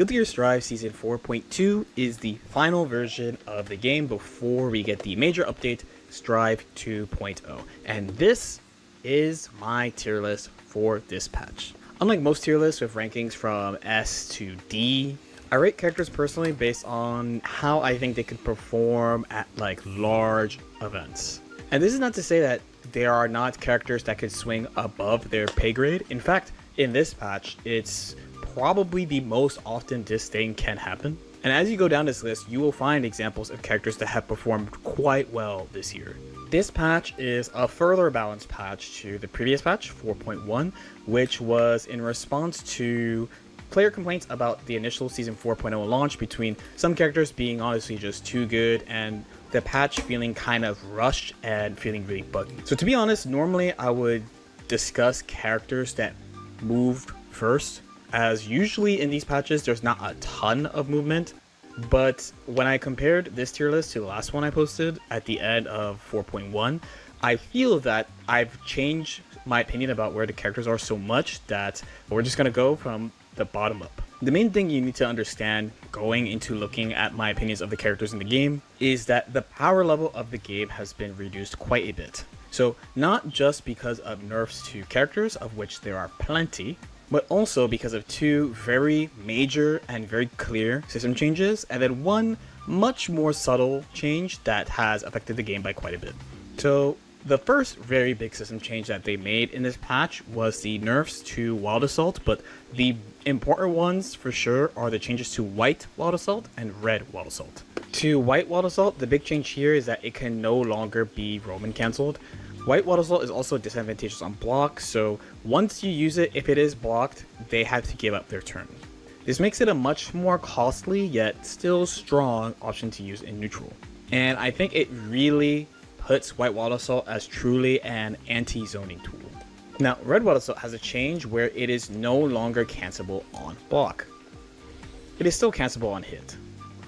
Guilty Gear Strive Season 4.2 is the final version of the game before we get the major update, Strive 2.0. And this is my tier list for this patch. Unlike most tier lists with rankings from S to D, I rate characters personally based on how I think they could perform at large events. And this is not to say that there are not characters that could swing above their pay grade. In fact, in this patch, it's probably the most often this thing can happen. And as you go down this list, you will find examples of characters that have performed quite well this year. This patch is a further balanced patch to the previous patch, 4.1, which was in response to player complaints about the initial Season 4.0 launch between some characters being honestly just too good and the patch feeling kind of rushed and feeling really buggy. So to be honest, normally I would discuss characters that moved first, as usually in these patches there's not a ton of movement. But when I compared this tier list to the last one I posted at the end of 4.1, I feel that I've changed my opinion about where the characters are so much that we're just going to go from the bottom up. The main thing you need to understand going into looking at my opinions of the characters in the game is that the power level of the game has been reduced quite a bit. So not just because of nerfs to characters, of which there are plenty, but also because of two very major and very clear system changes, and then one much more subtle change that has affected the game by quite a bit. So the first very big system change that they made in this patch was the nerfs to Wild Assault, but the important ones for sure are the changes to White Wild Assault and Red Wild Assault. To White Wild Assault, the big change here is that it can no longer be Roman cancelled. White Wild Assault is also disadvantageous on block, so once you use it, if it is blocked, they have to give up their turn. This makes it a much more costly yet still strong option to use in neutral. And I think it really puts White Wild Assault as truly an anti-zoning tool. Now, Red Wild Assault has a change where it is no longer cancelable on block. It is still cancelable on hit,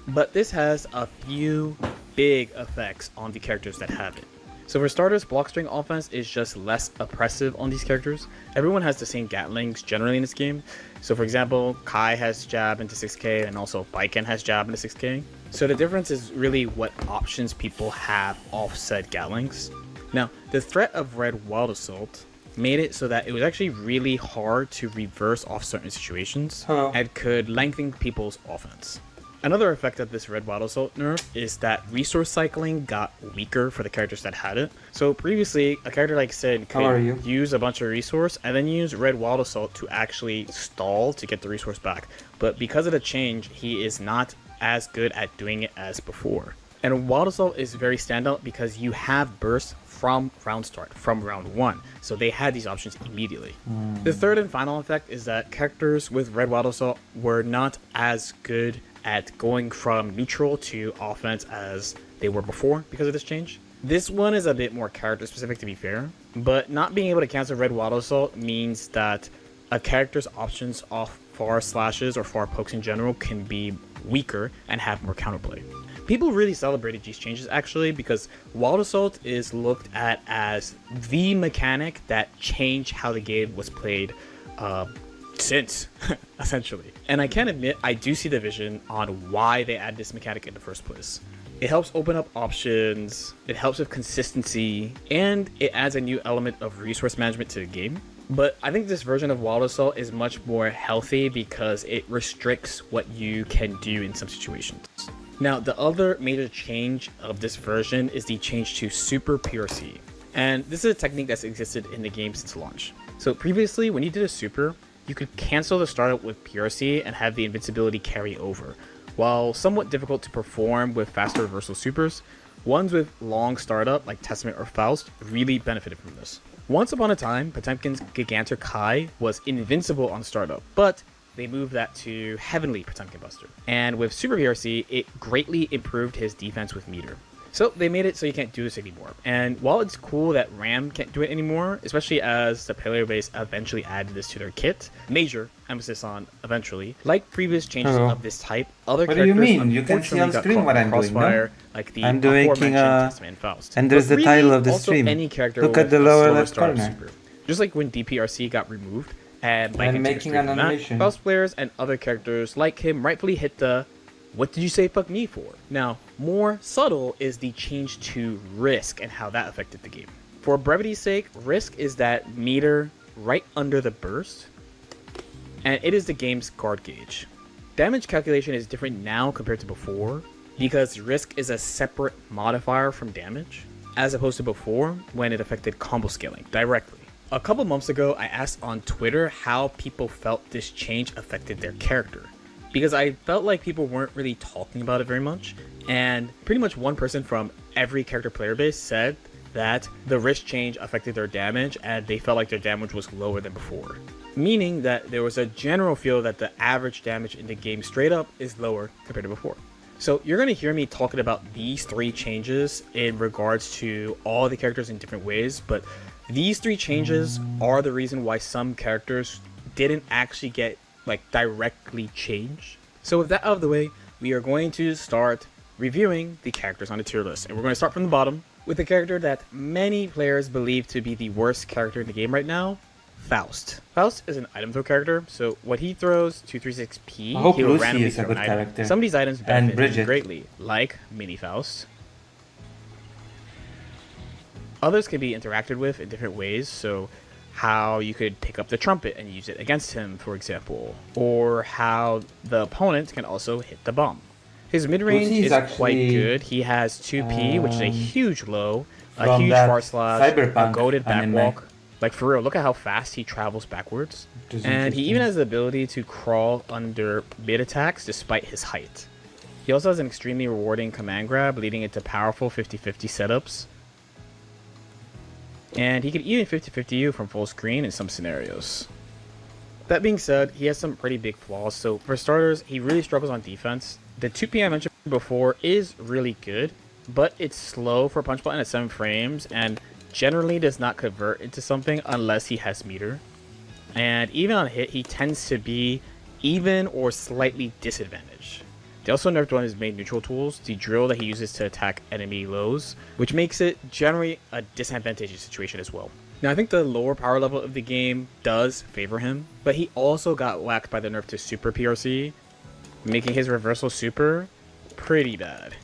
but this has a few big effects on the characters that have it. So for starters, block string offense is just less oppressive on these characters. Everyone has the same Gatlings generally in this game. So for example, Kai has jab into 6k and also Baiken has jab into 6k. So the difference is really what options people have off said Gatlings. Now, the threat of Red Wild Assault made it so that it was actually really hard to reverse off certain situations and could lengthen people's offense. Another effect of this Red Wild Assault nerf is that resource cycling got weaker for the characters that had it. So previously, a character like Sid could use a bunch of resource and then use Red Wild Assault to actually stall to get the resource back. But because of the change, he is not as good at doing it as before. And Wild Assault is very standout because you have burst from round start, from round 1. So they had these options immediately. The third and final effect is that characters with Red Wild Assault were not as good at going from neutral to offense as they were before because of this change. This one is a bit more character specific, to be fair, but not being able to cancel Red Wild Assault means that a character's options off far slashes or far pokes in general can be weaker and have more counterplay. People really celebrated these changes actually because Wild Assault is looked at as the mechanic that changed how the game was played since, essentially. And I can admit, I do see the vision on why they add this mechanic in the first place. It helps open up options, it helps with consistency, and it adds a new element of resource management to the game. But I think this version of Wild Assault is much more healthy because it restricts what you can do in some situations. Now, the other major change of this version is the change to Super PRC. And this is a technique that's existed in the game since launch. So previously, when you did a super, you could cancel the startup with PRC and have the invincibility carry over. While somewhat difficult to perform with faster reversal supers, ones with long startup like Testament or Faust really benefited from this. Once upon a time, Potemkin's Gigantor Kai was invincible on startup, but they moved that to Heavenly Potemkin Buster. And with Super PRC, it greatly improved his defense with meter. So they made it so you can't do this anymore. And while it's cool that Ram can't do it anymore, especially as the Paleo base eventually added this to their kit, major emphasis on eventually, like previous changes of this type, other what characters do you mean? You can see on screen what I'm doing, no? Like the I'm doing Testament and Faust. and there's But the title really, of the also stream. Any character Look at with the a lower slower left startup corner. super. Just like when DPRC got removed, And by making an animation. Faust players and other characters like him rightfully hit the "what did you say fuck me for?" Now, more subtle is the change to risk and how that affected the game. For brevity's sake, risk is that meter right under the burst, and it is the game's guard gauge. Damage calculation is different now compared to before, because risk is a separate modifier from damage, as opposed to before when it affected combo scaling directly. A couple months ago, I asked on Twitter how people felt this change affected their character, because I felt like people weren't really talking about it very much, and pretty much one person from every character player base said that the risk change affected their damage and they felt like their damage was lower than before. Meaning that there was a general feel that the average damage in the game straight up is lower compared to before. So you're going to hear me talking about these three changes in regards to all the characters in different ways, but these three changes are the reason why some characters didn't actually get directly changed. So with that out of the way, we are going to start reviewing the characters on the tier list. And we're going to start from the bottom with the character that many players believe to be the worst character in the game right now, Faust. Faust is an item throw character, so what he throws 236p, he will randomly throw an item. Some of these items benefit him greatly, like Mini Faust. Others can be interacted with in different ways, so how you could pick up the trumpet and use it against him, for example, or how the opponent can also hit the bomb. His mid-range is quite good. He has 2p, which is a huge low, a huge far slash, a goated backwalk. Like for real, look at how fast he travels backwards. And he even has the ability to crawl under mid attacks despite his height. He also has an extremely rewarding command grab, leading into powerful 50-50 setups. And he could even 50-50 you from full screen in some scenarios. That being said, he has some pretty big flaws. So for starters, he really struggles on defense. The 2p I mentioned before is really good, but it's slow for punch button at 7 frames and generally does not convert into something unless he has meter. And even on hit, he tends to be even or slightly disadvantaged. They also nerfed one of his main neutral tools, the drill that he uses to attack enemy lows, which makes it generally a disadvantageous situation as well. Now I think the lower power level of the game does favor him, but he also got whacked by the nerf to super PRC, making his reversal super pretty bad.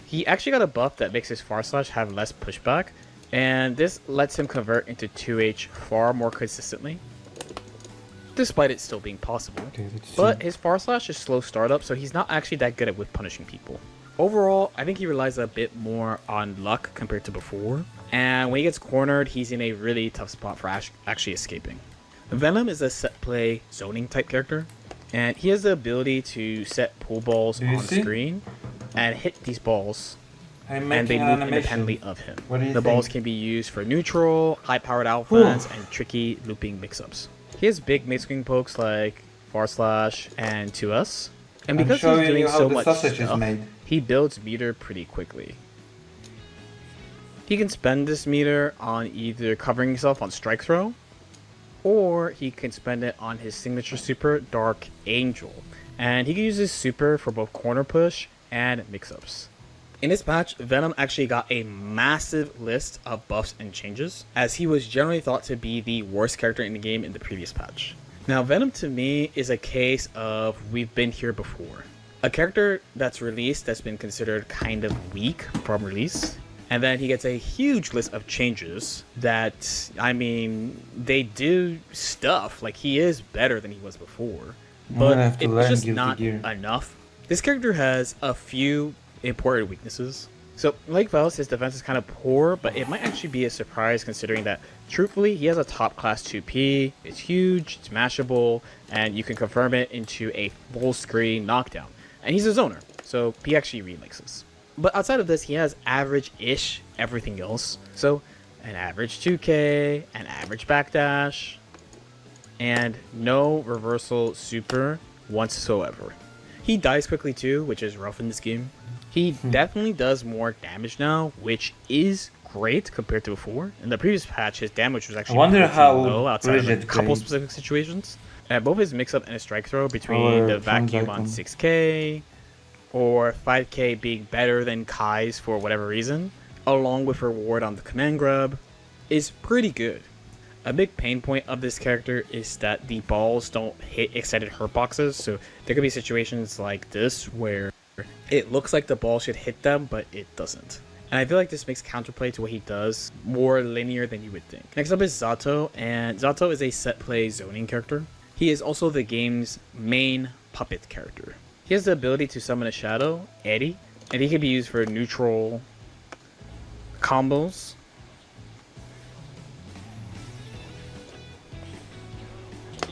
He actually got a buff that makes his far slash have less pushback, and this lets him convert into 2H far more consistently, despite it still being possible. But his far slash is slow startup, so he's not actually that good at whip punishing people. Overall, I think he relies a bit more on luck compared to before, and when he gets cornered, he's in a really tough spot for actually escaping. Venom is a set play zoning type character, and he has the ability to set pool balls on screen and hit these balls, and they move independently of him. The balls can be used for neutral, high-powered offense, and tricky looping mix-ups. He has big mid-screen pokes like far slash and 2S, and because he's doing so much stuff, he builds meter pretty quickly. He can spend this meter on either covering himself on strike throw, or he can spend it on his signature super, Dark Angel. And he can use his super for both corner push and mix-ups. In this patch, Venom actually got a massive list of buffs and changes, as he was generally thought to be the worst character in the game in the previous patch. Now Venom to me is a case of we've been here before. A character that's released that's been considered kind of weak from release, and then he gets a huge list of changes that, I mean, they do stuff. Like, he is better than he was before, but it's just not enough. This character has a few important weaknesses. So, like Faust, his defense is kind of poor, but it might actually be a surprise considering that, truthfully, he has a top class 2p, it's huge, it's mashable, and you can confirm it into a full screen knockdown. And he's a zoner, so he actually really likes this. But outside of this, he has average-ish everything else. So, an average 2k, an average backdash, and no reversal super whatsoever. He dies quickly too, which is rough in this game. He definitely does more damage now, which is great compared to before. In the previous patch, his damage was actually low outside of a couple specific situations. Both his mix-up and his strike throw between the vacuum on 6k, or 5k being better than Kai's for whatever reason, along with reward on the command grab, is pretty good. A big pain point of this character is that the balls don't hit extended hurt boxes, so there could be situations like this where it looks like the ball should hit them, but it doesn't. And I feel like this makes counterplay to what he does more linear than you would think. Next up is Zato, and Zato is a set play zoning character. He is also the game's main puppet character. He has the ability to summon a shadow, Eddie, and he can be used for neutral combos,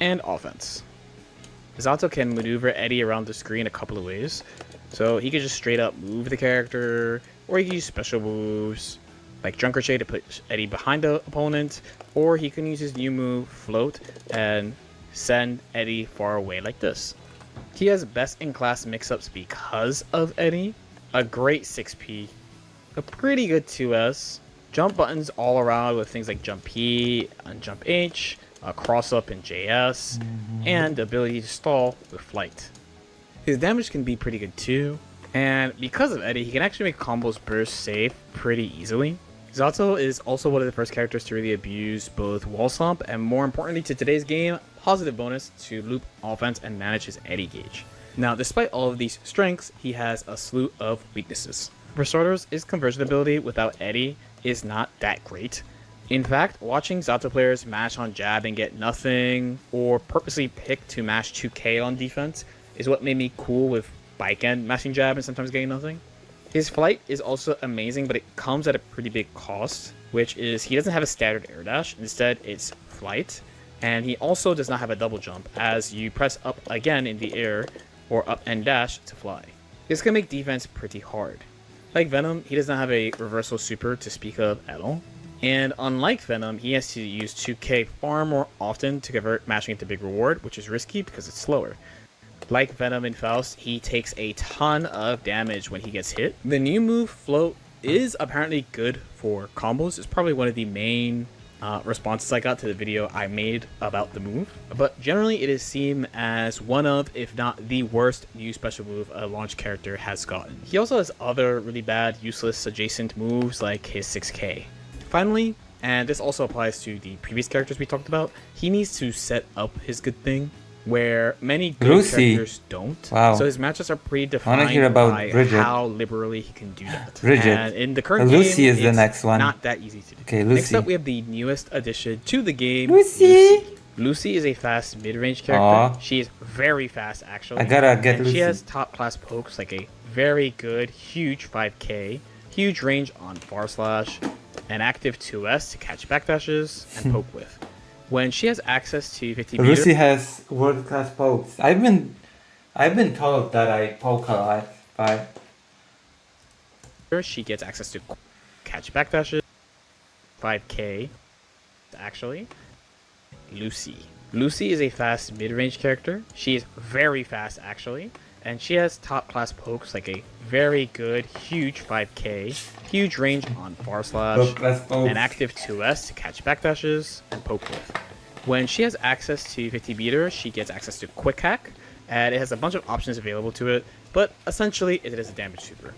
and offense. Zato can maneuver Eddie around the screen a couple of ways. So he could just straight up move the character, or he can use special moves like Drunker Shade to put Eddie behind the opponent, or he can use his new move, Float, and send Eddie far away like this. He has best in class mix-ups because of Eddie, a great 6P, a pretty good 2S, jump buttons all around with things like Jump P and Jump H, cross up in JS, and the ability to stall with Flight. His damage can be pretty good too, and because of Eddie, he can actually make combos burst safe pretty easily. Zato is also one of the first characters to really abuse both wall stomp and, more importantly to today's game, positive bonus to loop offense and manage his Eddie gauge. Now, despite all of these strengths, he has a slew of weaknesses. For starters, his conversion ability without Eddie is not that great. In fact, watching Zato players mash on jab and get nothing, or purposely pick to mash 2k on defense, is what made me cool with bike end mashing jab and sometimes getting nothing. His flight is also amazing, but it comes at a pretty big cost, which is he doesn't have a standard air dash. Instead, it's flight, and he also does not have a double jump, as you press up again in the air or up and dash to fly. This can make defense pretty hard. Like Venom, he does not have a reversal super to speak of at all. And unlike Venom, he has to use 2k far more often to convert mashing into big reward, which is risky because it's slower. Like Venom and Faust, he takes a ton of damage when he gets hit. The new move, Float, is apparently good for combos. It's probably one of the main responses I got to the video I made about the move. But generally, it is seen as one of, if not the worst new special move a launch character has gotten. He also has other really bad, useless adjacent moves like his 6k. Finally, and this also applies to the previous characters we talked about, he needs to set up his good thing, where many good characters don't. Wow. So his matchups are predefined by how liberally he can do that. Bridget. And in the current Lucy game, is the next one. Not that easy to do. Okay, Lucy. Next up, we have the newest addition to the game, Lucy. Lucy is a fast mid-range character. Aww. She is very fast, actually. I gotta get and Lucy. She has top-class pokes, like a very good, huge 5k, huge range on far slash, an active 2S to catch backdashes and poke with. When she has access to 50 meter, Lucy has world-class pokes. I've been told that I poke a lot, but she gets access to catch backdashes, 5k, actually. Lucy is a fast mid-range character. She is very fast, actually. And she has top-class pokes, like a very good, huge 5k, huge range on far slash, an active 2S to catch backdashes and poke with. When she has access to 50 meter, she gets access to quick hack, and it has a bunch of options available to it, but essentially it is a damage super.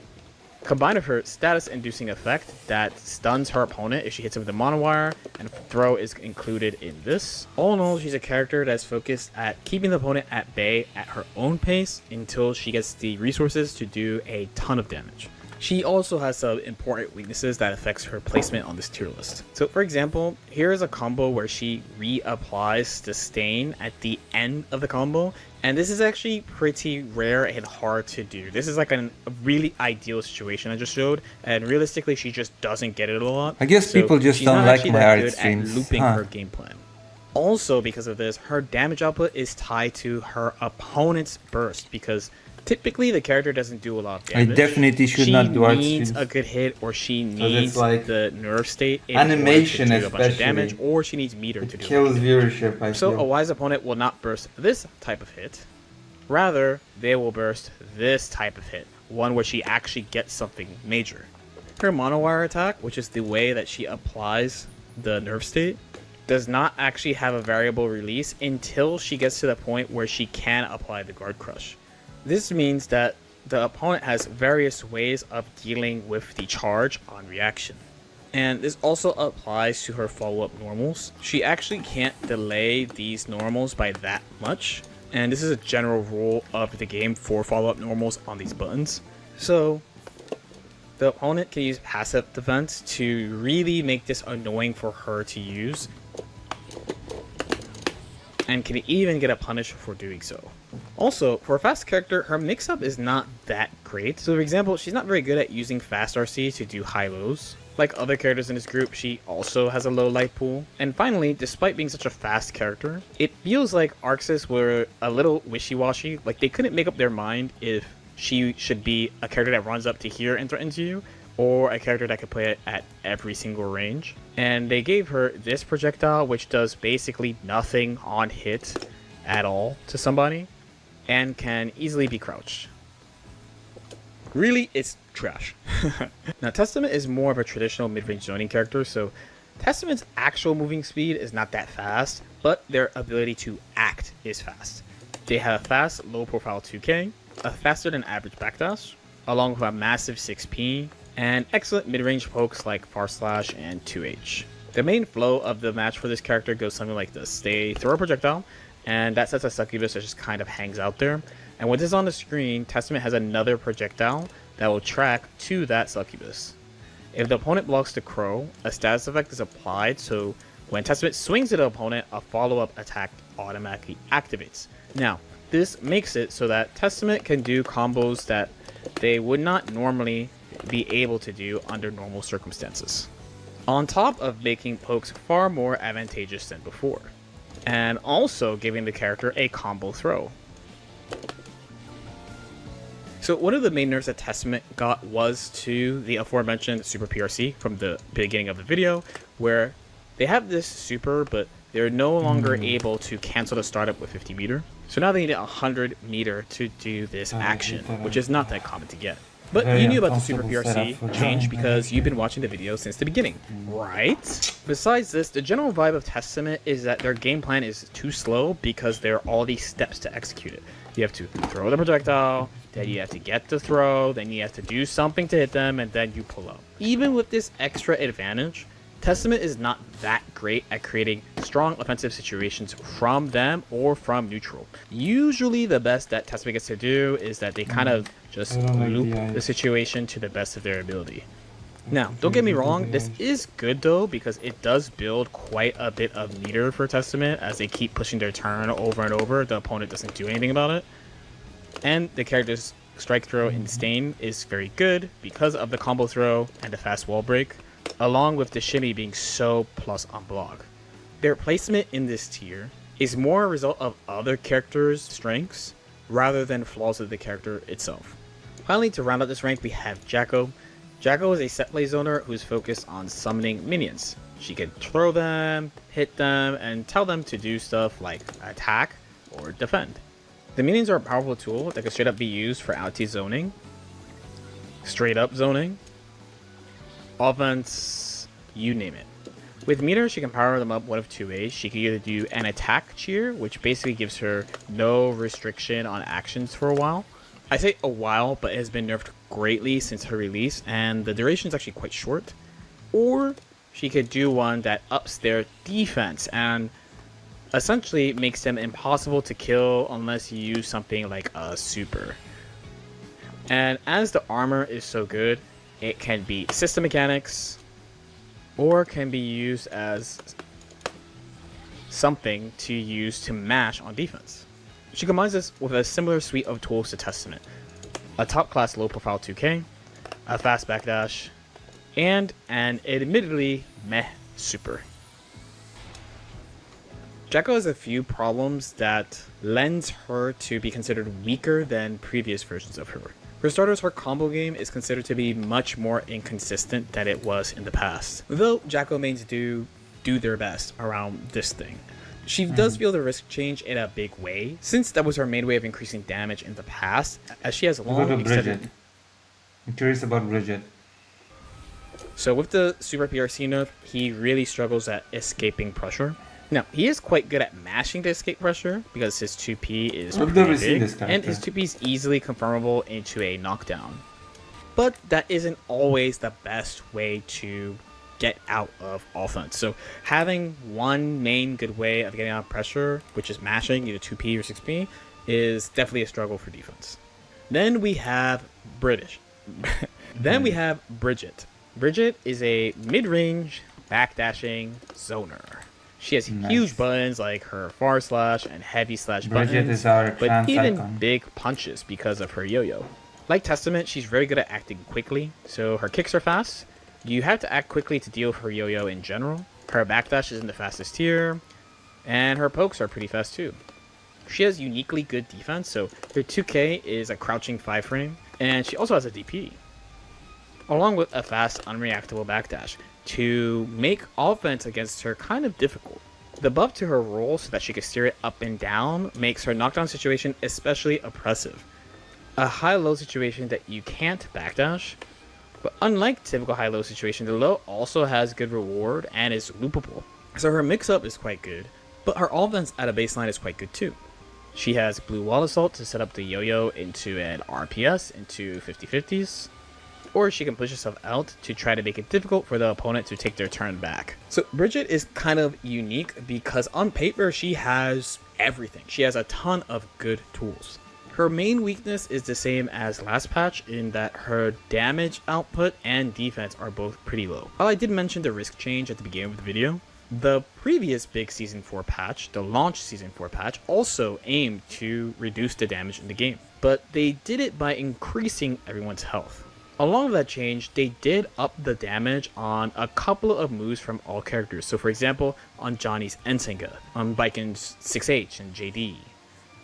Combined with her status-inducing effect that stuns her opponent if she hits him with a monowire, and throw is included in this. All in all, she's a character that's focused at keeping the opponent at bay at her own pace until she gets the resources to do a ton of damage. She also has some important weaknesses that affects her placement on this tier list. So for example, here is a combo where she reapplies the stain at the end of the combo, and this is actually pretty rare and hard to do. This is like a really ideal situation I just showed, and realistically she just doesn't get it a lot. I guess people just don't like my art streams. At looping her game plan. Also, because of this, her damage output is tied to her opponent's burst, because typically the character doesn't do a lot of damage. I definitely should not do art streams. She needs a good hit, or she needs like the nerve state in animation order to do a bunch of damage, or she needs meter to do kills viewership, I So feel. a wise opponent will not burst this type of hit. Rather, they will burst this type of hit, one where she actually gets something major. Her monowire attack, which is the way that she applies the nerve state, does not actually have a variable release until she gets to the point where she can apply the guard crush. This means that the opponent has various ways of dealing with the charge on reaction. And this also applies to her follow-up normals. She actually can't delay these normals by that much, and this is a general rule of the game for follow-up normals on these buttons. So the opponent can use passive defense to really make this annoying for her to use, and can even get a punish for doing so. Also, for a fast character, her mix-up is not that great. So for example, she's not very good at using fast RC to do high lows. Like other characters in this group, she also has a low life pool. And finally, despite being such a fast character, it feels like Arxis were a little wishy-washy. Like they couldn't make up their mind if she should be a character that runs up to here and threatens you, or a character that could play it at every single range. And they gave her this projectile, which does basically nothing on hit at all to somebody, and can easily be crouched. Really, it's trash. Now, Testament is more of a traditional mid-range zoning character, so Testament's actual moving speed is not that fast, but their ability to act is fast. They have a fast, low-profile 2K, a faster than average backdash, along with a massive 6P, and excellent mid-range pokes like Far Slash and 2H. The main flow of the match for this character goes something like this. They throw a projectile, and that sets a succubus that just kind of hangs out there. And when this is on the screen, Testament has another projectile that will track to that succubus. If the opponent blocks the crow, a status effect is applied, so when Testament swings at the opponent, a follow-up attack automatically activates. Now, this makes it so that Testament can do combos that they would not normally be able to do under normal circumstances, on top of making pokes far more advantageous than before, and also giving the character a combo throw. So one of the main nerfs that Testament got was to the aforementioned super PRC from the beginning of the video, where they have this super, but they're no longer able to cancel the startup with 50 meter. So now they need 100 meter to do this action, which is not that common to get. But you knew about the Super PRC change because you've been watching the video since the beginning, right? Besides this, the general vibe of Testament is that their game plan is too slow because there are all these steps to execute it. You have to throw the projectile, then you have to get the throw, then you have to do something to hit them, and then you pull up. Even with this extra advantage, Testament is not that great at creating strong offensive situations from them or from neutral. Usually the best that Testament gets to do is that they kind of just loop the situation to the best of their ability. Now, don't get me wrong, this is good though, because it does build quite a bit of meter for Testament as they keep pushing their turn over and over. The opponent doesn't do anything about it. And the character's strike throw in Stain is very good because of the combo throw and the fast wall break, along with the shimmy being so plus on block. Their placement in this tier is more a result of other characters' strengths rather than flaws of the character itself. Finally, to round out this rank, we have Jacko. Jacko is a set play zoner who's focused on summoning minions. She can throw them, hit them, and tell them to do stuff like attack or defend. The minions are a powerful tool that can straight up be used for anti-zoning, straight up zoning, offense, you name it. With meter, she can power them up one of two ways. She can either do an attack cheer, which basically gives her no restriction on actions for a while. I say a while, but it has been nerfed greatly since her release, and the duration is actually quite short. Or she could do one that ups their defense and essentially makes them impossible to kill unless you use something like a super. And as the armor is so good, it can be system mechanics, or can be used as something to use to mash on defense. She combines this with a similar suite of tools to Testament: a top class low profile 2K, a fast backdash, and an admittedly meh super. Jacko has a few problems that lends her to be considered weaker than previous versions of her. For starters, her combo game is considered to be much more inconsistent than it was in the past, though Jacko mains do their best around this thing. She does feel the risk change in a big way, since that was her main way of increasing damage in the past, as she has long extended... I'm curious about Bridget. So with the Super PRC nerf, he really struggles at escaping pressure. Now, he is quite good at mashing to escape pressure, because his 2P is pretty big, and his 2P is easily confirmable into a knockdown. But that isn't always the best way to get out of offense. So having one main good way of getting out of pressure, which is mashing either 2P or 6P, is definitely a struggle for defense. Then we have we have Bridget. Bridget is a mid-range backdashing zoner. She has huge buttons like her far slash and heavy slash Bridget buttons, is our but trans even icon. big punches because of her yo-yo. Like Testament, she's very good at acting quickly, so her kicks are fast. You have to act quickly to deal with her yo-yo in general. Her backdash is in the fastest tier, and her pokes are pretty fast too. She has uniquely good defense, so her 2K is a crouching 5 frame, and she also has a DP, along with a fast, unreactable backdash to make offense against her kind of difficult. The buff to her roll so that she can steer it up and down makes her knockdown situation especially oppressive. A high-low situation that you can't backdash, but unlike typical high-low situation, the low also has good reward and is loopable. So her mix-up is quite good, but her offense at a baseline is quite good too. She has Blue Wall Assault to set up the yo-yo into an RPS into 50-50s, or she can push herself out to try to make it difficult for the opponent to take their turn back. So Bridget is kind of unique because on paper she has everything. She has a ton of good tools. Her main weakness is the same as last patch in that her damage output and defense are both pretty low. While I did mention the risk change at the beginning of the video, the previous big Season 4 patch, the launch Season 4 patch, also aimed to reduce the damage in the game, but they did it by increasing everyone's health. Along with that change, they did up the damage on a couple of moves from all characters. So for example, on Johnny's Ensenga, on Baiken's 6H and JD,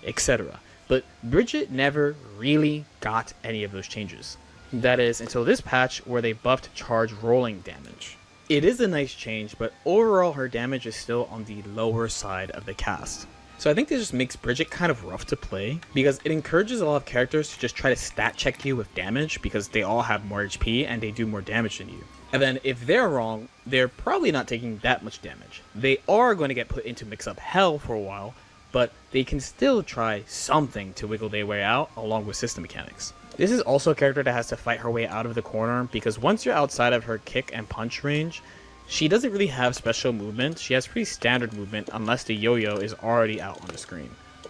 etc. But Bridget never really got any of those changes. That is until this patch where they buffed charge rolling damage. It is a nice change, but overall her damage is still on the lower side of the cast. So I think this just makes Bridget kind of rough to play because it encourages a lot of characters to just try to stat check you with damage because they all have more HP and they do more damage than you. And then if they're wrong, they're probably not taking that much damage. They are going to get put into mix-up hell for a while, but they can still try something to wiggle their way out along with system mechanics. This is also a character that has to fight her way out of the corner because once you're outside of her kick and punch range, she doesn't really have special movement. She has pretty standard movement unless the yo-yo is already out on the screen.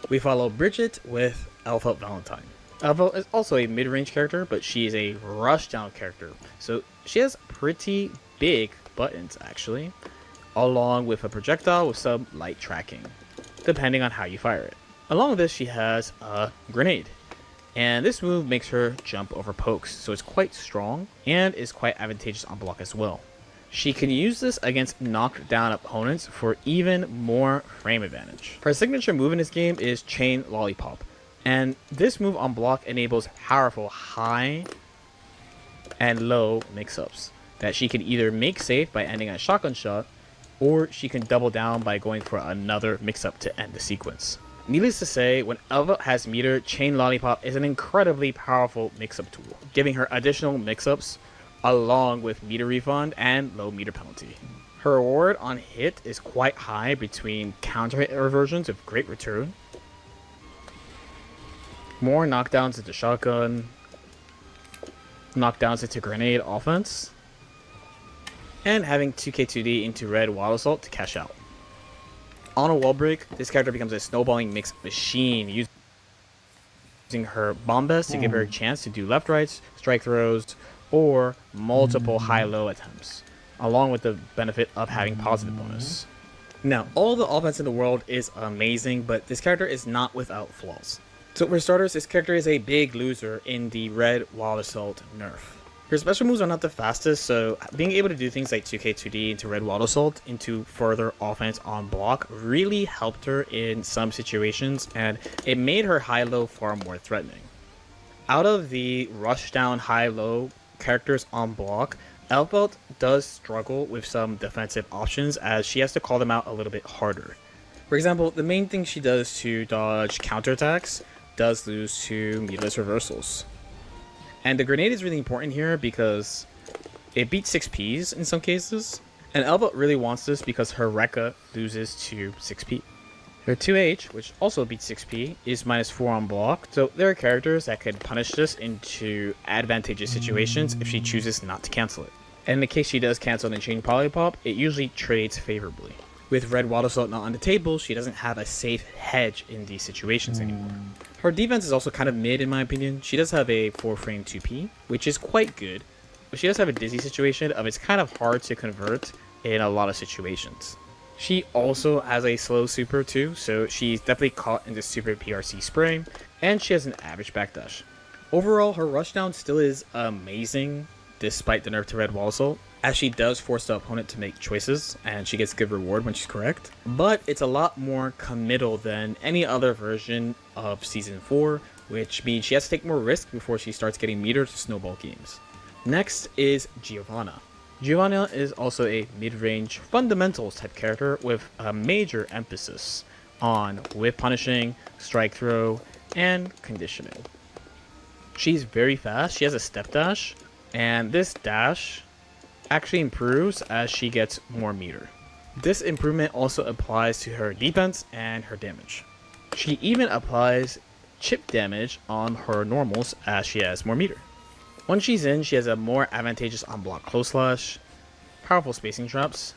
We follow Bridget with Elphelt Valentine. Elphelt is also a mid-range character, but she is a rushdown character. So she has pretty big buttons actually, along with a projectile with some light tracking, depending on how you fire it. Along with this, she has a grenade. And this move makes her jump over pokes, so it's quite strong and is quite advantageous on block as well. She can use this against knocked down opponents for even more frame advantage. Her signature move in this game is Chain Lollipop, and this move on block enables powerful high and low mix-ups that she can either make safe by ending a shotgun shot, or she can double down by going for another mix-up to end the sequence. Needless to say, when Elphelt has meter, Chain Lollipop is an incredibly powerful mix-up tool, giving her additional mix-ups along with meter refund and low meter penalty. Her reward on hit is quite high between counter hit reversions with great return, more knockdowns into shotgun, knockdowns into grenade offense, and having 2k2d into red wall assault to cash out. On a wall break, this character becomes a snowballing mix machine using her bombas to give her a chance to do left rights, strike throws, or multiple high-low attempts, along with the benefit of having positive bonus. Now, all the offense in the world is amazing, but this character is not without flaws. So for starters, this character is a big loser in the red wall assault nerf. Her special moves are not the fastest, so being able to do things like 2k2d into red wall assault into further offense on block really helped her in some situations, and it made her high-low far more threatening. Out of the rush-down high-low characters on block, Elphelt does struggle with some defensive options as she has to call them out a little bit harder. For example, the main thing she does to dodge counterattacks does lose to meterless reversals. And the grenade is really important here because it beats 6Ps in some cases, and Elphelt really wants this because her Rekka loses to 6P. Her 2H, which also beats 6P, is -4 on block, so there are characters that could punish this into advantageous situations if she chooses not to cancel it. And in the case she does cancel and chain Polypop, it usually trades favorably. With red Water Salt not on the table, she doesn't have a safe hedge in these situations anymore. Her defense is also kind of mid in my opinion. She does have a 4-frame 2P, which is quite good, but she does have a dizzy situation of it's kind of hard to convert in a lot of situations. She also has a slow super too, so she's definitely caught in the super PRC spray, and she has an average backdash. Overall, her rushdown still is amazing despite the nerf to red wall assault, as she does force the opponent to make choices, and she gets good reward when she's correct. But it's a lot more committal than any other version of Season 4, which means she has to take more risk before she starts getting meter to snowball games. Next is Giovanna. Giovanna is also a mid-range fundamentals type character with a major emphasis on whip punishing, strike throw, and conditioning. She's very fast, she has a step dash, and this dash actually improves as she gets more meter. This improvement also applies to her defense and her damage. She even applies chip damage on her normals as she has more meter. Once she's in, she has a more advantageous on-block close slash, powerful spacing traps,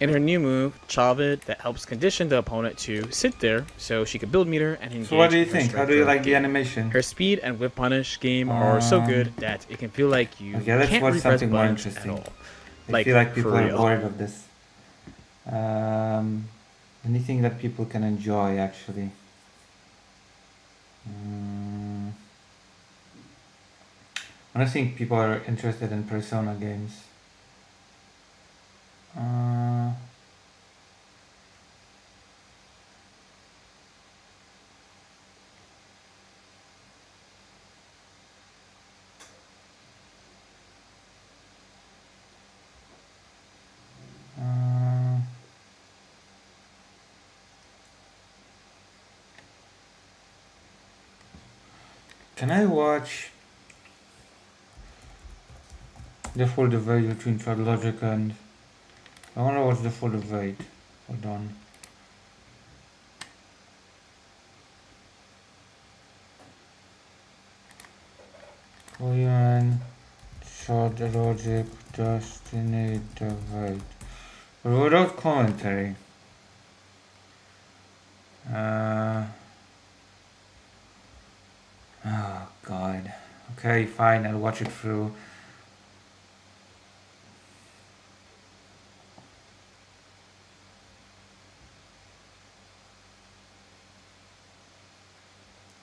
and her new move, Chavid, that helps condition the opponent to sit there so she can build meter and engage. So what do you her think? strike How do you throw like the game. animation? Her speed and whip punish game are so good that it can feel like you Okay, let's can't watch repress something more buttons at interesting. all. I feel like people for are real. bored of this. Anything that people can enjoy, actually. I don't think people are interested in Persona games. Can I watch the full debate between Logic and... I want to watch the full debate. Hold on. Korean Logic Destiny debate. But without commentary. Oh god. Okay, fine, I'll watch it through.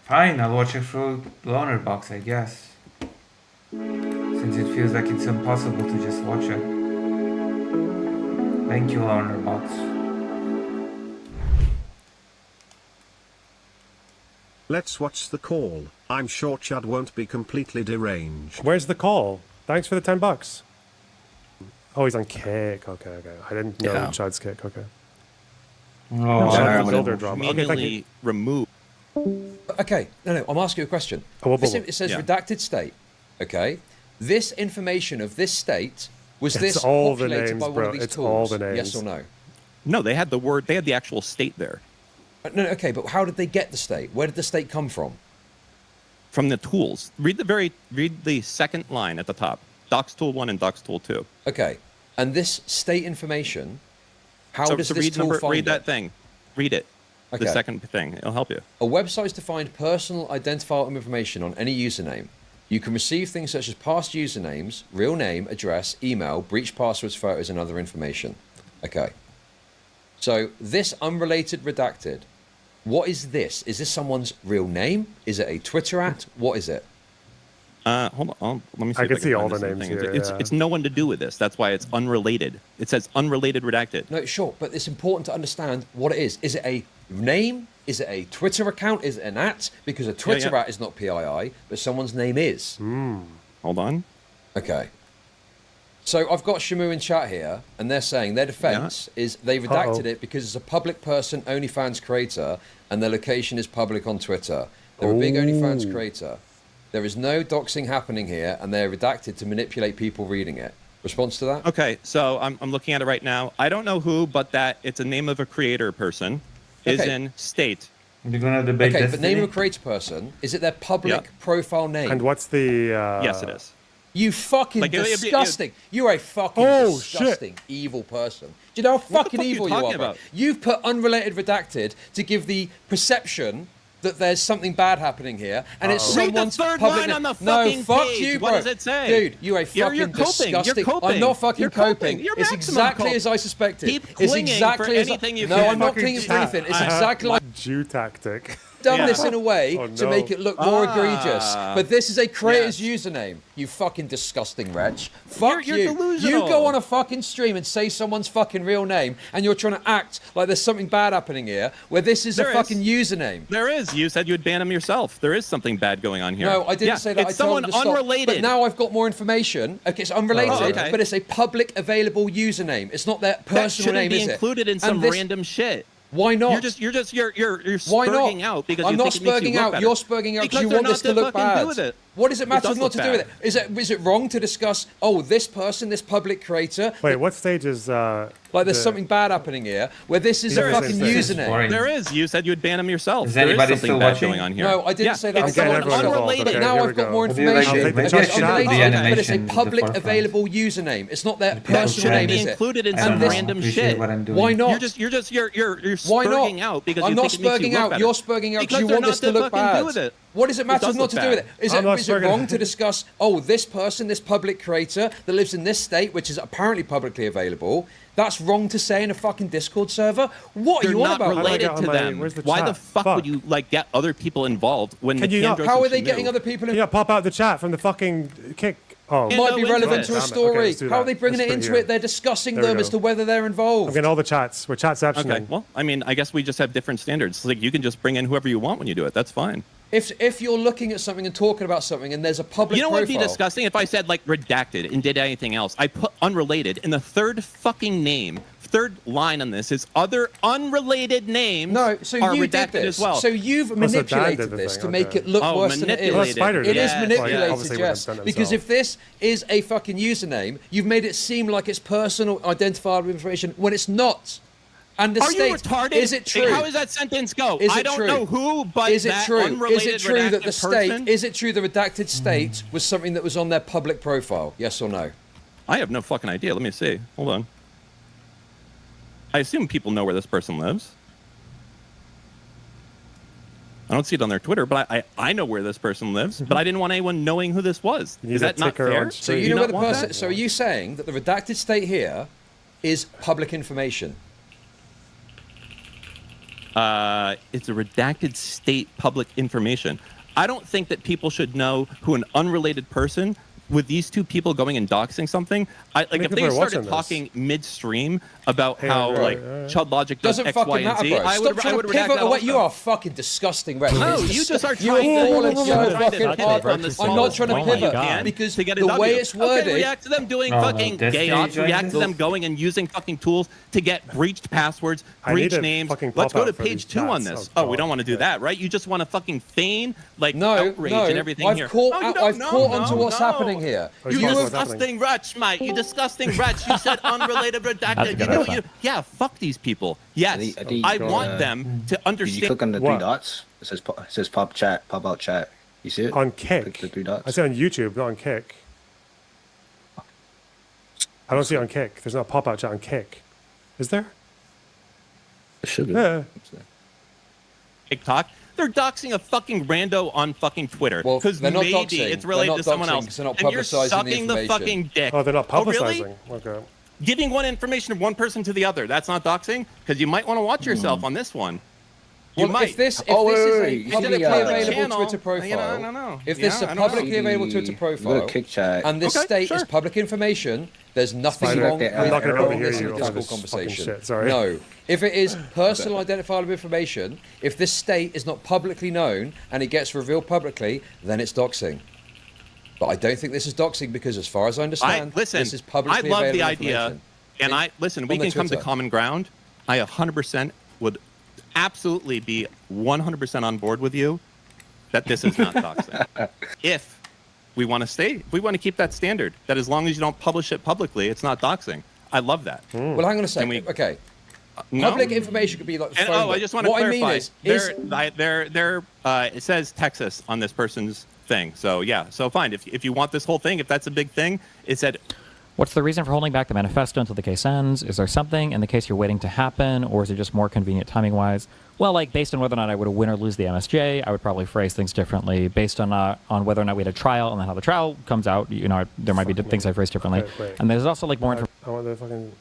Fine, I'll watch it through Loner Box, I guess. Since it feels like it's impossible to just watch it. Thank you, Loner Box. Let's watch the call. I'm sure Chad won't be completely deranged. Where's the call? Thanks for the $10. Oh, he's on kick. Okay. I didn't know Yeah. Chad's kick. Okay. Oh, Chad's I'm the gonna builder drama. Okay, thank you. manually remove. Okay, no, I'm asking you a question. Oh, It says Yeah. redacted state. Okay, this information of this state was It's this all the populated names, by one bro. of these It's tools? all the names. Yes or no? No, they had the actual state there. No, okay, but how did they get the state? Where did the state come from? From the tools. Read the second line at the top. Docs tool 1 and Docs tool 2. Okay, and this state information, how So does this tool find read that it? thing. Read it. Okay. The second thing. It'll help you. A website is to find personal identifiable information on any username. You can receive things such as past usernames, real name, address, email, breach passwords, photos, and other information. Okay. So this unrelated redacted, what is this? Is this someone's real name? Is it a Twitter at? What is it? Hold on. Let me see. I if can can see find all this the in names thing. here, It's yeah. it's no one to do with this. That's why it's unrelated. It says unrelated redacted. No, sure, but it's important to understand what it is. Is it a name? Is it a Twitter account? Is it an at? Because a Twitter yeah. at is not PII, but someone's name is. Hold on. Okay. So I've got Shamu in chat here, and they're saying their defense is they redacted it because it's a public person, OnlyFans creator, and their location is public on Twitter. They're a big OnlyFans creator. There is no doxing happening here, and they're redacted to manipulate people reading it. Response to that? Okay, so I'm looking at it right now. I don't know who, but that it's a name of a creator person is Okay. in state. You're gonna debate Okay, Destiny? but name of a creator person, is it their public Yeah. profile name? And what's the... Yes, it is. You fucking Like, it'd be- disgusting. You're a fucking Oh, shit. disgusting, evil person. Do you know how fucking fuck are you evil you are, talking bro? about? You've put unrelated redacted to give the perception that there's something bad happening here, and it's Read the someone's third public... line on the no, fucking fuck page. you, bro. What does it say? Dude, you're a fucking You're coping. You're disgusting... coping. I'm not fucking You're coping. You're It's maximum exactly cope. as I suspected. Keep It's clinging exactly for as anything you No, can. I'm not Fucking clinging for chat. anything. It's exactly like... Jew tactic. done Yeah. this in a way Oh, to no. make it look more egregious. But this is a creator's username. You fucking disgusting wretch. Fuck You're you. delusional. You go on a fucking stream and say someone's fucking real name, and you're trying to act like there's something bad happening here, where this is There a is. fucking username. There is. You said you'd ban him yourself. There is something bad going on here. No, I didn't Yeah, say that. It's I told someone him to stop. unrelated. But now I've got more information. Okay, it's unrelated, Oh, okay. but it's a public available username. It's not their that personal shouldn't name, be is it? included in And some this- random shit. Why not? You're Why spurging not? out because I'm you not think it makes you spurging look out. better. You're spurging out because you they're want not this to look fucking bad. do with it. What does it matter does not look to do with bad. it? Is it wrong to discuss? Oh, this person, this public creator. Wait, what stage is Like there's the- something bad happening here, where this is There a is. fucking This is username. boring. There is. You said you'd ban him yourself. Is There is anybody something still bad watching? going on here. No, I didn't Yeah, say that. It's I getting said someone everyone involved. unrelated. Okay, now here I've we got go. more Maybe I information. should- maybe It's I should put the unrelated, but it's animation a in the public forefront. available username. It's not their People personal shouldn't name, be is it? included in I some don't know, random appreciate shit. what I'm doing. Why not? You're Why spurging not? out because I'm you not think it makes you spurging look out. better. You're spurging out because Because you they're want not this to to look fucking bad. do with it. What does it matter does not look to do with it? bad. Is I'm not it spurging- wrong to discuss? Oh, this person, this public creator that lives in this state, which is apparently publicly available. That's wrong to say in a fucking Discord server. What are You're you on not about? How do I related get on to my- them. where's the Why the chat? fuck Fuck. would you like get other people involved when Can the you not- Candros How are and they getting Canoe- other people in? Yeah, pop out the chat from the fucking kick. Oh, Yeah, Might be no, relevant into to a it. Damn it. Okay, story. let's do How are that. they bringing Let's it put into here. it? They're discussing There we them go. as to whether they're I'm involved. getting all the chats. We're chatceptioning. Okay, well, I mean, I guess we just have different standards. Like, you can just bring in whoever you want when you do it. That's fine. If you're looking at something and talking about something and there's a public You know what would be profile, disgusting if I said like redacted and did anything else? I put unrelated, and the third fucking name, third line on this is other unrelated names. No, so are you redacted did this. as well. So you've Dan manipulated did the this thing, to make okay. it look Oh, worse than it is. manipulated. Spider It did. is Yes, manipulated, yes. Obviously wouldn't yes. have done it Because himself. if this is a fucking username, you've made it seem like it's personal identifiable information when it's not. And the Are you state, retarded? is it true? How does that sentence go? Is I it don't true? know who, but is it that true? Is unrelated it true that the redacted state? person- Is it true the redacted state was something that was on their public profile? Yes or no? I have no fucking idea. Let me see. Hold on. I assume people know where this person lives. I don't see it on their Twitter, but I know where this person lives. But I didn't want anyone knowing who this was. You need Is a that not ticker fair? on So Do you you know not where the want person. that? So are you saying that the redacted state here is public information? It's a redacted state public information. I don't think that people should know who an unrelated person with these two people going and doxing something. Like many if people they are started watching this? talking midstream about Hey, how right, like right. Chud Logic does Doesn't X, fucking Y, and matter, Z, bro. I Stop would trying to redact pivot that away. also. You are a fucking disgusting wretch. No, you just are You are trying to- falling you're so trying to fucking fuck it hard, from the I'm smallest not trying to point you pivot can because to get a the W. way it's worded. Okay, react to them doing No, no, fucking this gay stage ops. React to right them now. going and using fucking tools to get breached passwords, I need breach a names. fucking Let's go pop-out to for page these 2 on chats. this. Oh, Oh, we don't God. want to do that, right? You just want to fucking feign like No, outrage no, and everything I've here. caught, Oh, you don't I've know, caught onto no, what's no. happening here. Oh, You you know what's disgusting wretch, mate. You disgusting wretch. You said unrelated redacted. You good know, answer. yeah, fuck these people. Yes, I want them to Did you understand. click on the What? three dots? It says pop chat, pop out chat. You see it? On Click Kick. the three dots. I see it on YouTube, not on Kick. I don't see it on Kick. There's not a pop-out chat on Kick. Is there? It should be. Yeah. TikTok. They're doxing a fucking rando on fucking Twitter Well, because they're not maybe doxing. it's They're related not to someone doxing else. 'cause they're not And you're publicising the sucking the information. fucking dick. Oh, they're not Oh, really? publicizing. Okay. Giving one information of one person to the other. That's not doxing because you might want to watch yourself on this one. You Well, might. if this Oh, is wait, a wait, you publicly see the, available channel, Twitter you profile, know, I don't know. if this is Yeah, a I don't know. publicly available Twitter Go profile, to kick chat. and this Okay, state sure. is public information, there's nothing Spider, wrong. I'm not gonna wrong overhear with this in you a over Discord this fucking conversation. shit, sorry. No, if it is personal identifiable information, if this state is not publicly known and it gets revealed publicly, then it's doxing. But I don't think this is doxing because, as far as I understand, Listen, this is publicly I love the available idea, information. and In- listen. on We their can come to Twitter. common ground. I 100% would absolutely be 100% on board with you that this is not doxing. If we want to keep that standard, that as long as you don't publish it publicly, it's not doxing. I love that. Well, hang on a second. we- Okay, No? public information could be like. And, phone I book. just want to what clarify. I mean is it says Texas on this person's thing. So yeah, so fine. If you want this whole thing, if that's a big thing, it said, What's the reason for holding back the manifesto until the case ends? Is there something in the case you're waiting to happen, or is it just more convenient timing-wise? Well, like, based on whether or not I would win or lose the MSJ, I would probably phrase things differently. Based on whether or not we had a trial and then how the trial comes out, you know, there might be things I phrase differently. Wait. And there's also, like, more information. I want the fucking...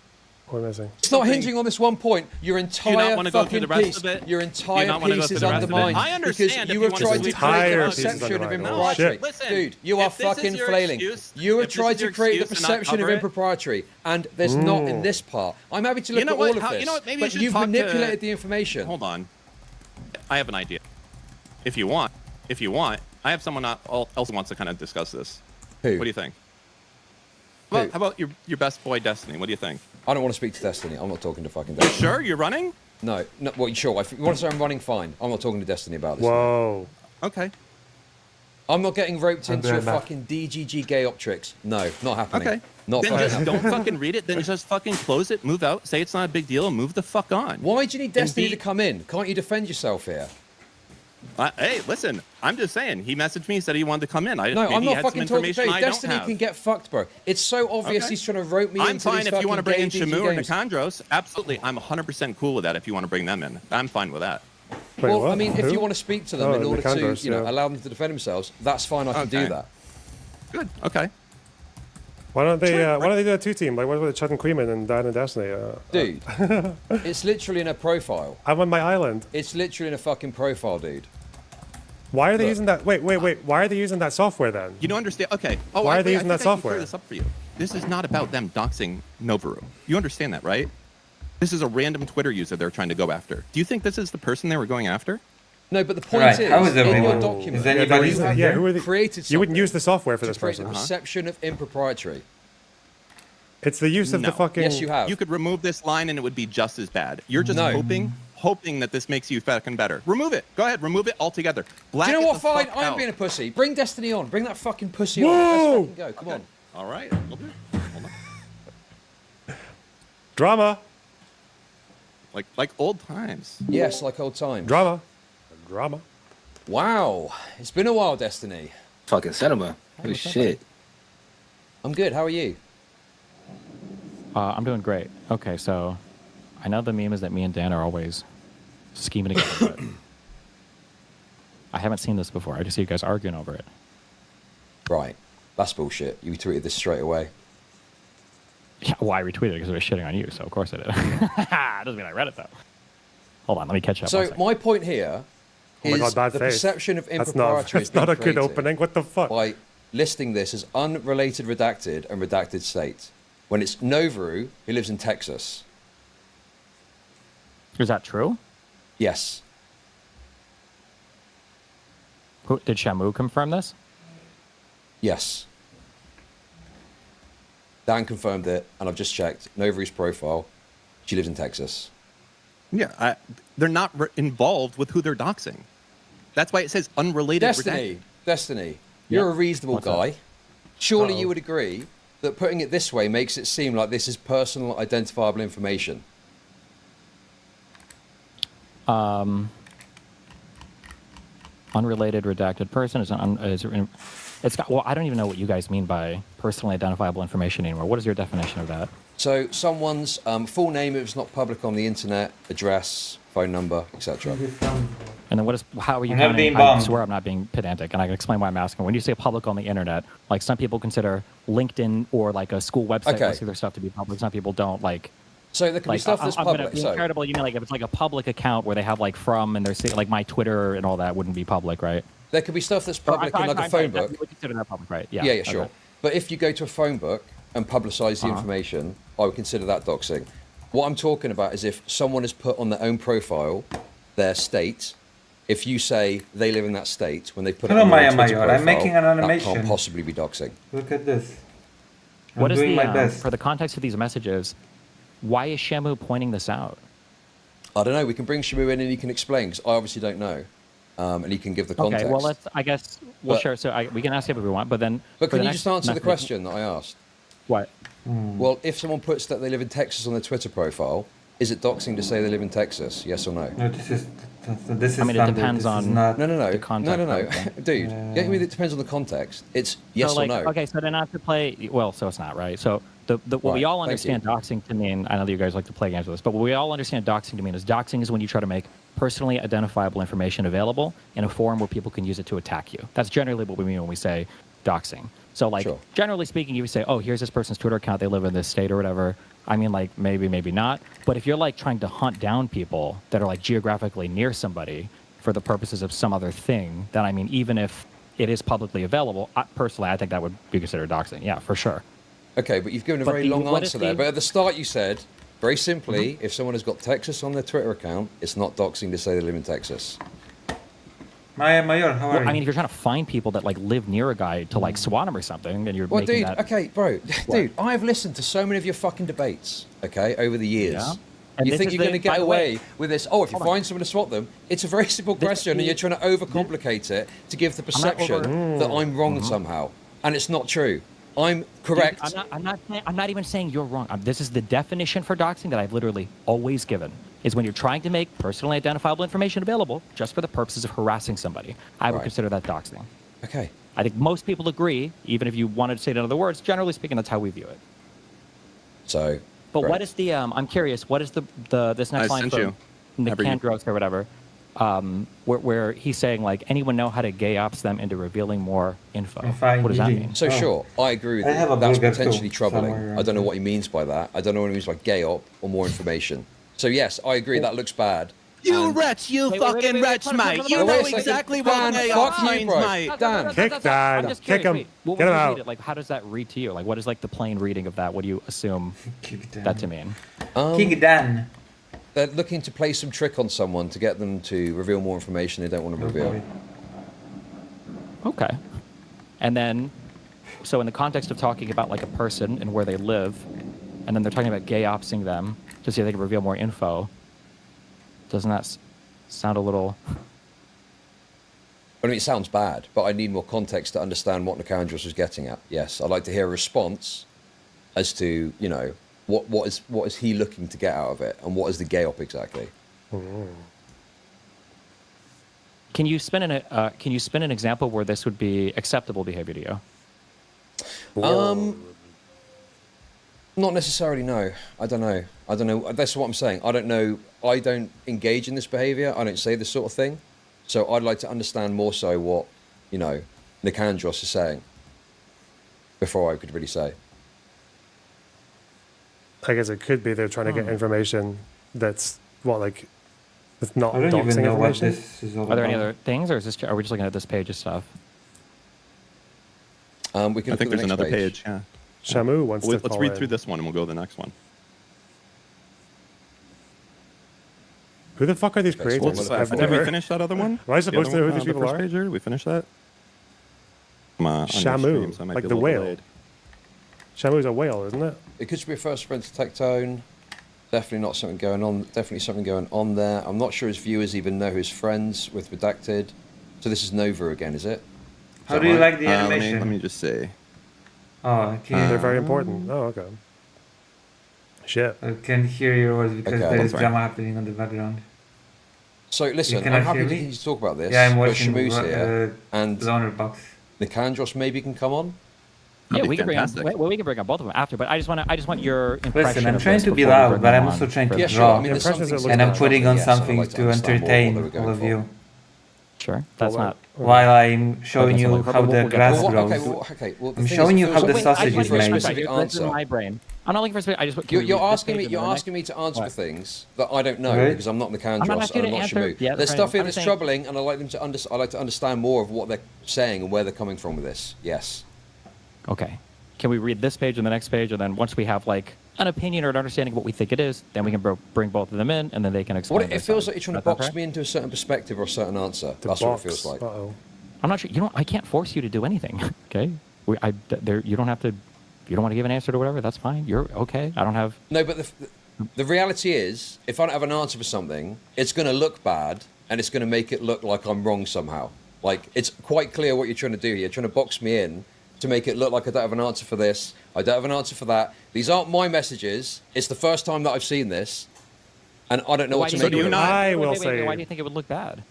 What am I missing? It's not hinging on this one point. Your entire want to go through fucking the rest piece, of it? your Do you entire not want to go piece through is the rest of it? undermined. I understand because if you you have want to tried to sleep create entire the piece is perception of undermined. impropriety. Shit. Listen, Dude, you are if this is fucking your flailing. excuse- You are if this trying is to your create the excuse to not perception of cover it- impropriety, and there's not in this part. I'm happy to look know at what? all of How- this, you know what? Maybe you but should you've talk to- manipulated the information. Hold on. I have an idea. If you want, I have someone else who wants to kind of discuss this. Who? What do you think? Who? How about your best boy Destiny? What do you think? I don't want to speak to Destiny. I'm not talking to fucking You Destiny. sure you're running? No, well, sure. If you want to say I'm running, fine. I'm not talking to Destiny about this. Whoa. Okay. I'm not getting roped into be a right back. fucking DGG gay optrix. No, not happening. Okay. Not Then fucking just happening. don't fucking read it. Then just fucking close it, move out, say it's not a big deal, and move the fuck on. Why do you need Destiny be- to come in? Can't you defend yourself here? Hey, listen. I'm just saying. He messaged me, said he wanted to come in. No, maybe I'm he not had fucking some talking to information you. I don't Destiny have. can get fucked, bro. It's so obvious Okay. he's trying to rope me I'm into fine these if you want to fucking bring gay in DG Shamu or games. Nicandros. Absolutely. I'm 100% cool with that if you want to bring them in. I'm fine with that. Wait, Well, what? I mean, if Who? you want to speak to them Oh, in order to, Nicandros, you know, yeah. allow them to defend themselves, that's fine. I can do Okay. that. Good. Okay. Why don't they do a two-team? Like, what about Chad and Queeman and Dan and Destiny? Dude, it's literally in a profile. I'm on my island. It's literally in a fucking profile, dude. Why are they Look. using that? Wait. Why are they using that software then? You don't understand. Okay. Oh, Why are they I using think that I can software? clear this up for you. This is not about them doxing Novaru. You understand that, right? This is a random Twitter user they're trying to go after. Do you think this is the person they were going after? No, but the point Right, is, how is in your everyone? document, Is anybody you have Yeah, who are they? created You wouldn't something use the software for to this create the person. perception of impropriety. It's the use of the No. fucking. Yes, you have. You could remove this line and it would be just as bad. You're just No. hoping that this makes you fucking better. Remove it. Go ahead. Remove it altogether. Do you know what? Fine, I am being a pussy. Bring Destiny on. Bring that fucking pussy on. Let's fucking go. Come on. All right. We'll do it. Hold on. Drama. Like old times. Yes, like old times. Drama. Wow. It's been a while, Destiny. Fucking cinema. Holy shit. I'm good. How are you? I'm doing great. Okay, so I know the meme is that me and Dan are always scheming together, but I haven't seen this before. I just see you guys arguing over it. Right. That's bullshit. You tweeted this straight away. Yeah, well, I retweeted it because it was shitting on you, so of course I did. Doesn't mean I read it, though. Hold on, let me catch up. So one second. my point here Oh my is God, bad the face. perception of That's impropriety not. That's not a good opening. What the fuck? by listing this as unrelated redacted and redacted state when it's Novaru who lives in Texas. Is that true? Yes. Did Shamu confirm this? Yes. Dan confirmed it, and I've just checked Novaru's profile. She lives in Texas. Yeah. They're not involved with who they're doxing. That's why it says unrelated. Destiny, Destiny, you're Yeah. a reasonable What's that? guy. Surely Uh-oh. you would agree that putting it this way makes it seem like this is personal identifiable information. Unrelated redacted person is it's got. Well, I don't even know what you guys mean by personally identifiable information anymore. What is your definition of that? So someone's full name, if it's not public on the internet, address, phone number, etc. And then what is? How are you I'm not counting? being I bombed. swear I'm not being pedantic, and I can explain why I'm asking. When you say public on the internet, like some people consider LinkedIn or like a school website Okay. listing their stuff to be public. Some people don't. Like So there can be like stuff that's I'm gonna public. be So charitable. You mean like if it's like a public account where they have like from and they're saying like my Twitter and all that wouldn't be public, right? there could be stuff that's public in like a phone book. You would consider that public, right? Yeah. Yeah, sure. okay. But if you go to a phone book and publicise the Uh-huh. information, I would consider that doxing. What I'm talking about is if someone has put on their own profile their state. If you say they live in that state when they put it Hello, on their Maya Twitter Mayor. I'm profile, making an that animation. can't possibly be doxing. Look at this. I'm What is doing the my best. for the context of these messages? Why is Shamu pointing this out? I don't know. We can bring Shamu in and he can explain because I obviously don't know, and he can give the context. Okay, well let's. I guess. Well, But- sure. So we can ask if we want, but then. But for can the you next just answer the message- question that I asked? What? Well, if someone puts that they live in Texas on their Twitter profile Is it doxing to say they live in Texas? Yes or no? No, this is I mean, it standard. depends This is on- not. No, no, no, The context no, no, of no, it, then. dude. Get me? It depends on the context. It's yes so, like, or no. Okay, so then not to play. Well, so it's not right. So what we Right, all thank understand doxing to mean. I know that you guys like to play games with this, but what we all understand doxing to mean is doxing is when you try to make personally identifiable information available in a form where people can use it to attack you. That's generally what we mean when we say doxing. So, like, Sure. generally speaking, you would say, oh, here's this person's Twitter account. They live in this state or whatever. I mean, like, maybe not. But if you're, like, trying to hunt down people that are, like, geographically near somebody for the purposes of some other thing, then, I mean, even if it is publicly available, personally, I think that would be considered doxing. Yeah, for sure. Okay, but you've given a But very the- long what if answer there. the- But at the start, you said very simply, if someone has got Texas on their Twitter account, it's not doxing to say they live in Texas. Mayor, how are Well, you? I mean, if you're trying to find people that, like, live near a guy to, like, swat him or something, then you're Well, making dude, that... okay, bro, dude, I've listened to so many of your fucking debates, okay, over the years. Yeah. And You this think is you're going to by get the way- away with this? Oh, if you Hold on. find someone to swat them, it's a very simple This question, and is- you're trying to overcomplicate it to give the I'm not perception that I'm wrong somehow, and it's not true. I'm correct. Dude, I'm not even saying you're wrong. This is the definition for doxing that I've literally always given. Is when you're trying to make personally identifiable information available just for the purposes of harassing somebody. I would Right. consider that doxing. Okay. I think most people agree, even if you wanted to say it in other words, generally speaking, that's how we view it. So. But right. what is the, I'm curious, what is this next I line sent from you. Every- Nicandros or whatever, where he's saying, like, anyone know how to gay ops them into revealing more info? If I What does that really- mean? So Oh. sure, I agree with I you. have a That's burger too, potentially troubling. somewhere I don't know around what he means by that. I don't know what he means by gay op or more information. So yes, I agree that looks bad. You And- wretch, you Wait, fucking wait, wretch, hold on, mate. hold on, You hold on, know wait a second. exactly what Dan, gay fuck ops you, means, bro. mate. Dan. Kick Dan. I'm just Kick curious, him. wait, what Get would him you out. read it? Like, how does that read to you? Like, what is, like, the plain reading of that? What do you assume Kick Dan. that to mean? King Dan. They're looking to play some trick on someone to get them to reveal more information they don't want to reveal. Okay. And then, so in the context of talking about, like, a person and where they live, and then they're talking about gay opsing them to see if they can reveal more info, doesn't that sound a little... I mean, it sounds bad, but I need more context to understand what Nicandros was getting at. Yes, I'd like to hear a response as to, you know, what is he looking to get out of it, and what is the gay op exactly? Can you spin an example where this would be acceptable behavior to you? Not necessarily. No, I don't know. That's what I'm saying. I don't know. I don't engage in this behavior. I don't say this sort of thing. So I'd like to understand more so what, you know, Nicandros is saying before I could really say. I guess it could be they're trying to get information that's that's not I don't doxing even know what information. this is all Are there any about. other things, or are we just looking at this page of stuff? We can I look think at the there's next another page. Yeah. Shamu wants to Let's call read in. through this one and we'll go to the next one. Who the fuck are these Okay, so creators? what's I've that? Did we never. finish that other one? Am I supposed The to know other who these one, people the first are? page here? Did we finish that? On your Shamu, stream, so I might like be a the little whale. delayed. Shamu's a whale, isn't it? It could be a first friend to Tectone. Definitely not something going on. Definitely something going on there. I'm not sure his viewers even know who's friends with Redacted. So this is Nova again, is it? How that do you right? like the Let animation? me just say. Oh, I can't, They're very important. Oh, okay. Shit. I can't hear your words because Okay, there is that's fine. drama happening on the background. So listen, cannot I'm happy hear to me? continue to talk about this. Yeah, I'm but watching Shamu's here, and Loner Box. Nicandros maybe can come on. Yeah, That'd we be can bring fantastic. we can bring up both of them after. But I just want your impression. Listen, I'm of trying this to be before we loud, bring but them I'm on also trying for to Yeah, the- sure. I draw. mean, there's Impressions something that look And I'm good. putting on yes, and I'd something like to understand more entertain what they were all of going you. Sure, that's Well, not. While I'm showing Okay, so you we'll- how we'll the get grass there. Well, grows. okay. Well, the I'm thing showing is, you it how feels the like sausage I'm is looking for a made. specific This is answer. my brain. I'm not looking for. I just want. You're asking me to answer What? for things that I don't know Right. because I'm not Nicandros I'm not and asking I'm you to not answer. Shamu. Yeah, There's that's stuff here fine. I'm that's saying- troubling, and I like to understand more of what they're saying and where they're coming from with this. Yes. Okay. Can we read this page and the next page, and then once we have like an opinion or an understanding of what we think it is, then we can bring both of them in, and then they can explain. What it their feels side. like you're trying to That's box okay? me into a certain perspective or a certain answer. The That's box. what it feels like. Uh-oh. I'm not sure. I can't force you to do anything. Okay. You don't have to. You don't want to give an answer to whatever. That's fine. You're okay. I don't have. No, but the reality is, if I don't have an answer for something, it's going to look bad, and it's going to make it look like I'm wrong somehow. Like, it's quite clear what you're trying to do here. You're trying to box me in to make it look like I don't have an answer for this. I don't have an answer for that. These aren't my messages. It's the first time that I've seen this. And I don't know Why what to do make you of think it. it would- I will wait, say- why do you think it would look bad?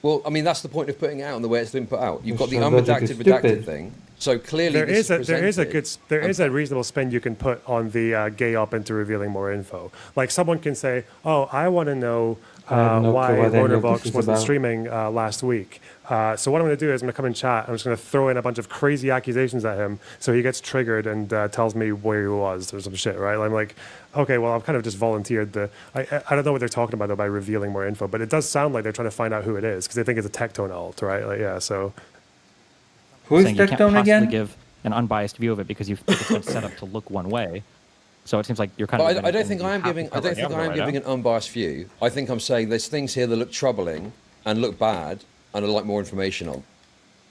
Well, I mean, that's the point of putting it out and the way it's been put out. You've got the Your logic is unredacted, redacted stupid. thing. So clearly, There this is a reasonable spin you can put on the gay op into revealing more info. Like someone can say, "Oh, I want to know I have no why clue what any of this Bonerbox is wasn't about." streaming last week." So what I'm going to do is I'm going to come in chat. I'm just going to throw in a bunch of crazy accusations at him, so he gets triggered and tells me where he was or some shit. Right? I'm like, okay, well, I've kind of just volunteered the. I don't know what they're talking about though by revealing more info, but it does sound like they're trying to find out who it is because they think it's a Tectone alt, right? Like, yeah. So Who is saying you can't Tectone possibly again? give an unbiased view of it because you've it's been set up to look one way. So it seems like you're kind But of. I don't think I am giving. I don't think I am giving an unbiased view. I think I'm saying there's things here that look troubling and look bad, and I'd like more information on.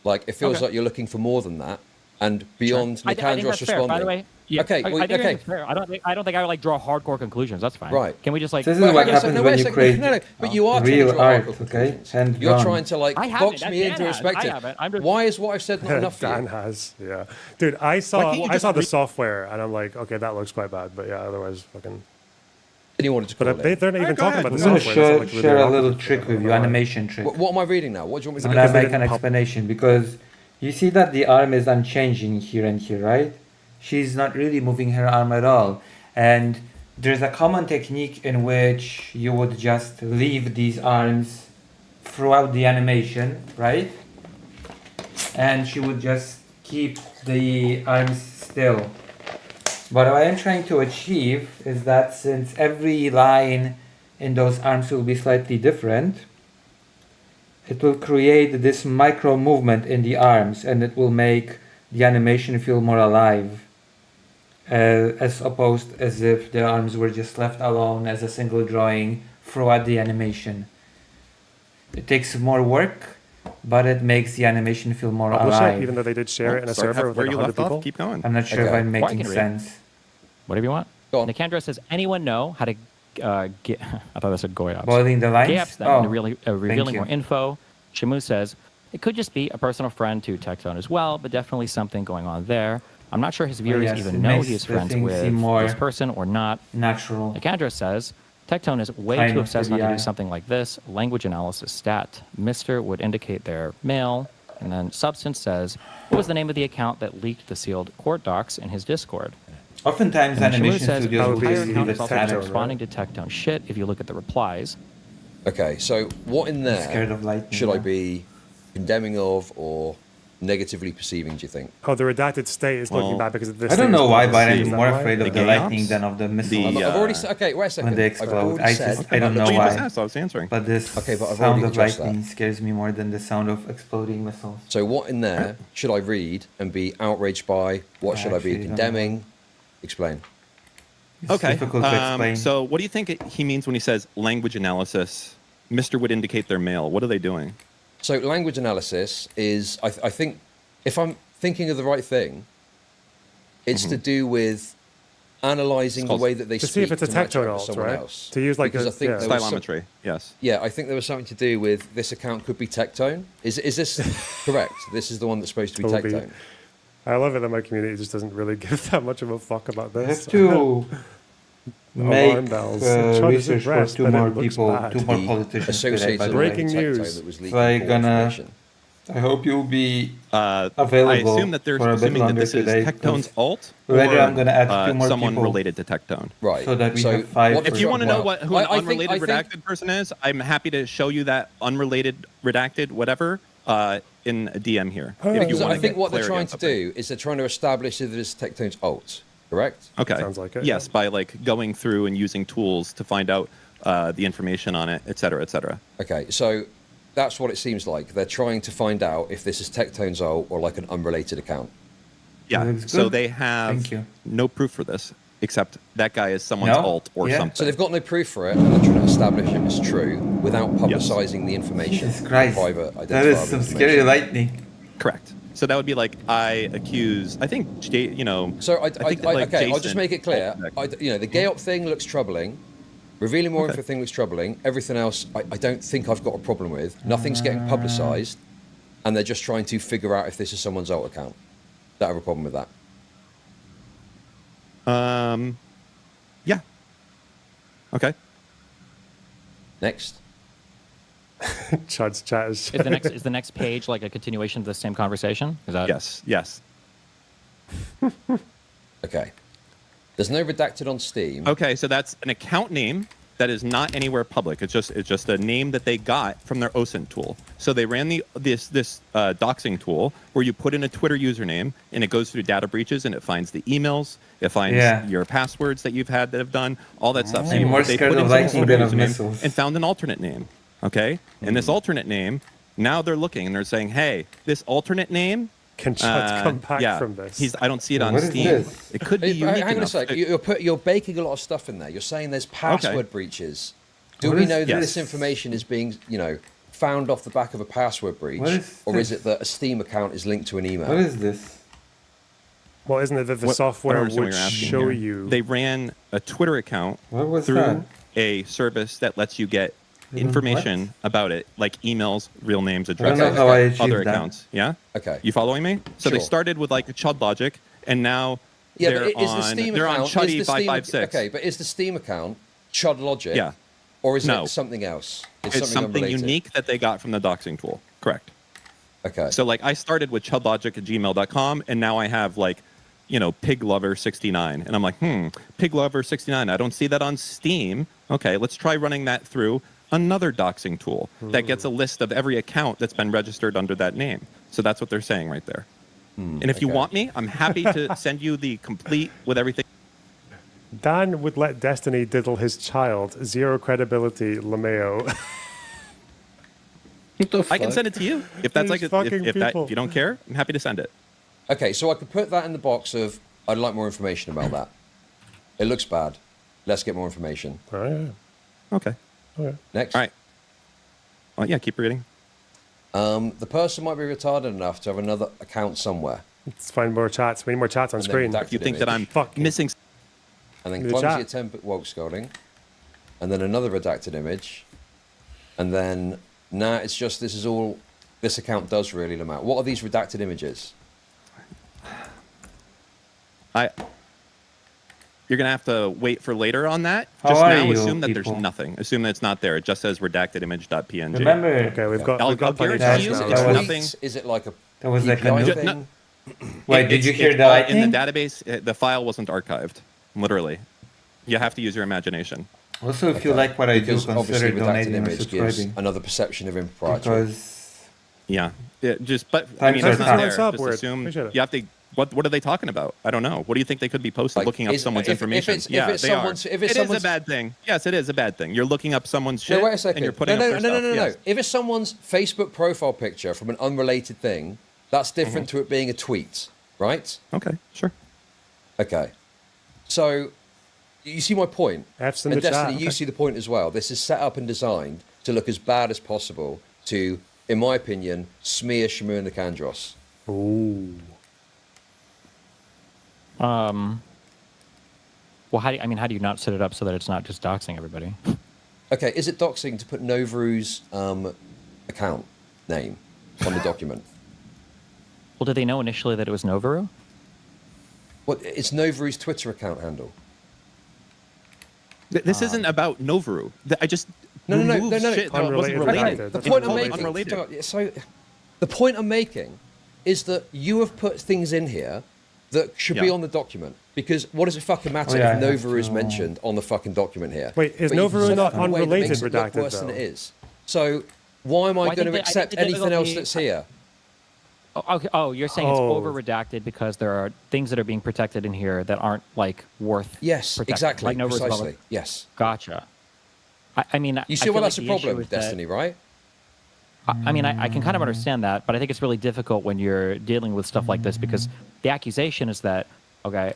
Like it feels Okay. like you're looking for more than that, and beyond I think Nicandros that's fair. responding. By the way, yeah, Okay, I well, think okay. it's fair. I don't think I would like draw hardcore conclusions. That's fine. Right. Can we just like? This is Wait, what wait a second, happens no, when wait a you second. create No, but you are trying real to draw art, hardcore okay? conclusions. Hand You're drawn. trying to like I haven't. box That's me into Dan has. I perspective. haven't. I'm just- Why is what I've said not enough for Dan you? has, yeah, dude. I saw can't you I just saw the read- software and I'm like, okay, that looks quite bad, but yeah, otherwise fucking. And you wanted to call But it. they're not even go talking ahead. about I'm the going to software. That's not, like, share a really little obvious. trick with you, animation trick. What am I reading now? What do you want me I'm to gonna do? make an explanation because you see that the arm is unchanging here and here, right? She's not really moving her arm at all. And there's a common technique in which you would just leave these arms throughout the animation, right? And she would just keep the arms still. But what I am trying to achieve is that since every line in those arms will be slightly different, it will create this micro movement in the arms and it will make the animation feel more alive. As opposed as if the arms were just left alone as a single drawing throughout the animation. It takes more work, but it makes the animation feel more Publish alive. it, even though they did share it in a Start server with where like you 100 left people. off. Keep going. I'm not sure if Okay. I'm Well, I making can read. sense. Whatever you want. Go on. Nicandros says, anyone know how to get? I thought that said Goyops. Boiling the lines? Gaps them Oh, into revealing you. more info. Shamu says it could just be a personal friend to Tectone as well, but definitely something going on there. I'm not sure his viewers yes, it even know makes he is the friends thing with seem more this person or not. natural. Nicandros says Tectone is way Kind too of obsessed for not the to eye. do something like this. Language analysis stat. Mister would indicate they're male. And then Substance says, what was the name of the account that leaked the sealed court docs in his Discord? Oftentimes And then Shamu animation says, studios that will would the be entire just account leave is it also Tectone, just static. responding to Tectone shit if you look at the replies. Okay, so what in there Scared of lightning, should I yeah. be condemning of or negatively perceiving, do you think? Oh, the redacted state is looking Well, bad because of this. I don't know why, but is I'm that more why? afraid The of the gay lightning ops? than of the missiles. The, I've already said. Okay, wait a second. when they I've explode. already I said. just- I don't That's know what you why. just asked. I was answering. But this Okay, but I've sound already of addressed lightning that. scares me more than the sound of exploding missiles. So what in there should I read and be outraged by? What should I actually be don't know. condemning? Explain. It's Okay. difficult to explain. So, what do you think he means when he says language analysis? Mister would indicate they're male. What are they doing? So language analysis is, I think, if I'm thinking of the right thing, it's to do with analysing the called- way that they To speak see if it's a to match up Tectone with alt, someone right? else. To use like Because a- I think yeah. there was some- Stylometry. Yes. Yeah, I think there was something to do with this account could be Tectone. Is this correct? This is the one that's supposed to be Will be. Tectone. I love it that my community just doesn't really give that much of a fuck about I this. have to make Alarm bells. Charles is research for impressed, two but it more looks people, bad. two more The politicians today, by associated the Breaking with way. Tectone news. that was So leaking I full gonna- information. I hope you'll be I available assume that they're for a bit assuming that longer this is today, Tectone's because alt, later or I'm gonna add two more someone people. related to Tectone. Right. so that we have five what- for If you want to know well, who an I think- unrelated I think- redacted person is, I'm happy to show you that unrelated redacted whatever in a DM here. If you Because wanna I think get what they're clarity on trying to something. do is they're trying to establish if it is Tectone's alt, correct? Okay. Sounds like it, Yes, yeah. by like going through and using tools to find out the information on it, et cetera, et cetera. Okay, so that's what it seems like. They're trying to find out if this is Tectone's alt or like an unrelated account. Yeah. Looks So good. they have Thank you. no proof for this, except that guy is someone's No? alt or Yeah. something. So they've got no proof for it, and they're trying to establish if it's true without publicising the information. Jesus Christ, Private that is identifiable some information. scary lightning. Correct. So that would be like I accuse. I think So I think that, like, okay, I'll just Jason- make it clear. Oh, The gay op thing looks troubling. Revealing more Okay. info thing looks troubling. Everything else, I don't think I've got a problem with. Nothing's getting publicised, and they're just trying to figure out if this is someone's alt account. Don't have a problem with that. Yeah. Okay. Next. Chud's chat is. Is the next page like a continuation of the same conversation? Is that Yes. Yes. Okay. There's no redacted on Steam. Okay. So that's an account name that is not anywhere public. It's just a name that they got from their OSINT tool. So they ran this doxing tool where you put in a Twitter username and it goes through data breaches and it finds the emails, it finds your passwords that you've had that have done all that stuff. So I'm more they scared put of in some lightning Twitter than of username missiles. and found an alternate name. Okay, and this alternate name, now they're looking and they're saying, hey, this alternate name. Can Chud come back from this? I don't see it on What is Steam. this? It could be Hey, unique hang on a enough. sec. You're baking a lot of stuff in there. You're saying there's password breaches. Do What we is know that this? this information is being, found off the back of a password breach, What is or is this? it that a Steam account is linked to an email? What is this? Well, isn't it that the What- I software don't understand would what you're asking show here. you? They ran a Twitter account What was through that? a service that lets you get Even information about it, like emails, real names, I don't addresses, know how I achieved other that. accounts. Yeah. Okay. You following me? So they Sure. started with like a Chud logic, and now Yeah, they're but is the on Steam they're on account Chuddy is the Steam, 556. Okay, but is the Steam account Chud Logic? Yeah. Or is No. it something else? It's something unrelated? unique that they got from the doxing tool. Correct. Okay. So like I started with chudlogic@gmail.com, and now I have like, piglover69, and I'm like, piglover69. I don't see that on Steam. Okay, let's try running that through another doxing tool that gets a list of every account that's been registered under that name. So that's what they're saying right there. And if you okay. want me, I'm happy to send you the complete with everything. Dan would let Destiny diddle his child. Zero credibility, LeMayo. What the fuck? I can send it to you if that's These like fucking if people. you don't care. I'm happy to send it. Okay, so I could put that in the box of I'd like more information about that. It looks bad. Let's get more information. Oh, yeah. Okay. Okay. Next. All right. Well, yeah. Keep reading. The person might be retarded enough to have another account somewhere, Let's find more chats. We need more chats on And then screen. back- If you think that I'm Fuck you. missing. and then The clumsy chat. attempt at woke scolding, and then another redacted image, and then now it's just this is all this account does really, Lamar. What are these redacted images? You're gonna have to wait for later on that. How Just are now, you, assume that people? there's nothing. Assume that it's not there. It just says redactedimage.png. Remember, Okay, we've got I'll plenty of guarantee chats you now. it's That was- nothing. Is it like a that was like a PPI new. thing? No. Wait, did you hear it's the all lightning? in the database? The file wasn't archived. Literally, you have to use your imagination. Also, if you like what I do, Because consider obviously redacted donating or image gives subscribing. another perception of impropriety. Because Yeah, but I Times mean, are it's not tough. there. What's up, Just Word? assume Appreciate it. you have to. What are they talking about? I don't know. What do you think they could be posting? Like, Looking up someone's information. if Yeah, it's they are. someone's, if It it's is a someone's, bad thing. Yes, it is a bad thing. You're looking up someone's shit no, wait a second. and you're putting no, up their stuff. Yes. If it's someone's Facebook profile picture from an unrelated thing, that's different to it being a tweet, right? Okay, sure. Okay. So, you see my point? F's in And the chat. Destiny, you Okay. see the point as well. This is set up and designed to look as bad as possible to, in my opinion, smear Shimur Nikandros. Ooh. Well, how do you not set it up so that it's not just doxing everybody? Okay, is it doxing to put Novaru's account name on the document? Well, did they know initially that it was Novaru? Well, it's Novaru's Twitter account handle. This isn't about Novaru. I just No. removed shit that wasn't Unrelated, related. redacted. The That's point I'm unrelated. making. Unrelated. So, the point I'm making is that you have put things in here that should be Yeah. on the document. Because what does it fucking matter Oh, yeah, if I have Novaru is to- mentioned on the fucking document here? Wait, is But you Novaru set not it in a way that unrelated makes it look redacted, worse than though? it is. So why am Well, I I going think to that- I accept think the anything else difficulty- that's here? Oh, okay. Oh, you're saying it's Oh. over redacted because there are things that are being protected in here that aren't like worth. Yes, protecting. exactly. Like Novaru's Precisely. public. Yes. Gotcha. I mean, You I see feel why like that's a the issue problem, is that- Destiny, right? I can kind of understand that, but I think it's really difficult when you're dealing with stuff like this because the accusation is that, okay,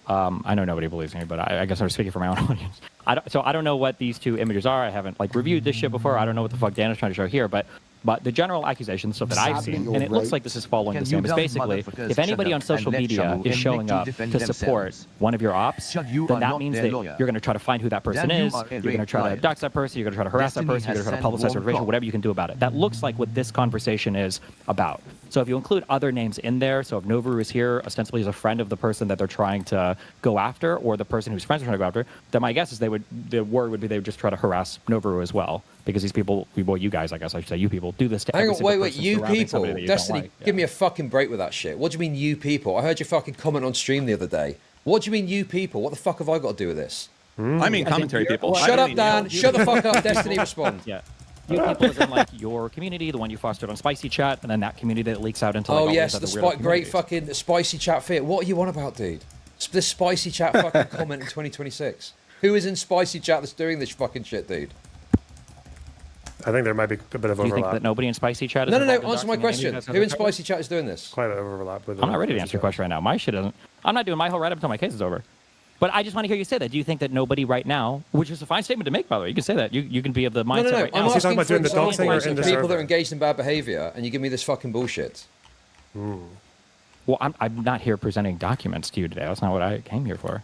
I know nobody believes me, but I guess I'm speaking for my own audience. I don't know what these two images are. I haven't like reviewed this shit before. I don't know what the fuck Dan is trying to show here, but But the general accusation, stuff that I've seen, and it looks like this is following the same, is basically if anybody on social media is showing up to support one of your ops, then that means that you're going to try to find who that person is, you're going to try to dox that person, you're going to try to harass that person, you're going to try to publicize their information, whatever you can do about it. That looks like what this conversation is about. So if you include other names in there, so if Novaru is here, ostensibly as a friend of the person that they're trying to go after, or the person whose friends are trying to go after, then my guess is the word would be they would just try to harass Novaru as well. Because these people, well, you guys, I guess I should say, you people, do this to Hang every on, single wait, person you surrounding people. somebody that you Destiny, don't like. give me a fucking break with that shit. What do you mean, you people? I heard your fucking comment on stream the other day. What do you mean, you people? What the fuck have I got to do with this? I mean, commentary people. Shut up, Dan. Shut the fuck up. Destiny, respond. Yeah. You people is in like your community, the one you fostered on Spicy Chat, and then that community that leaks out into like Oh all yes, these the other weirdo great communities. fucking spicy chat fit. What are you on about, dude? This spicy chat fucking comment in 2026. Who is in spicy chat that's doing this fucking shit, dude? I think there might be a bit of Do you think overlap. that nobody in Spicy Chat is No. involved in Answer my doxing any of you question. guys Who other in spicy chat is doing this? Quite an overlap with. I'm not ready to answer your question right now. My shit isn't. I'm not doing my whole write-up until my case is over. But I just want to hear you say that. Do you think that nobody right now, which is a fine statement to make, by the way, you can say that. You can be of the mindset No. right I'm now. Is he talking asking about for doing the doxing or examples in of the people that server? are engaged in bad behavior, and you give me this fucking bullshit. Well, I'm not here presenting documents to you today. That's not what I came here for.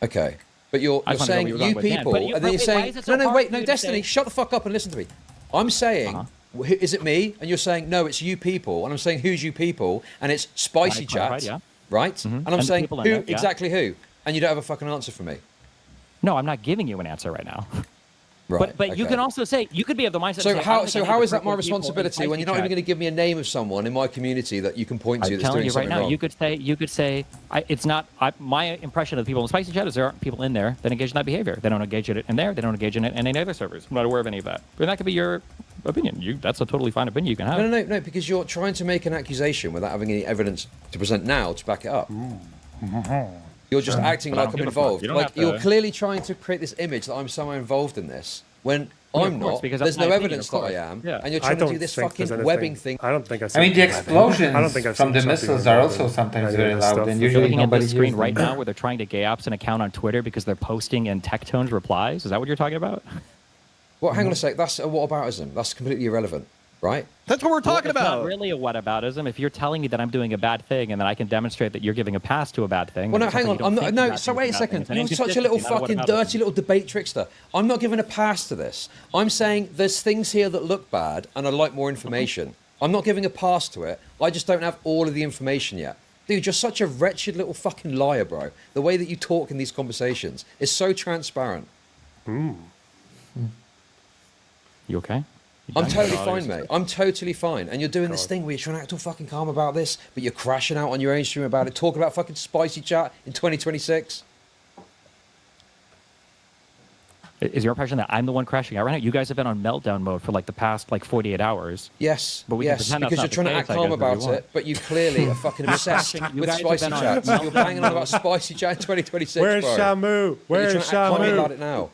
Okay. But you're I just wanna know saying where you're going you with Dan. people, But you- and then wait, you're why saying is it so no, hard wait, for no, you to Destiny, say- shut the fuck up and listen to me. I'm saying, is it me? And you're saying no, it's you people, and I'm saying who's you people, and it's spicy Right, clarified, chat, yeah. right? And I'm And the saying people in who there, yeah. exactly who, and you don't have a fucking answer for me. No, I'm not giving you an answer right now. Right. But you okay. can also say, you could be of the mindset So of saying, I how don't think I need how to is that prove my what people in responsibility when Spicy you're not even Chat- going to give me a name of someone in my community that you can point to I'm that's telling doing you right something now, wrong? you could say, it's not. My impression of the people in Spicy Chat is there aren't people in there that engage in that behavior. They don't engage in it in there. They don't engage in it in any other servers. I'm not aware of any of that. But that could be your opinion. That's a totally fine opinion you can have. No, because you're trying to make an accusation without having any evidence to present now to back it up. You're just acting But I like don't I'm give a fuck. involved. You don't Like have to- you're clearly trying to create this image that I'm somehow involved in this when Yeah, I'm of course, not. because There's that's no my opinion, evidence of that I course. am, Yeah. and you're I trying to don't do this think there's fucking anything- webbing thing. I don't think I've I mean, seen the anything. explosions I don't think I've from the seen something missiles are involved also in sometimes any of very this loud, stuff. and You're usually looking at nobody this screen hears right them. now where they're trying to gay apps an account on Twitter because they're posting in tech tones replies. Is that what you're talking about? Well, hang on a sec. That's a whataboutism. That's completely irrelevant, right? That's what we're talking It's about. not really a whataboutism. If you're telling me that I'm doing a bad thing and then I can demonstrate that you're giving a pass to a bad thing. Well, then no, it sounds hang like on. you don't I'm think not. the No, bad so thing's wait a bad thing. second. It's an You're such a little inconsistency, not fucking whataboutism. dirty little debate trickster. I'm not giving a pass to this. I'm saying there's things here that look bad, and I'd like more information. I'm not giving a pass to it. I just don't have all of the information yet. Dude, you're such a wretched little fucking liar, bro. The way that you talk in these conversations is so transparent. You okay? You I'm done? totally Oh, fine, you're- mate. I'm totally fine. And you're doing this thing where you're trying to act all fucking calm about this, but you're crashing out on your own stream about it, talking about fucking spicy chat in 2026. Is your impression that I'm the one crashing out right now? You guys have been on meltdown mode for like the past like 48 hours. Yes, But we can yes, pretend that's because not you're trying to the act case, I calm guess, if you about want. it, but you clearly are fucking obsessed You with guys have spicy been on chat. meltdown You're banging on mode. about spicy chat in 2026, Where's bro. Shamu? But Where's you're trying to act calm about Shamu? it now.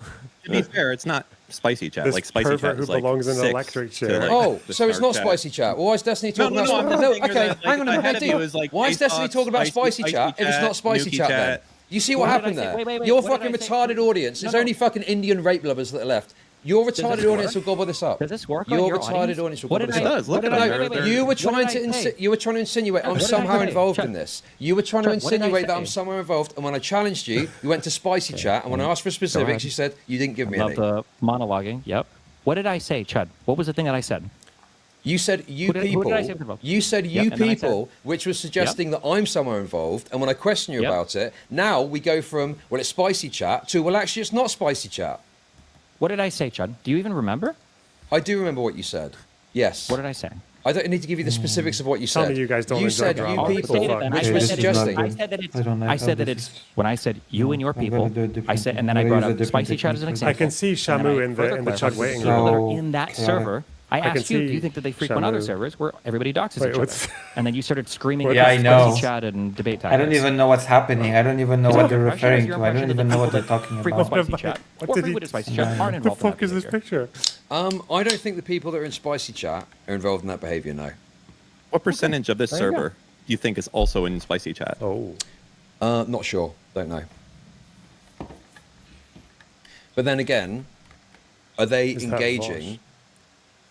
To be fair, it's not spicy chat. This Like spicy pervert chat who is like belongs in an 6 electric to, chair. like, Oh, the so it's start not chat. spicy chat. Well, why is Destiny No, talking no, about no, I'm no, thinking okay, that, like, hang on a minute. ahead No, of you deal. is, like, Why is ASOS, Destiny talking about spicy spicy chat if it's chat, not spicy Nuki chat then? chat. You see what What did happened I say? there? Wait, Your what did fucking I say? retarded audience. No, There's no. only fucking Indian rape lovers that are left. Your retarded this audience will work? gobble this up. Does this work on Your your retarded audience? audience will What gobble did this I- up. It does. Look what at did I- them. wait, wait, wait. You were What trying did to I say? you were trying to insinuate I'm What did I somehow say? involved Chuck. in this. You were trying to Chuck, what did I insinuate that I'm say? somehow involved, and when I challenged you, you went to spicy chat, and when I asked for specifics, ahead. you said you didn't give me Love any. the monologuing. Yep. What did I say, Chud? What was the thing that I said? You said you Who did people. I say was involved? You said Yep, you and then I said- people, which was suggesting that I'm somewhere involved. And when I question you Yep. about it, now we go from well, it's spicy chat to well, actually, it's not spicy chat. What did I say, Chud? Do you even remember? I do remember what you said. Yes. What did I say? I don't need to give you the specifics of what you Tell said. me you guys don't You enjoy said drama. you What the people, fuck? And which Okay, was this is not suggesting. good. I said that it's. I don't like I said how that this it's is- when I said you and your I'm gonna people. do a different I said, thing. and then I'm I gonna brought use a up spicy different chat as an technique for example. I can see And then Shamu I in further the Chud clarified waiting the people that room. are in that Okay. server. I can asked you, do see you think that they frequent other Shamu. servers where everybody doxes Wait, each other? what's- And then you started screaming Yeah, about I know. spicy chat and debate I don't tactics. even know what's happening. I don't even know Is what that they're your impression or is referring your to. I don't impression that even the know what people they're that talking frequent about. spicy chat What or did he- frequent spicy chat aren't What the involved in fuck that is this behavior? picture? I don't think the people that are in spicy chat are involved in that behavior. No. What percentage of this There you go. server do you think is also in spicy chat? Oh. Not sure. Don't know. But then again, are they Is that engaging?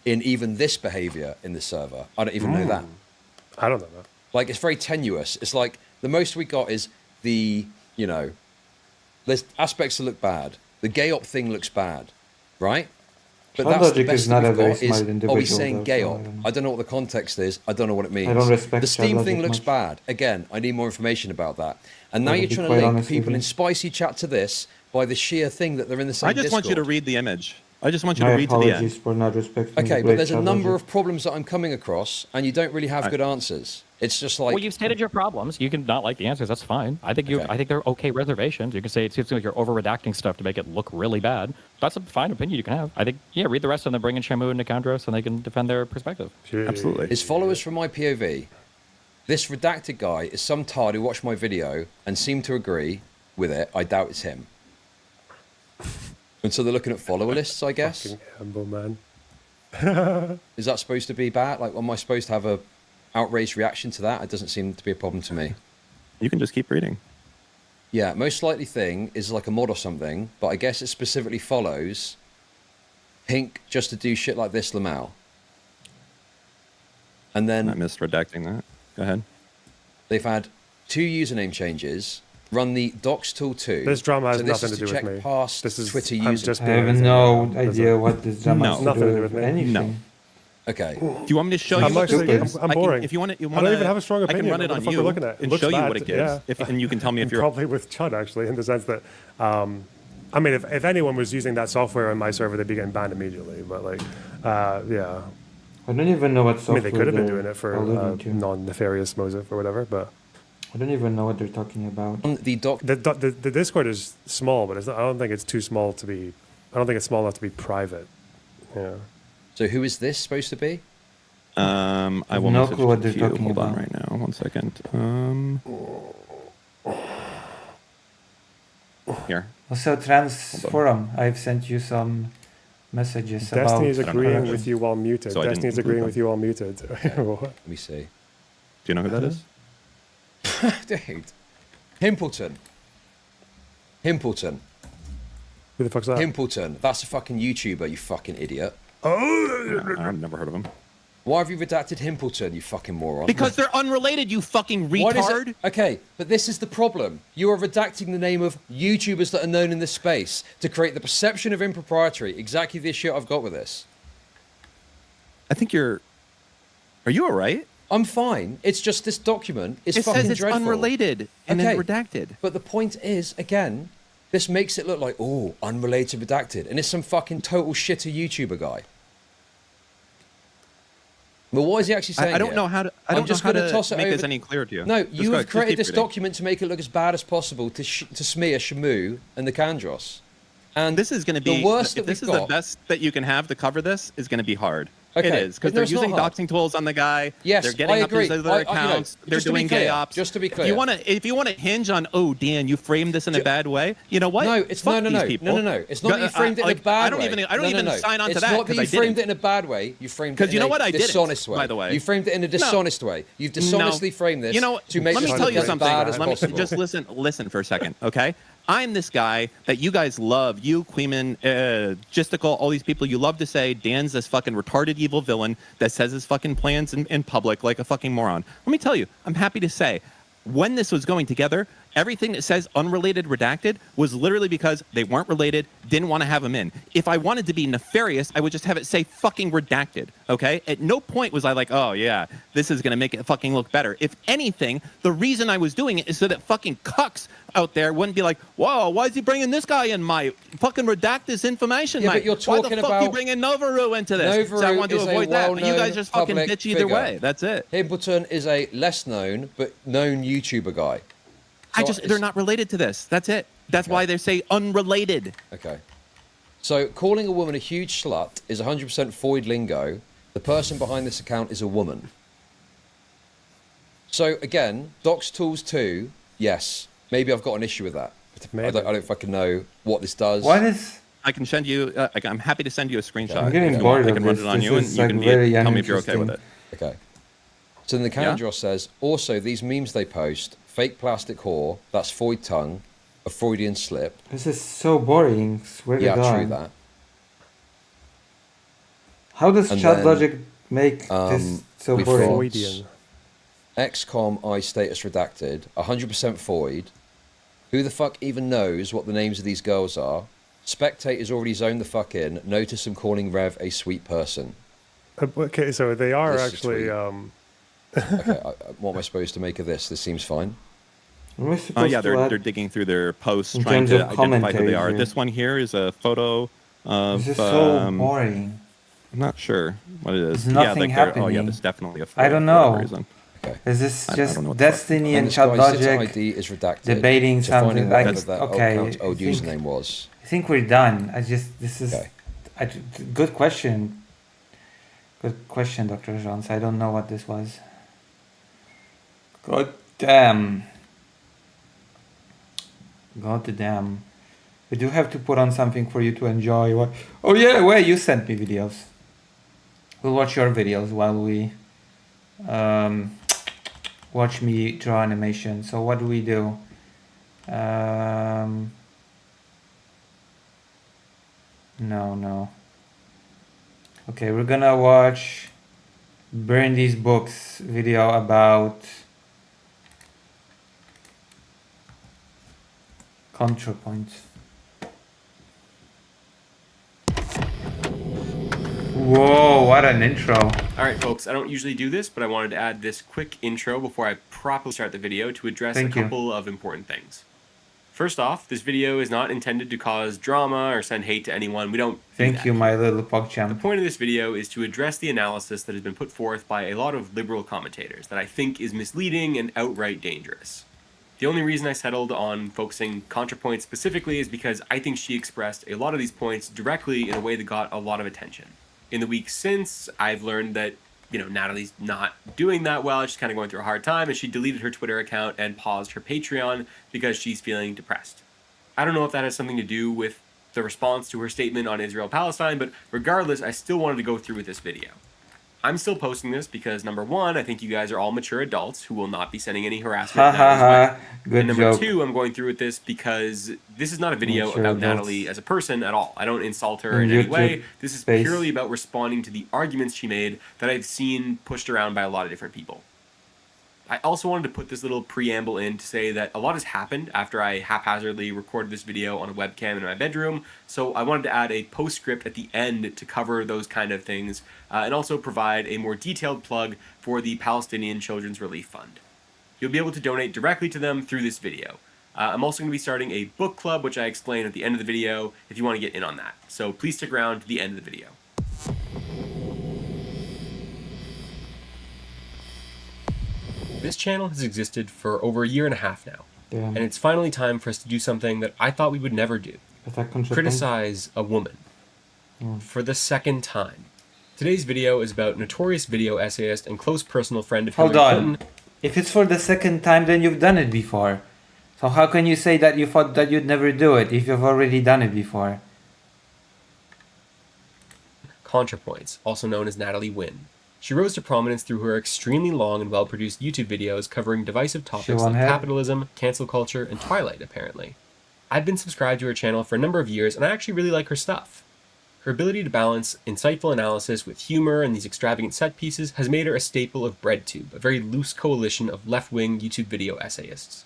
in even this behavior in the server. I don't even know that. I don't know that. Like, it's very tenuous. It's like the most we got is the, you know, there's aspects that look bad. The gay op thing looks bad, right? But that's the Logic best is not that a we've very got is, smart are we individual, saying though, gay so op? I don't know. I don't know what the context is. I don't know what it means. don't respect the Steam Chad thing Logic looks much. bad. Again, I need more information about that. And now Well, to you're be trying to quite link honest with people you. in spicy chat to this by the sheer thing that they're in the same I just want you to Discord. read the image. I just want you to My read to the apologies end. for not respecting Okay, the but great there's a Chad number Logic. of problems that I'm coming across, and you don't really have good answers. It's just like, Well, you've stated your problems. You can not like the answers. That's fine. I think Okay. I think they're okay reservations. You can say it seems like you're over redacting stuff to make it look really bad. That's a fine opinion you can have. I think, yeah, read the rest and then bring in Shamu and Nicandros and they can defend their perspective. Absolutely. as followers from my POV, this redacted guy is some tard who watched my video and seemed to agree with it. I doubt it's him. And so they're looking at follower lists, I guess. Fucking Hambo, man. Is that supposed to be bad? Like, am I supposed to have a outraged reaction to that? It doesn't seem to be a problem to me. You can just keep reading. Yeah, most likely thing is like a mod or something, but I guess it specifically follows Pink just to do shit like this, Lamal. And I then missed redacting that. Go ahead. they've had 2 username changes. Run the docs tool 2. This drama has so this nothing is to do check with me. past This is Twitter I'm users. just I being have lazy no right now. There's idea a- what this drama No. has to Nothing do to do with with me. anything. No. Okay. Do you want me to show you I'm what actually- this is? I'm I can- boring. if you want it, you I want don't even have a strong I opinion can run of it what on the fuck you we're looking at. It and looks show you bad, what it gives. yeah. And you can tell me if you're... Probably with Chud, actually, in the sense that, I mean, if anyone was using that software on my server, they'd be getting banned immediately. But, like, yeah. I don't even know what I software mean, they could have been they're doing it for alluding to. non-nefarious motive or whatever, but... I don't even know what they're talking about. On the doc, The Discord is small, but it's not, I don't think it's too small to be... I don't think it's small enough to be private. Yeah. so who is this supposed to be? I will no message clue what it they're to you. talking Hold on about. right now. 1 second. Here. Also, Transforum, I've sent you some messages Destiny is about... agreeing with you while muted. So I didn't Destiny is include agreeing them. with you while muted. Let me see. Do you know who that is? Dude. Himpleton. Himpleton. Who the fuck's that? Himpleton. That's a fucking YouTuber, you fucking idiot. No, I've never heard of him. Why have you redacted Himpleton, you fucking moron? Because they're unrelated, you fucking What is retard. it? Okay, but this is the problem. You are redacting the name of YouTubers that are known in this space to create the perception of impropriety. Exactly the issue I've got with this. I think you're... Are you all right? I'm fine. It's just this document is It fucking says it's dreadful. unrelated and then redacted. But the point is, again, this makes it look like, oh, unrelated redacted. And it's some fucking total shitter YouTuber guy. Well, what is he actually saying I don't here? know how to. I I'm don't just know how going to to toss it make over. this any clearer to you. No, Just you go- have just created keep this reading. document to make it look as bad as possible to smear Shamu and the Kandros. And This is going to be the worst if that this we've is the got. best that you can have to cover this is going to be hard. Okay, It is because but they're it's not using hard. doxing tools on the guy. Yes, they're getting I up his agree. other I- accounts. They're just to be doing clear, gay ops. just to be if clear. you want to hinge on, oh Dan, you framed this in a bad way. You know what? No, it's Fuck no. these people. No. It's not that you framed it in a like, bad I don't way. even. I don't No, even no. sign on to It's that not that because you I framed didn't. it in a bad way. You framed it 'Cause in you know a what? I didn't, dishonest way. by the way. You framed it in a dishonest way. You've dishonestly framed this You know, to make let me this tell look you as something. bad as Let me possible. just listen for a second, okay? I'm this guy that you guys love, you, Queeman, Gistical, all these people. You love to say Dan's this fucking retarded evil villain that says his fucking plans in public like a fucking moron. Let me tell you, I'm happy to say, when this was going together, everything that says unrelated redacted was literally because they weren't related, didn't want to have them in. If I wanted to be nefarious, I would just have it say fucking redacted, okay? At no point was I like, oh yeah, this is going to make it fucking look better. If anything, the reason I was doing it is so that fucking cucks out there wouldn't be like, whoa, why is he bringing this guy in, mate? Fucking redact this information, Yeah, mate. but you're Why talking the fuck you about- bring in Novaru into this? So I Novaru want to is a avoid that. But you well-known guys just fucking public bitch either figure. way. That's it. Himpleton is a less known but known YouTuber guy. So They're not related to this. That's it. That's why they say unrelated. Okay. So calling a woman a huge slut is 100% Foyd lingo. The person behind this account is a woman. So again, Docs Tools 2, yes. Maybe I've got an issue with that. I don't fucking know what this does. What is... I can send you. I'm happy to send you a screenshot. I'm getting if you bored want. I of can run this. it on This you, and is, you like, can very tell me if you're okay with it. uninteresting. Okay. So then the Kandros says, also these memes they post, fake plastic whore, that's Foyd tongue, a Freudian slip. This is so boring. Swear to Yeah, God. true that. How does And chat then, logic make this so we've boring? got- Freudian. XCOM I status redacted, 100% void. Who the fuck even knows what the names of these girls are? Spectators already zoned the fuck in. Notice I'm calling Rev a sweet person. Okay, so they are This is actually. tweet. Okay, what am I supposed to make of this? This seems fine. What am I supposed Yeah, to they're add? digging through their posts, In trying terms to of identify who they commentary are. here. This one here is a photo of. This is so boring. I'm not sure what it is. There's Yeah, nothing like they're- oh yeah, happening. there's definitely a photo. I don't for whatever know. reason. Okay. Is this I just don't know what the fuck. Destiny And and this chat guy's City logic ID is redacted. debating So something finding like whatever that okay? account's old I think- username was. I think we're done. This is Okay. good question. Good question, Dr. Jones. I don't know what this was. God damn. God damn. We do have to put on something for you to enjoy. What? Oh yeah, wait, you sent me videos. We'll watch your videos while we watch me draw animation. So what do we do? No. Okay, we're gonna watch Brandy's Books video about ContraPoints. Whoa, what an intro. Alright folks, I don't usually do this, but I wanted to add this quick intro before I properly start the video to address Thank a you. couple of important things. First off, this video is not intended to cause drama or send hate to anyone. We don't do Thank that. you, my little The PogChamp. point of this video is to address the analysis that has been put forth by a lot of liberal commentators that I think is misleading and outright dangerous. The only reason I settled on focusing ContraPoints specifically is because I think she expressed a lot of these points directly in a way that got a lot of attention. In the weeks since, I've learned that, Natalie's not doing that well. She's kind of going through a hard time, and she deleted her Twitter account and paused her Patreon because she's feeling depressed. I don't know if that has something to do with the response to her statement on Israel-Palestine, but regardless, I still wanted to go through with this video. I'm still posting this because, number one, I think you guys are all mature adults who will not be sending any harassment. Ha ha ha. Good And number joke. two, I'm going through with this because this is not a video Mature about adults. Natalie as a person at all. I don't insult her In in any YouTube way. This is space. purely about responding to the arguments she made that I've seen pushed around by a lot of different people. I also wanted to put this little preamble in to say that a lot has happened after I haphazardly recorded this video on a webcam in my bedroom, so I wanted to add a postscript at the end to cover those kind of things, and also provide a more detailed plug for the Palestinian Children's Relief Fund. You'll be able to donate directly to them through this video. I'm also going to be starting a book club, which I explain at the end of the video if you want to get in on that. So please stick around to the end of the video. This channel has existed for over a year and a half now, Damn. and it's finally time for us to do something that I thought we would never do. Attack ContraPoints. Criticize a woman. For the second time. Today's video is about notorious video essayist and close personal friend of Hold Hillary on. Clinton. If it's for the second time, then you've done it before. So how can you say that you thought that you'd never do it if you've already done it before? ContraPoints, also known as Natalie Wynn. She rose to prominence through her extremely long and well-produced YouTube videos covering divisive topics won like head. capitalism, cancel culture, and Twilight, apparently. I've been subscribed to her channel for a number of years, and I actually really like her stuff. Her ability to balance insightful analysis with humor and these extravagant set pieces has made her a staple of BreadTube, a very loose coalition of left-wing YouTube video essayists.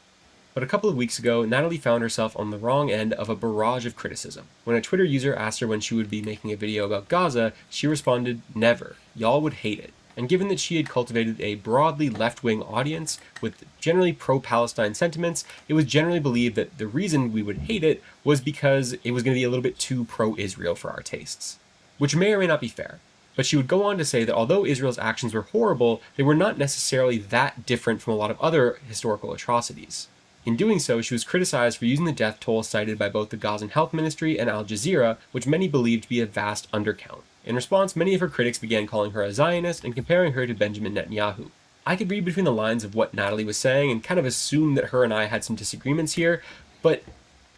But a couple of weeks ago, Natalie found herself on the wrong end of a barrage of criticism. When a Twitter user asked her when she would be making a video about Gaza, she responded, "Never. Y'all would hate it." And given that she had cultivated a broadly left-wing audience with generally pro-Palestine sentiments, it was generally believed that the reason we would hate it was because it was going to be a little bit too pro-Israel for our tastes. Which may or may not be fair. But she would go on to say that although Israel's actions were horrible, they were not necessarily that different from a lot of other historical atrocities. In doing so, she was criticized for using the death toll cited by both the Gazan Health Ministry and Al Jazeera, which many believed to be a vast undercount. In response, many of her critics began calling her a Zionist and comparing her to Benjamin Netanyahu. I could read between the lines of what Natalie was saying and kind of assume that her and I had some disagreements here, but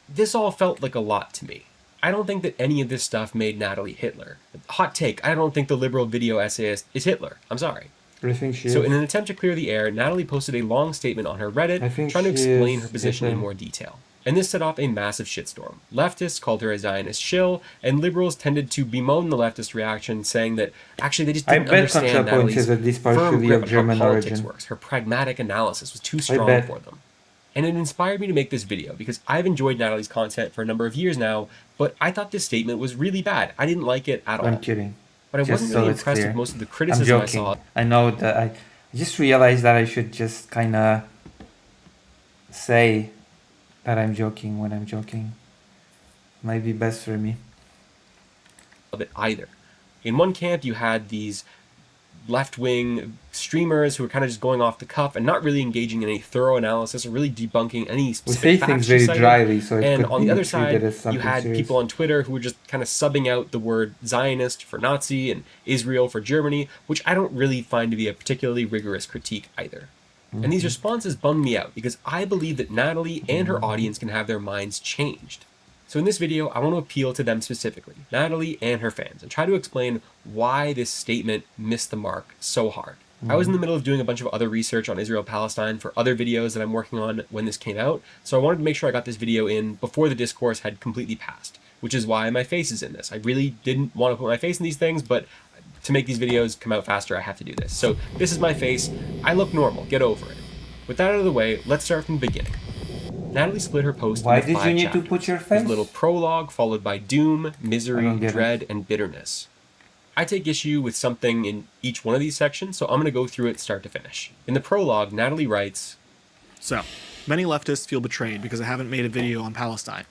this all felt like a lot to me. I don't think that any of this stuff made Natalie Hitler. Hot take, I don't think the liberal video essayist is Hitler. I'm sorry. I think she So is. in an attempt to clear the air, Natalie posted a long statement on her I Reddit think trying to she explain is her position in Hitler. more detail. And this set off a massive shitstorm. Leftists called her a Zionist shill, and liberals tended to bemoan the leftist reaction, saying that actually they just I didn't bet understand ContraPoint Natalie's is at least firm partially grip of on how German politics origin. works. Her pragmatic analysis was too I strong bet. for them. And it inspired me to make this video because I've enjoyed Natalie's content for a number of years now, but I thought this statement was really bad. I didn't like it at all. I'm kidding. But I Just wasn't so really it's impressed clear. with most of the I'm criticism I joking. saw. I know that I just realized that I should just kind of say that I'm joking when I'm joking. Might be best for me. Of it either. In one camp, you had these left-wing streamers who were kind of just going off the cuff and not really engaging in any thorough analysis or really debunking any We specific say facts things she very cited. dryly, so it And could on be the other treated side, as you something had serious. people on Twitter who were just kind of subbing out the word Zionist for Nazi and Israel for Germany, which I don't really find to be a particularly rigorous critique either. And these responses bummed me out because I believe that Natalie and her audience can have their minds changed. So in this video, I want to appeal to them specifically, Natalie and her fans, and try to explain why this statement missed the mark so hard. I was in the middle of doing a bunch of other research on Israel-Palestine for other videos that I'm working on when this came out, so I wanted to make sure I got this video in before the discourse had completely passed, which is why my face is in this. I really didn't want to put my face in these things, but to make these videos come out faster, I have to do this. So this is my face. I look normal. Get over it. With that out of the way, let's start from the beginning. Natalie split her post Why into did 5 you need chapters. to put your There's face? a little prologue followed by doom, I misery, don't get it. dread, and bitterness. I take issue with something in each one of these sections, so I'm going to go through it start to finish. In the prologue, Natalie writes, So, many leftists feel betrayed because I haven't made a video on Palestine.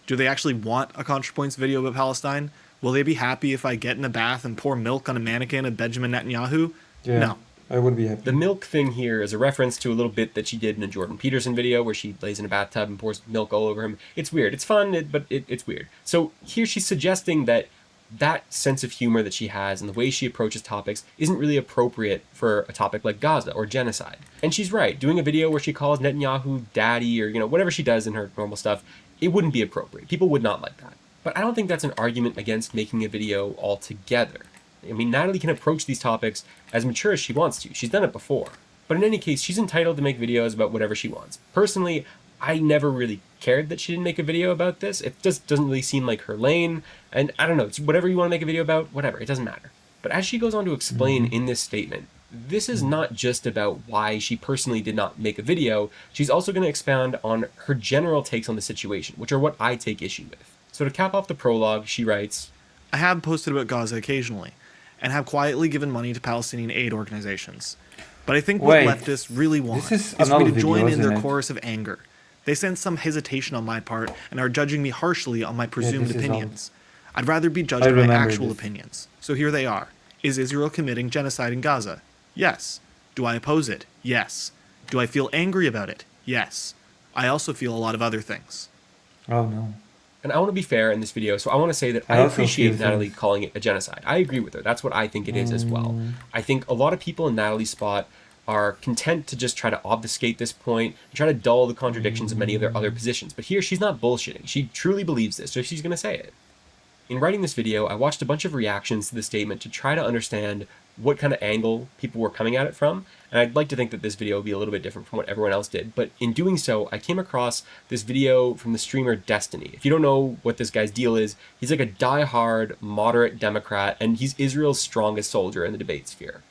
Do they actually want a ContraPoints video about Palestine? Will they be happy if I get in a bath and pour milk on a mannequin of Benjamin Netanyahu? Yeah, No. I would be happy. the milk thing here is a reference to a little bit that she did in a Jordan Peterson video where she lays in a bathtub and pours milk all over him. It's weird. It's fun, but it's weird. So here she's suggesting that that sense of humor that she has and the way she approaches topics isn't really appropriate for a topic like Gaza or genocide. And she's right. Doing a video where she calls Netanyahu daddy or, whatever she does in her normal stuff, it wouldn't be appropriate. People would not like that. But I don't think that's an argument against making a video altogether. I mean, Natalie can approach these topics as mature as she wants to. She's done it before. But in any case, she's entitled to make videos about whatever she wants. Personally, I never really cared that she didn't make a video about this. It just doesn't really seem like her lane. And I don't know, it's whatever you want to make a video about, whatever, it doesn't matter. But as she goes on to explain in this statement, this is not just about why she personally did not make a video. She's also going to expound on her general takes on the situation, which are what I take issue with. So to cap off the prologue, she writes, I have posted about Gaza occasionally, and have quietly given money to Palestinian aid organizations. But I think what Wait, leftists really want this is is for me another to join video, in their isn't it? chorus of anger. They sense some hesitation on my part and are judging me harshly on my presumed this is opinions. I'd rather be judged I by my remember actual this. opinions. So here they are. Is Israel committing genocide in Gaza? Yes. Do I oppose it? Yes. Do I feel angry about it? Yes. I also feel a lot of other things. Oh no. and I want to be fair in this video, so I want to say that I I also appreciate feel Natalie things. calling it a genocide. I agree with her. That's what I think it is as well. I think a lot of people in Natalie's spot are content to just try to obfuscate this point and try to dull the contradictions of many of their other positions. But here, she's not bullshitting. She truly believes this, so she's going to say it. In writing this video, I watched a bunch of reactions to the statement to try to understand what kind of angle people were coming at it from, and I'd like to think that this video will be a little bit different from what everyone else did, but in doing so, I came across this video from the streamer Destiny. If you don't know what this guy's deal is, he's like a die-hard, moderate Democrat, and he's Israel's strongest soldier in the debate sphere.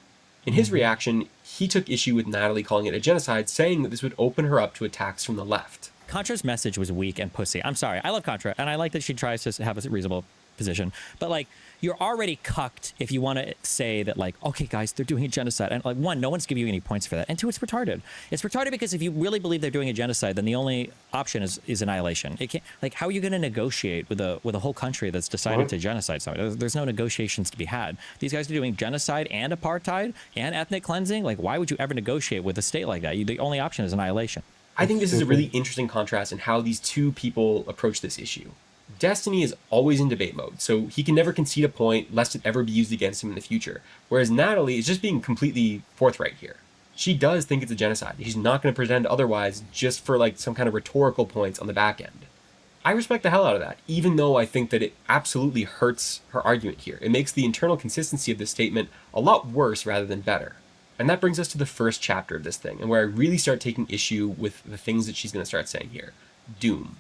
In his reaction, he took issue with Natalie calling it a genocide, saying that this would open her up to attacks from the left. Contra's message was weak and pussy. I'm sorry. I love Contra, and I like that she tries to have a reasonable position. But, like, you're already cucked if you want to say that, like, okay, guys, they're doing a genocide. And, like, one, no one's giving you any points for that. And two, it's retarded. It's retarded because if you really believe they're doing a genocide, then the only option is annihilation. It can't, like, how are you going to negotiate with a whole country that's decided to genocide somebody? There's no negotiations to be had. These guys are doing genocide and apartheid and ethnic cleansing. Like, why would you ever negotiate with a state like that? The only option is annihilation. I think this is a really interesting contrast in how these two people approach this issue. Destiny is always in debate mode, so he can never concede a point lest it ever be used against him in the future, whereas Natalie is just being completely forthright here. She does think it's a genocide. She's not going to pretend otherwise just for like some kind of rhetorical points on the back end. I respect the hell out of that, even though I think that it absolutely hurts her argument here. It makes the internal consistency of this statement a lot worse rather than better. And that brings us to the first chapter of this thing, and where I really start taking issue with the things that she's going to start saying here. Doom.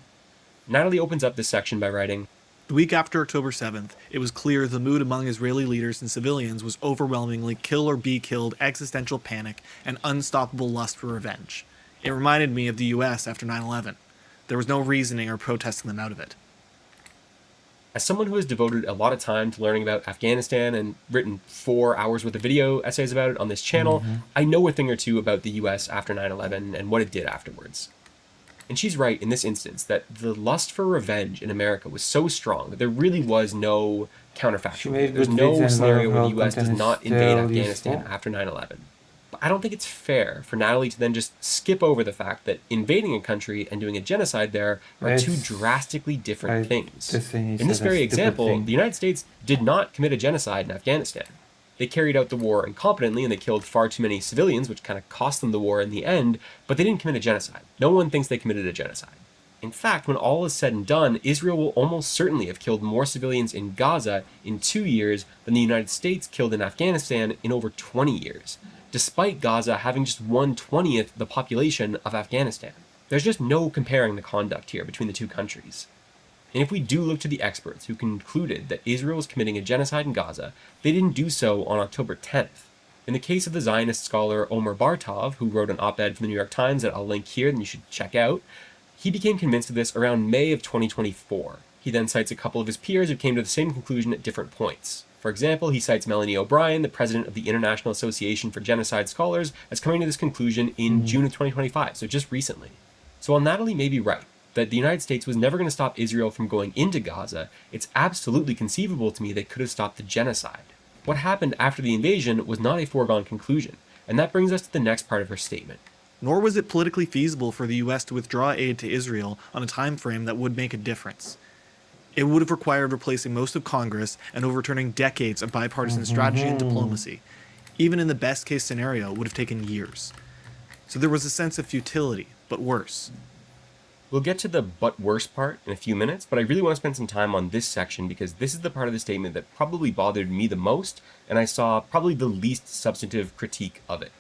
Natalie opens up this section by writing, The week after October 7th, it was clear the mood among Israeli leaders and civilians was overwhelmingly kill or be killed existential panic and unstoppable lust for revenge. It reminded me of the US after 9/11. There was no reasoning or protesting them out of it. As someone who has devoted a lot of time to learning about Afghanistan and written 4 hours worth of video essays about it on this channel, I know a thing or two about the US after 9/11 and what it did afterwards. And she's right in this instance that the lust for revenge in America was so strong that there really was no counterfactual. There's no scenario where the US does not invade Afghanistan after 9/11. But I don't think it's fair for Natalie to then just skip over the fact that invading a country and doing a genocide there are two drastically different things. In this very example, the United States did not commit a genocide in Afghanistan. They carried out the war incompetently and they killed far too many civilians, which kind of cost them the war in the end, but they didn't commit a genocide. No one thinks they committed a genocide. In fact, when all is said and done, Israel will almost certainly have killed more civilians in Gaza in 2 years than the United States killed in Afghanistan in over 20 years, despite Gaza having just 1/20th the population of Afghanistan. There's just no comparing the conduct here between the two countries. And if we do look to the experts who concluded that Israel was committing a genocide in Gaza, they didn't do so on October 10th. In the case of the Zionist scholar Omer Bartov, who wrote an op-ed for the New York Times that I'll link here and you should check out, he became convinced of this around May of 2024. He then cites a couple of his peers who came to the same conclusion at different points. For example, he cites Melanie O'Brien, the president of the International Association for Genocide Scholars, as coming to this conclusion in June of 2025, so just recently. So while Natalie may be right, that the United States was never going to stop Israel from going into Gaza, it's absolutely conceivable to me they could have stopped the genocide. What happened after the invasion was not a foregone conclusion, and that brings us to the next part of her statement. Nor was it politically feasible for the US to withdraw aid to Israel on a time frame that would make a difference. It would have required replacing most of Congress and overturning decades of bipartisan strategy and diplomacy. Even in the best case scenario, it would have taken years. So there was a sense of futility, but worse. We'll get to the but worse part in a few minutes, but I really want to spend some time on this section because this is the part of the statement that probably bothered me the most, and I saw probably the least substantive critique of it.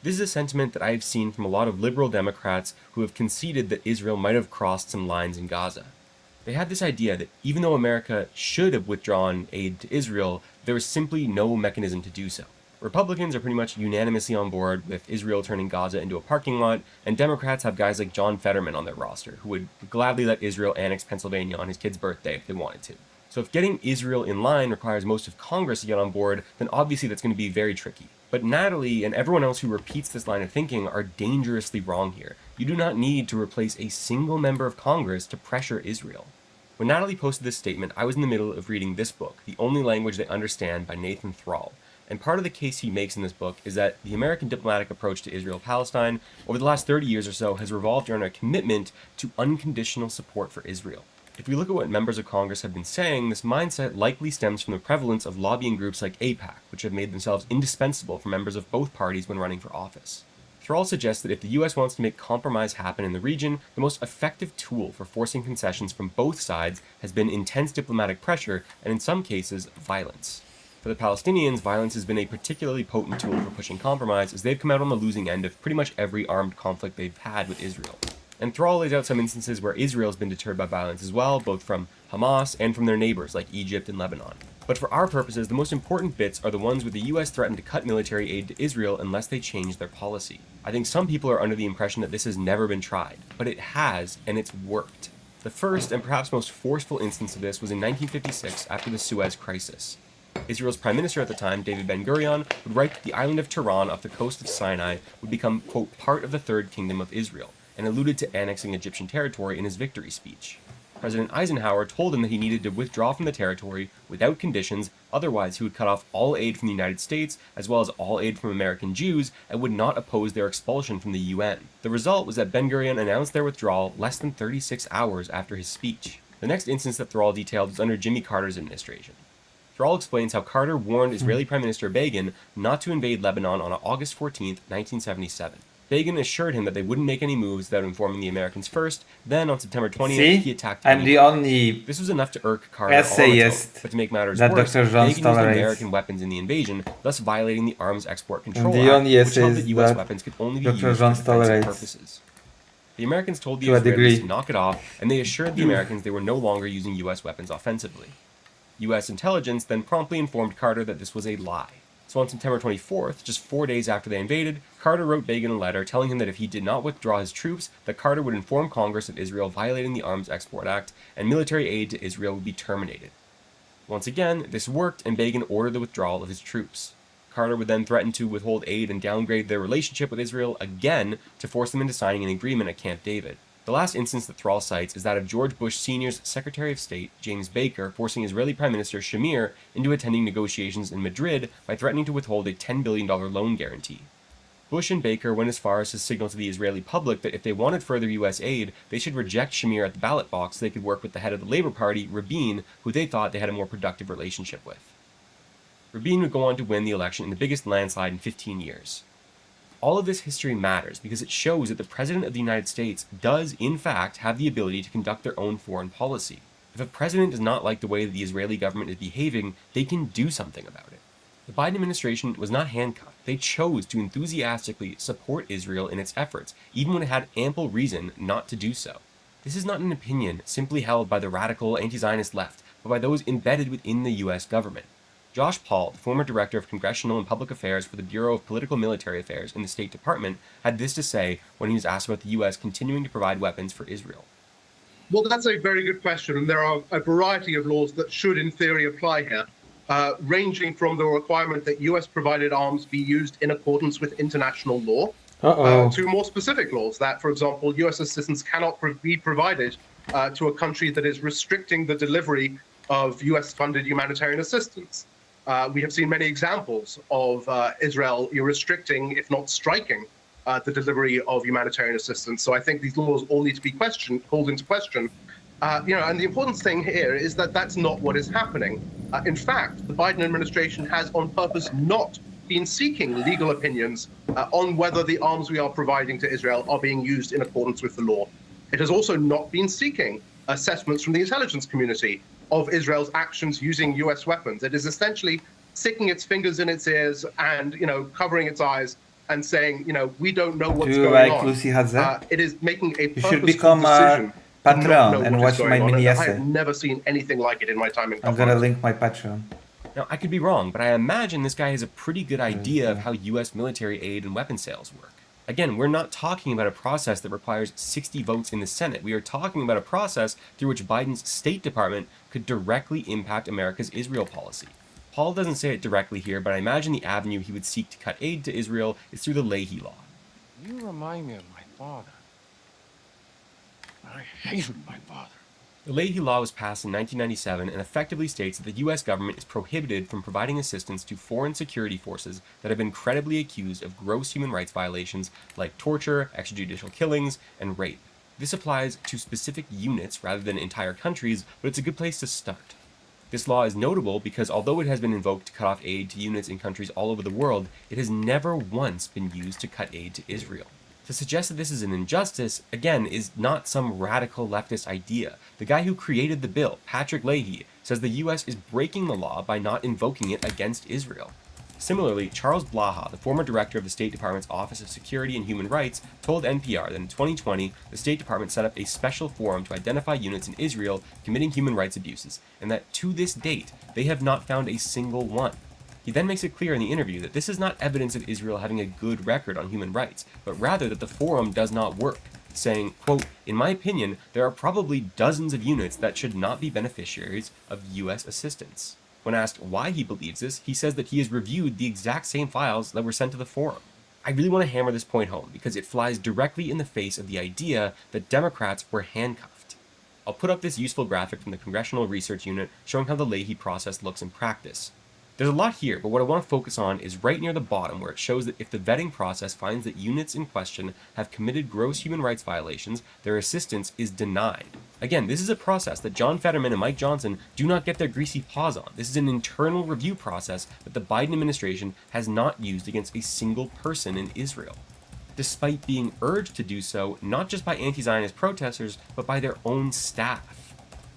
This is a sentiment that I have seen from a lot of liberal Democrats who have conceded that Israel might have crossed some lines in Gaza. They had this idea that even though America should have withdrawn aid to Israel, there was simply no mechanism to do so. Republicans are pretty much unanimously on board with Israel turning Gaza into a parking lot, and Democrats have guys like John Fetterman on their roster, who would gladly let Israel annex Pennsylvania on his kid's birthday if they wanted to. So if getting Israel in line requires most of Congress to get on board, then obviously that's going to be very tricky. But Natalie and everyone else who repeats this line of thinking are dangerously wrong here. You do not need to replace a single member of Congress to pressure Israel. When Natalie posted this statement, I was in the middle of reading this book, The Only Language They Understand by Nathan Thrall. And part of the case he makes in this book is that the American diplomatic approach to Israel-Palestine over the last 30 years or so has revolved around a commitment to unconditional support for Israel. If we look at what members of Congress have been saying, this mindset likely stems from the prevalence of lobbying groups like AIPAC, which have made themselves indispensable for members of both parties when running for office. Thrall suggests that if the US wants to make compromise happen in the region, the most effective tool for forcing concessions from both sides has been intense diplomatic pressure and, in some cases, violence. For the Palestinians, violence has been a particularly potent tool for pushing compromise, as they've come out on the losing end of pretty much every armed conflict they've had with Israel. And Thrall lays out some instances where Israel has been deterred by violence as well, both from Hamas and from their neighbors like Egypt and Lebanon. But for our purposes, the most important bits are the ones where the US threatened to cut military aid to Israel unless they change their policy. I think some people are under the impression that this has never been tried, but it has, and it's worked. The first and perhaps most forceful instance of this was in 1956 after the Suez Crisis. Israel's prime minister at the time, David Ben-Gurion, would write that the island of Tiran off the coast of Sinai would become, quote, part of the Third Kingdom of Israel, and alluded to annexing Egyptian territory in his victory speech. President Eisenhower told him that he needed to withdraw from the territory without conditions, otherwise he would cut off all aid from the United States, as well as all aid from American Jews, and would not oppose their expulsion from the UN. The result was that Ben-Gurion announced their withdrawal less than 36 hours after his speech. The next instance that Thrall detailed was under Jimmy Carter's administration. Thrall explains how Carter warned Israeli Prime Minister Begin not to invade Lebanon on August 14, 1977. Begin assured him that they wouldn't make any moves without informing the Americans first. Then, on September 20th, he attacked I'm the only This was enough to irk Carter essayist but to make matters that worse, Dr. John Begin used tolerates. American weapons in the invasion, thus violating the Arms Export Control the Act, only which held that essayist U.S. that weapons could only be Dr. used John for defensive tolerates. purposes. The Americans told the To a Israelis degree. to knock it off, and they assured the Americans they were no longer using U.S. weapons offensively. U.S. intelligence then promptly informed Carter that this was a lie. So on September 24th, just 4 days after they invaded, Carter wrote Begin a letter telling him that if he did not withdraw his troops, that Carter would inform Congress of Israel violating the Arms Export Act, and military aid to Israel would be terminated. Once again, this worked, and Begin ordered the withdrawal of his troops. Carter would then threaten to withhold aid and downgrade their relationship with Israel again to force them into signing an agreement at Camp David. The last instance that Thrall cites is that of George Bush Sr.'s Secretary of State, James Baker, forcing Israeli Prime Minister Shamir into attending negotiations in Madrid by threatening to withhold a $10 billion loan guarantee. Bush and Baker went as far as to signal to the Israeli public that if they wanted further U.S. aid, they should reject Shamir at the ballot box so they could work with the head of the Labour Party, Rabin, who they thought they had a more productive relationship with. Rabin would go on to win the election in the biggest landslide in 15 years. All of this history matters because it shows that the President of the United States does, in fact, have the ability to conduct their own foreign policy. If a president does not like the way that the Israeli government is behaving, they can do something about it. The Biden administration was not handcuffed. They chose to enthusiastically support Israel in its efforts, even when it had ample reason not to do so. This is not an opinion simply held by the radical anti-Zionist left, but by those embedded within the U.S. government. Josh Paul, the former director of Congressional and Public Affairs for the Bureau of Political Military Affairs in the State Department, had this to say when he was asked about the U.S. continuing to provide weapons for Israel. Well, that's a very good question, and there are a variety of laws that should, in theory, apply here, ranging from the requirement that U.S.-provided arms be used in accordance with international law, to more specific laws that, for example, U.S. assistance cannot be provided to a country that is restricting the delivery of U.S.-funded humanitarian assistance. We have seen many examples of Israel restricting, if not striking, the delivery of humanitarian assistance. So I think these laws all need to be called into question. And the important thing here is that that's not what is happening. In fact, the Biden administration has on purpose not been seeking legal opinions on whether the arms we are providing to Israel are being used in accordance with the law. It has also not been seeking assessments from the intelligence community of Israel's actions using U.S. weapons. It is essentially sticking its fingers in its ears and, covering its eyes and saying, we don't know what's going on. Lucy Hadza? It is making a You should purposeful become decision a to not know Patreon and what is watch going my on, mini and I essay. have never seen anything like it in my time in I'm government. gonna link my Patreon. Now, I could be wrong, but I imagine this guy has a pretty good idea of how U.S. military aid and weapon sales work. Again, we're not talking about a process that requires 60 votes in the Senate. We are talking about a process through which Biden's State Department could directly impact America's Israel policy. Paul doesn't say it directly here, but I imagine the avenue he would seek to cut aid to Israel is through the Leahy Law. You remind me of my father. I hated my father. The Leahy Law was passed in 1997 and effectively states that the U.S. government is prohibited from providing assistance to foreign security forces that have been credibly accused of gross human rights violations like torture, extrajudicial killings, and rape. This applies to specific units rather than entire countries, but it's a good place to start. This law is notable because although it has been invoked to cut off aid to units in countries all over the world, it has never once been used to cut aid to Israel. To suggest that this is an injustice, again, is not some radical leftist idea. The guy who created the bill, Patrick Leahy, says the U.S. is breaking the law by not invoking it against Israel. Similarly, Charles Blaha, the former director of the State Department's Office of Security and Human Rights, told NPR that in 2020, the State Department set up a special forum to identify units in Israel committing human rights abuses, and that to this date, they have not found a single one. He then makes it clear in the interview that this is not evidence of Israel having a good record on human rights, but rather that the forum does not work, saying, quote, "In my opinion, there are probably dozens of units that should not be beneficiaries of U.S. assistance." When asked why he believes this, he says that he has reviewed the exact same files that were sent to the forum. I really want to hammer this point home because it flies directly in the face of the idea that Democrats were handcuffed. I'll put up this useful graphic from the Congressional Research Unit showing how the Leahy process looks in practice. There's a lot here, but what I want to focus on is right near the bottom where it shows that if the vetting process finds that units in question have committed gross human rights violations, their assistance is denied. Again, this is a process that John Fetterman and Mike Johnson do not get their greasy paws on. This is an internal review process that the Biden administration has not used against a single person in Israel, despite being urged to do so not just by anti-Zionist protesters, but by their own staff.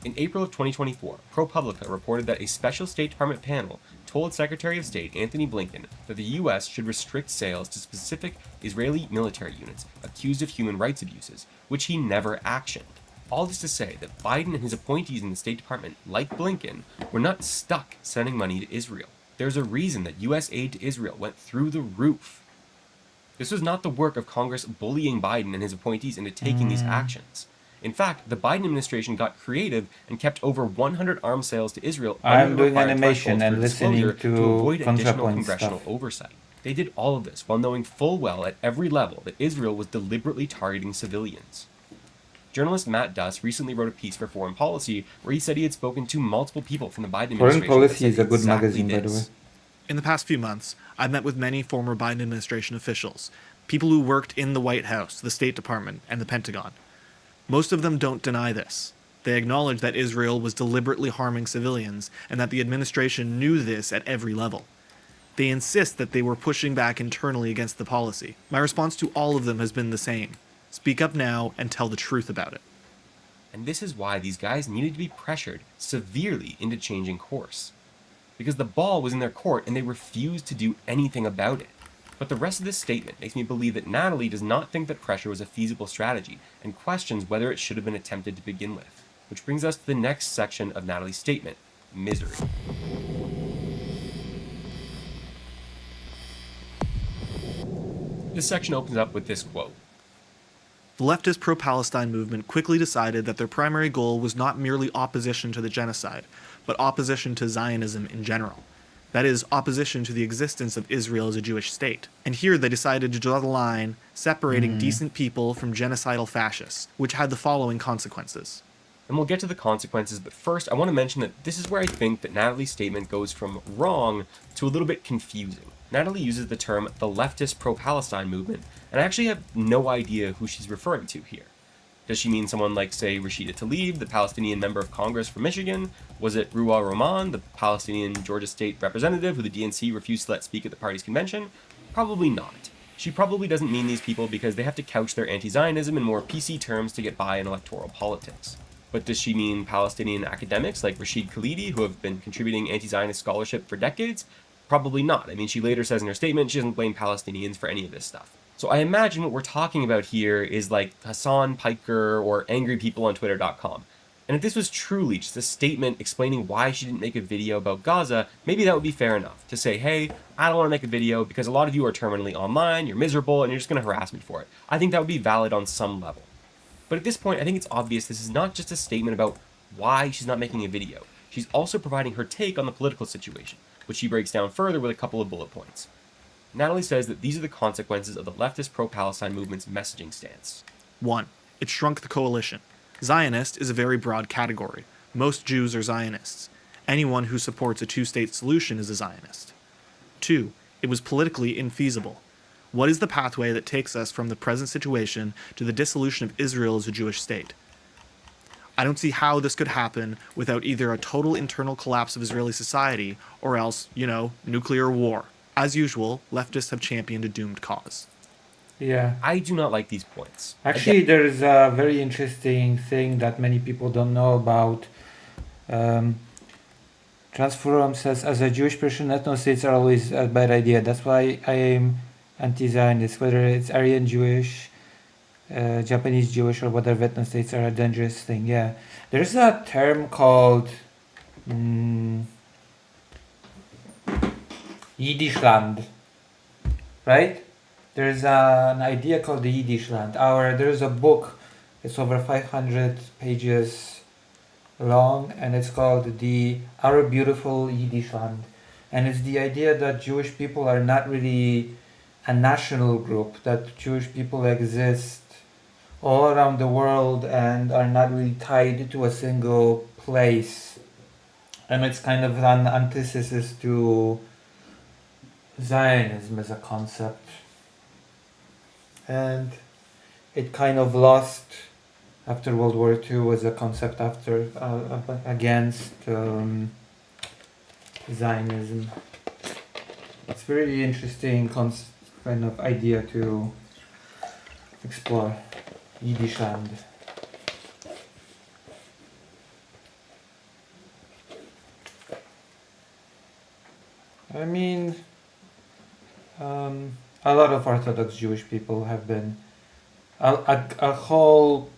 In April of 2024, ProPublica reported that a special State Department panel told Secretary of State Anthony Blinken that the U.S. should restrict sales to specific Israeli military units accused of human rights abuses, which he never actioned. All this to say that Biden and his appointees in the State Department, like Blinken, were not stuck sending money to Israel. There's a reason that U.S. aid to Israel went through the roof. This was not the work of Congress bullying Biden and his appointees into taking these actions. In fact, the Biden administration got creative and kept over 100 arms sales to Israel under I'm the doing required animation thresholds and for listening disclosure to avoid additional ContraPoint congressional stuff. oversight. They did all of this while knowing full well at every level that Israel was deliberately targeting civilians. Journalist Matt Duss recently wrote a piece for Foreign Policy where he said he had spoken to multiple people from the Biden Foreign administration that Policy said is a good exactly magazine, by the way. this. In the past few months, I've met with many former Biden administration officials, people who worked in the White House, the State Department, and the Pentagon. Most of them don't deny this. They acknowledge that Israel was deliberately harming civilians and that the administration knew this at every level. They insist that they were pushing back internally against the policy. My response to all of them has been the same. Speak up now and tell the truth about it. And this is why these guys needed to be pressured severely into changing course. Because the ball was in their court and they refused to do anything about it. But the rest of this statement makes me believe that Natalie does not think that pressure was a feasible strategy and questions whether it should have been attempted to begin with. Which brings us to the next section of Natalie's statement, misery. This section opens up with this quote. The leftist pro-Palestine movement quickly decided that their primary goal was not merely opposition to the genocide, but opposition to Zionism in general. That is, opposition to the existence of Israel as a Jewish state. And here they decided to draw the line separating decent people from genocidal fascists, which had the following consequences. And we'll get to the consequences, but first I want to mention that this is where I think that Natalie's statement goes from wrong to a little bit confusing. Natalie uses the term the leftist pro-Palestine movement, and I actually have no idea who she's referring to here. Does she mean someone like, say, Rashida Tlaib, the Palestinian member of Congress from Michigan? Was it Ruwa Roman, the Palestinian Georgia state representative who the DNC refused to let speak at the party's convention? Probably not. She probably doesn't mean these people because they have to couch their anti-Zionism in more PC terms to get by in electoral politics. But does she mean Palestinian academics like Rashid Khalidi, who have been contributing anti-Zionist scholarship for decades? Probably not. I mean, she later says in her statement she doesn't blame Palestinians for any of this stuff. So I imagine what we're talking about here is like Hassan Piker or angry people on Twitter.com. And if this was truly just a statement explaining why she didn't make a video about Gaza, maybe that would be fair enough. To say, hey, I don't want to make a video because a lot of you are terminally online, you're miserable, and you're just going to harass me for it. I think that would be valid on some level. But at this point, I think it's obvious this is not just a statement about why she's not making a video. She's also providing her take on the political situation, which she breaks down further with a couple of bullet points. Natalie says that these are the consequences of the leftist pro-Palestine movement's messaging stance. 1. It shrunk the coalition. Zionist is a very broad category. Most Jews are Zionists. Anyone who supports a two-state solution is a Zionist. 2. It was politically infeasible. What is the pathway that takes us from the present situation to the dissolution of Israel as a Jewish state? I don't see how this could happen without either a total internal collapse of Israeli society or else, nuclear war. As usual, leftists have championed a doomed cause. Yeah. I do not like these points. Actually, there's a very interesting thing that many people don't know about. Transforum says, as a Jewish person, ethno-states are always a bad idea. That's why I am anti-Zionist. Whether it's Aryan Jewish, Japanese Jewish, or whatever, ethno-states are a dangerous thing. Yeah. There's a term called Yiddishland, right? There's an idea called the Yiddishland. There's a book, it's over 500 pages long, and it's called Our Beautiful Yiddishland. And it's the idea that Jewish people are not really a national group, that Jewish people exist all around the world and are not really tied to a single place. And it's kind of an antithesis to Zionism as a concept. And it kind of lost after World War II as a concept against Zionism. It's very interesting kind of idea to explore. Yiddishland. I mean, a lot of Orthodox Jewish people have been a whole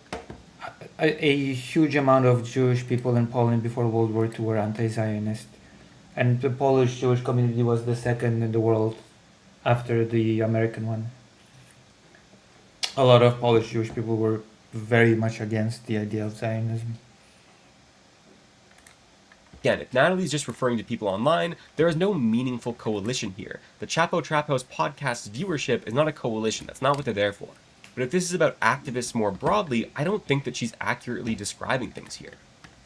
a huge amount of Jewish people in Poland before World War II were anti-Zionist, and the Polish Jewish community was the second in the world after the American one. A lot of Polish Jewish people were very much against the idea of Zionism. Again, if Natalie's just referring to people online, there is no meaningful coalition here. The Chapo Trap House podcast's viewership is not a coalition. That's not what they're there for. But if this is about activists more broadly, I don't think that she's accurately describing things here.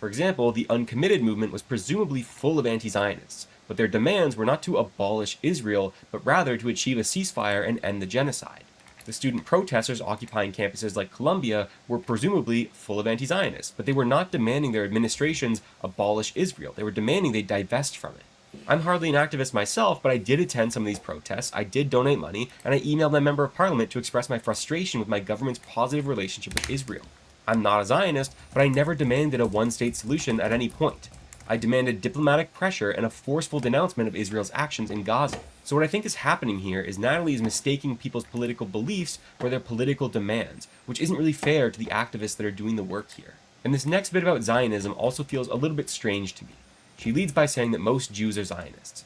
For example, the Uncommitted movement was presumably full of anti-Zionists, but their demands were not to abolish Israel, but rather to achieve a ceasefire and end the genocide. The student protesters occupying campuses like Columbia were presumably full of anti-Zionists, but they were not demanding their administrations abolish Israel. They were demanding they divest from it. I'm hardly an activist myself, but I did attend some of these protests, I did donate money, and I emailed my member of parliament to express my frustration with my government's positive relationship with Israel. I'm not a Zionist, but I never demanded a one-state solution at any point. I demanded diplomatic pressure and a forceful denouncement of Israel's actions in Gaza. So what I think is happening here is Natalie is mistaking people's political beliefs for their political demands, which isn't really fair to the activists that are doing the work here. And this next bit about Zionism also feels a little bit strange to me. She leads by saying that most Jews are Zionists.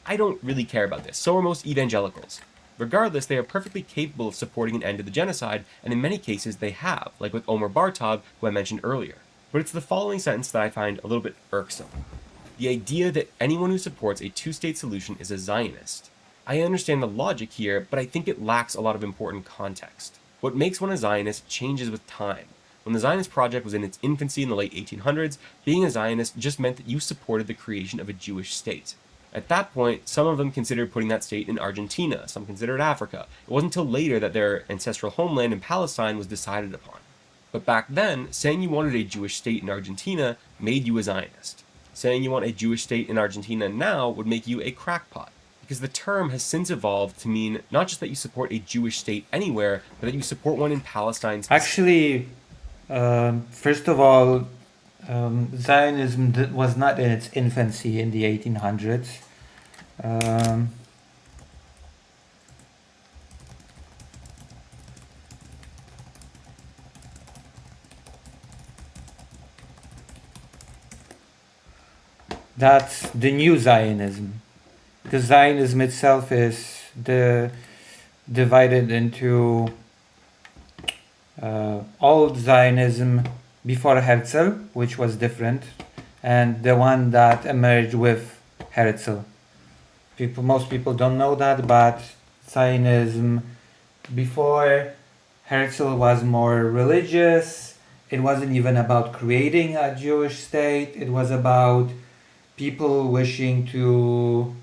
I don't really care about this, so are most evangelicals. Regardless, they are perfectly capable of supporting an end to the genocide, and in many cases they have, like with Omer Bartov, who I mentioned earlier. But it's the following sentence that I find a little bit irksome. The idea that anyone who supports a two-state solution is a Zionist. I understand the logic here, but I think it lacks a lot of important context. What makes one a Zionist changes with time. When the Zionist project was in its infancy in the late 1800s, being a Zionist just meant that you supported the creation of a Jewish state. At that point, some of them considered putting that state in Argentina, some considered Africa. It wasn't until later that their ancestral homeland in Palestine was decided upon. But back then, saying you wanted a Jewish state in Argentina made you a Zionist. Saying you want a Jewish state in Argentina now would make you a crackpot, because the term has since evolved to mean not just that you support a Jewish state anywhere, but that you support one in Palestine. Actually, first of all, Zionism was not in its infancy in the 1800s. That's the new Zionism, because Zionism itself is divided into old Zionism before Herzl, which was different, and the one that emerged with Herzl. Most people don't know that, but Zionism before Herzl was more religious. It wasn't even about creating a Jewish state. It was about people wishing to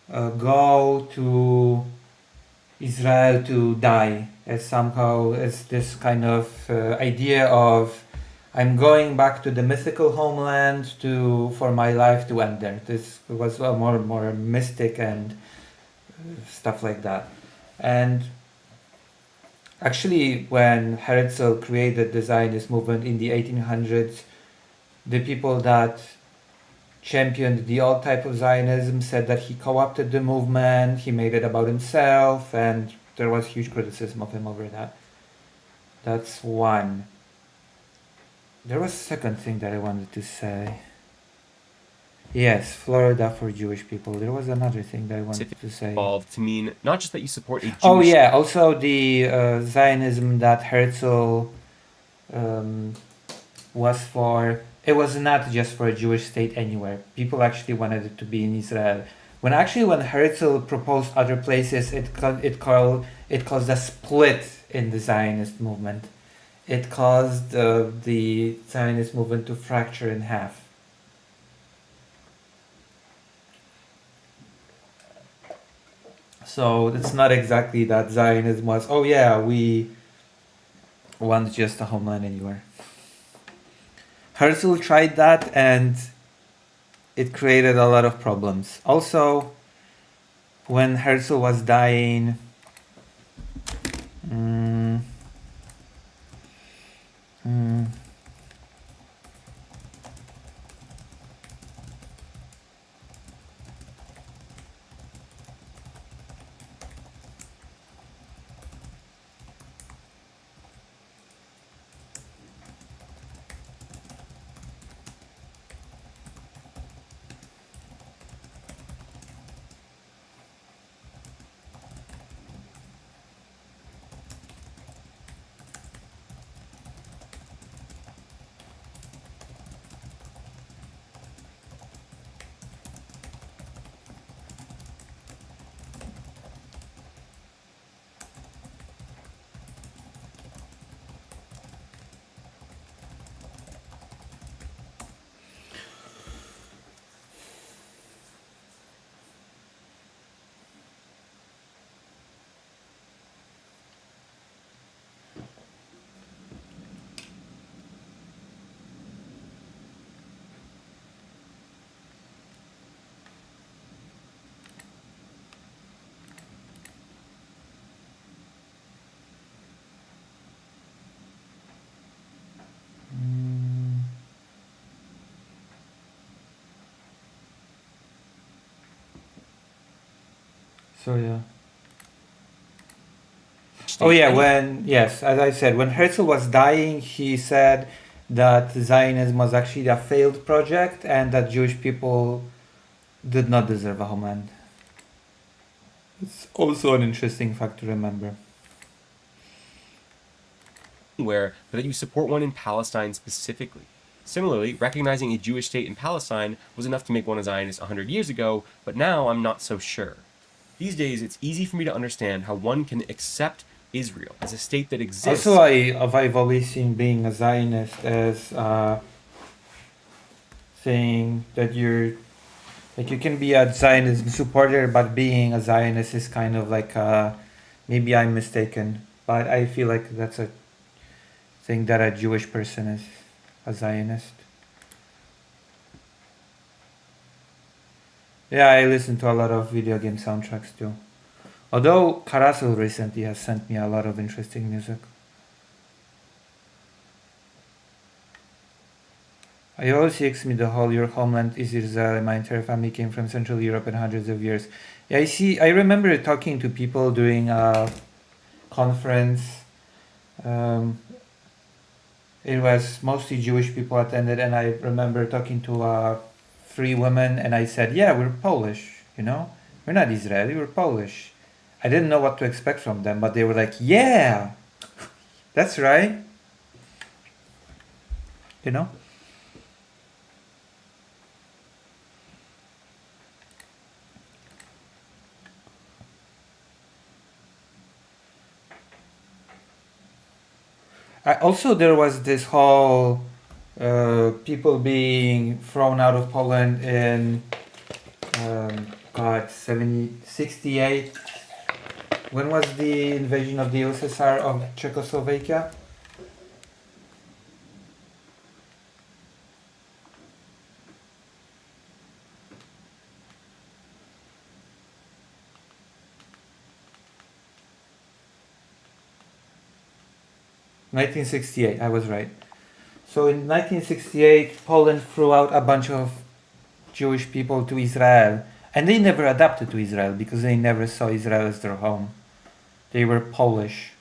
go to Israel to die, as this kind of idea of I'm going back to the mythical homeland for my life to end there. This was more mystic and stuff like that. And actually, when Herzl created the Zionist movement in the 1800s, the people that championed the old type of Zionism said that he co-opted the movement, he made it about himself, and there was huge criticism of him over that. That's one. There was a second thing that I wanted to say. Yes, Florida for Jewish people. There was another thing that I wanted to say. Evolved to mean not just that you support a Jewish... Oh yeah, also the Zionism that Herzl was for... It was not just for a Jewish state anywhere. People actually wanted it to be in Israel. When Herzl proposed other places, it caused a split in the Zionist movement. It caused the Zionist movement to fracture in half. So it's not exactly that Zionism was, oh yeah, we want just a homeland anywhere. Herzl tried that and it created a lot of problems. Also, when Herzl was dying, So yeah. Oh yeah, as I said, when Herzl was dying, he said that Zionism was actually a failed project and that Jewish people did not deserve a homeland. It's also an interesting fact to remember. But that you support one in Palestine specifically. Similarly, recognizing a Jewish state in Palestine was enough to make one a Zionist 100 years ago, but now I'm not so sure. These days, it's easy for me to understand how one can accept Israel as a state that exists. Also, I've always seen being a Zionist as saying that you can be a Zionism supporter, but being a Zionist is kind of like maybe I'm mistaken, but I feel like that's a thing that a Jewish person is a Zionist. Yeah, I listen to a lot of video game soundtracks too. Although Karasul recently has sent me a lot of interesting music. I always asked me the whole your homeland is Israel. My entire family came from Central Europe and hundreds of years. Yeah, I remember talking to people during a conference. It was mostly Jewish people attended, and I remember talking to 3 women, and I said, "Yeah, we're Polish. We're not Israeli. We're Polish." I didn't know what to expect from them, but they were like, "Yeah, that's right." You know. Also, there was this whole people being thrown out of Poland in 68. When was the invasion of the USSR of Czechoslovakia? (1968), I was right. So in 1968, Poland threw out a bunch of Jewish people to Israel, and they never adapted to Israel because they never saw Israel as their home. They were Polish.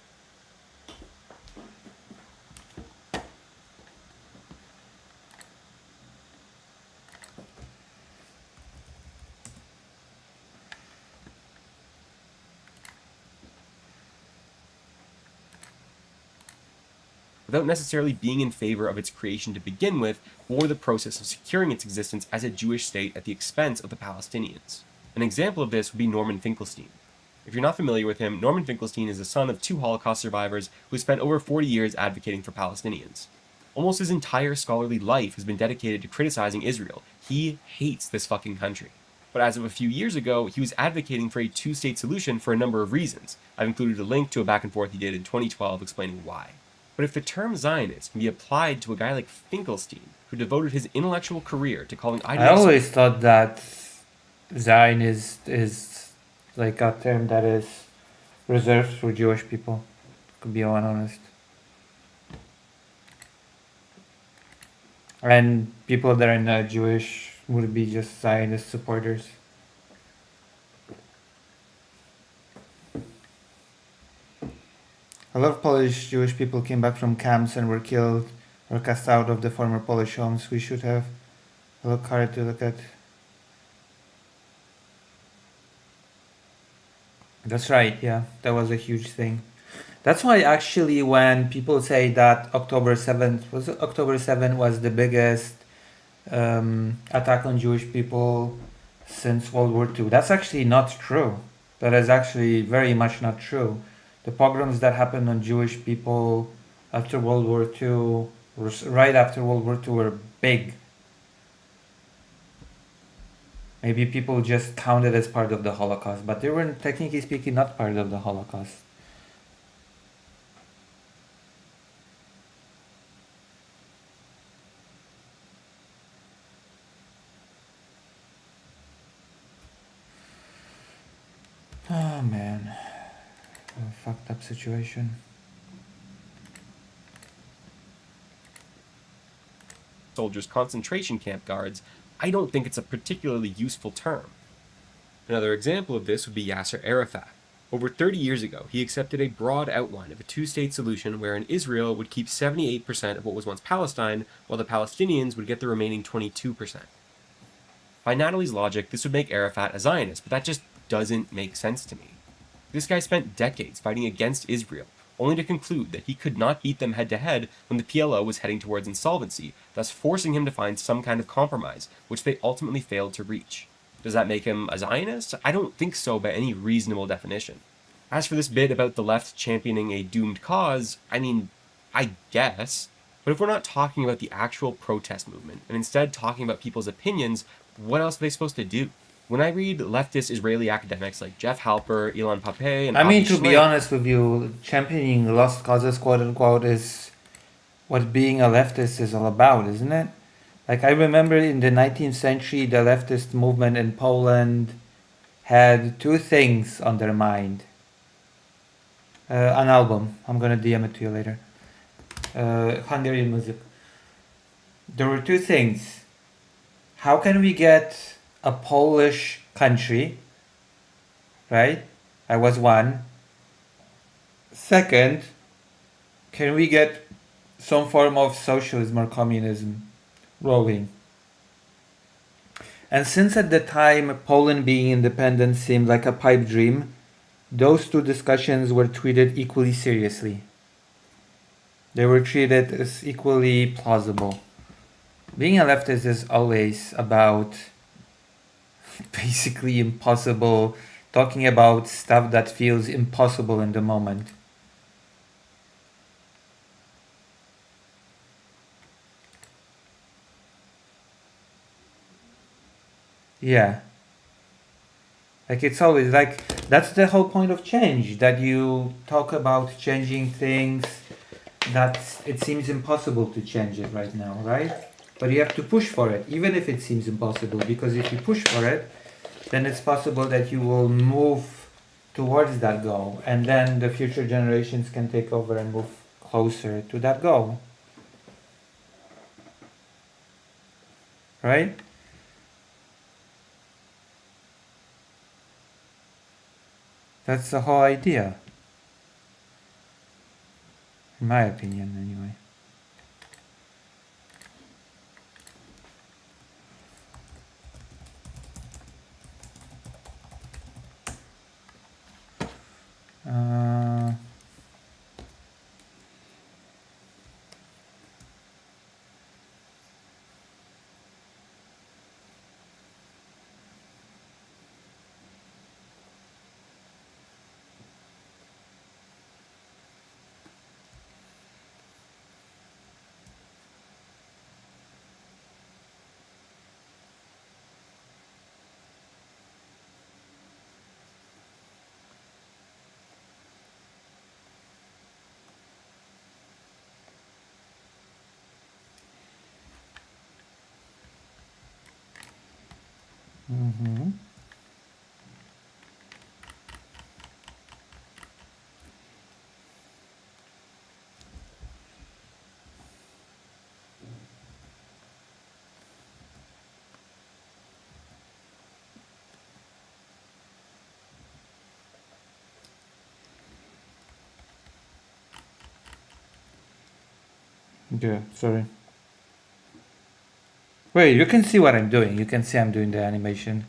Without necessarily being in favor of its creation to begin with, or the process of securing its existence as a Jewish state at the expense of the Palestinians. An example of this would be Norman Finkelstein. If you're not familiar with him, Norman Finkelstein is the son of 2 Holocaust survivors who spent over 40 years advocating for Palestinians. Almost his entire scholarly life has been dedicated to criticizing Israel. He hates this fucking country. But as of a few years ago, he was advocating for a 2-state solution for a number of reasons. I've included a link to a back and forth he did in 2012 explaining why. But if the term Zionist can be applied to a guy like Finkelstein, who devoted his intellectual career to calling I always thought that Zionist is like a term that is reserved for Jewish people, to be honest. And people that are not Jewish would be just Zionist supporters. A lot of Polish Jewish people came back from camps and were killed or cast out of the former Polish homes. We should have a look hard to look at. That's right, yeah, that was a huge thing. That's why actually when people say that October 7th was the biggest attack on Jewish people since World War II, that's actually not true. That is actually very much not true. The pogroms that happened on Jewish people after World War II, right after World War II, were big. Maybe people just counted as part of the Holocaust, but they were technically speaking not part of the Holocaust. Oh man, a fucked up situation. soldiers concentration camp guards, I don't think it's a particularly useful term. Another example of this would be Yasser Arafat. Over 30 years ago, he accepted a broad outline of a two-state solution wherein Israel would keep 78% of what was once Palestine, while the Palestinians would get the remaining 22%. By Natalie's logic, this would make Arafat a Zionist, but that just doesn't make sense to me. This guy spent decades fighting against Israel, only to conclude that he could not beat them head-to-head when the PLO was heading towards insolvency, thus forcing him to find some kind of compromise, which they ultimately failed to reach. Does that make him a Zionist? I don't think so by any reasonable definition. As for this bit about the left championing a doomed cause, I mean, I guess. But if we're not talking about the actual protest movement, and instead talking about people's opinions, what else are they supposed to do? When I read leftist Israeli academics like Jeff Halper, Ilan Pappé, and I mean, Avi to be Shlaim- honest with you, championing lost causes, quote unquote, is what being a leftist is all about, isn't it? Like, I remember in the 19th century, the leftist movement in Poland had two things on their mind. An album. I'm gonna DM it to you later. Hungarian music. There were two things. How can we get a Polish country? Right? I was one. Second, can we get some form of socialism or communism rolling? And since at the time Poland being independent seemed like a pipe dream, those two discussions were treated equally seriously. They were treated as equally plausible. Being a leftist is always about basically impossible, talking about stuff that feels impossible in the moment. Yeah. Like, it's always like, that's the whole point of change, that you talk about changing things that it seems impossible to change it right now, right? But you have to push for it, even if it seems impossible, because if you push for it, then it's possible that you will move towards that goal, and then the future generations can take over and move closer to that goal. Right? That's the whole idea. In my opinion, anyway. Mm-hmm. Yeah, sorry. Wait, you can see what I'm doing. You can see I'm doing the animation.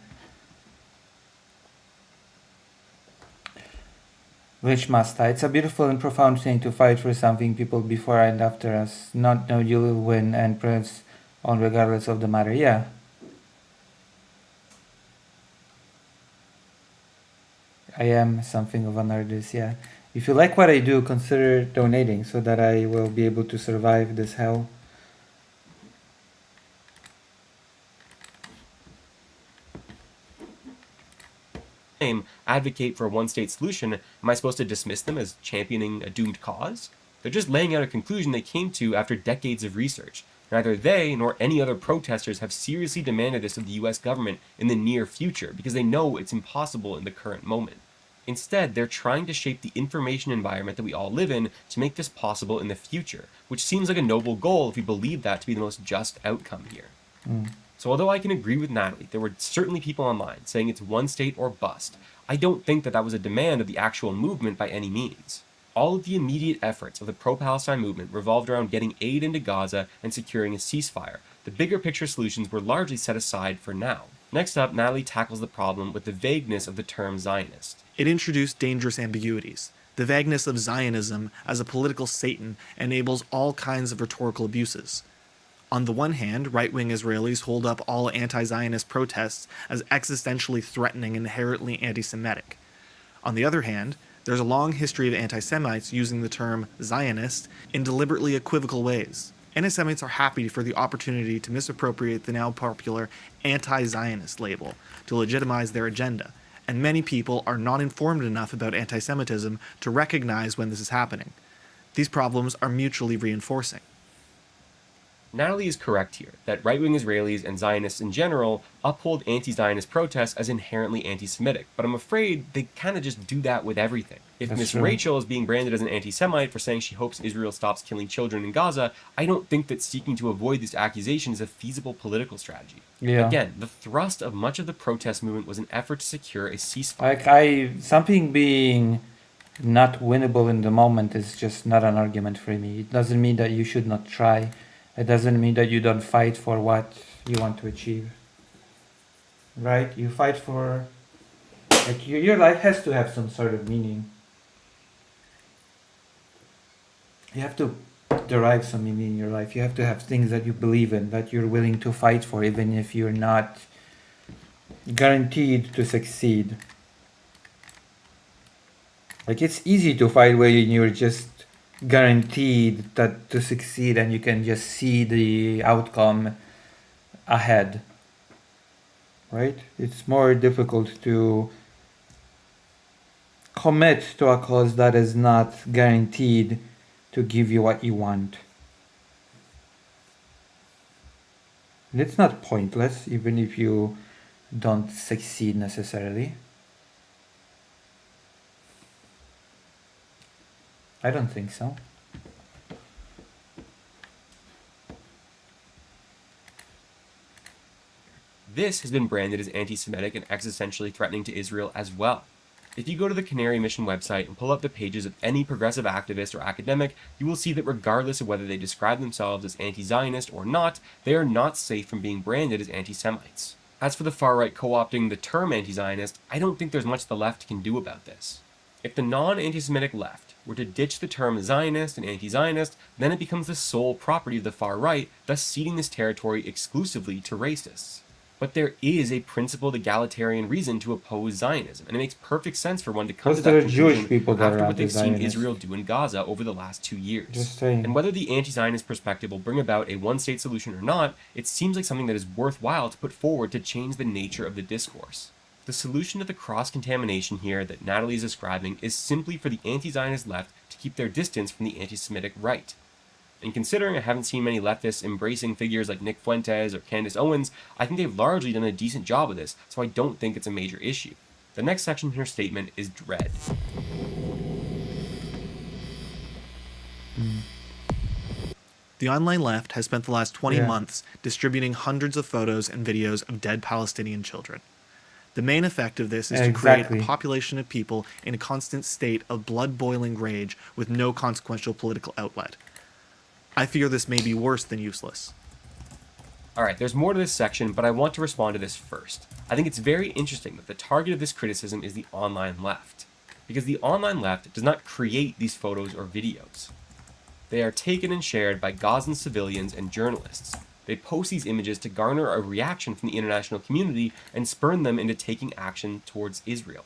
Which must I? It's a beautiful and profound thing to fight for something people before and after us not know you will win and press on regardless of the matter. Yeah. I am something of an artist, yeah. If you like what I do, consider donating so that I will be able to survive this hell. Advocate for a one-state solution, am I supposed to dismiss them as championing a doomed cause? They're just laying out a conclusion they came to after decades of research. Neither they nor any other protesters have seriously demanded this of the US government in the near future because they know it's impossible in the current moment. Instead, they're trying to shape the information environment that we all live in to make this possible in the future, which seems like a noble goal if we believe that to be the most just outcome here. So So although I can agree with Natalie, there were certainly people online saying it's one state or bust, I don't think that was a demand of the actual movement by any means. All of the immediate efforts of the pro-Palestine movement revolved around getting aid into Gaza and securing a ceasefire. The bigger picture solutions were largely set aside for now. Next up, Natalie tackles the problem with the vagueness of the term Zionist. It introduced dangerous ambiguities. The vagueness of Zionism as a political Satan enables all kinds of rhetorical abuses. On the one hand, right-wing Israelis hold up all anti-Zionist protests as existentially threatening and inherently anti-Semitic. On the other hand, there's a long history of anti-Semites using the term Zionist in deliberately equivocal ways. Anti-Semites are happy for the opportunity to misappropriate the now popular anti-Zionist label to legitimize their agenda, and many people are not informed enough about anti-Semitism to recognize when this is happening. These problems are mutually reinforcing. Natalie is correct here, that right-wing Israelis and Zionists in general uphold anti-Zionist protests as inherently anti-Semitic, but I'm afraid they kind of just do that with everything. If That's Miss true. Rachel is being branded as an anti-Semite for saying she hopes Israel stops killing children in Gaza, I don't think that seeking to avoid this accusation is a feasible political strategy. Yeah. Again, the thrust of much of the protest movement was an effort to secure a ceasefire. Something being not winnable in the moment is just not an argument for me. It doesn't mean that you should not try. It doesn't mean that you don't fight for what you want to achieve. Right? You fight for... Like, your life has to have some sort of meaning. You have to derive some meaning in your life. You have to have things that you believe in, that you're willing to fight for, even if you're not guaranteed to succeed. Like, it's easy to fight when you're just guaranteed that to succeed and you can just see the outcome ahead, right? It's more difficult to commit to a cause that is not guaranteed to give you what you want. And it's not pointless even if you don't succeed necessarily. I don't think so. This has been branded as anti-Semitic and existentially threatening to Israel as well. If you go to the Canary Mission website and pull up the pages of any progressive activist or academic, you will see that regardless of whether they describe themselves as anti-Zionist or not, they are not safe from being branded as anti-Semites. As for the far-right co-opting the term anti-Zionist, I don't think there's much the left can do about this. If the non-anti-Semitic left were to ditch the term Zionist and anti-Zionist, then it becomes the sole property of the far right, thus ceding this territory exclusively to racists. But there is a principled egalitarian reason to oppose Zionism, and it makes perfect sense for one to come to that conclusion after what they've seen Israel do in Gaza over the last 2 years. Just saying. And whether the anti-Zionist perspective will bring about a one-state solution or not, it seems like something that is worthwhile to put forward to change the nature of the discourse. The solution to the cross-contamination here that Natalie is describing is simply for the anti-Zionist left to keep their distance from the anti-Semitic right. And considering I haven't seen many leftists embracing figures like Nick Fuentes or Candace Owens, I think they've largely done a decent job of this, so I don't think it's a major issue. The next section in her statement is dread. The online left has spent the last 20 months distributing hundreds of photos and videos of dead Palestinian children. The main effect of this is to create a population of people in a constant state of blood-boiling rage with no consequential political outlet. I fear this may be worse than useless. Alright, there's more to this section, but I want to respond to this first. I think it's very interesting that the target of this criticism is the online left, because the online left does not create these photos or videos. They are taken and shared by Gazan civilians and journalists. They post these images to garner a reaction from the international community and spurn them into taking action towards Israel.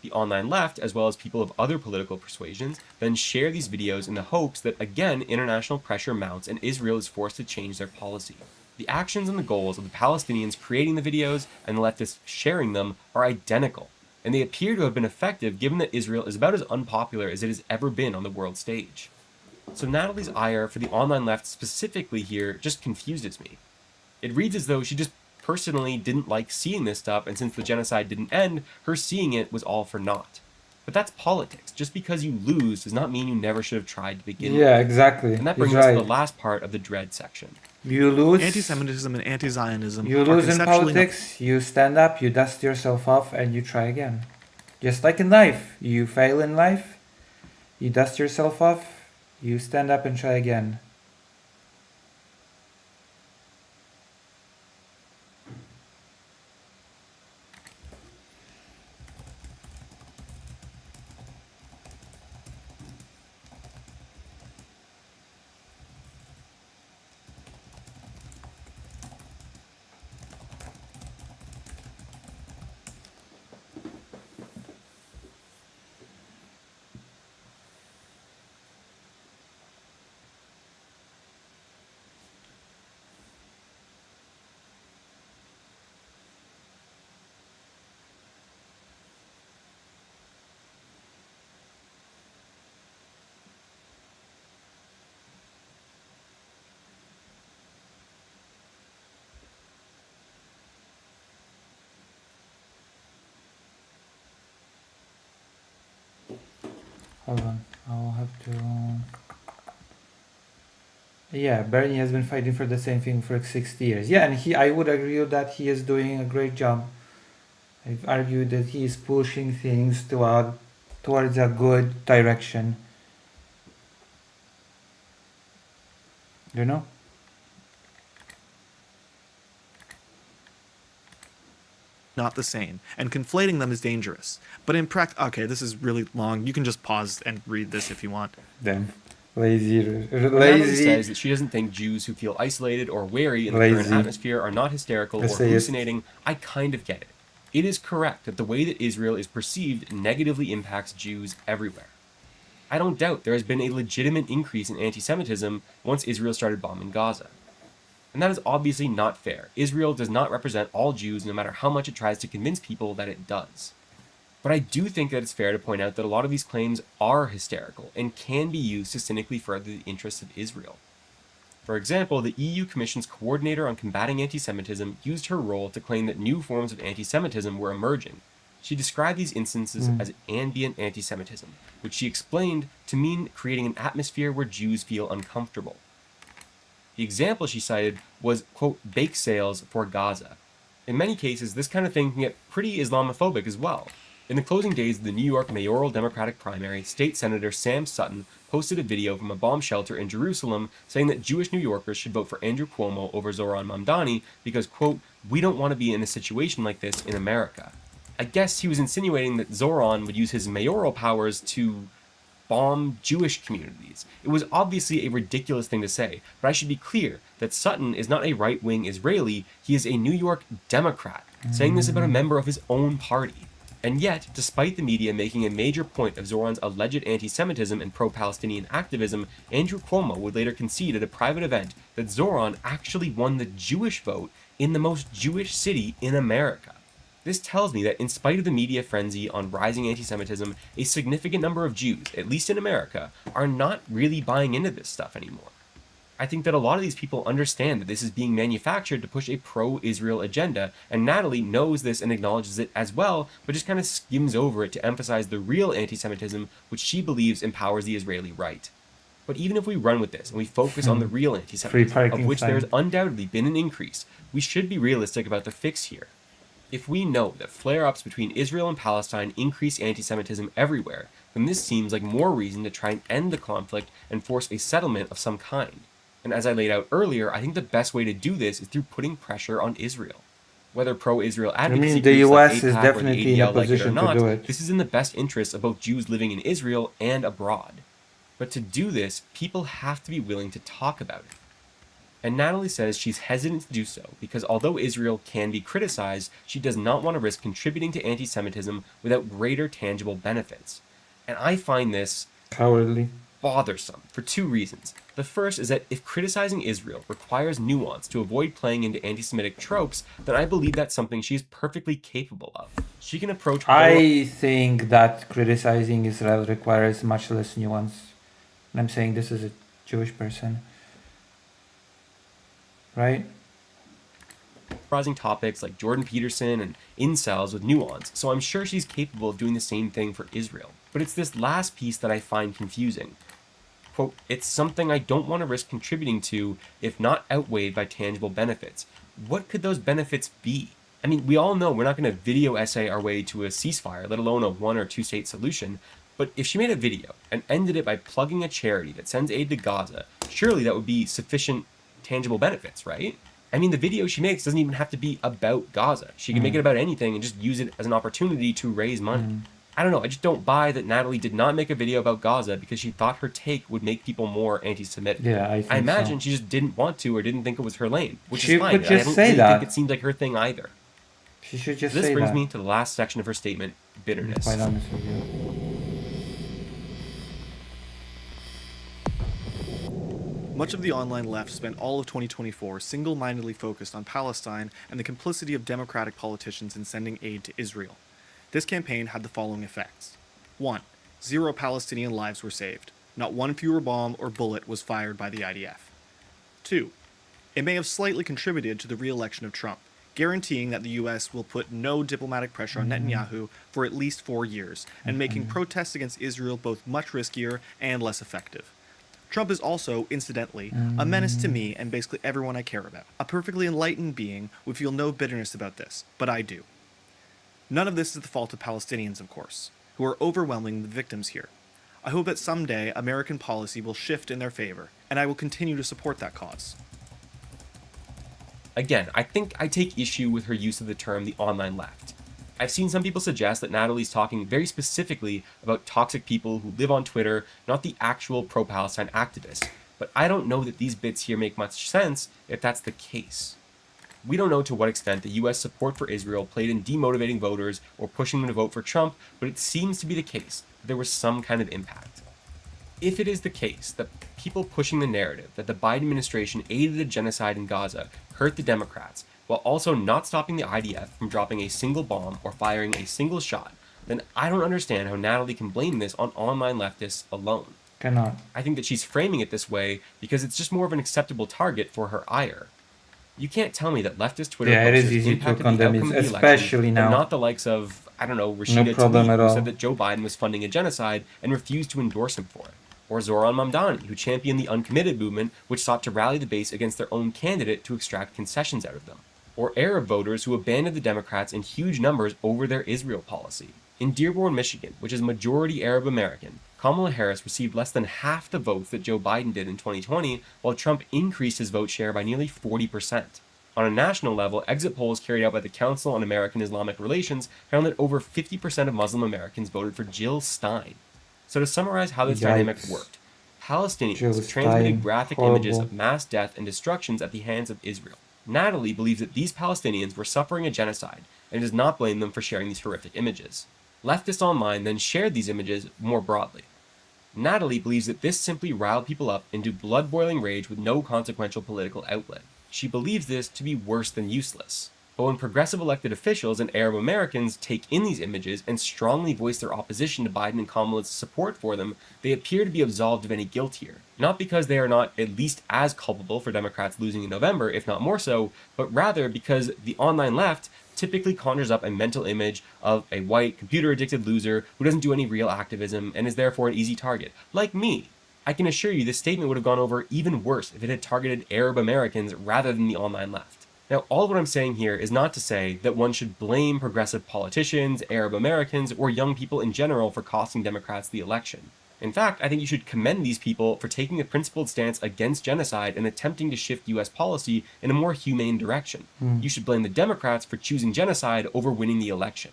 The online left, as well as people of other political persuasions, then share these videos in the hopes that, again, international pressure mounts and Israel is forced to change their policy. The actions and the goals of the Palestinians creating the videos and the leftists sharing them are identical, and they appear to have been effective given that Israel is about as unpopular as it has ever been on the world stage. So Natalie's ire for the online left specifically here just confuses me. It reads as though she just personally didn't like seeing this stuff, and since the genocide didn't end, her seeing it was all for naught. But that's politics. Just because you lose does not mean you never should have tried to begin with. Yeah, exactly. And that He's brings us to right. the last part of the dread section. You lose. Anti-Semitism and anti-Zionism You are lose in conceptually politics. You stand up. You dust yourself off, and you try again. Just like in life, you fail in life. You dust yourself off. You stand up and try again. Hold on, I'll have to. Yeah, Bernie has been fighting for the same thing for like 60 years. Yeah, and I would agree with that he is doing a great job. I've argued that he is pushing things towards a good direction. You know? not the same, and conflating them is dangerous. But in okay, this is really long. You can just pause and read this if you want. Damn. Lazy. Natalie says that she doesn't think Jews who feel isolated or wary in the current atmosphere are not hysterical or hallucinating. I kind of get it. It is correct that the way that Israel is perceived negatively impacts Jews everywhere. I don't doubt there has been a legitimate increase in anti-Semitism once Israel started bombing Gaza. And that is obviously not fair. Israel does not represent all Jews no matter how much it tries to convince people that it does. But I do think that it's fair to point out that a lot of these claims are hysterical and can be used to cynically further the interests of Israel. For example, the EU Commission's coordinator on combating anti-Semitism used her role to claim that new forms of anti-Semitism were emerging. She described these instances as ambient anti-Semitism, which she explained to mean creating an atmosphere where Jews feel uncomfortable. The example she cited was, quote, bake sales for Gaza. In many cases, this kind of thing can get pretty Islamophobic as well. In the closing days of the New York mayoral Democratic primary, State Senator Sam Sutton posted a video from a bomb shelter in Jerusalem saying that Jewish New Yorkers should vote for Andrew Cuomo over Zoran Mamdani because, quote, we don't want to be in a situation like this in America. I guess he was insinuating that Zoran would use his mayoral powers to bomb Jewish communities. It was obviously a ridiculous thing to say, but I should be clear that Sutton is not a right-wing Israeli, he is a New York Democrat, saying this about a member of his own party. And yet, despite the media making a major point of Zoran's alleged anti-Semitism and pro-Palestinian activism, Andrew Cuomo would later concede at a private event that Zoran actually won the Jewish vote in the most Jewish city in America. This tells me that in spite of the media frenzy on rising anti-Semitism, a significant number of Jews, at least in America, are not really buying into this stuff anymore. I think that a lot of these people understand that this is being manufactured to push a pro-Israel agenda, and Natalie knows this and acknowledges it as well, but just kind of skims over it to emphasize the real anti-Semitism, which she believes empowers the Israeli right. But even if we run with this and we focus on the real anti-Semitism, of which there's undoubtedly been an increase, we should be realistic about the fix here. If we know that flare-ups between Israel and Palestine increase anti-Semitism everywhere, then this seems like more reason to try and end the conflict and force a settlement of some kind. And as I laid out earlier, I think the best way to do this is through putting pressure on Israel. Whether pro-Israel advocacy the groups US like is AIPAC definitely or the in a ADL like it or position not, to do it. this is in the best interests of both Jews living in Israel and abroad. But to do this, people have to be willing to talk about it. And Natalie says she's hesitant to do so because although Israel can be criticized, she does not want to risk contributing to anti-Semitism without greater tangible benefits. And I find this cowardly, bothersome for two reasons. The first is that if criticizing Israel requires nuance to avoid playing into anti-Semitic tropes, then I believe that's something she's perfectly capable of. She can approach... I think that criticizing Israel requires much less nuance. And I'm saying this as a Jewish person. Right? enterprising topics like Jordan Peterson and incels with nuance, so I'm sure she's capable of doing the same thing for Israel. But it's this last piece that I find confusing. Quote, it's something I don't want to risk contributing to if not outweighed by tangible benefits. What could those benefits be? I mean, we all know we're not going to video essay our way to a ceasefire, let alone a 1 or 2 state solution. But if she made a video and ended it by plugging a charity that sends aid to Gaza, surely that would be sufficient tangible benefits, right? I mean, the video she makes doesn't even have to be about Gaza. She can make it about anything and just use it as an opportunity to raise money. I don't know, I just don't buy that Natalie did not make a video about Gaza because she thought her take would make people more anti-Semitic. Yeah, I think I imagine so. she just didn't want to or didn't think it was her lane, which She is fine. could just I don't say really that. think it seems like her thing either. She should just This say brings that. me to the last section of her statement, To be bitterness. quite honest with you. Much of the online left spent all of 2024 single-mindedly focused on Palestine and the complicity of Democratic politicians in sending aid to Israel. This campaign had the following effects. 1. 0 Palestinian lives were saved. Not one fewer bomb or bullet was fired by the IDF. 2. It may have slightly contributed to the re-election of Trump, guaranteeing that the US will put no diplomatic pressure on Netanyahu for at least 4 years, and making protests against Israel both much riskier and less effective. Trump is also, incidentally, a menace to me and basically everyone I care about. A perfectly enlightened being would feel no bitterness about this, but I do. None of this is the fault of Palestinians, of course, who are overwhelming the victims here. I hope that someday American policy will shift in their favor, and I will continue to support that cause. Again, I think I take issue with her use of the term the online left. I've seen some people suggest that Natalie's talking very specifically about toxic people who live on Twitter, not the actual pro-Palestine activists. But I don't know that these bits here make much sense if that's the case. We don't know to what extent the US support for Israel played in demotivating voters or pushing them to vote for Trump, but it seems to be the case that there was some kind of impact. If it is the case that people pushing the narrative that the Biden administration aided a genocide in Gaza hurt the Democrats, while also not stopping the IDF from dropping a single bomb or firing a single shot, then I don't understand how Natalie can blame this on online leftists alone. Cannot. I think that she's framing it this way because it's just more of an acceptable target for her ire. You can't tell me that leftist Twitter Yeah, it is posters easy to impacted the condemn outcome it, of the especially election, now. but not the likes of, I don't know, Rashida problem Tlaib, at who all. said that Joe Biden was funding a genocide and refused to endorse him for it. Or Zoran Mamdani, who championed the uncommitted movement, which sought to rally the base against their own candidate to extract concessions out of them. Or Arab voters who abandoned the Democrats in huge numbers over their Israel policy. In Dearborn, Michigan, which is majority Arab American, Kamala Harris received less than half the votes that Joe Biden did in 2020, while Trump increased his vote share by nearly 40%. On a national level, exit polls carried out by the Council on American Islamic Relations found that over 50% of Muslim Americans voted for Jill Stein. So to summarize how this dynamic Yikes. worked, Palestinians Jill transmitted Stein, graphic horrible. images of mass death and destructions at the hands of Israel. Natalie believes that these Palestinians were suffering a genocide and does not blame them for sharing these horrific images. Leftists online then shared these images more broadly. Natalie believes that this simply riled people up into blood-boiling rage with no consequential political outlet. She believes this to be worse than useless. But when progressive elected officials and Arab Americans take in these images and strongly voice their opposition to Biden and Kamala's support for them, they appear to be absolved of any guilt here. Not because they are not at least as culpable for Democrats losing in November, if not more so, but rather because the online left typically conjures up a mental image of a white, computer-addicted loser who doesn't do any real activism and is therefore an easy target. Like me. I can assure you this statement would have gone over even worse if it had targeted Arab Americans rather than the online left. Now, all of what I'm saying here is not to say that one should blame progressive politicians, Arab Americans, or young people in general for costing Democrats the election. In fact, I think you should commend these people for taking a principled stance against genocide and attempting to shift US policy in a more humane direction. You should blame the Democrats for choosing genocide over winning the election.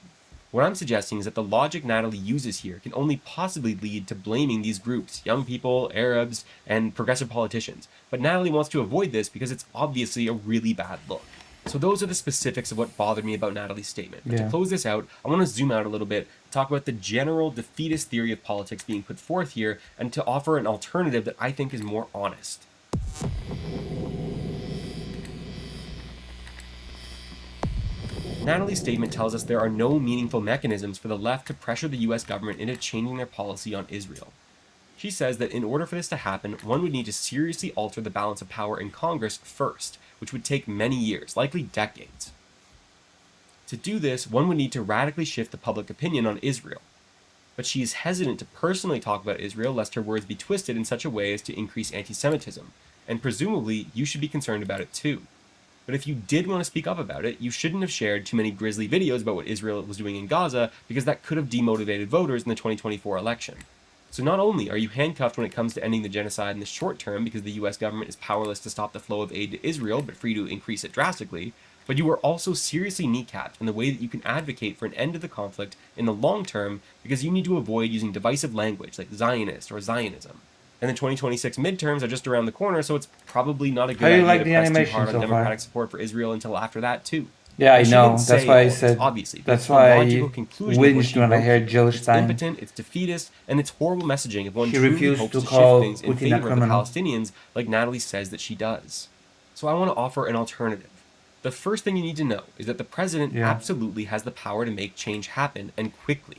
What I'm suggesting is that the logic Natalie uses here can only possibly lead to blaming these groups, young people, Arabs, and progressive politicians. But Natalie wants to avoid this because it's obviously a really bad look. So those are the specifics of what bothered me about Natalie's statement. But to Yeah. close this out, I want to zoom out a little bit, talk about the general defeatist theory of politics being put forth here, and to offer an alternative that I think is more honest. Natalie's statement tells us there are no meaningful mechanisms for the left to pressure the US government into changing their policy on Israel. She says that in order for this to happen, one would need to seriously alter the balance of power in Congress first, which would take many years, likely decades. To do this, one would need to radically shift the public opinion on Israel. But she is hesitant to personally talk about Israel lest her words be twisted in such a way as to increase anti-Semitism, and presumably you should be concerned about it too. But if you did want to speak up about it, you shouldn't have shared too many grisly videos about what Israel was doing in Gaza, because that could have demotivated voters in the 2024 election. So not only are you handcuffed when it comes to ending the genocide in the short term because the US government is powerless to stop the flow of aid to Israel but free to increase it drastically, but you are also seriously kneecapped in the way that you can advocate for an end to the conflict in the long term because you need to avoid using divisive language like Zionist or Zionism. And the 2026 midterms are just around the corner, so it's probably not a good idea to press too hard on Democratic support for Israel until after that too. Yeah, I know. That's why I said. Obviously, That's why I whinged when I heard Jill It's Stein. impotent, it's defeatist, and it's horrible messaging if one He truly refused hopes to to call shift things in Putin a favor of the criminal. Palestinians, like Natalie says that she does. So I want to offer an alternative. The first thing you need to know is that the president absolutely has the power to make change happen, and quickly.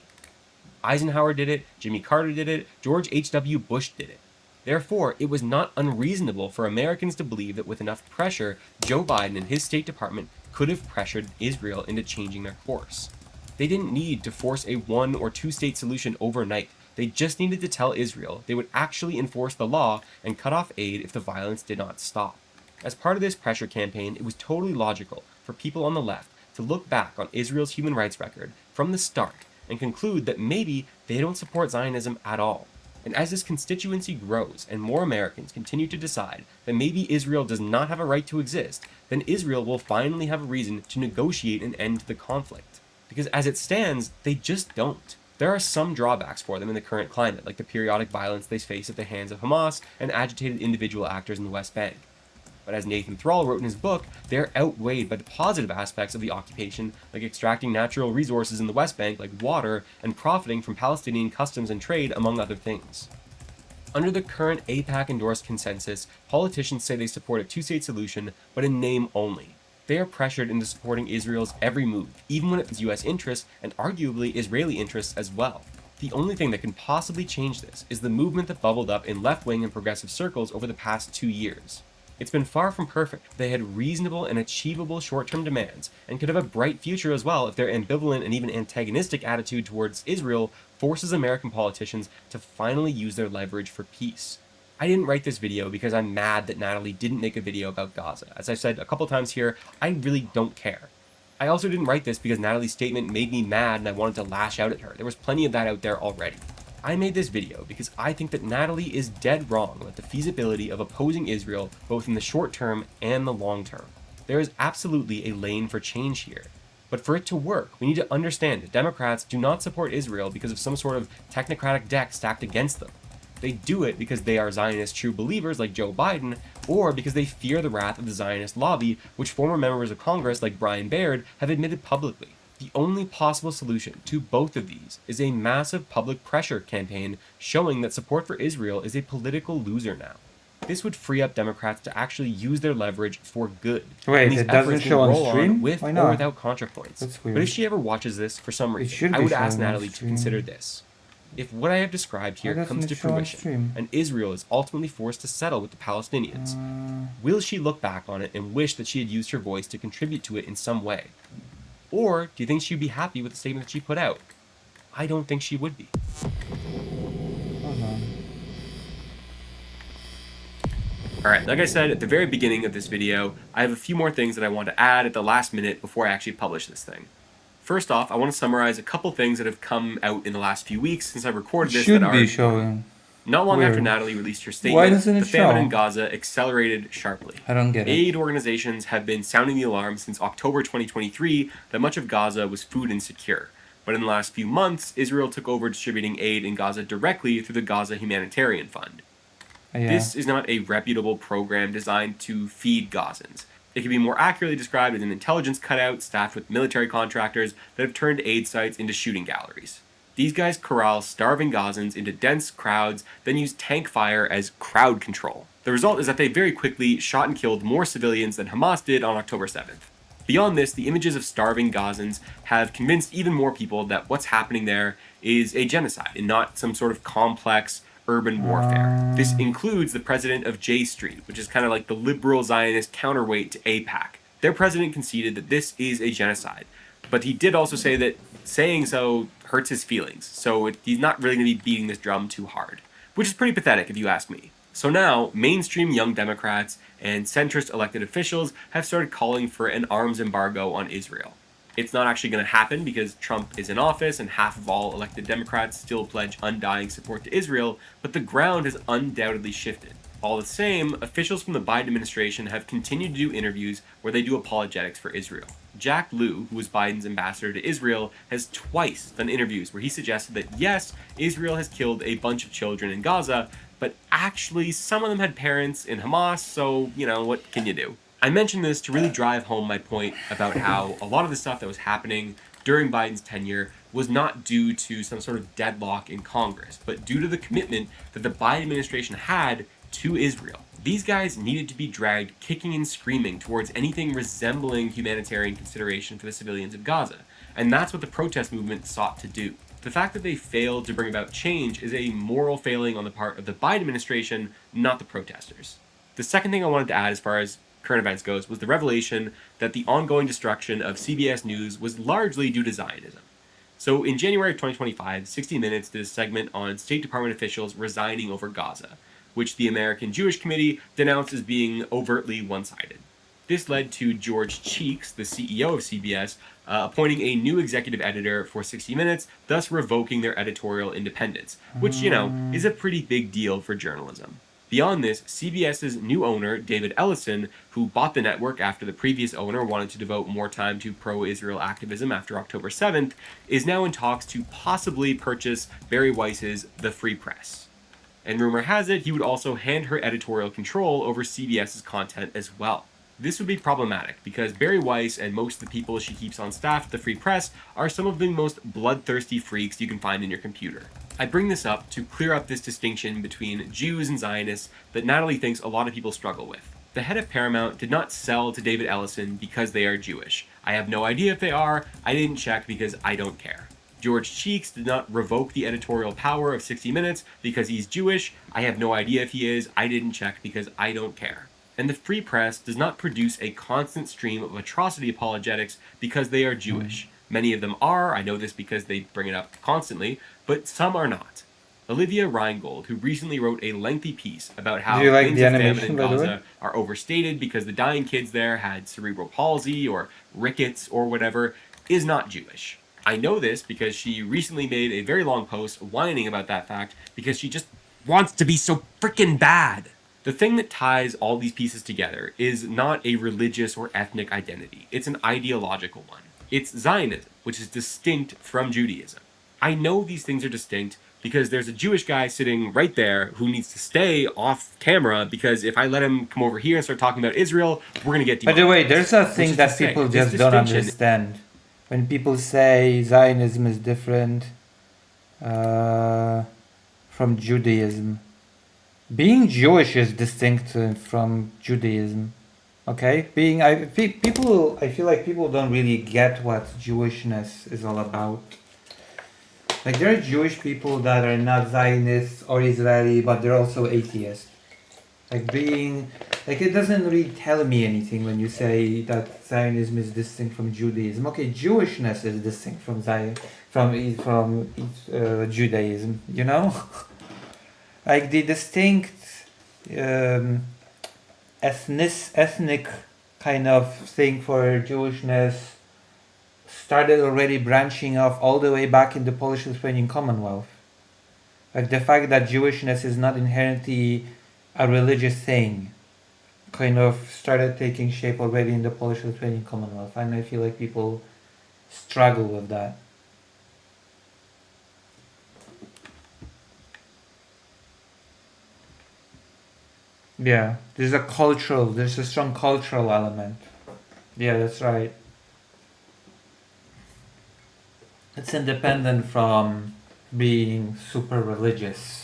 Eisenhower did it, Jimmy Carter did it, George H.W. Bush did it. Therefore, it was not unreasonable for Americans to believe that with enough pressure, Joe Biden and his State Department could have pressured Israel into changing their course. They didn't need to force a 1 or 2 state solution overnight. They just needed to tell Israel they would actually enforce the law and cut off aid if the violence did not stop. As part of this pressure campaign, it was totally logical for people on the left to look back on Israel's human rights record from the start and conclude that maybe they don't support Zionism at all. And as this constituency grows and more Americans continue to decide that maybe Israel does not have a right to exist, then Israel will finally have a reason to negotiate an end to the conflict. Because as it stands, they just don't. There are some drawbacks for them in the current climate, like the periodic violence they face at the hands of Hamas and agitated individual actors in the West Bank. But as Nathan Thrall wrote in his book, they're outweighed by the positive aspects of the occupation, like extracting natural resources in the West Bank like water and profiting from Palestinian customs and trade, among other things. Under the current AIPAC-endorsed consensus, politicians say they support a two-state solution, but in name only. They are pressured into supporting Israel's every move, even when it's US interests and arguably Israeli interests as well. The only thing that can possibly change this is the movement that bubbled up in left-wing and progressive circles over the past 2 years. It's been far from perfect. They had reasonable and achievable short-term demands, and could have a bright future as well if their ambivalent and even antagonistic attitude towards Israel forces American politicians to finally use their leverage for peace. I didn't write this video because I'm mad that Natalie didn't make a video about Gaza. As I've said a couple times here, I really don't care. I also didn't write this because Natalie's statement made me mad and I wanted to lash out at her. There was plenty of that out there already. I made this video because I think that Natalie is dead wrong about the feasibility of opposing Israel both in the short term and the long term. There is absolutely a lane for change here. But for it to work, we need to understand that Democrats do not support Israel because of some sort of technocratic deck stacked against them. They do it because they are Zionist true believers like Joe Biden, or because they fear the wrath of the Zionist lobby, which former members of Congress like Brian Baird have admitted publicly. The only possible solution to both of these is a massive public pressure campaign showing that support for Israel is a political loser now. This would free up Democrats to actually use their leverage for good. Wait, and these it doesn't efforts show will on roll stream? with Why or not? without contrapoints. That's weird. But if she ever watches this for some reason, I be would ask showing on Natalie to stream. consider this. If what I have described here Why comes doesn't to it show on fruition, stream? and Israel is ultimately forced to settle with the Palestinians, will she look back on it and wish that she had used her voice to contribute to it in some way? Or do you think she'd be happy with the statement that she put out? I don't think she would be. Alright, like I said at the very beginning of this video, I have a few more things that I want to add at the last minute before I actually publish this thing. First off, I want to summarize a couple things that have come out in the last few weeks since I recorded this Should that be are showing. not long after Weird. Natalie released her Why statement. doesn't it The famine show? in Gaza accelerated sharply. I don't get it. Aid organizations have been sounding the alarm since October 2023 that much of Gaza was food insecure. But in the last few months, Israel took over distributing aid in Gaza directly through the Gaza Humanitarian Fund. Yeah. This is not a reputable program designed to feed Gazans. It can be more accurately described as an intelligence cutout staffed with military contractors that have turned aid sites into shooting galleries. These guys corral starving Gazans into dense crowds, then use tank fire as crowd control. The result is that they very quickly shot and killed more civilians than Hamas did on October 7th. Beyond this, the images of starving Gazans have convinced even more people that what's happening there is a genocide and not some sort of complex, urban warfare. This includes the president of J Street, which is kind of like the liberal Zionist counterweight to AIPAC. Their president conceded that this is a genocide, but he did also say that saying so hurts his feelings, so he's not really going to be beating this drum too hard, which is pretty pathetic if you ask me. So now, mainstream Young Democrats and centrist elected officials have started calling for an arms embargo on Israel. It's not actually going to happen because Trump is in office and half of all elected Democrats still pledge undying support to Israel, but the ground has undoubtedly shifted. All the same, officials from the Biden administration have continued to do interviews where they do apologetics for Israel. Jack Lew, who was Biden's ambassador to Israel, has twice done interviews where he suggested that yes, Israel has killed a bunch of children in Gaza, but actually some of them had parents in Hamas, so, what can you do? I mentioned this to really drive home my point about how a lot of the stuff that was happening during Biden's tenure was not due to some sort of deadlock in Congress, but due to the commitment that the Biden administration had to Israel. These guys needed to be dragged kicking and screaming towards anything resembling humanitarian consideration for the civilians of Gaza, and that's what the protest movement sought to do. The fact that they failed to bring about change is a moral failing on the part of the Biden administration, not the protesters. The second thing I wanted to add as far as current events goes was the revelation that the ongoing destruction of CBS News was largely due to Zionism. So in January of 2025, 60 Minutes did a segment on State Department officials resigning over Gaza, which the American Jewish Committee denounced as being overtly one-sided. This led to George Cheeks, the CEO of CBS, appointing a new executive editor for 60 Minutes, thus revoking their editorial independence, which, is a pretty big deal for journalism. Beyond this, CBS's new owner, David Ellison, who bought the network after the previous owner wanted to devote more time to pro-Israel activism after October 7th, is now in talks to possibly purchase Bari Weiss's The Free Press. And rumor has it he would also hand her editorial control over CBS's content as well. This would be problematic because Bari Weiss and most of the people she keeps on staff at the Free Press are some of the most bloodthirsty freaks you can find in your computer. I bring this up to clear up this distinction between Jews and Zionists that Natalie thinks a lot of people struggle with. The head of Paramount did not sell to David Ellison because they are Jewish. I have no idea if they are, I didn't check because I don't care. George Cheeks did not revoke the editorial power of 60 Minutes because he's Jewish. I have no idea if he is, I didn't check because I don't care. And the Free Press does not produce a constant stream of atrocity apologetics because they are Jewish. Many of them are, I know this because they bring it up constantly, but some are not. Olivia Reingold, who recently wrote a lengthy piece about how claims of famine in Gaza are overstated because the dying kids there had cerebral palsy or rickets or whatever, is not Jewish. I know this because she recently made a very long post whining about that fact because she just wants to be so freaking bad. The thing that ties all these pieces together is not a religious or ethnic identity. It's an ideological one. It's Zionism, which is distinct from Judaism. I know these things are distinct because there's a Jewish guy sitting right there who needs to stay off camera because if I let him come over here and start talking about Israel, we're going to get demonetized. By the way, there's a thing that people just don't understand. When people say Zionism is different from Judaism, being Jewish is distinct from Judaism. Okay, I feel like people don't really get what Jewishness is all about. Like there are Jewish people that are not Zionists or Israeli, but they're also atheists. It doesn't really tell me anything when you say that Zionism is distinct from Judaism. Okay, Jewishness is distinct from Judaism. Like the distinct ethnic kind of thing for Jewishness started already branching off all the way back in the Polish-Lithuanian Commonwealth. Like the fact that Jewishness is not inherently a religious thing kind of started taking shape already in the Polish-Lithuanian Commonwealth, and I feel like people struggle with that. Yeah, there's a strong cultural element. Yeah, that's right. It's independent from being super religious.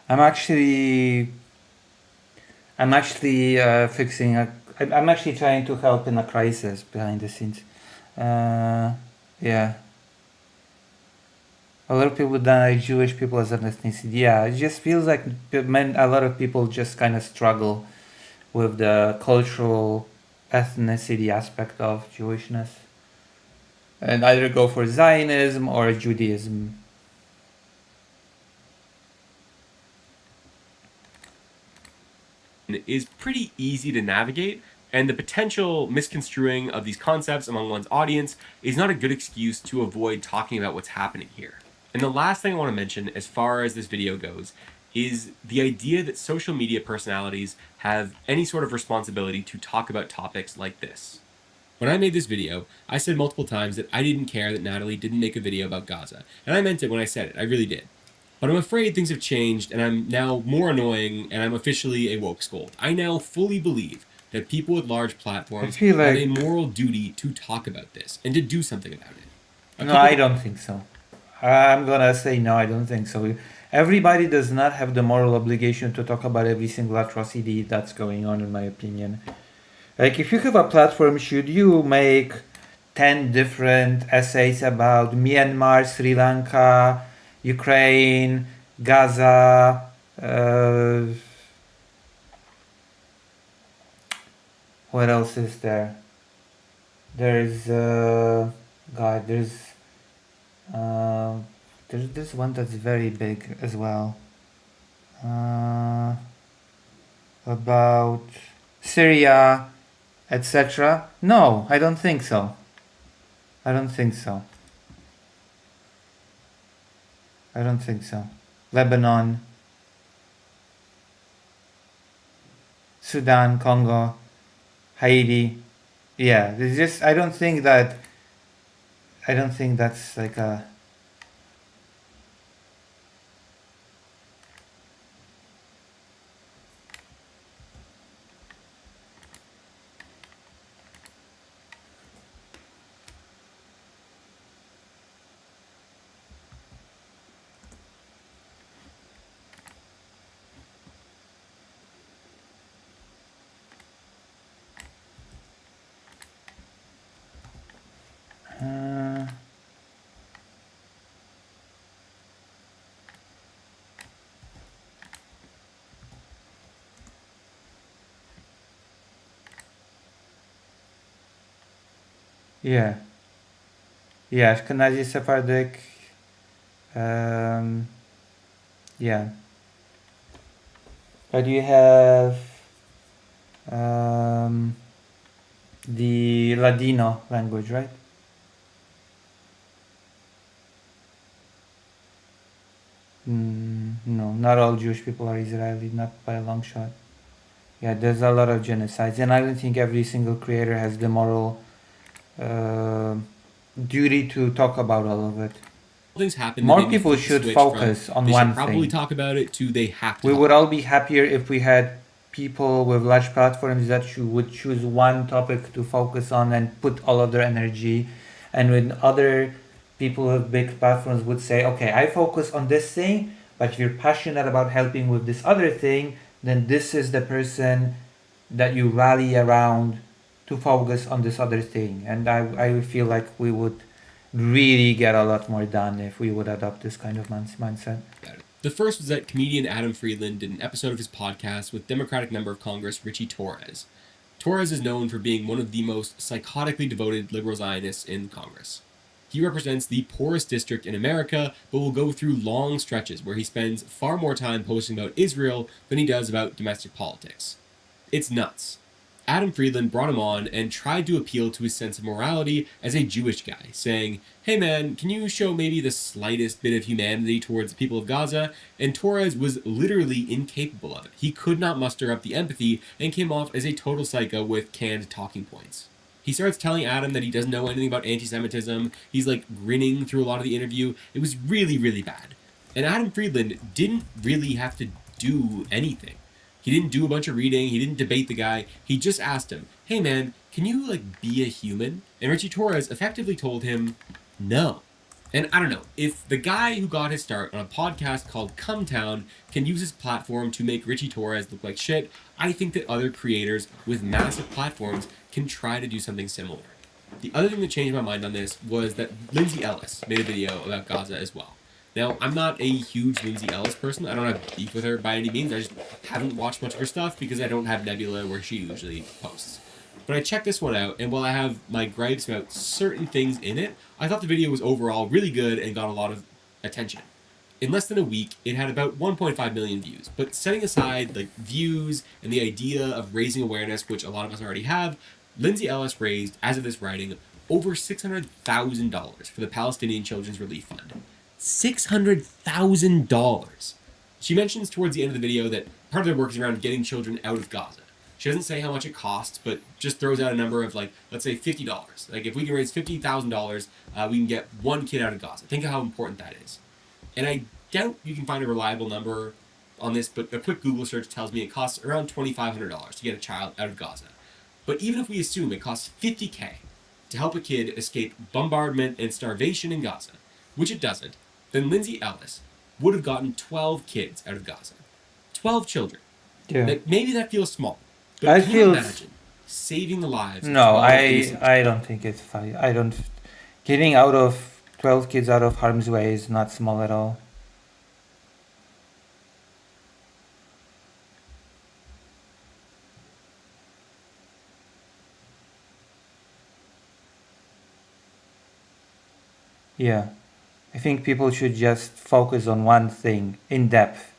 I'm actually fixing a. I'm actually trying to help in a crisis behind the scenes. Yeah. A lot of people don't like Jewish people as an ethnicity. Yeah, it just feels like a lot of people just kind of struggle with the cultural ethnicity aspect of Jewishness, and either go for Zionism or Judaism. Is pretty easy to navigate, and the potential misconstruing of these concepts among one's audience is not a good excuse to avoid talking about what's happening here. And the last thing I want to mention as far as this video goes is the idea that social media personalities have any sort of responsibility to talk about topics like this. When I made this video, I said multiple times that I didn't care that Natalie didn't make a video about Gaza, and I meant it when I said it, I really did. But I'm afraid things have changed, and I'm now more annoying, and I'm officially a woke scold. I now fully believe that people with large platforms have a moral duty to talk about this, and to do something about it. No, I don't think so. I'm gonna say no, I don't think so. Everybody does not have the moral obligation to talk about every single atrocity that's going on, in my opinion. Like, if you have a platform, should you make 10 different essays about Myanmar, Sri Lanka, Ukraine, Gaza, what else is there? There's God, there's this one that's very big as well. About Syria, etc. No, I don't think so. I don't think so. I don't think so. Lebanon, Sudan, Congo, Haiti. Yeah, there's just I don't think that's like a yeah. Yeah, Ashkenazi Sephardic. Yeah. But you have the Ladino language, right? No, not all Jewish people are Israeli, not by a long shot. Yeah, there's a lot of genocides, and I don't think every single creator has the moral duty to talk about all of it. Things happen. More people should focus on one thing. Probably talk about it to they have to. We would all be happier if we had people with large platforms that would choose one topic to focus on and put all of their energy, and when other people with big platforms would say, okay, I focus on this thing, but if you're passionate about helping with this other thing, then this is the person that you rally around to focus on this other thing. And I feel like we would really get a lot more done if we would adopt this kind of mindset. The first was that comedian Adam Friedland did an episode of his podcast with Democratic member of Congress Richie Torres. Torres is known for being one of the most psychotically devoted liberal Zionists in Congress. He represents the poorest district in America, but will go through long stretches where he spends far more time posting about Israel than he does about domestic politics. It's nuts. Adam Friedland brought him on and tried to appeal to his sense of morality as a Jewish guy, saying, hey man, can you show maybe the slightest bit of humanity towards the people of Gaza? And Torres was literally incapable of it. He could not muster up the empathy and came off as a total psycho with canned talking points. He starts telling Adam that he doesn't know anything about anti-Semitism. He's like grinning through a lot of the interview. It was really, really bad. And Adam Friedland didn't really have to do anything. He didn't do a bunch of reading. He didn't debate the guy. He just asked him, hey man, can you like be a human? And Richie Torres effectively told him, no. And I don't know, if the guy who got his start on a podcast called Come Town can use his platform to make Richie Torres look like shit, I think that other creators with massive platforms can try to do something similar. The other thing that changed my mind on this was that Lindsay Ellis made a video about Gaza as well. Now, I'm not a huge Lindsay Ellis person. I don't have beef with her by any means. I just haven't watched much of her stuff because I don't have Nebula where she usually posts. But I checked this one out, and while I have my gripes about certain things in it, I thought the video was overall really good and got a lot of attention. In less than a week, it had about 1.5 million views. But setting aside like views and the idea of raising awareness, which a lot of us already have, Lindsay Ellis raised, as of this writing, over $600,000 for the Palestinian Children's Relief Fund. $600,000. She mentions towards the end of the video that part of their work is around getting children out of Gaza. She doesn't say how much it costs, but just throws out a number of, like, let's say $50. Like, if we can raise $50,000, we can get one kid out of Gaza. Think of how important that is. And I doubt you can find a reliable number on this, but a quick Google search tells me it costs around $2,500 to get a child out of Gaza. But even if we assume it costs $50K to help a kid escape bombardment and starvation in Gaza, which it doesn't, then Lindsay Ellis would have gotten 12 kids out of Gaza. 12 children. Yeah. Like, maybe that feels small. But I can feel you imagine saving the lives of No, 12 innocent I don't think it's funny. I don't. Getting out of 12 kids out of harm's way is not small at all. Yeah. I think people should just focus on one thing in depth.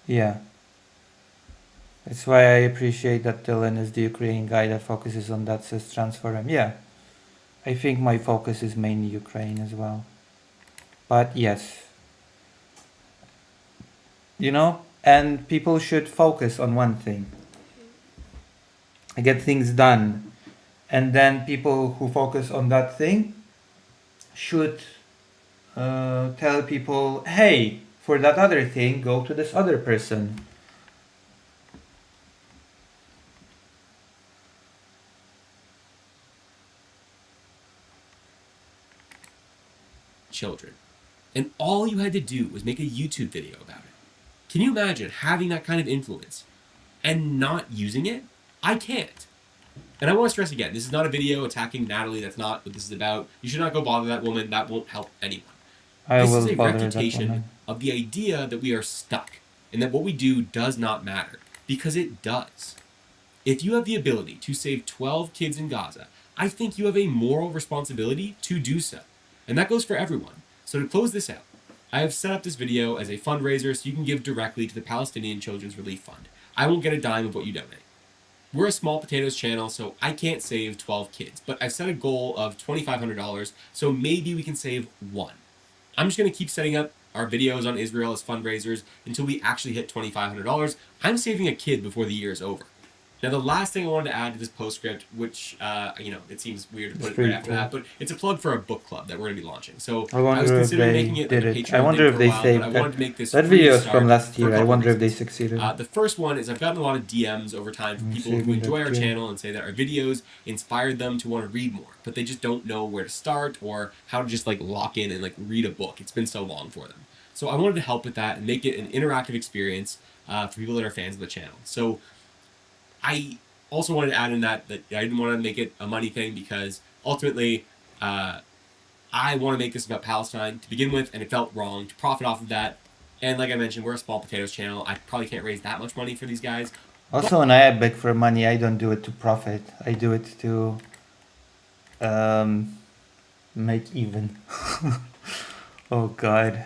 Yeah. That's why I appreciate that Dylan is the Ukrainian guy that focuses on that says transfer him. Yeah. I think my focus is mainly Ukraine as well. But yes. You know? And people should focus on one thing. Get things done. And then people who focus on that thing should tell people, hey, for that other thing, go to this other person. children. And all you had to do was make a YouTube video about it. Can you imagine having that kind of influence and not using it? I can't. And I want to stress again, this is not a video attacking Natalie. That's not what this is about. You should not go bother that woman. That won't help anyone. This is a refutation of the idea that we are stuck and that what we do does not matter, because it does. If you have the ability to save 12 kids in Gaza, I think you have a moral responsibility to do so. And that goes for everyone. So to close this out, I have set up this video as a fundraiser so you can give directly to the Palestinian Children's Relief Fund. I won't get a dime of what you donate. We're a small potatoes channel, so I can't save 12 kids, but I've set a goal of $2,500, so maybe we can save one. I'm just going to keep setting up our videos on Israel as fundraisers until we actually hit $2,500. I'm saving a kid before the year is over. Now, the last thing I wanted to add to this postscript, which, it seems weird to put it right after that, but it's a plug for a book club that we're going to be launching. So I wonder was if considering they making it did like a it. Patreon I wonder thing if for a they while, saved but I that. wanted to make this That free to video is start from last for a year. I couple wonder if they reasons. succeeded. The first one is I've gotten a lot of DMs over time from people who saving enjoy that our too. channel and say that our videos inspired them to want to read more, but they just don't know where to start or how to just lock in and read a book. It's been so long for them. So I wanted to help with that and make it an interactive experience for people that are fans of the channel. So I also wanted to add in that I didn't want to make it a money thing because ultimately I want to make this about Palestine to begin with, and it felt wrong to profit off of that. And like I mentioned, we're a small potatoes channel. I probably can't raise that much money for these guys. Also, when I beg for money, I don't do it to profit. I do it to make even. Oh God.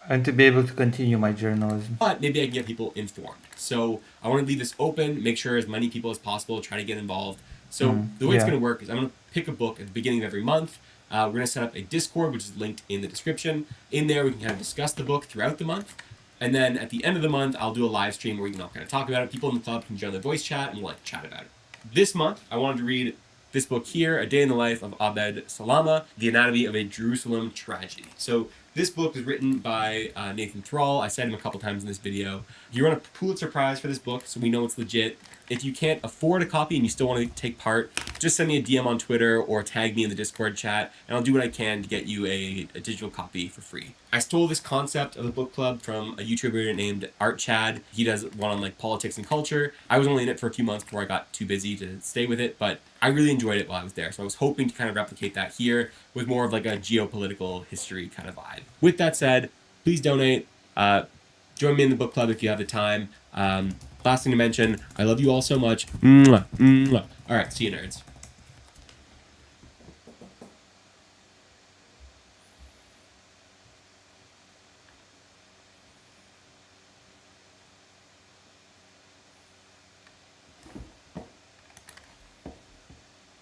And to be able to continue my journalism. But maybe I can get people informed. So I want to leave this open, make sure as many people as possible try to get involved. So the way it's going to work is I'm going to pick a book at the beginning of every month. We're going to set up a Discord, which is linked in the description. In there, we can kind of discuss the book throughout the month. And then at the end of the month, I'll do a live stream where we can all kind of talk about it. People in the club can join the voice chat and we'll chat about it. This month, I wanted to read this book here, A Day in the Life of Abed Salama, The Anatomy of a Jerusalem Tragedy. So this book is written by Nathan Thrall. I said him a couple times in this video. You run a Pulitzer Prize for this book, so we know it's legit. If you can't afford a copy and you still want to take part, just send me a DM on Twitter or tag me in the Discord chat, and I'll do what I can to get you a digital copy for free. I stole this concept of the book club from a YouTuber named Art Chad. He does one on like politics and culture. I was only in it for a few months before I got too busy to stay with it, but I really enjoyed it while I was there. So I was hoping to kind of replicate that here with more of like a geopolitical history kind of vibe. With that said, please donate. Join me in the book club if you have the time. Last thing to mention, I love you all so much. Mwah, mwah. All right, see you, nerds.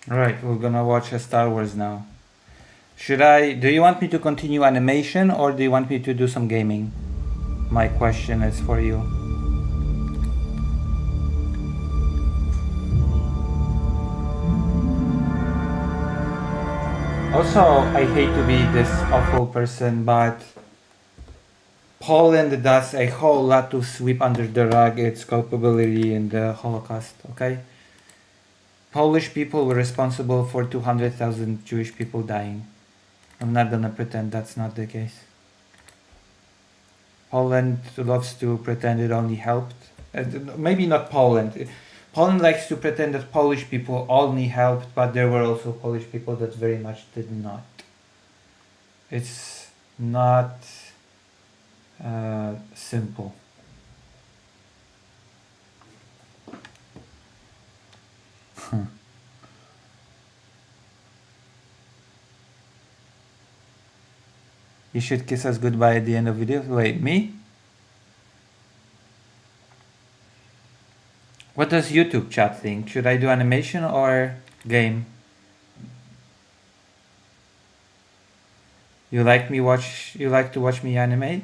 Alright, we're gonna watch a Star Wars now. Do you want me to continue animation or do you want me to do some gaming? My question is for you. Also, I hate to be this awful person, but Poland does a whole lot to sweep under the rug its culpability in the Holocaust, okay? Polish people were responsible for 200,000 Jewish people dying. I'm not gonna pretend that's not the case. Poland loves to pretend it only helped. Maybe not Poland. Poland likes to pretend that Polish people only helped, but there were also Polish people that very much did not. It's not simple. You should kiss us goodbye at the end of video. Wait, me? What does YouTube chat think? Should I do animation or game? You like to watch me animate?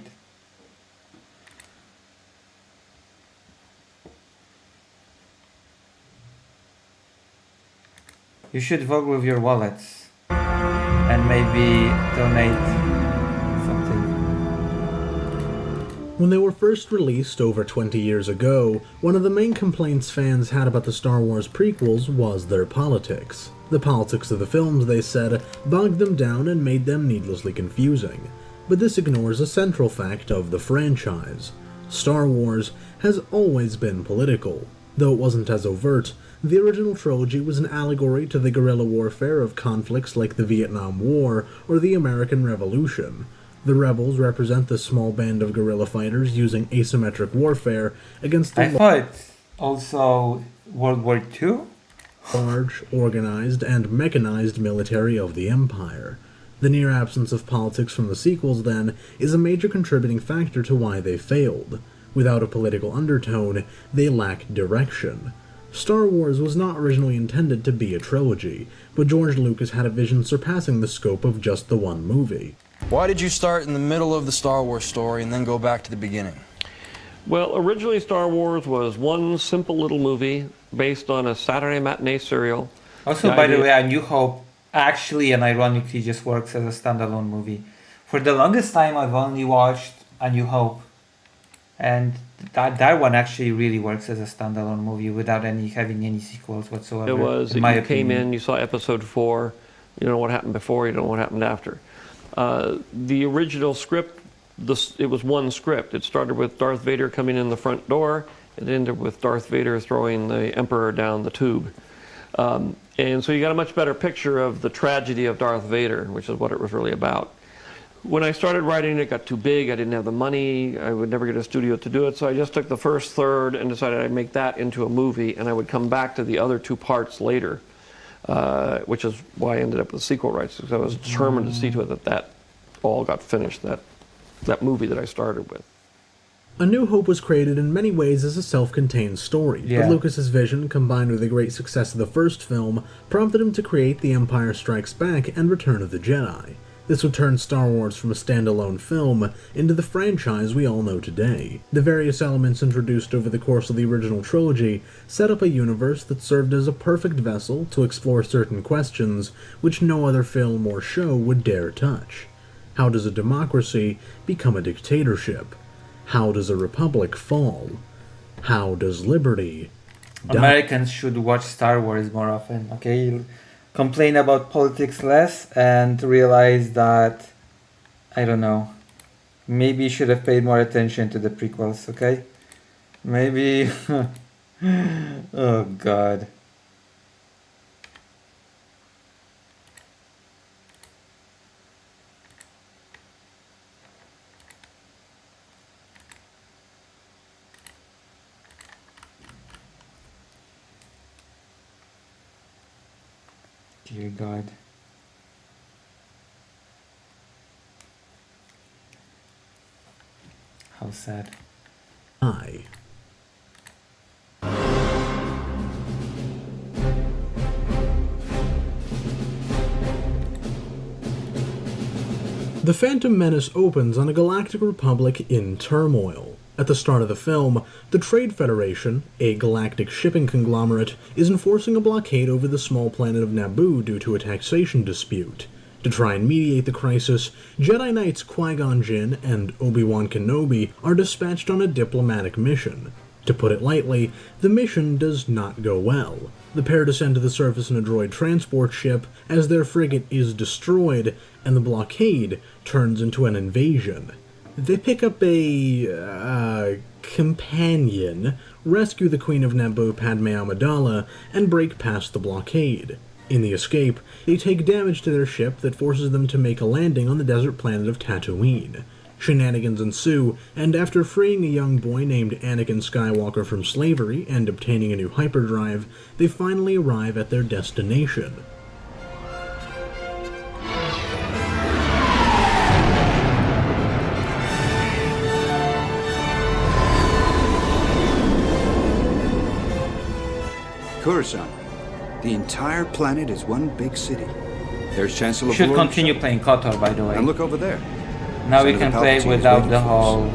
You should vote with your wallets and maybe donate something. When they were first released over 20 years ago, one of the main complaints fans had about the Star Wars prequels was their politics. The politics of the films, they said, bogged them down and made them needlessly confusing. But this ignores a central fact of the franchise. Star Wars has always been political. Though it wasn't as overt, the original trilogy was an allegory to the guerrilla warfare of conflicts like the Vietnam War or the American Revolution. The rebels represent the small band of guerrilla fighters using asymmetric warfare against the I thought also World War II? Large, organized, and mechanized military of the Empire. The near absence of politics from the sequels, then, is a major contributing factor to why they failed. Without a political undertone, they lack direction. Star Wars was not originally intended to be a trilogy, but George Lucas had a vision surpassing the scope of just the one movie. Why did you start in the middle of the Star Wars story and then go back to the beginning? Well, originally Star Wars was one simple little movie based on a Saturday matinee serial. Also, by the way, A New Hope actually and ironically just works as a standalone movie. For the longest time, I've only watched A New Hope. And that one actually really works as a standalone movie without having any sequels whatsoever. It was, you came in, you saw episode 4, you don't know what happened before, you don't know what happened after. The original script, it was one script. It started with Darth Vader coming in the front door, it ended with Darth Vader throwing the Emperor down the tube. And so you got a much better picture of the tragedy of Darth Vader, which is what it was really about. When I started writing, it got too big. I didn't have the money. I would never get a studio to do it. So I just took the first third and decided I'd make that into a movie, and I would come back to the other two parts later, which is why I ended up with sequel rights, because I was determined to see to it that all got finished, that movie that I started with. A New Hope was created in many ways as a self-contained story, but Lucas's vision, combined with the great success of the first film, prompted him to create The Empire Strikes Back and Return of the Jedi. This would turn Star Wars from a standalone film into the franchise we all know today. The various elements introduced over the course of the original trilogy set up a universe that served as a perfect vessel to explore certain questions which no other film or show would dare touch. How does a democracy become a dictatorship? How does a republic fall? How does liberty Americans should watch Star Wars more often, okay? Complain about politics less and realize that, I don't know, maybe you should have paid more attention to the prequels, okay? Maybe... Oh god. Dear God. How sad. Hi. The Phantom Menace opens on a galactic republic in turmoil. At the start of the film, the Trade Federation, a galactic shipping conglomerate, is enforcing a blockade over the small planet of Naboo due to a taxation dispute. To try and mediate the crisis, Jedi Knights Qui-Gon Jinn and Obi-Wan Kenobi are dispatched on a diplomatic mission. To put it lightly, the mission does not go well. The pair descend to the surface in a droid transport ship as their frigate is destroyed, and the blockade turns into an invasion. They pick up a companion, rescue the Queen of Naboo Padme Amidala, and break past the blockade. In the escape, they take damage to their ship that forces them to make a landing on the desert planet of Tatooine. Shenanigans ensue, and after freeing a young boy named Anakin Skywalker from slavery and obtaining a new hyperdrive, they finally arrive at their destination. Coruscant. The entire planet is one big city. There's Chancellor We should Valor continue himself. playing KOTOR, by the way. And look over there. Now we Senator can play Palpatine is without waiting the for us. whole...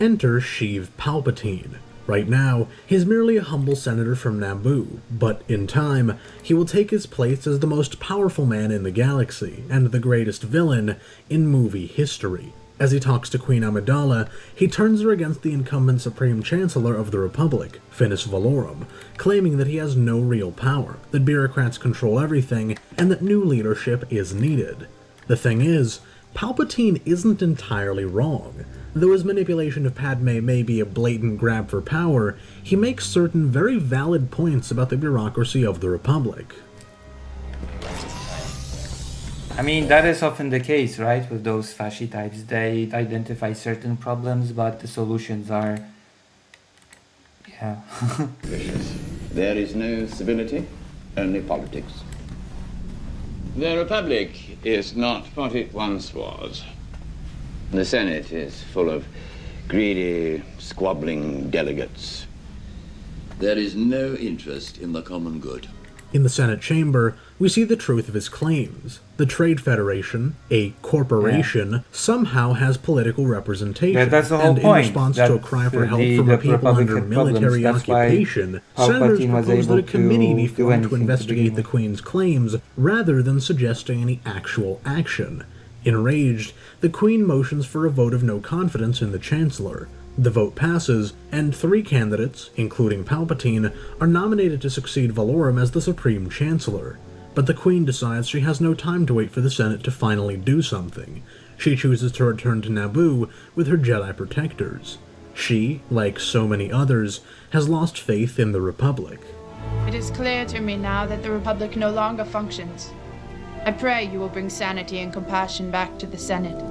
Enter Sheev Palpatine. Right now, he's merely a humble senator from Naboo, but in time, he will take his place as the most powerful man in the galaxy, and the greatest villain in movie history. As he talks to Queen Amidala, he turns her against the incumbent Supreme Chancellor of the Republic, Finis Valorum, claiming that he has no real power, that bureaucrats control everything, and that new leadership is needed. The thing is, Palpatine isn't entirely wrong. Though his manipulation of Padme may be a blatant grab for power, he makes certain very valid points about the bureaucracy of the Republic. I mean, that is often the case, right? With those fasci types. They identify certain problems, but the solutions are... yeah. There is no civility, only politics. The Republic is not what it once was. The Senate is full of greedy, squabbling delegates. There is no interest in the common good. In the Senate chamber, we see the truth of his claims. The Trade Federation, a corporation, somehow has political representation, That's the whole and point. in response to a cry for help from a people under military occupation, senators propose that a committee be formed to investigate the Queen's claims, rather than suggesting any actual action. Enraged, the Queen motions for a vote of no confidence in the Chancellor. The vote passes, and 3 candidates, including Palpatine, are nominated to succeed Valorum as the Supreme Chancellor. But the Queen decides she has no time to wait for the Senate to finally do something. She chooses to return to Naboo with her Jedi protectors. She, like so many others, has lost faith in the Republic. It is clear to me now that the Republic no longer functions. I pray you will bring sanity and compassion back to the Senate.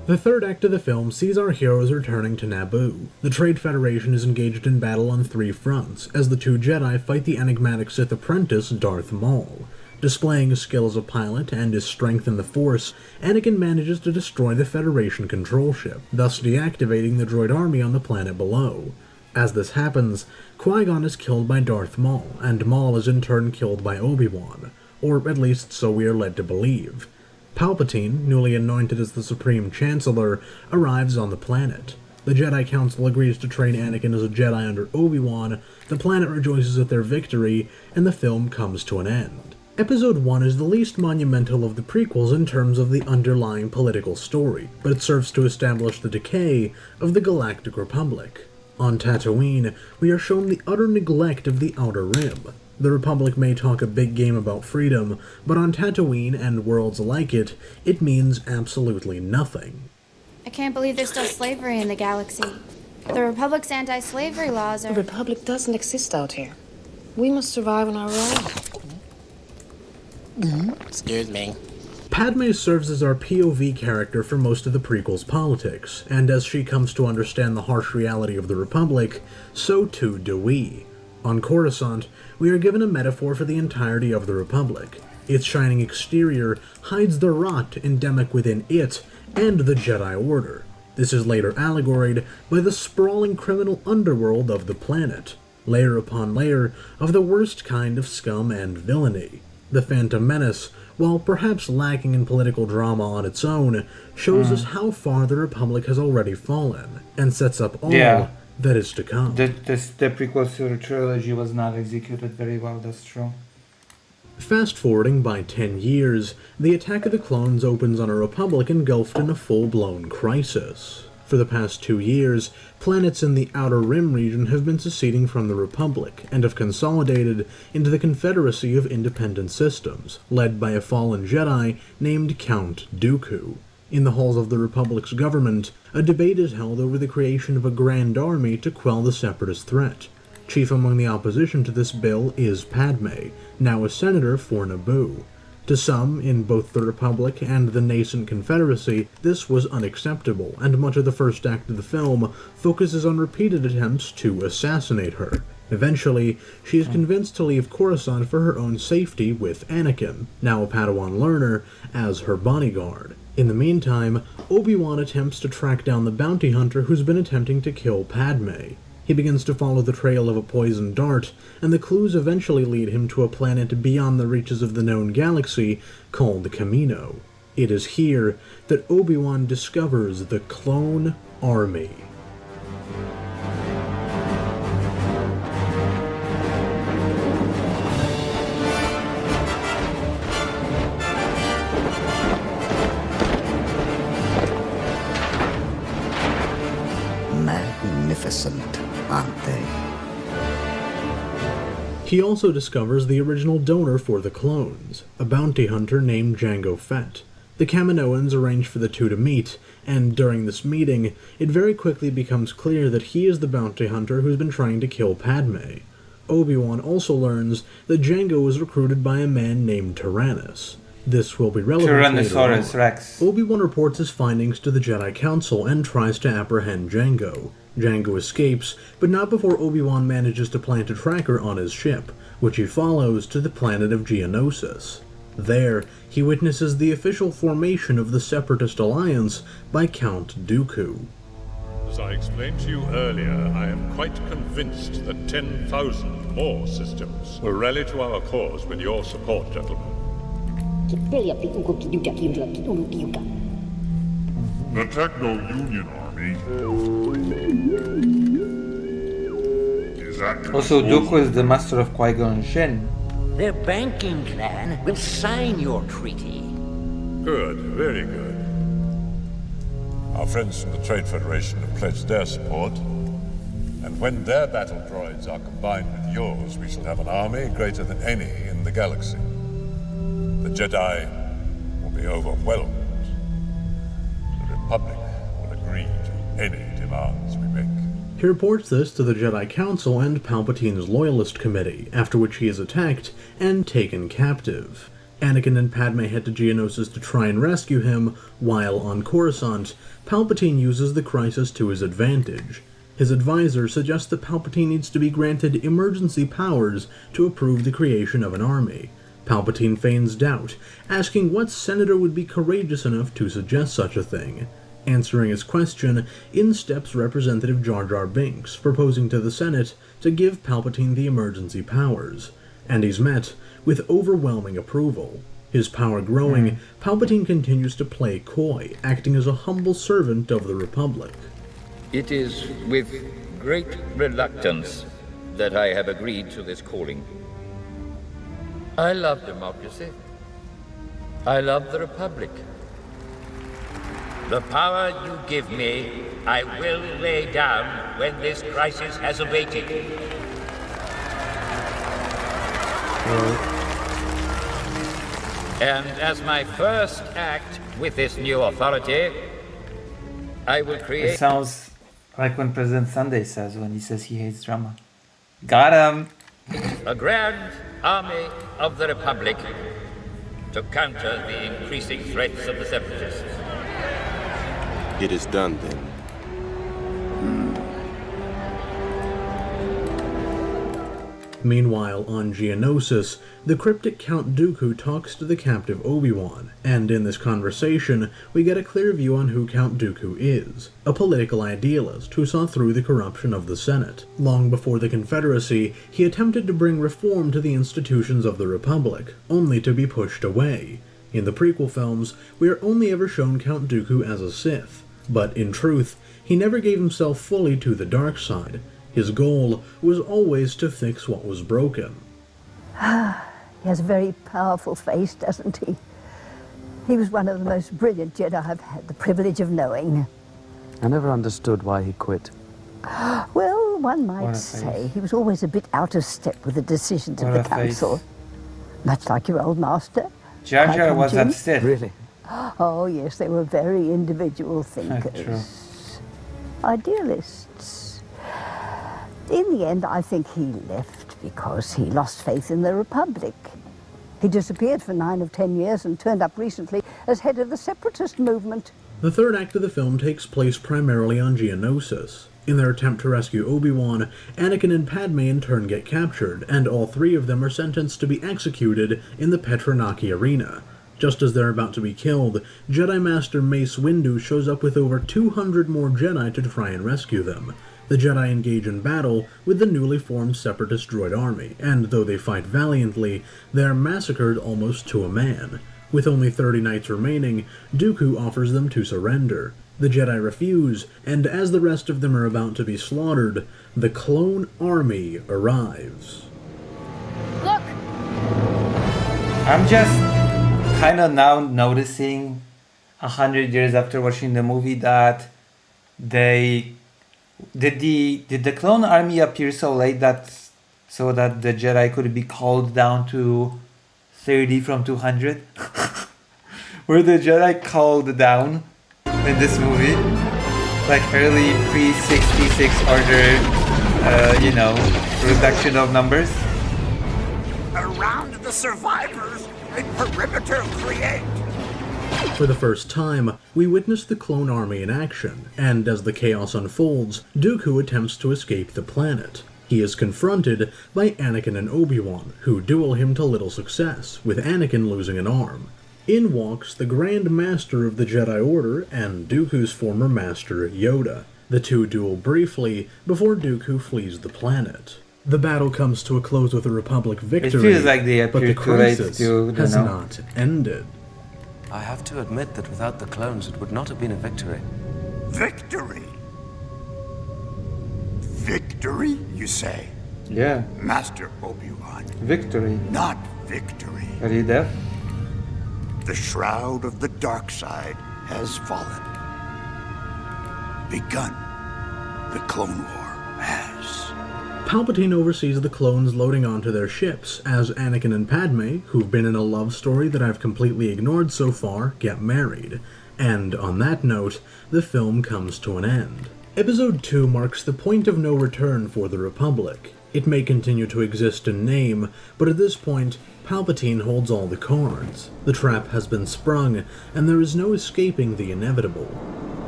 The third act of the film sees our heroes returning to Naboo. The Trade Federation is engaged in battle on 3 fronts, as the 2 Jedi fight the enigmatic Sith apprentice Darth Maul. Displaying his skill as a pilot and his strength in the Force, Anakin manages to destroy the Federation control ship, thus deactivating the droid army on the planet below. As this happens, Qui-Gon is killed by Darth Maul, and Maul is in turn killed by Obi-Wan, or at least so we are led to believe. Palpatine, newly anointed as the Supreme Chancellor, arrives on the planet. The Jedi Council agrees to train Anakin as a Jedi under Obi-Wan, the planet rejoices at their victory, and the film comes to an end. Episode 1 is the least monumental of the prequels in terms of the underlying political story, but it serves to establish the decay of the Galactic Republic. On Tatooine, we are shown the utter neglect of the Outer Rim. The Republic may talk a big game about freedom, but on Tatooine and worlds like it, it means absolutely nothing. I can't believe there's still slavery in the galaxy. The Republic's anti-slavery laws are... The Republic doesn't exist out here. We must survive on our own. Excuse me. Padme serves as our POV character for most of the prequel's politics, and as she comes to understand the harsh reality of the Republic, so too do we. On Coruscant, we are given a metaphor for the entirety of the Republic. Its shining exterior hides the rot endemic within it and the Jedi Order. This is later allegoried by the sprawling criminal underworld of the planet, layer upon layer of the worst kind of scum and villainy. The Phantom Menace, while perhaps lacking in political drama on its own, shows us how far the Republic has already fallen, and sets up all that is to come. The prequel trilogy was not executed very well, that's true. Fast forwarding by 10 years, the Attack of the Clones opens on a Republic engulfed in a full-blown crisis. For the past 2 years, planets in the Outer Rim region have been seceding from the Republic, and have consolidated into the Confederacy of Independent Systems, led by a fallen Jedi named Count Dooku. In the halls of the Republic's government, a debate is held over the creation of a grand army to quell the Separatist threat. Chief among the opposition to this bill is Padme, now a senator for Naboo. To some, in both the Republic and the nascent Confederacy, this was unacceptable, and much of the first act of the film focuses on repeated attempts to assassinate her. Eventually, she is convinced to leave Coruscant for her own safety with Anakin, now a Padawan learner, as her bodyguard. In the meantime, Obi-Wan attempts to track down the bounty hunter who's been attempting to kill Padme. He begins to follow the trail of a poisoned dart, and the clues eventually lead him to a planet beyond the reaches of the known galaxy called Kamino. It is here that Obi-Wan discovers the Clone Army. Magnificent, aren't they? He also discovers the original donor for the clones, a bounty hunter named Jango Fett. The Kaminoans arrange for the two to meet, and during this meeting, it very quickly becomes clear that he is the bounty hunter who's been trying to kill Padme. Obi-Wan also learns that Jango was recruited by a man named Tyrannus. This will be relevant later on. Rex. Obi-Wan reports his findings to the Jedi Council and tries to apprehend Jango. Jango escapes, but not before Obi-Wan manages to plant a tracker on his ship, which he follows to the planet of Geonosis. There, he witnesses the official formation of the Separatist Alliance by Count Dooku. As I explained to you earlier, I am quite convinced that 10,000 more systems will rally to our cause with your support, gentlemen. The Techno-Union Army is active. Also, Dooku is the master of Qui-Gon Jinn. Their banking clan will sign your treaty. Good, very good. Our friends from the Trade Federation have pledged their support, and when their battle droids are combined with yours, we shall have an army greater than any in the galaxy. The Jedi will be overwhelmed. The Republic will agree to any demands we make. He reports this to the Jedi Council and Palpatine's Loyalist Committee, after which he is attacked and taken captive. Anakin and Padme head to Geonosis to try and rescue him, while on Coruscant, Palpatine uses the crisis to his advantage. His advisor suggests that Palpatine needs to be granted emergency powers to approve the creation of an army. Palpatine feigns doubt, asking what senator would be courageous enough to suggest such a thing. Answering his question, in steps Representative Jar Jar Binks, proposing to the Senate to give Palpatine the emergency powers. And he's met with overwhelming approval. His power growing, Palpatine continues to play coy, acting as a humble servant of the Republic. It is with great reluctance that I have agreed to this calling. I love democracy. I love the Republic. The power you give me, I will lay down when this crisis has abated. And as my first act with this new authority, I will create... It sounds like when President Sunday says when he says he hates drama. Got him! a grand army of the Republic to counter the increasing threats of the separatists. It is done then. Meanwhile, on Geonosis, the cryptic Count Dooku talks to the captive Obi-Wan, and in this conversation, we get a clear view on who Count Dooku is, a political idealist who saw through the corruption of the Senate. Long before the Confederacy, he attempted to bring reform to the institutions of the Republic, only to be pushed away. In the prequel films, we are only ever shown Count Dooku as a Sith, but in truth, he never gave himself fully to the dark side. His goal was always to fix what was broken. He has a very powerful face, doesn't he? He was one of the most brilliant Jedi I've had the privilege of knowing. I never understood why he quit. Well, one might say he was always a bit out of step with the decisions of the Council. Much like your old master. Jar Jar was upset. Really? Oh, yes, they were very individual thinkers. True. Idealists. In the end, I think he left because he lost faith in the Republic. He disappeared for 9 or 10 years and turned up recently as head of the separatist movement. The third act of the film takes place primarily on Geonosis. In their attempt to rescue Obi-Wan, Anakin and Padme in turn get captured, and all three of them are sentenced to be executed in the Petranaki Arena. Just as they're about to be killed, Jedi Master Mace Windu shows up with over 200 more Jedi to try and rescue them. The Jedi engage in battle with the newly formed Separatist droid army, and though they fight valiantly, they are massacred almost to a man. With only 30 knights remaining, Dooku offers them to surrender. The Jedi refuse, and as the rest of them are about to be slaughtered, the clone army arrives. Look! I'm just kind of now noticing 100 years after watching the movie that did the clone army appear so late so that the Jedi could be called down to 30 from 200? Were the Jedi called down in this movie? Like early pre-66 order, reduction of numbers? Around the survivors, a perimeter create. For the first time, we witness the clone army in action, and as the chaos unfolds, Dooku attempts to escape the planet. He is confronted by Anakin and Obi-Wan, who duel him to little success, with Anakin losing an arm. In walks the Grand Master of the Jedi Order and Dooku's former master, Yoda. The two duel briefly before Dooku flees the planet. The battle comes to a close with a Republic victory, It feels like they but the appear too late crisis to, has not ended. I have to admit that without the clones, it would not have been a victory. Victory? Victory, you say? Yeah. Master Obi-Wan. Victory. Not victory. Are you deaf? The shroud of the dark side has fallen. Begun. The Clone War has. Palpatine oversees the clones loading onto their ships, as Anakin and Padme, who've been in a love story that I've completely ignored so far, get married. And on that note, the film comes to an end. Episode 2 marks the point of no return for the Republic. It may continue to exist in name, but at this point, Palpatine holds all the cards. The trap has been sprung, and there is no escaping the inevitable.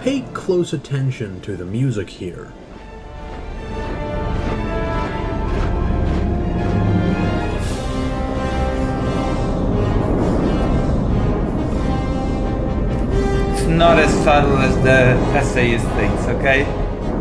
Pay close attention to the music here. Not as subtle as the essayist thinks, okay?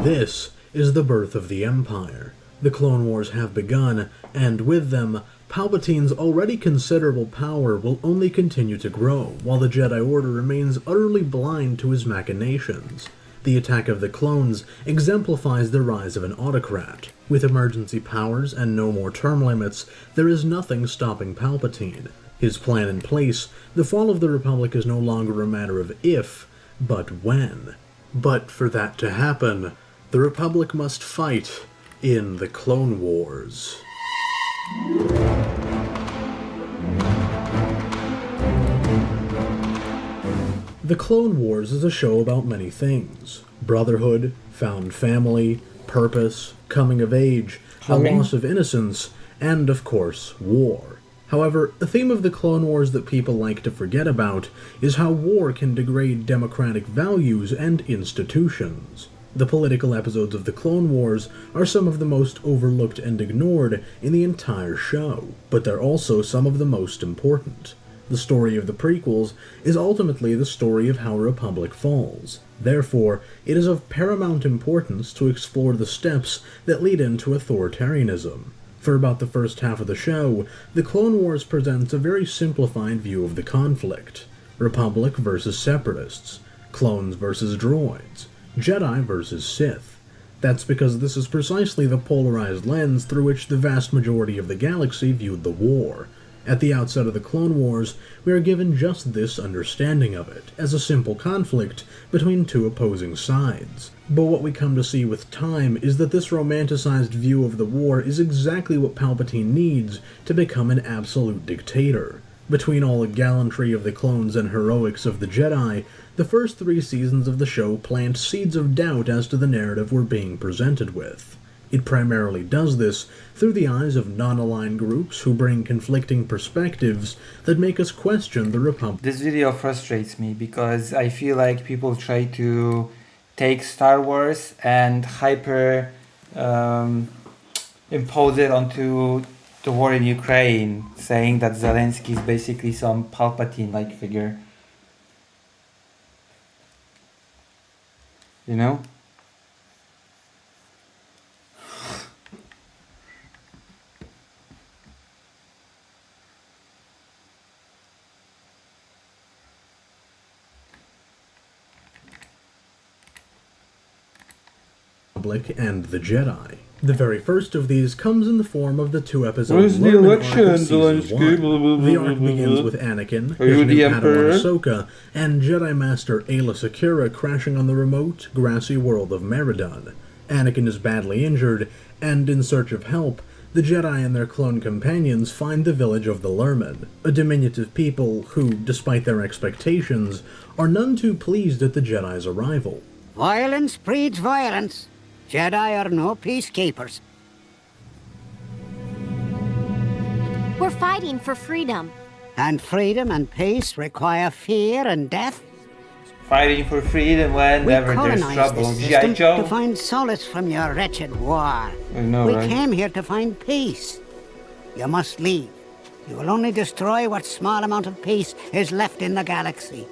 This is the birth of the Empire. The Clone Wars have begun, and with them, Palpatine's already considerable power will only continue to grow, while the Jedi Order remains utterly blind to his machinations. The attack of the clones exemplifies the rise of an autocrat. With emergency powers and no more term limits, there is nothing stopping Palpatine. His plan in place, the fall of the Republic is no longer a matter of if, but when. But for that to happen, the Republic must fight in the Clone Wars. The Clone Wars is a show about many things. Brotherhood, found family, purpose, coming of age, the loss of innocence, and, of course, war. However, a theme of the Clone Wars that people like to forget about is how war can degrade democratic values and institutions. The political episodes of the Clone Wars are some of the most overlooked and ignored in the entire show, but they're also some of the most important. The story of the prequels is ultimately the story of how a republic falls. Therefore, it is of paramount importance to explore the steps that lead into authoritarianism. For about the first half of the show, the Clone Wars presents a very simplified view of the conflict. Republic versus Separatists, clones versus droids, Jedi versus Sith. That's because this is precisely the polarized lens through which the vast majority of the galaxy viewed the war. At the outset of the Clone Wars, we are given just this understanding of it, as a simple conflict between two opposing sides. But what we come to see with time is that this romanticized view of the war is exactly what Palpatine needs to become an absolute dictator. Between all the gallantry of the clones and heroics of the Jedi, the first 3 seasons of the show plant seeds of doubt as to the narrative we're being presented with. It primarily does this through the eyes of non-aligned groups who bring conflicting perspectives that make us question the Republic. This video frustrates me because I feel like people try to take Star Wars and impose it onto the war in Ukraine, saying that Zelensky is basically some Palpatine-like figure. You know? And the Jedi. The very first of these comes in the form of the 2-episode Where's the election, Zelensky? The arc begins with Anakin, Are you his the new Emperor? Padawan Ahsoka, and Jedi Master Aayla Secura crashing on the remote, grassy world of Meriden. Anakin is badly injured, and in search of help, the Jedi and their clone companions find the village of the Lurmen, a diminutive people who, despite their expectations, are none too pleased at the Jedi's arrival. Violence breeds violence. Jedi are no peacekeepers. We're fighting for freedom. And freedom and peace require fear and death. Fighting for freedom whenever there's trouble. G.I. Joe. To find solace from your wretched war. I know, we right? came here to find peace. You must leave. You will only destroy what small amount of peace is left in the galaxy.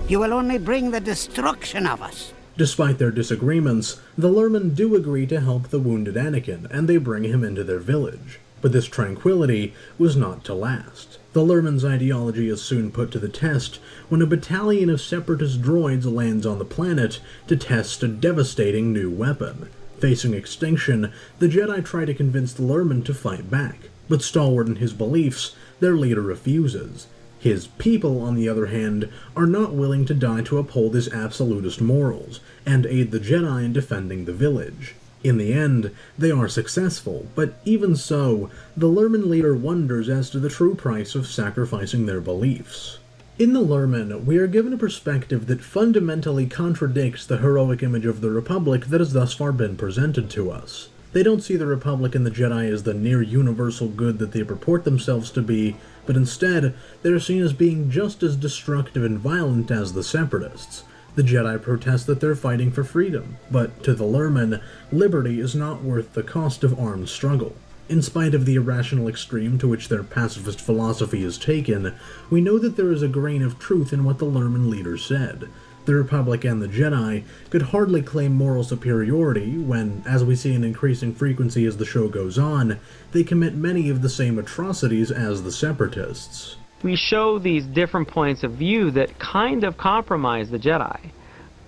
You will only bring the destruction of us. Despite their disagreements, the Lurmen do agree to help the wounded Anakin, and they bring him into their village. But this tranquility was not to last. The Lurmen's ideology is soon put to the test when a battalion of separatist droids lands on the planet to test a devastating new weapon. Facing extinction, the Jedi try to convince the Lurmen to fight back, but stalwart in his beliefs, their leader refuses. His people, on the other hand, are not willing to die to uphold his absolutist morals, and aid the Jedi in defending the village. In the end, they are successful, but even so, the Lurmen leader wonders as to the true price of sacrificing their beliefs. In the Lurmen, we are given a perspective that fundamentally contradicts the heroic image of the Republic that has thus far been presented to us. They don't see the Republic and the Jedi as the near-universal good that they purport themselves to be, but instead, they are seen as being just as destructive and violent as the Separatists. The Jedi protest that they're fighting for freedom, but to the Lurmen, liberty is not worth the cost of armed struggle. In spite of the irrational extreme to which their pacifist philosophy is taken, we know that there is a grain of truth in what the Lurmen leader said. The Republic and the Jedi could hardly claim moral superiority when, as we see in increasing frequency as the show goes on, they commit many of the same atrocities as the Separatists. We show these different points of view that kind of compromise the Jedi.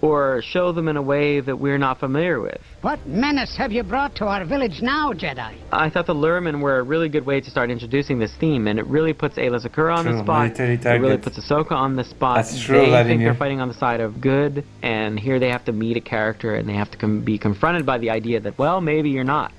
or show them in a way that we're not familiar with. What menace have you brought to our village now, Jedi? I thought the Lurmen were a really good way to start introducing this theme, and it really puts Ayla Secura on the spot. It really puts Ahsoka on the spot. That's true, they Vladimir. think they're fighting on the side of good, and here they have to meet a character, and they have to be confronted by the idea that, well, maybe you're not.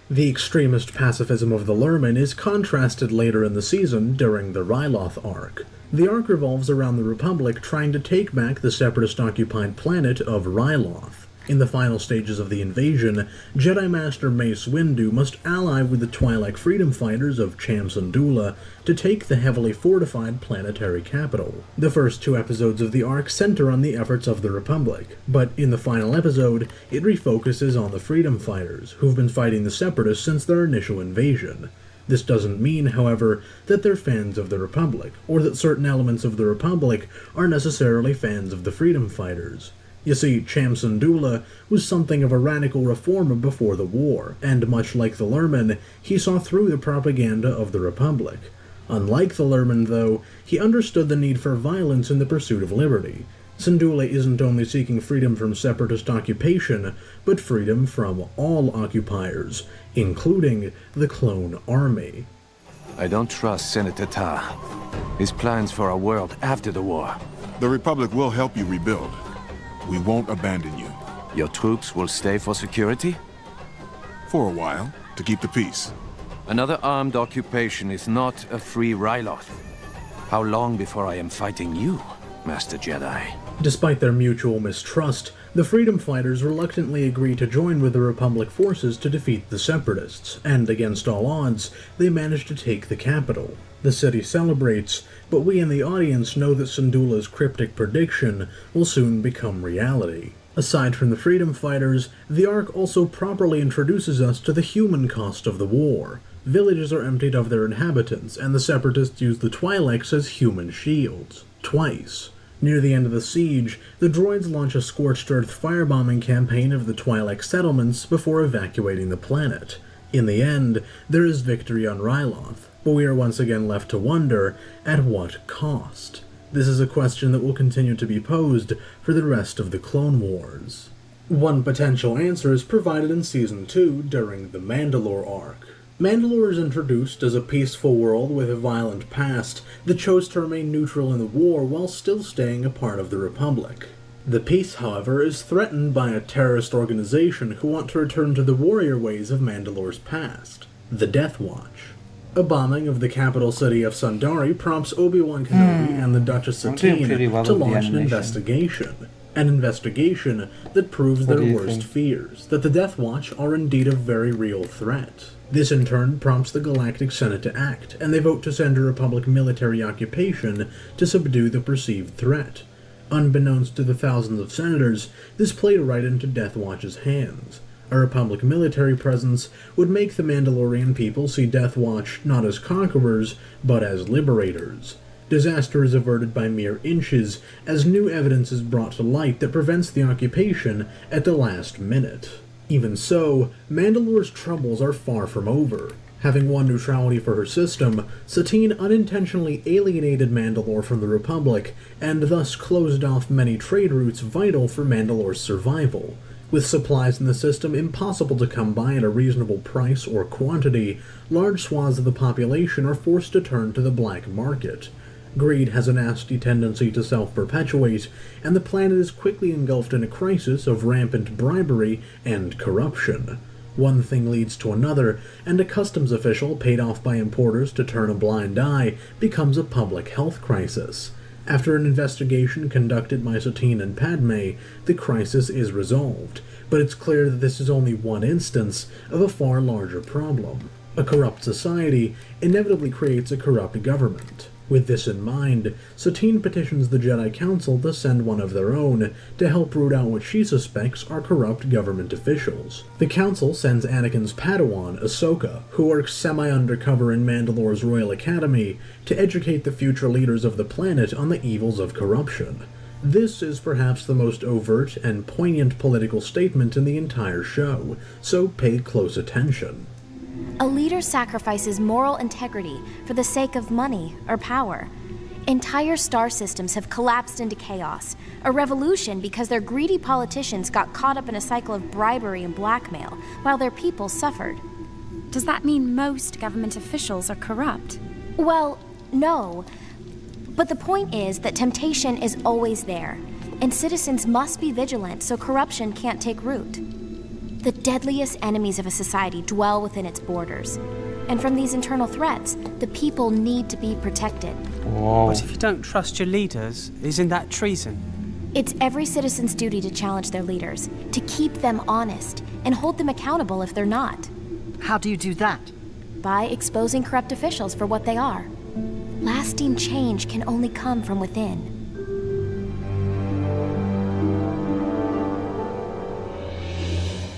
The extremist pacifism of the Lurmen is contrasted later in the season during the Ryloth arc. The arc revolves around the Republic trying to take back the Separatist-occupied planet of Ryloth. In the final stages of the invasion, Jedi Master Mace Windu must ally with the Twi'lek freedom fighters of Cham Syndulla to take the heavily fortified planetary capital. The first 2 episodes of the arc center on the efforts of the Republic, but in the final episode, it refocuses on the freedom fighters, who've been fighting the Separatists since their initial invasion. This doesn't mean, however, that they're fans of the Republic, or that certain elements of the Republic are necessarily fans of the freedom fighters. You see, Cham Syndulla was something of a radical reformer before the war, and much like the Lurmen, he saw through the propaganda of the Republic. Unlike the Lurmen, though, he understood the need for violence in the pursuit of liberty. Syndulla isn't only seeking freedom from Separatist occupation, but freedom from all occupiers, including the clone army. I don't trust Senator Ta. His plans for a world after the war. The Republic will help you rebuild. We won't abandon you. Your troops will stay for security? For a while, to keep the peace. Another armed occupation is not a free Ryloth. How long before I am fighting you, Master Jedi? Despite their mutual mistrust, the freedom fighters reluctantly agree to join with the Republic forces to defeat the Separatists, and against all odds, they manage to take the capital. The city celebrates, but we in the audience know that Syndulla's cryptic prediction will soon become reality. Aside from the freedom fighters, the arc also properly introduces us to the human cost of the war. Villages are emptied of their inhabitants, and the Separatists use the Twi'leks as human shields. Twice. Near the end of the siege, the droids launch a scorched earth firebombing campaign of the Twi'lek settlements before evacuating the planet. In the end, there is victory on Ryloth, but we are once again left to wonder, at what cost? This is a question that will continue to be posed for the rest of the Clone Wars. One potential answer is provided in Season 2 during the Mandalore arc. Mandalore is introduced as a peaceful world with a violent past that chose to remain neutral in the war while still staying a part of the Republic. The peace, however, is threatened by a terrorist organization who want to return to the warrior ways of Mandalore's past, the Death Watch. A bombing of the capital city of Sundari prompts Obi-Wan Kenobi and the Duchess Satine to launch an investigation. An investigation that proves their worst fears, that the Death Watch are indeed a very real threat. This in turn prompts the Galactic Senate to act, and they vote to send a Republic military occupation to subdue the perceived threat. Unbeknownst to the thousands of senators, this played right into Death Watch's hands. A Republic military presence would make the Mandalorian people see Death Watch not as conquerors, but as liberators. Disaster is averted by mere inches, as new evidence is brought to light that prevents the occupation at the last minute. Even so, Mandalore's troubles are far from over. Having won neutrality for her system, Satine unintentionally alienated Mandalore from the Republic, and thus closed off many trade routes vital for Mandalore's survival. With supplies in the system impossible to come by at a reasonable price or quantity, large swaths of the population are forced to turn to the black market. Greed has a nasty tendency to self-perpetuate, and the planet is quickly engulfed in a crisis of rampant bribery and corruption. One thing leads to another, and a customs official paid off by importers to turn a blind eye becomes a public health crisis. After an investigation conducted by Satine and Padme, the crisis is resolved, but it's clear that this is only one instance of a far larger problem. A corrupt society inevitably creates a corrupt government. With this in mind, Satine petitions the Jedi Council to send one of their own to help root out what she suspects are corrupt government officials. The Council sends Anakin's Padawan, Ahsoka, who works semi-undercover in Mandalore's Royal Academy, to educate the future leaders of the planet on the evils of corruption. This is perhaps the most overt and poignant political statement in the entire show, so pay close attention. A leader sacrifices moral integrity for the sake of money or power. Entire star systems have collapsed into chaos. A revolution because their greedy politicians got caught up in a cycle of bribery and blackmail, while their people suffered. Does that mean most government officials are corrupt? Well, no. But the point is that temptation is always there, and citizens must be vigilant so corruption can't take root. The deadliest enemies of a society dwell within its borders. And from these internal threats, the people need to be protected. Whoa. But if you don't trust your leaders, isn't that treason? It's every citizen's duty to challenge their leaders, to keep them honest, and hold them accountable if they're not. How do you do that? By exposing corrupt officials for what they are. Lasting change can only come from within.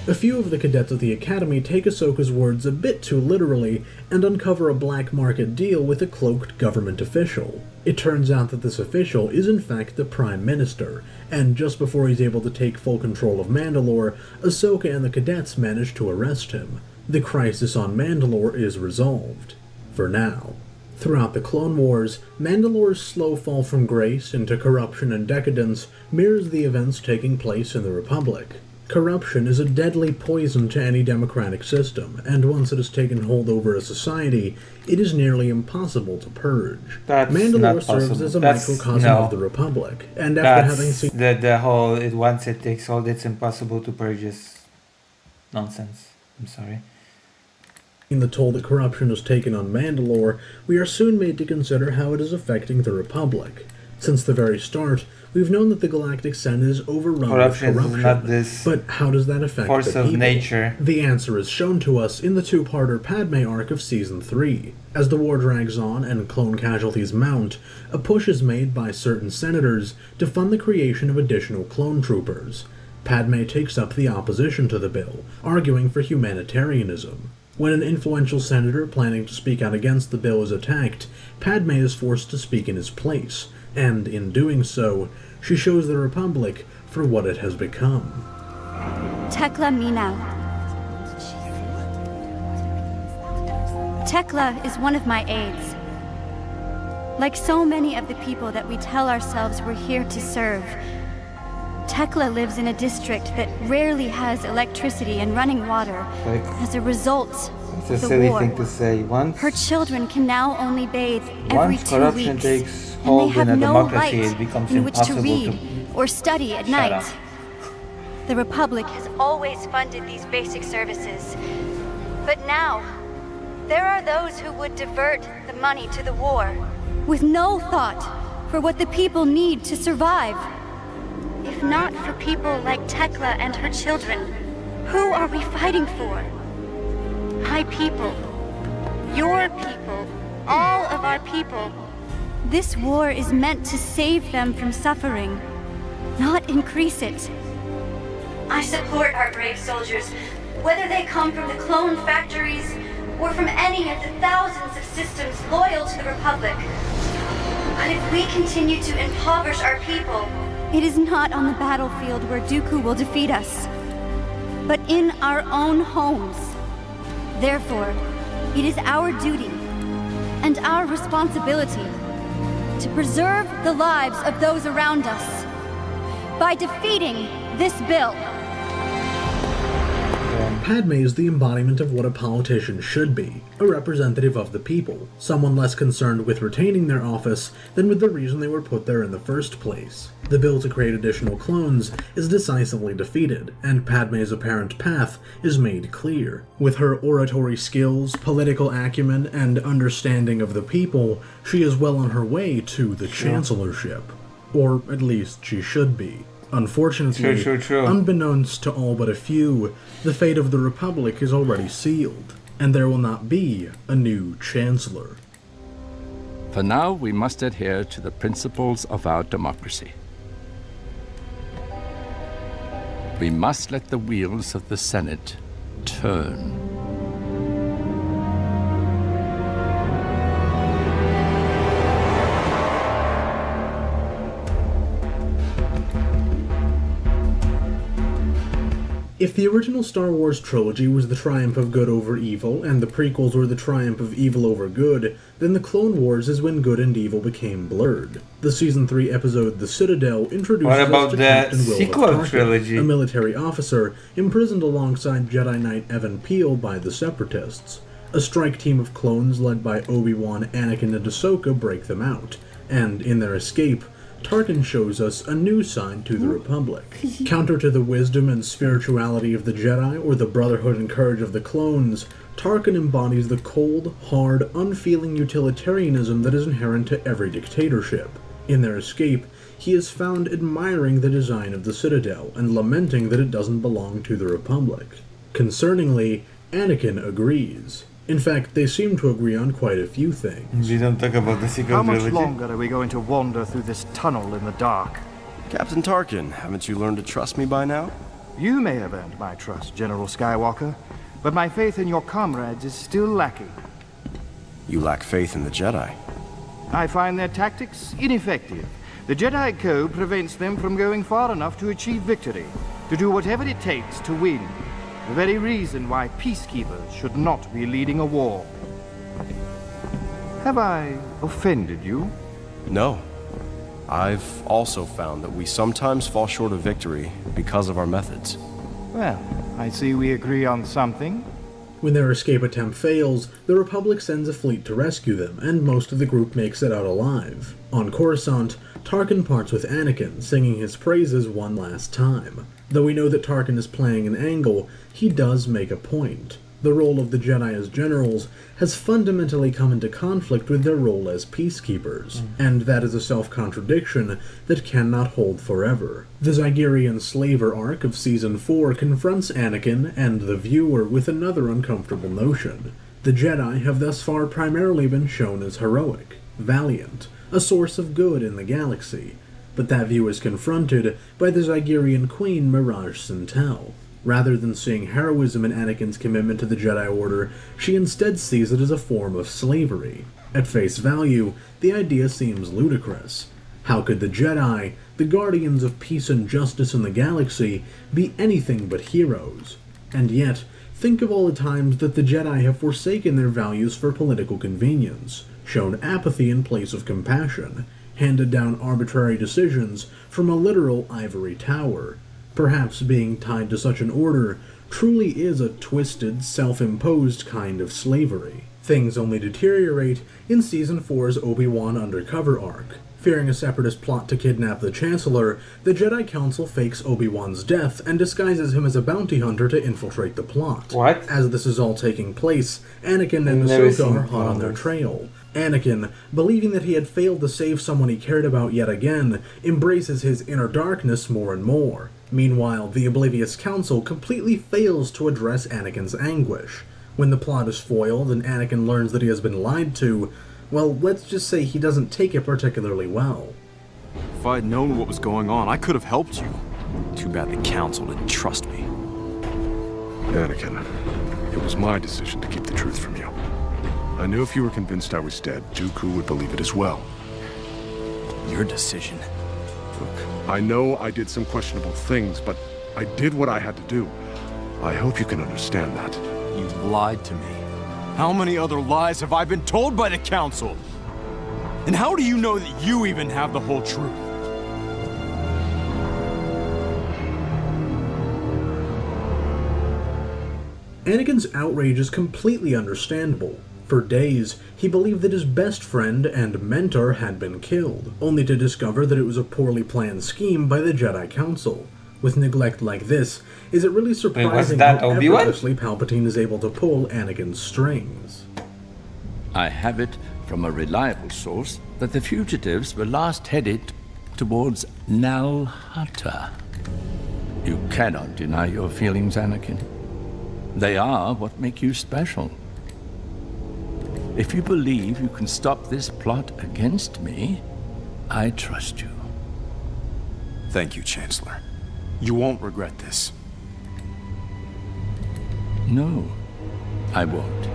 A few of the cadets at the Academy take Ahsoka's words a bit too literally and uncover a black market deal with a cloaked government official. It turns out that this official is in fact the Prime Minister, and just before he's able to take full control of Mandalore, Ahsoka and the cadets manage to arrest him. The crisis on Mandalore is resolved. For now. Throughout the Clone Wars, Mandalore's slow fall from grace into corruption and decadence mirrors the events taking place in the Republic. Corruption is a deadly poison to any democratic system, and once it has taken hold over a society, it is nearly impossible to purge. Mandalore serves as a microcosm of the Republic, and after having seen the whole once it takes hold, it's impossible to purge is nonsense. I'm sorry. In the toll that corruption has taken on Mandalore, we are soon made to consider how it is affecting the Republic. Since the very start, we've known that the Galactic Senate is overrun with corruption, is not this but how does that affect force the people? Of nature? The answer is shown to us in the two-parter Padme arc of Season 3. As the war drags on and clone casualties mount, a push is made by certain senators to fund the creation of additional clone troopers. Padme takes up the opposition to the bill, arguing for humanitarianism. When an influential senator planning to speak out against the bill is attacked, Padme is forced to speak in his place, and in doing so, she shows the Republic for what it has become. Tekla Minau. Tekla is one of my aides. Like so many of the people that we tell ourselves we're here to serve, Tekla lives in a district that rarely has electricity and running water as a result it's a of the silly war. thing to say. Her children can now only bathe every 2 corruption weeks, takes and they hold have in a no democracy, light it becomes in which to impossible read or study at Shut night. up. The Republic has always funded these basic services, but now there are those who would divert the money to the war with no thought for what the people need to survive. If not for people like Tekla and her children, who are we fighting for? My people, your people, all of our people. This war is meant to save them from suffering, not increase it. I support our brave soldiers, whether they come from the clone factories or from any of the thousands of systems loyal to the Republic. But if we continue to impoverish our people, it is not on the battlefield where Dooku will defeat us, but in our own homes. Therefore, it is our duty and our responsibility to preserve the lives of those around us by defeating this bill. Padme is the embodiment of what a politician should be, a representative of the people, someone less concerned with retaining their office than with the reason they were put there in the first place. The bill to create additional clones is decisively defeated, and Padme's apparent path is made clear. With her oratory skills, political acumen, and understanding of the people, she is well on her way to the chancellorship. Or at least she should be. Unfortunately, unbeknownst to all but a few, the fate of the Republic is already sealed, and there will not be a new Chancellor. For now, we must adhere to the principles of our democracy. We must let the wheels of the Senate turn. If the original Star Wars trilogy was the triumph of good over evil, and the prequels were the triumph of evil over good, then the Clone Wars is when good and evil became blurred. The Season 3 episode The Citadel introduces us to Captain Will Tarkin, a military officer imprisoned alongside Jedi Knight Evan Peel by the Separatists. A strike team of clones led by Obi-Wan, Anakin, and Ahsoka break them out, and in their escape, Tarkin shows us a new side to the Republic. Counter to the wisdom and spirituality of the Jedi or the brotherhood and courage of the clones, Tarkin embodies the cold, hard, unfeeling utilitarianism that is inherent to every dictatorship. In their escape, he is found admiring the design of the Citadel and lamenting that it doesn't belong to the Republic. Concerningly, Anakin agrees. In fact, they seem to agree on quite a few things. We don't talk about the sequel How much trilogy. longer are we going to wander through this tunnel in the dark? Captain Tarkin, haven't you learned to trust me by now? You may have earned my trust, General Skywalker, but my faith in your comrades is still lacking. You lack faith in the Jedi. I find their tactics ineffective. The Jedi Code prevents them from going far enough to achieve victory, to do whatever it takes to win. The very reason why peacekeepers should not be leading a war. Have I offended you? No. I've also found that we sometimes fall short of victory because of our methods. Well, I see we agree on something. When their escape attempt fails, the Republic sends a fleet to rescue them, and most of the group makes it out alive. On Coruscant, Tarkin parts with Anakin, singing his praises one last time. Though we know that Tarkin is playing an angle, he does make a point. The role of the Jedi as generals has fundamentally come into conflict with their role as peacekeepers, and that is a self-contradiction that cannot hold forever. The Zygerian slaver arc of Season 4 confronts Anakin and the viewer with another uncomfortable notion. The Jedi have thus far primarily been shown as heroic, valiant, a source of good in the galaxy, but that view is confronted by the Zygerian queen Mirage Sintel. Rather than seeing heroism in Anakin's commitment to the Jedi Order, she instead sees it as a form of slavery. At face value, the idea seems ludicrous. How could the Jedi, the guardians of peace and justice in the galaxy, be anything but heroes? And yet, think of all the times that the Jedi have forsaken their values for political convenience, shown apathy in place of compassion, handed down arbitrary decisions from a literal ivory tower. Perhaps being tied to such an order truly is a twisted, self-imposed kind of slavery. Things only deteriorate in Season 4's Obi-Wan undercover arc. Fearing a separatist plot to kidnap the Chancellor, the Jedi Council fakes Obi-Wan's death and disguises him as a bounty hunter to infiltrate the plot. What? As this is all taking place, Anakin and Ahsoka are hot on their trail. Anakin, believing that he had failed to save someone he cared about yet again, embraces his inner darkness more and more. Meanwhile, the oblivious council completely fails to address Anakin's anguish. When the plot is foiled and Anakin learns that he has been lied to, well, let's just say he doesn't take it particularly well. If I'd known what was going on, I could have helped you. Too bad the council didn't trust me. Anakin, it was my decision to keep the truth from you. I knew if you were convinced I was dead, Dooku would believe it as well. Your decision? Look, I know I did some questionable things, but I did what I had to do. I hope you can understand that. You lied to me. How many other lies have I been told by the council? And how do you know that you even have the whole truth? Anakin's outrage is completely understandable. For days, he believed that his best friend and mentor had been killed, only to discover that it was a poorly planned scheme by the Jedi Council. With neglect like this, is it really surprising how effortlessly Palpatine is able to pull Anakin's strings? I have it from a reliable source that the fugitives were last headed towards Nal Hutta. You cannot deny your feelings, Anakin. They are what make you special. If you believe you can stop this plot against me, I trust you. Thank you, Chancellor. You won't regret this. No, I won't.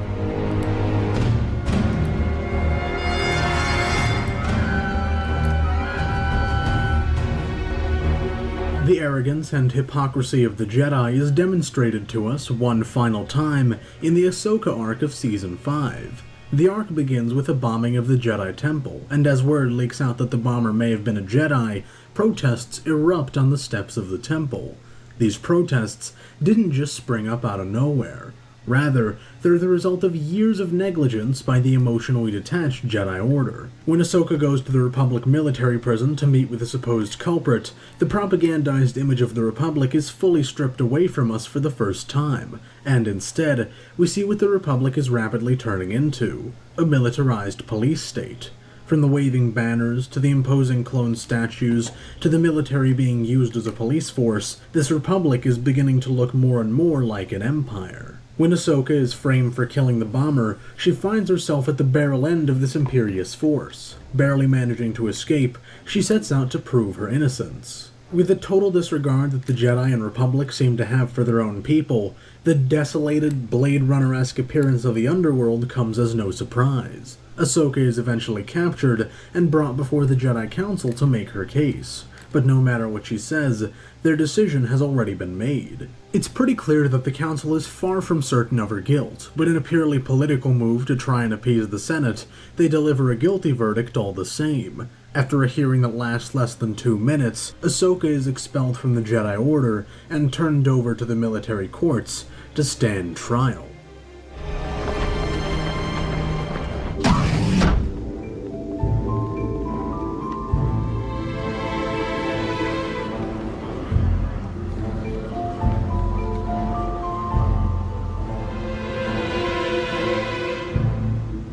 The arrogance and hypocrisy of the Jedi is demonstrated to us one final time in the Ahsoka arc of Season 5. The arc begins with a bombing of the Jedi Temple, and as word leaks out that the bomber may have been a Jedi, protests erupt on the steps of the temple. These protests didn't just spring up out of nowhere. Rather, they're the result of years of negligence by the emotionally detached Jedi Order. When Ahsoka goes to the Republic military prison to meet with the supposed culprit, the propagandized image of the Republic is fully stripped away from us for the first time, and instead, we see what the Republic is rapidly turning into: a militarized police state. From the waving banners, to the imposing clone statues, to the military being used as a police force, this Republic is beginning to look more and more like an empire. When Ahsoka is framed for killing the bomber, she finds herself at the barrel end of this imperious force. Barely managing to escape, she sets out to prove her innocence. With the total disregard that the Jedi and Republic seem to have for their own people, the desolated, Blade Runner-esque appearance of the underworld comes as no surprise. Ahsoka is eventually captured and brought before the Jedi Council to make her case. But no matter what she says, their decision has already been made. It's pretty clear that the Council is far from certain of her guilt, but in a purely political move to try and appease the Senate, they deliver a guilty verdict all the same. After a hearing that lasts less than 2 minutes, Ahsoka is expelled from the Jedi Order and turned over to the military courts to stand trial.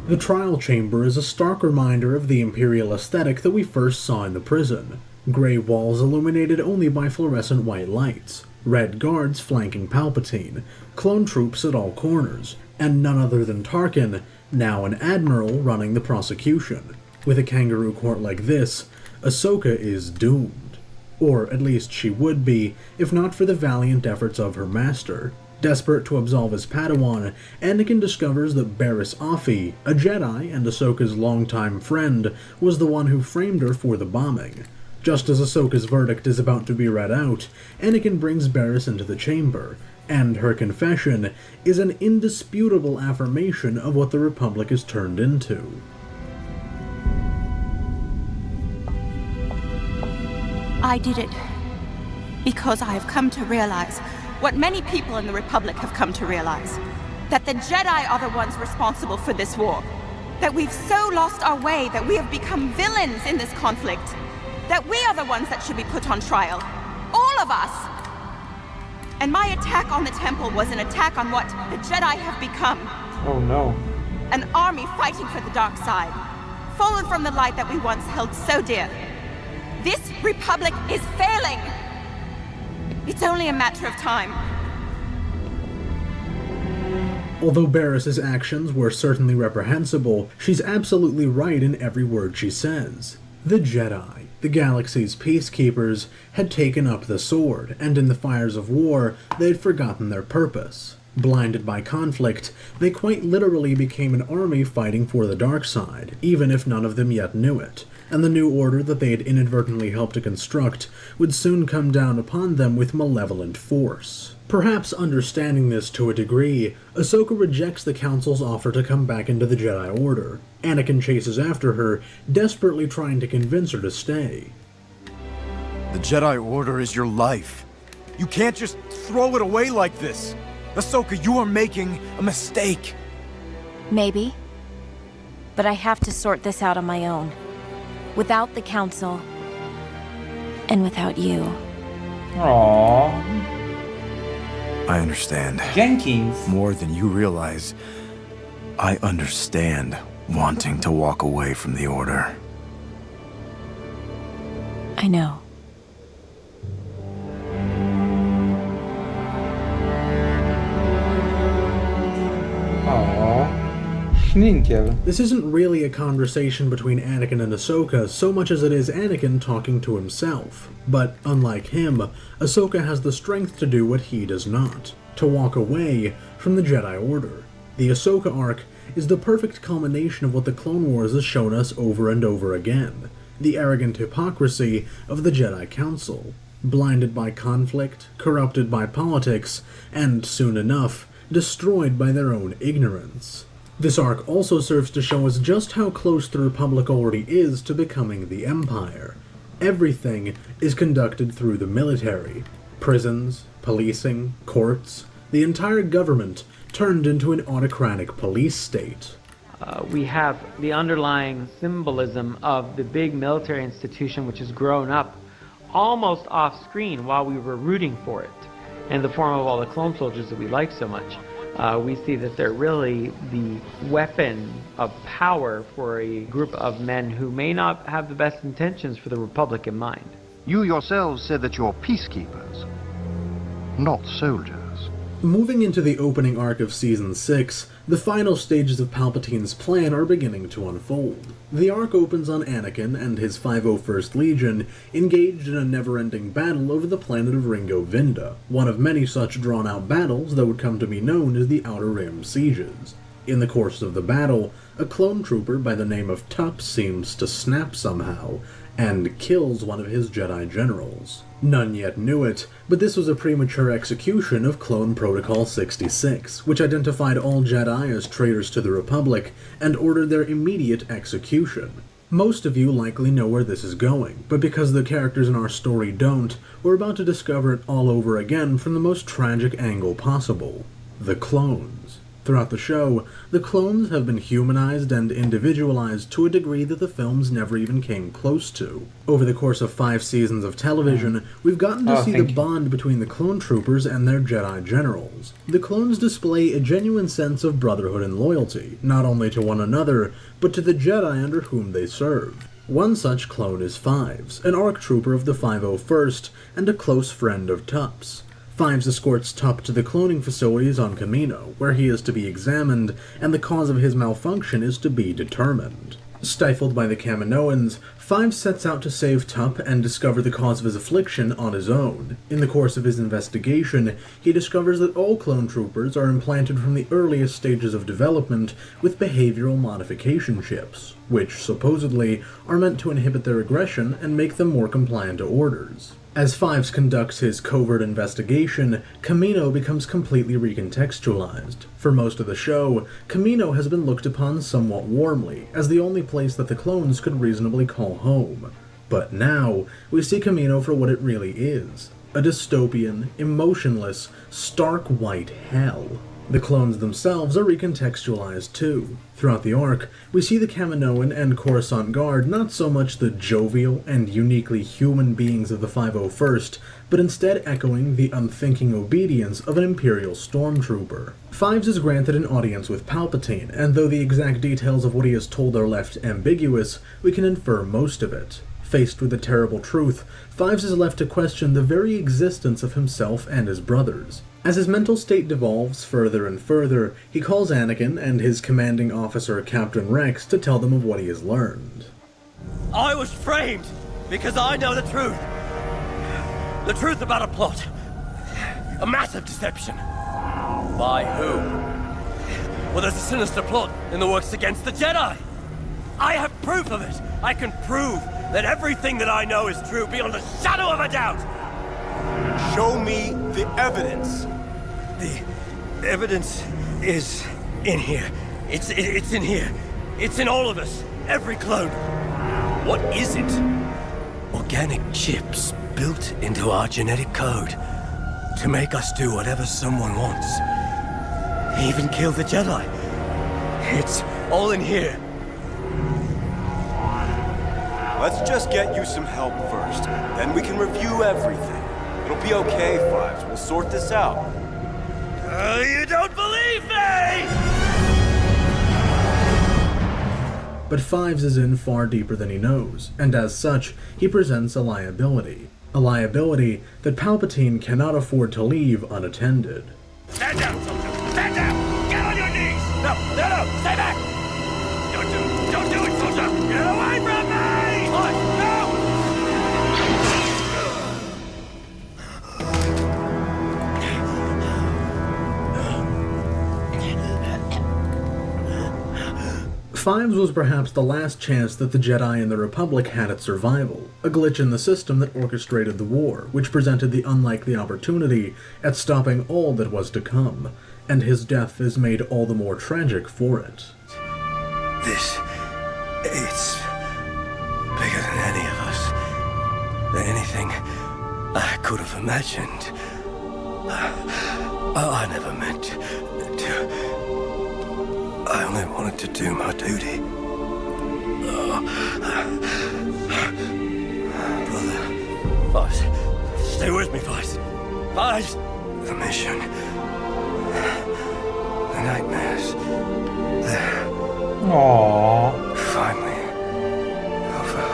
The trial chamber is a stark reminder of the Imperial aesthetic that we first saw in the prison. Grey walls illuminated only by fluorescent white lights, red guards flanking Palpatine, clone troops at all corners, and none other than Tarkin, now an admiral, running the prosecution. With a kangaroo court like this, Ahsoka is doomed. Or at least she would be, if not for the valiant efforts of her master. Desperate to absolve his Padawan, Anakin discovers that Barriss Offee, a Jedi and Ahsoka's longtime friend, was the one who framed her for the bombing. Just as Ahsoka's verdict is about to be read out, Anakin brings Barriss into the chamber, and her confession is an indisputable affirmation of what the Republic has turned into. I did it because I have come to realize what many people in the Republic have come to realize. That the Jedi are the ones responsible for this war. That we've so lost our way that we have become villains in this conflict. That we are the ones that should be put on trial. All of us! And my attack on the temple was an attack on what the Jedi have become. Oh no. An army fighting for the dark side. Fallen from the light that we once held so dear. This Republic is failing! It's only a matter of time. Although Barriss's actions were certainly reprehensible, she's absolutely right in every word she says. The Jedi, the galaxy's peacekeepers, had taken up the sword, and in the fires of war, they had forgotten their purpose. Blinded by conflict, they quite literally became an army fighting for the dark side, even if none of them yet knew it. And the new order that they had inadvertently helped to construct would soon come down upon them with malevolent force. Perhaps understanding this to a degree, Ahsoka rejects the Council's offer to come back into the Jedi Order. Anakin chases after her, desperately trying to convince her to stay. The Jedi Order is your life. You can't just throw it away like this. Ahsoka, you are making a mistake. Maybe. But I have to sort this out on my own. Without the Council. And without you. Aww. I understand. Jenkins. More than you realize. I understand wanting to walk away from the Order. I know. This isn't really a conversation between Anakin and Ahsoka so much as it is Anakin talking to himself. But unlike him, Ahsoka has the strength to do what he does not, to walk away from the Jedi Order. The Ahsoka arc is the perfect culmination of what the Clone Wars has shown us over and over again, the arrogant hypocrisy of the Jedi Council. blinded by conflict, corrupted by politics, and, soon enough, destroyed by their own ignorance. This arc also serves to show us just how close the Republic already is to becoming the Empire. Everything is conducted through the military. Prisons, policing, courts, the entire government turned into an autocratic police state. We have the underlying symbolism of the big military institution which has grown up almost off screen while we were rooting for it, in the form of all the clone soldiers that we like so much. We see that they're really the weapon of power for a group of men who may not have the best intentions for the Republic in mind. You yourselves said that you're peacekeepers, not soldiers. Moving into the opening arc of Season 6, the final stages of Palpatine's plan are beginning to unfold. The arc opens on Anakin and his 501st Legion engaged in a never-ending battle over the planet of Ringo Vinda, one of many such drawn-out battles that would come to be known as the Outer Rim Sieges. In the course of the battle, a clone trooper by the name of Tup seems to snap somehow, and kills one of his Jedi generals. None yet knew it, but this was a premature execution of Clone Protocol 66, which identified all Jedi as traitors to the Republic and ordered their immediate execution. Most of you likely know where this is going, but because the characters in our story don't, we're about to discover it all over again from the most tragic angle possible: the clones. Throughout the show, the clones have been humanized and individualized to a degree that the films never even came close to. Over the course of 5 seasons of television, we've gotten to see the bond between the clone troopers and their Jedi generals. The clones display a genuine sense of brotherhood and loyalty, not only to one another, but to the Jedi under whom they serve. One such clone is Fives, an ARC trooper of the 501st, and a close friend of Tup's. Fives escorts Tup to the cloning facilities on Kamino, where he is to be examined, and the cause of his malfunction is to be determined. Stifled by the Kaminoans, Fives sets out to save Tup and discover the cause of his affliction on his own. In the course of his investigation, he discovers that all clone troopers are implanted from the earliest stages of development with behavioral modification chips, which supposedly are meant to inhibit their aggression and make them more compliant to orders. As Fives conducts his covert investigation, Kamino becomes completely recontextualized. For most of the show, Kamino has been looked upon somewhat warmly, as the only place that the clones could reasonably call home. But now, we see Kamino for what it really is: a dystopian, emotionless, stark white hell. The clones themselves are recontextualized too. Throughout the arc, we see the Kaminoan and Coruscant Guard not so much the jovial and uniquely human beings of the 501st, but instead echoing the unthinking obedience of an Imperial stormtrooper. Fives is granted an audience with Palpatine, and though the exact details of what he is told are left ambiguous, we can infer most of it. Faced with the terrible truth, Fives is left to question the very existence of himself and his brothers. As his mental state devolves further and further, he calls Anakin and his commanding officer Captain Rex to tell them of what he has learned. I was framed because I know the truth. The truth about a plot. A massive deception. By who? Well, there's a sinister plot in the works against the Jedi. I have proof of it. I can prove that everything that I know is true beyond a shadow of a doubt. Show me the evidence. The evidence is in here. It's in here. It's in all of us. Every clone. What is it? Organic chips built into our genetic code to make us do whatever someone wants. Even kill the Jedi. It's all in here. Let's just get you some help first. Then we can review everything. It'll be okay, Fives. We'll sort this out. You don't believe me! But Fives is in far deeper than he knows, and as such, he presents a liability. A liability that Palpatine cannot afford to leave unattended. Stand down, soldier! Stand down! Get on your knees! No! Stay back! Don't do it, soldier! Get away from me! No! Fives was perhaps the last chance that the Jedi and the Republic had at survival, a glitch in the system that orchestrated the war, which presented the unlikely opportunity at stopping all that was to come, and his death is made all the more tragic for it. It's bigger than any of us, than anything I could have imagined. I never meant to. I only wanted to do my duty. Brother, Vice, stay with me, Vice. Vice! The mission. The nightmares. They're Aww. finally over.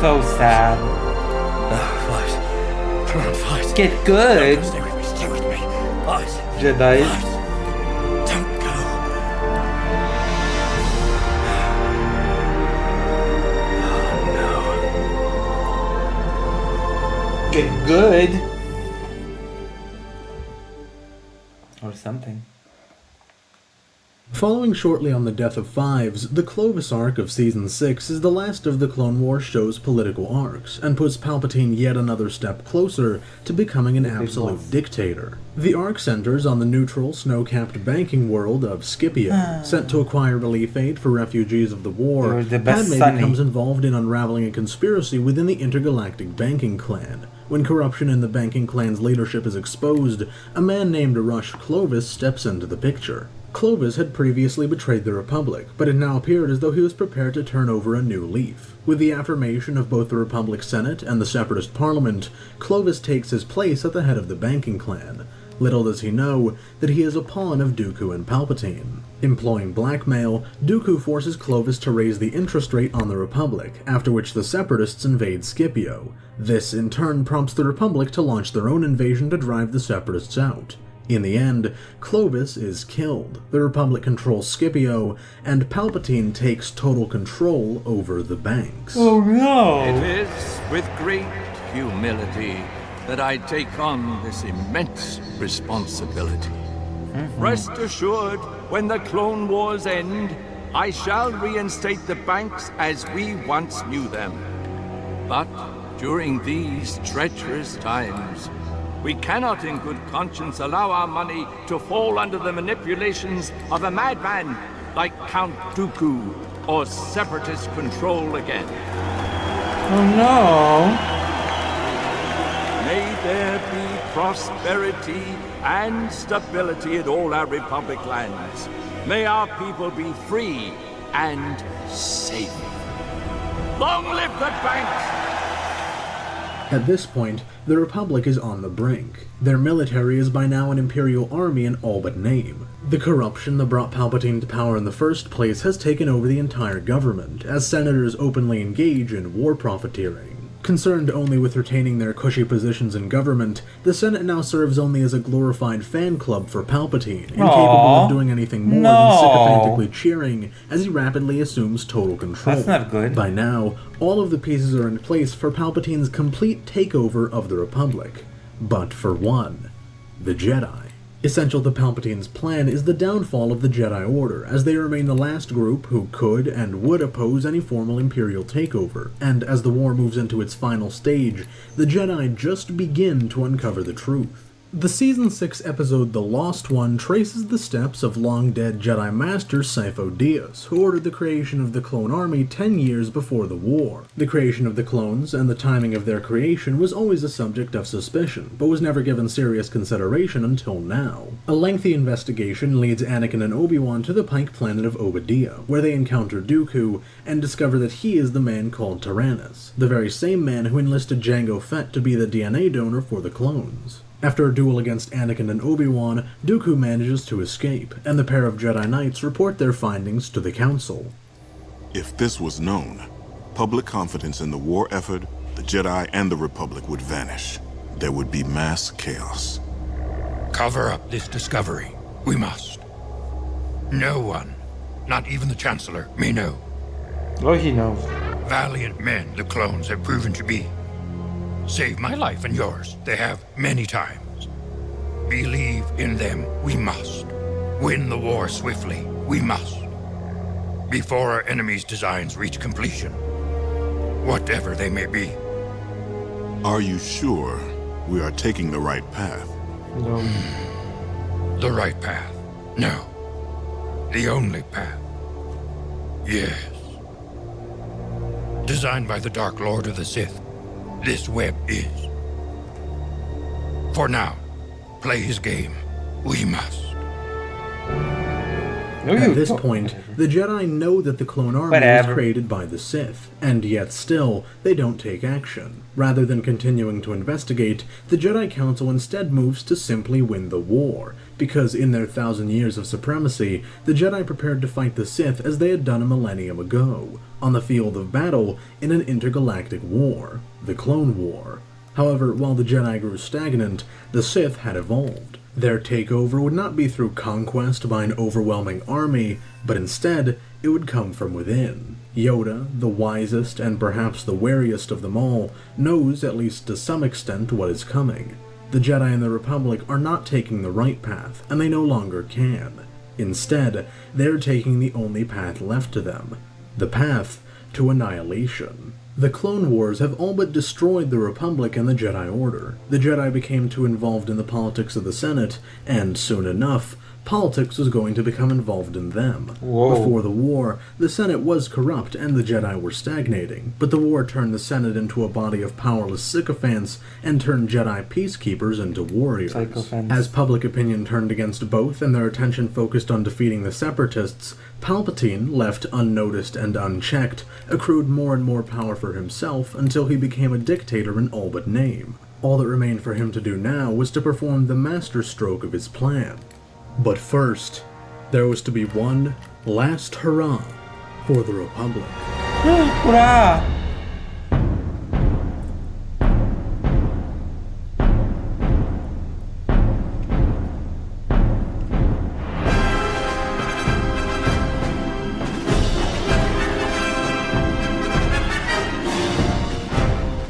So sad. Vice. Come on, Vice. Get good. No, stay with me, Vice. Jedi. Don't go. Oh no. Get good. Or something. Following shortly on the death of Fives, the Clovis arc of Season 6 is the last of the Clone Wars show's political arcs, and puts Palpatine yet another step closer to becoming an absolute dictator. The arc centers on the neutral, snow-capped banking world of Scipio, sent to acquire relief aid for refugees of the war. Padme becomes involved in unraveling a conspiracy within the intergalactic banking clan. When corruption in the banking clan's leadership is exposed, a man named Rush Clovis steps into the picture. Clovis had previously betrayed the Republic, but it now appeared as though he was prepared to turn over a new leaf. With the affirmation of both the Republic Senate and the Separatist Parliament, Clovis takes his place at the head of the banking clan. Little does he know that he is a pawn of Dooku and Palpatine. Employing blackmail, Dooku forces Clovis to raise the interest rate on the Republic, after which the Separatists invade Scipio. This, in turn, prompts the Republic to launch their own invasion to drive the Separatists out. In the end, Clovis is killed, the Republic controls Scipio, and Palpatine takes total control over the banks. Oh no! It is with great humility that I take on this immense responsibility. Rest assured, when the Clone Wars end, I shall reinstate the banks as we once knew them. But during these treacherous times, we cannot in good conscience allow our money to fall under the manipulations of a madman like Count Dooku or Separatist control again. Oh no! May there be prosperity and stability in all our Republic lands. May our people be free and safe. Long live the banks! At this point, the Republic is on the brink. Their military is by now an Imperial army in all but name. The corruption that brought Palpatine to power in the first place has taken over the entire government, as senators openly engage in war profiteering. Concerned only with retaining their cushy positions in government, the Senate now serves only as a glorified fan club for Palpatine, incapable of doing anything more than sycophantically cheering as he rapidly assumes total control. That's not good. By now, all of the pieces are in place for Palpatine's complete takeover of the Republic. But for one, the Jedi. Essential to Palpatine's plan is the downfall of the Jedi Order, as they remain the last group who could and would oppose any formal Imperial takeover, and as the war moves into its final stage, the Jedi just begin to uncover the truth. The Season 6 episode The Lost One traces the steps of long-dead Jedi Master Sifo Dyas, who ordered the creation of the Clone Army 10 years before the war. The creation of the clones and the timing of their creation was always a subject of suspicion, but was never given serious consideration until now. A lengthy investigation leads Anakin and Obi-Wan to the Pike planet of Obadiah, where they encounter Dooku and discover that he is the man called Tyrannus, the very same man who enlisted Jango Fett to be the DNA donor for the clones. After a duel against Anakin and Obi-Wan, Dooku manages to escape, and the pair of Jedi Knights report their findings to the Council. If this was known, public confidence in the war effort, the Jedi and the Republic would vanish. There would be mass chaos. Cover up this discovery. We must. No one, not even the Chancellor, may know. Oh, he knows. Valiant men the clones have proven to be. Saved my life and yours. They have many times. Believe in them. We must. Win the war swiftly. We must. Before our enemy's designs reach completion. Whatever they may be. Are you sure we are taking the right path? No. The right path? No. The only path? Yes. Designed by the Dark Lord of the Sith, this web is. For now, play his game. We must. At this point, the Jedi know that the clone army was created by the Sith, and yet still, they don't take action. Rather than continuing to investigate, the Jedi Council instead moves to simply win the war, because in their 1,000 years of supremacy, the Jedi prepared to fight the Sith as they had done a millennium ago, on the field of battle in an intergalactic war, the Clone War. However, while the Jedi grew stagnant, the Sith had evolved. Their takeover would not be through conquest by an overwhelming army, but instead, it would come from within. Yoda, the wisest and perhaps the wariest of them all, knows, at least to some extent, what is coming. The Jedi and the Republic are not taking the right path, and they no longer can. Instead, they're taking the only path left to them, the path to annihilation. The Clone Wars have all but destroyed the Republic and the Jedi Order. The Jedi became too involved in the politics of the Senate, and soon enough, politics was going to become involved in them. Whoa. Before the war, the Senate was corrupt and the Jedi were stagnating, but the war turned the Senate into a body of powerless sycophants and turned Jedi peacekeepers into warriors. As public opinion turned against both and their attention focused on defeating the Separatists, Palpatine, left unnoticed and unchecked, accrued more and more power for himself until he became a dictator in all but name. All that remained for him to do now was to perform the masterstroke of his plan. But first, there was to be one last hurrah for the Republic. Hurrah!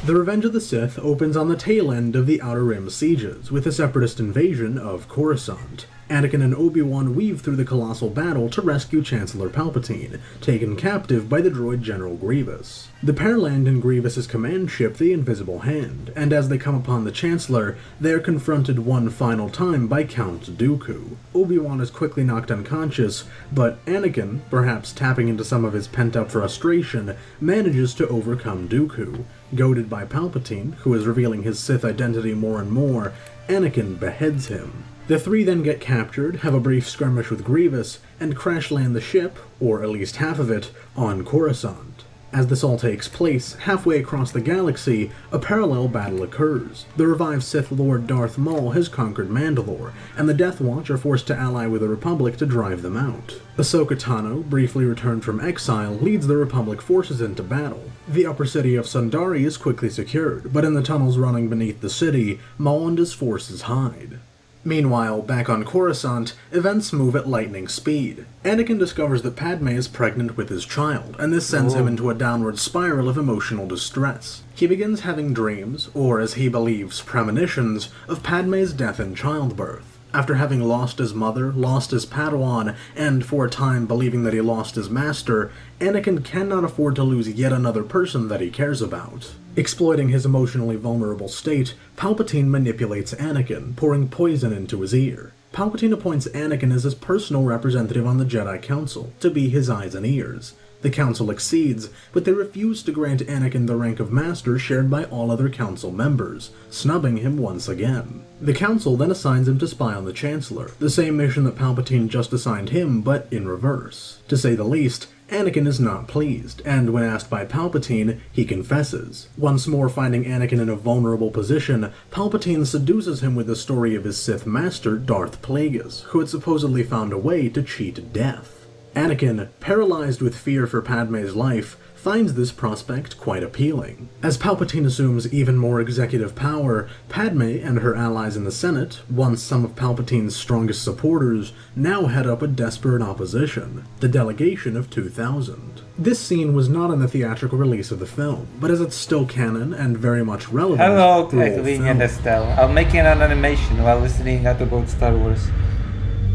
The Revenge of the Sith opens on the tail end of the Outer Rim sieges, with the Separatist invasion of Coruscant. Anakin and Obi-Wan weave through the colossal battle to rescue Chancellor Palpatine, taken captive by the droid General Grievous. The pair land in Grievous's command ship, the Invisible Hand, and as they come upon the Chancellor, they are confronted one final time by Count Dooku. Obi-Wan is quickly knocked unconscious, but Anakin, perhaps tapping into some of his pent-up frustration, manages to overcome Dooku. Goaded by Palpatine, who is revealing his Sith identity more and more, Anakin beheads him. The three then get captured, have a brief skirmish with Grievous, and crash land the ship, or at least half of it, on Coruscant. As this all takes place, halfway across the galaxy, a parallel battle occurs. The revived Sith Lord Darth Maul has conquered Mandalore, and the Death Watch are forced to ally with the Republic to drive them out. Ahsoka Tano, briefly returned from exile, leads the Republic forces into battle. The upper city of Sundari is quickly secured, but in the tunnels running beneath the city, Maul and his forces hide. Meanwhile, back on Coruscant, events move at lightning speed. Anakin discovers that Padme is pregnant with his child, and this sends him into a downward spiral of emotional distress. He begins having dreams, or as he believes, premonitions, of Padme's death in childbirth. After having lost his mother, lost his Padawan, and for a time believing that he lost his master, Anakin cannot afford to lose yet another person that he cares about. Exploiting his emotionally vulnerable state, Palpatine manipulates Anakin, pouring poison into his ear. Palpatine appoints Anakin as his personal representative on the Jedi Council, to be his eyes and ears. The Council accedes, but they refuse to grant Anakin the rank of Master shared by all other Council members, snubbing him once again. The Council then assigns him to spy on the Chancellor, the same mission that Palpatine just assigned him, but in reverse. To say the least, Anakin is not pleased, and when asked by Palpatine, he confesses. Once more finding Anakin in a vulnerable position, Palpatine seduces him with the story of his Sith master, Darth Plagueis, who had supposedly found a way to cheat death. Anakin, paralyzed with fear for Padme's life, finds this prospect quite appealing. As Palpatine assumes even more executive power, Padme and her allies in the Senate, once some of Palpatine's strongest supporters, now head up a desperate opposition, the Delegation of 2000. This scene was not in the theatrical release of the film, but as it's still canon and very much relevant. Hello, Kathleen and Estelle. I'm making an animation while listening to about Star Wars.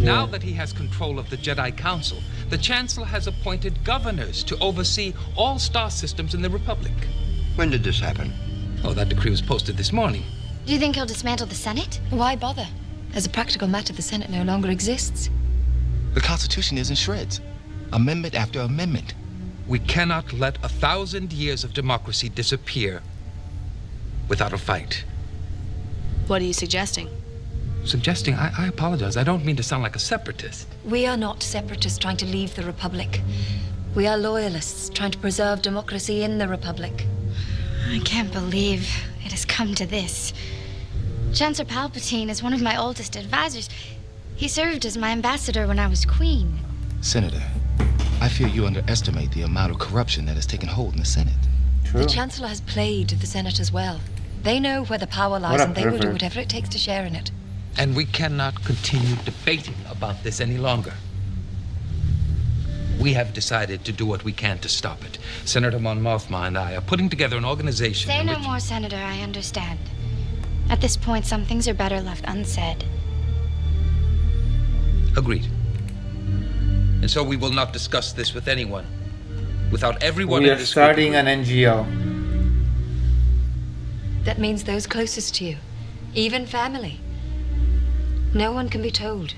Now that he has control of the Jedi Council, the Chancellor has appointed governors to oversee all star systems in the Republic. When did this happen? Oh, that decree was posted this morning. Do you think he'll dismantle the Senate? Why bother? As a practical matter, the Senate no longer exists. The Constitution is in shreds. Amendment after amendment. We cannot let 1,000 years of democracy disappear without a fight. What are you suggesting? Suggesting? I apologize. I don't mean to sound like a separatist. We are not separatists trying to leave the Republic. We are loyalists trying to preserve democracy in the Republic. I can't believe it has come to this. Chancellor Palpatine is one of my oldest advisors. He served as my ambassador when I was queen. Senator, I fear you underestimate the amount of corruption that has taken hold in the Senate. The Chancellor has played the Senate as well. They know where the power lies, and they will do whatever it takes to share in it. And we cannot continue debating about this any longer. We have decided to do what we can to stop it. Senator Mon Mothma and I are putting together an organization. Say no more, Senator. I understand. At this point, some things are better left unsaid. Agreed. And so we will not discuss this with anyone without everyone We in are this starting an NGO. That means those closest to you, even family. No one can be told.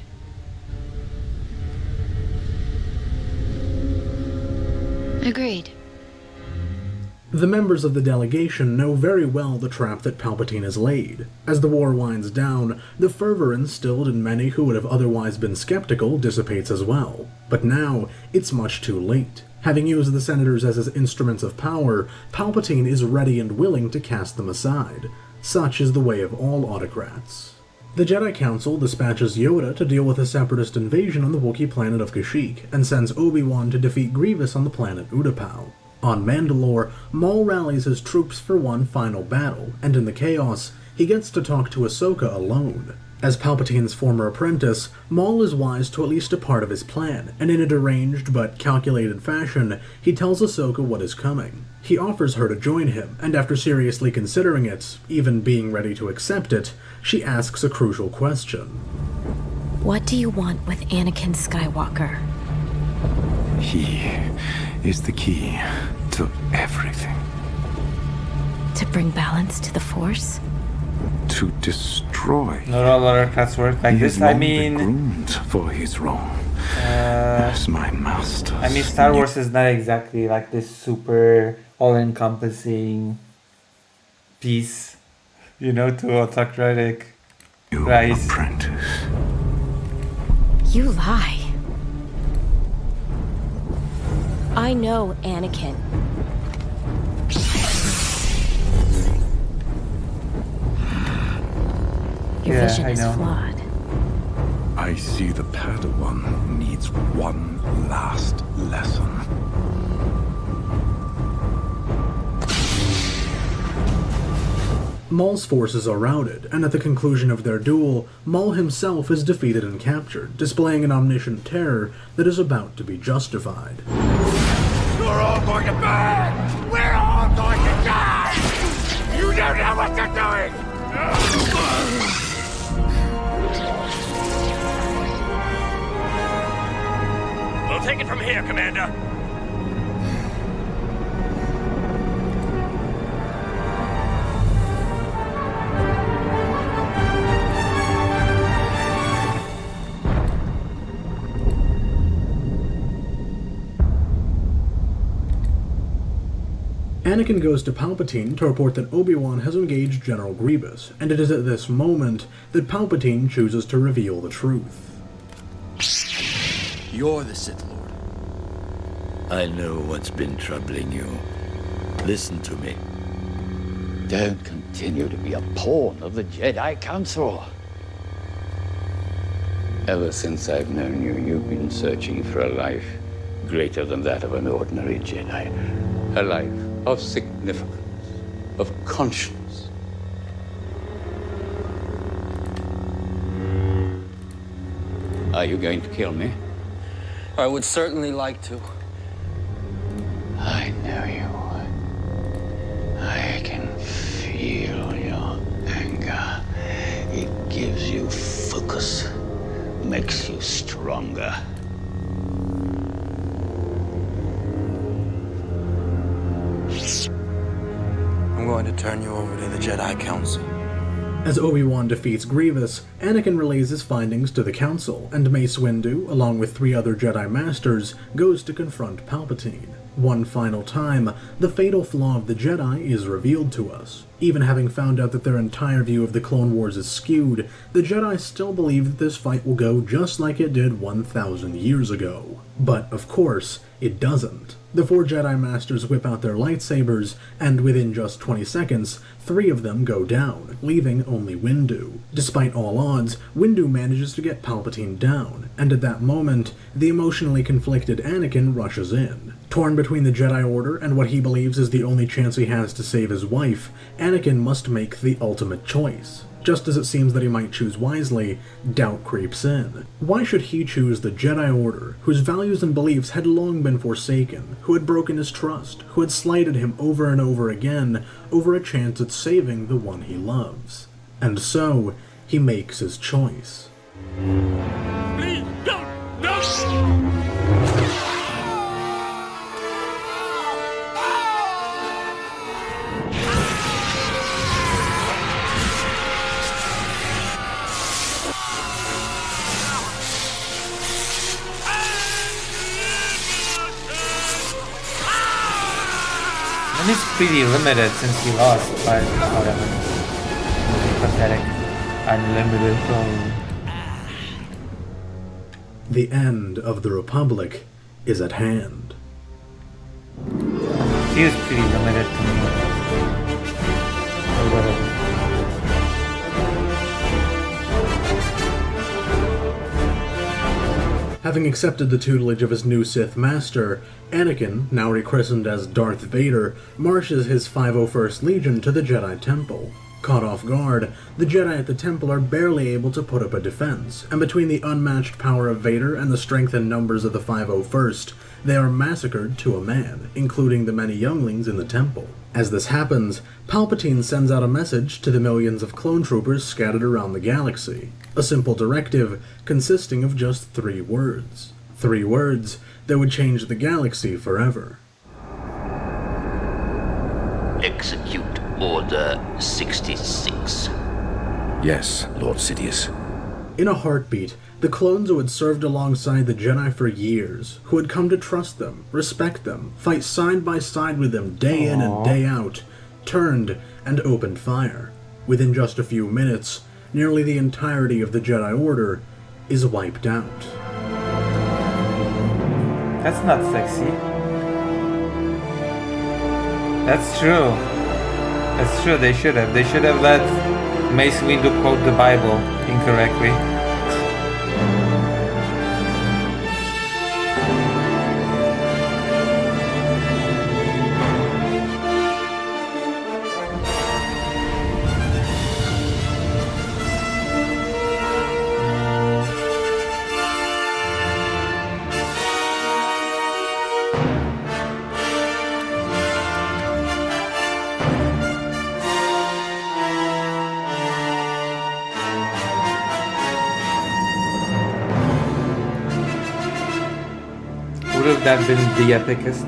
Agreed. The members of the delegation know very well the trap that Palpatine has laid. As the war winds down, the fervor instilled in many who would have otherwise been skeptical dissipates as well. But now, it's much too late. Having used the senators as his instruments of power, Palpatine is ready and willing to cast them aside. Such is the way of all autocrats. The Jedi Council dispatches Yoda to deal with a separatist invasion on the Wookiee planet of Kashyyyk, and sends Obi-Wan to defeat Grievous on the planet Utapau. On Mandalore, Maul rallies his troops for one final battle, and in the chaos, he gets to talk to Ahsoka alone. As Palpatine's former apprentice, Maul is wise to at least a part of his plan, and in a deranged but calculated fashion, he tells Ahsoka what is coming. He offers her to join him, and after seriously considering it, even being ready to accept it, she asks a crucial question. What do you want with Anakin Skywalker? He is the key to everything. To bring balance to the Force? To destroy. Not all autocrats work like this. I mean, groomed for his role as my master. I mean, Star Wars is not exactly like this super all-encompassing piece, you know, to autocratic rise. Apprentice. You lie. I know Anakin. Your vision is flawed. I see the Padawan needs one last lesson. Maul's forces are routed, and at the conclusion of their duel, Maul himself is defeated and captured, displaying an omniscient terror that is about to be justified. You're all going to burn! We're all going to die! You don't know what you're doing! We'll take it from here, Commander. Anakin goes to Palpatine to report that Obi-Wan has engaged General Grievous, and it is at this moment that Palpatine chooses to reveal the truth. You're the Sith Lord. I know what's been troubling you. Listen to me. Don't continue to be a pawn of the Jedi Council. Ever since I've known you, you've been searching for a life greater than that of an ordinary Jedi. A life of significance, of conscience. Are you going to kill me? I would certainly like to. I know you would. I can feel your anger. It gives you focus, makes you stronger. I'm going to turn you over to the Jedi Council. As Obi-Wan defeats Grievous, Anakin relays his findings to the Council, and Mace Windu, along with 3 other Jedi Masters, goes to confront Palpatine. One final time, the fatal flaw of the Jedi is revealed to us. Even having found out that their entire view of the Clone Wars is skewed, the Jedi still believe that this fight will go just like it did 1,000 years ago. But, of course, it doesn't. The 4 Jedi Masters whip out their lightsabers, and within just 20 seconds, 3 of them go down, leaving only Windu. Despite all odds, Windu manages to get Palpatine down, and at that moment, the emotionally conflicted Anakin rushes in. Torn between the Jedi Order and what he believes is the only chance he has to save his wife, Anakin must make the ultimate choice. Just as it seems that he might choose wisely, doubt creeps in. Why should he choose the Jedi Order, whose values and beliefs had long been forsaken, who had broken his trust, who had slighted him over and over again, over a chance at saving the one he loves? And so, he makes his choice. Please, don't! No! And he's pretty limited since he lost, but whatever. Pathetic. Unlimited phone. The end of the Republic is at hand. He was pretty limited to me. Or whatever. Having accepted the tutelage of his new Sith Master, Anakin, now rechristened as Darth Vader, marches his 501st Legion to the Jedi Temple. Caught off guard, the Jedi at the temple are barely able to put up a defense, and between the unmatched power of Vader and the strength and numbers of the 501st, they are massacred to a man, including the many younglings in the temple. As this happens, Palpatine sends out a message to the millions of clone troopers scattered around the galaxy. A simple directive consisting of just 3 words. 3 words that would change the galaxy forever. Execute Order 66. Yes, Lord Sidious. In a heartbeat, the clones who had served alongside the Jedi for years, who had come to trust them, respect them, fight side by side with them day in and day out, turned and opened fire. Within just a few minutes, nearly the entirety of the Jedi Order is wiped out. That's not sexy. That's true. That's true, they should have. They should have let Mace Windu quote the Bible incorrectly. Would have that been the epicest?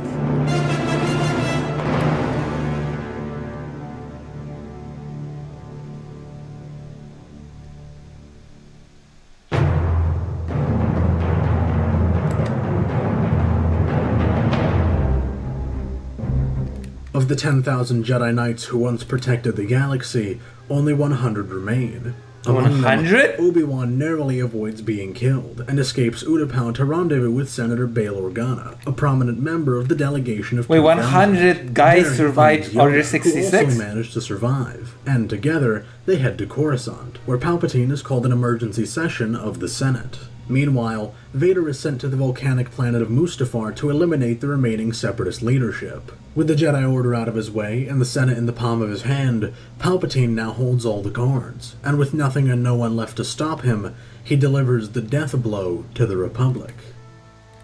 Of the 10,000 Jedi Knights who once protected the galaxy, only 100 remain. Among 100? them, Obi-Wan narrowly avoids being killed, and escapes Utapau to rendezvous with Senator Bail Organa, a prominent member of the delegation of... Wait, 100 guys survived Order 66? Who also managed to survive, and together, they head to Coruscant, where Palpatine has called an emergency session of the Senate. Meanwhile, Vader is sent to the volcanic planet of Mustafar to eliminate the remaining Separatist leadership. With the Jedi Order out of his way and the Senate in the palm of his hand, Palpatine now holds all the cards, and with nothing and no one left to stop him, he delivers the death blow to the Republic.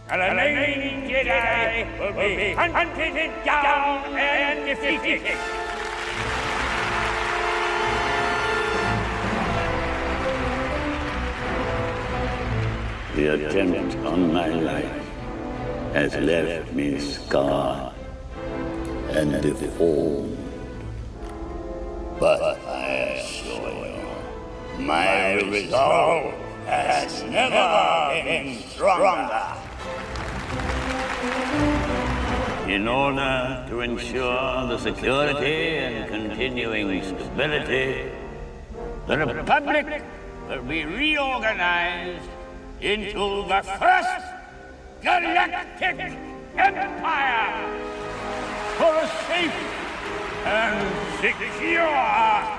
The remaining Jedi will be hunted down and defeated. The attempt on my life has left me scarred and deformed. But I assure you, my resolve has never been stronger. In order to ensure the security and continuing stability, the Republic will be reorganized into the first galactic empire for a safe and secure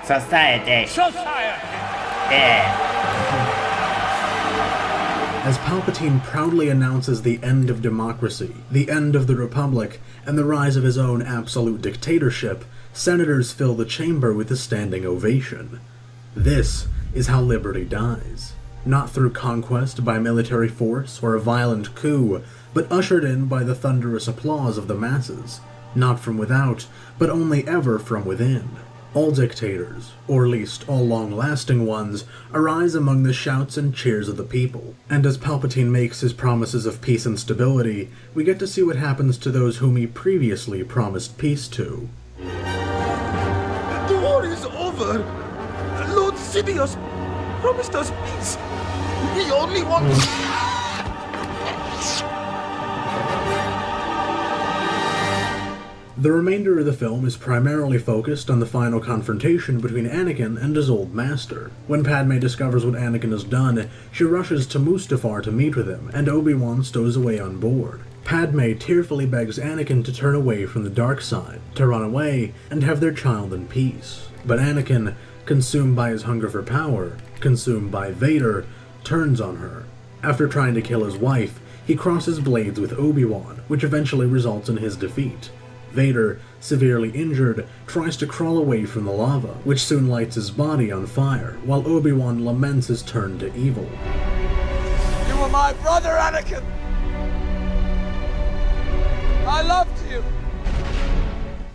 society. As Palpatine proudly announces the end of democracy, the end of the Republic, and the rise of his own absolute dictatorship, senators fill the chamber with a standing ovation. This is how liberty dies. Not through conquest by military force or a violent coup, but ushered in by the thunderous applause of the masses. Not from without, but only ever from within. All dictators, or at least all long-lasting ones, arise among the shouts and cheers of the people. And as Palpatine makes his promises of peace and stability, we get to see what happens to those whom he previously promised peace to. The war is over. Lord Sidious promised us peace. We only want... The remainder of the film is primarily focused on the final confrontation between Anakin and his old master. When Padme discovers what Anakin has done, she rushes to Mustafar to meet with him, and Obi-Wan stows away on board. Padme tearfully begs Anakin to turn away from the dark side, to run away, and have their child in peace. But Anakin, consumed by his hunger for power, consumed by Vader, turns on her. After trying to kill his wife, he crosses blades with Obi-Wan, which eventually results in his defeat. Vader, severely injured, tries to crawl away from the lava, which soon lights his body on fire, while Obi-Wan laments his turn to evil. You were my brother, Anakin! I loved you!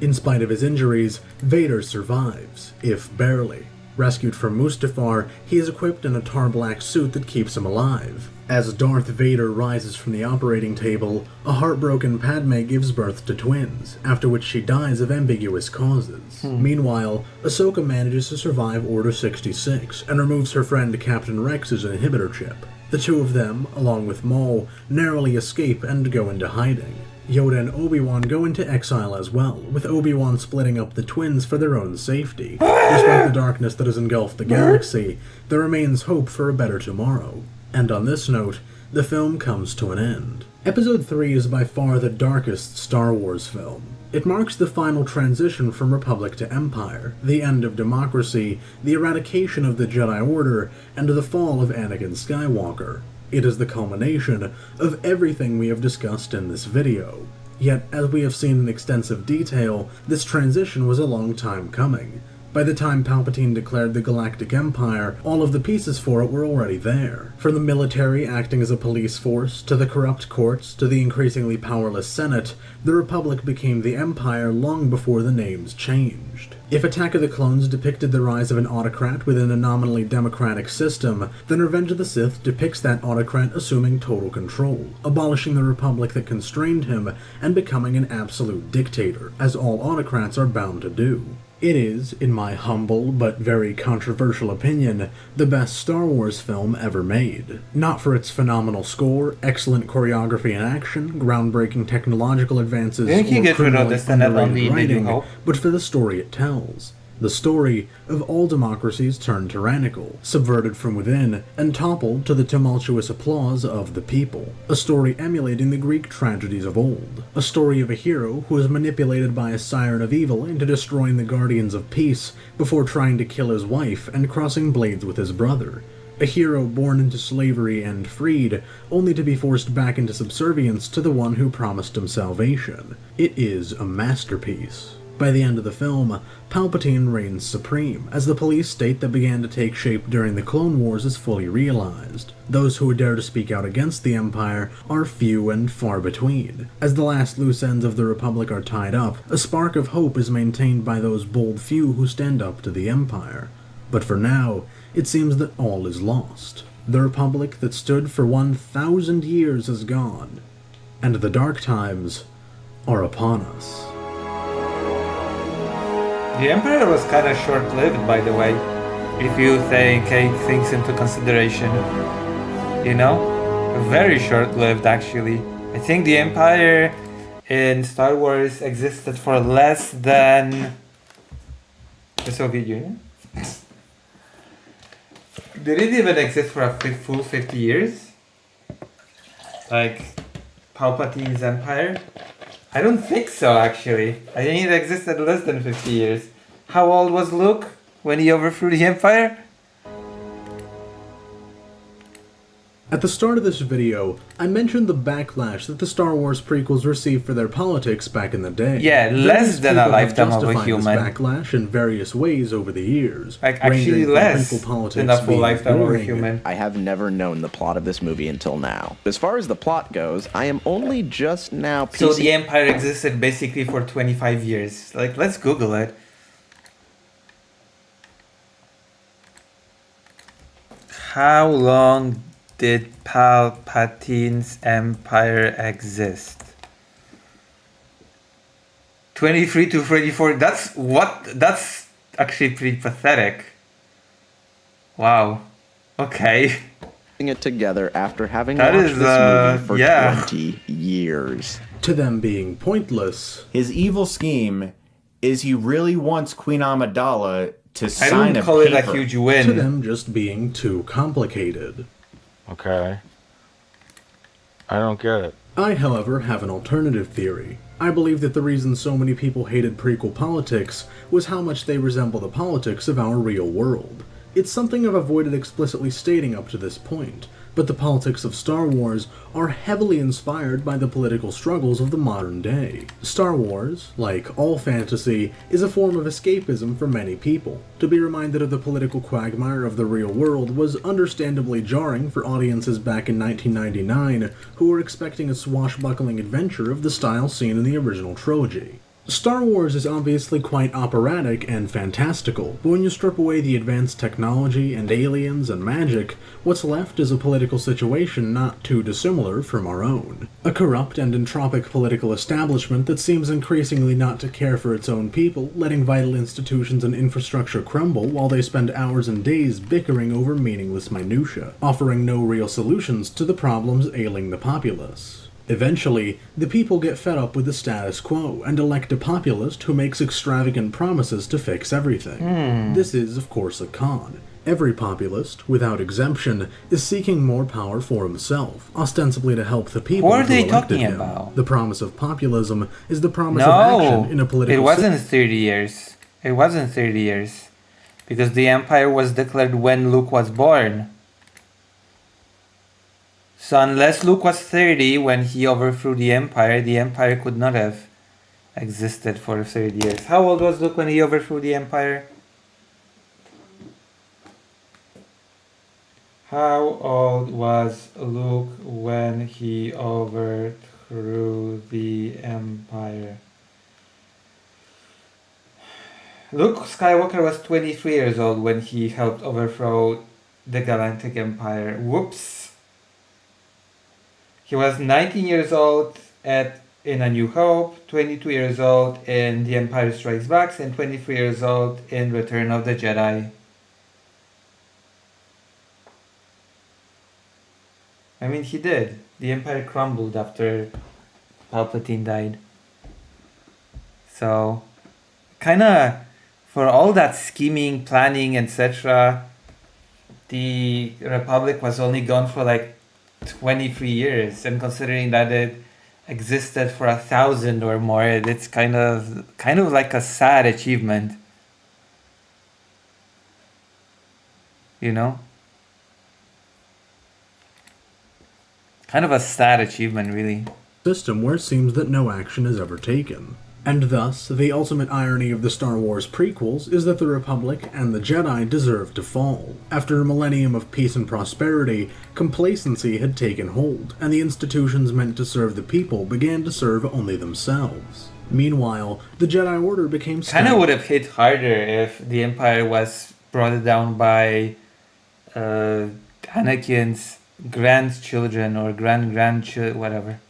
In spite of his injuries, Vader survives, if barely. Rescued from Mustafar, he is equipped in a tar-black suit that keeps him alive. As Darth Vader rises from the operating table, a heartbroken Padme gives birth to twins, after which she dies of ambiguous causes. Meanwhile, Ahsoka manages to survive Order 66 and removes her friend Captain Rex's inhibitor chip. The two of them, along with Maul, narrowly escape and go into hiding. Yoda and Obi-Wan go into exile as well, with Obi-Wan splitting up the twins for their own safety. Despite the darkness that has engulfed the galaxy, there remains hope for a better tomorrow. And on this note, the film comes to an end. Episode 3 is by far the darkest Star Wars film. It marks the final transition from Republic to Empire, the end of democracy, the eradication of the Jedi Order, and the fall of Anakin Skywalker. It is the culmination of everything we have discussed in this video. Yet, as we have seen in extensive detail, this transition was a long time coming. By the time Palpatine declared the Galactic Empire, all of the pieces for it were already there. From the military acting as a police force, to the corrupt courts, to the increasingly powerless Senate, the Republic became the Empire long before the names changed. If Attack of the Clones depicted the rise of an autocrat within a nominally democratic system, then Revenge of the Sith depicts that autocrat assuming total control, abolishing the republic that constrained him, and becoming an absolute dictator, as all autocrats are bound to do. It is, in my humble but very controversial opinion, the best Star Wars film ever made. Not for its phenomenal score, excellent choreography and action, groundbreaking technological advances, or criminally underrated writing, but for the story it tells. The story of all democracies turned tyrannical, subverted from within, and toppled to the tumultuous applause of the people. A story emulating the Greek tragedies of old. A story of a hero who was manipulated by a siren of evil into destroying the Guardians of Peace before trying to kill his wife and crossing blades with his brother. A hero born into slavery and freed, only to be forced back into subservience to the one who promised him salvation. It is a masterpiece. By the end of the film, Palpatine reigns supreme, as the police state that began to take shape during the Clone Wars is fully realized. Those who would dare to speak out against the Empire are few and far between. As the last loose ends of the Republic are tied up, a spark of hope is maintained by those bold few who stand up to the Empire. But for now, it seems that all is lost. The Republic that stood for 1,000 years is gone, and the dark times are upon us. The Empire was kind of short-lived, by the way, if you take things into consideration. You know? Very short-lived, actually. I think the Empire in Star Wars existed for less than... the Soviet Union? Did it even exist for a full 50 years? Like Palpatine's Empire? I don't think so, actually. I think it existed less than 50 years. How old was Luke when he overthrew the Empire? At the start of this video, I mentioned the backlash that the Star Wars prequels received for their politics back in the day. Yeah, less than a lifetime of a human. This backlash in various ways over the years. Like, actually less than a full lifetime of a human. I have never known the plot of this movie until now. As far as the plot goes, I am only just now piecing... So the Empire existed basically for 25 years. Like, let's Google it. How long did Palpatine's Empire exist? 23 to 34. That's actually pretty pathetic. Wow. Okay. It together after having that watched is, this movie for yeah. 20 years. To them being pointless. His evil scheme is he really wants Queen Amidala to sign a paper. I don't call it a huge win. To them just being too complicated. Okay. I don't get it. I, however, have an alternative theory. I believe that the reason so many people hated prequel politics was how much they resemble the politics of our real world. It's something I've avoided explicitly stating up to this point, but the politics of Star Wars are heavily inspired by the political struggles of the modern day. Star Wars, like all fantasy, is a form of escapism for many people. To be reminded of the political quagmire of the real world was understandably jarring for audiences back in 1999 who were expecting a swashbuckling adventure of the style seen in the original trilogy. Star Wars is obviously quite operatic and fantastical, but when you strip away the advanced technology and aliens and magic, what's left is a political situation not too dissimilar from our own. A corrupt and entropic political establishment that seems increasingly not to care for its own people, letting vital institutions and infrastructure crumble while they spend hours and days bickering over meaningless minutiae, offering no real solutions to the problems ailing the populace. Eventually, the people get fed up with the status quo and elect a populist who makes extravagant promises to fix everything. This is, of course, a con. Every populist, without exemption, is seeking more power for himself, ostensibly to help the people What are who they elected talking him. about? The promise of populism is the promise of action in a political it wasn't 30 years. It wasn't 30 years. Because the Empire was declared when Luke was born. So unless Luke was 30 when he overthrew the Empire could not have existed for 30 years. How old was Luke when he overthrew the Empire? How old was Luke when he overthrew the Empire? Luke Skywalker was 23 years old when he helped overthrow the Galactic Empire. Whoops! He was 19 years old in A New Hope, 22 years old in The Empire Strikes Back, and 23 years old in Return of the Jedi. I mean, he did. The Empire crumbled after Palpatine died. So, kinda, for all that scheming, planning, etc., the Republic was only gone for like 23 years, and considering that it existed for 1,000 or more, it's kind of like a sad achievement. You know? Kind of a sad achievement, really. System where it seems that no action is ever taken. And thus, the ultimate irony of the Star Wars prequels is that the Republic and the Jedi deserve to fall. After a millennium of peace and prosperity, complacency had taken hold, and the institutions meant to serve the people began to serve only themselves. Meanwhile, the Jedi Order became Kinda would have hit harder if the Empire was brought down by Anakin's grandchildren or grandchildren, whatever.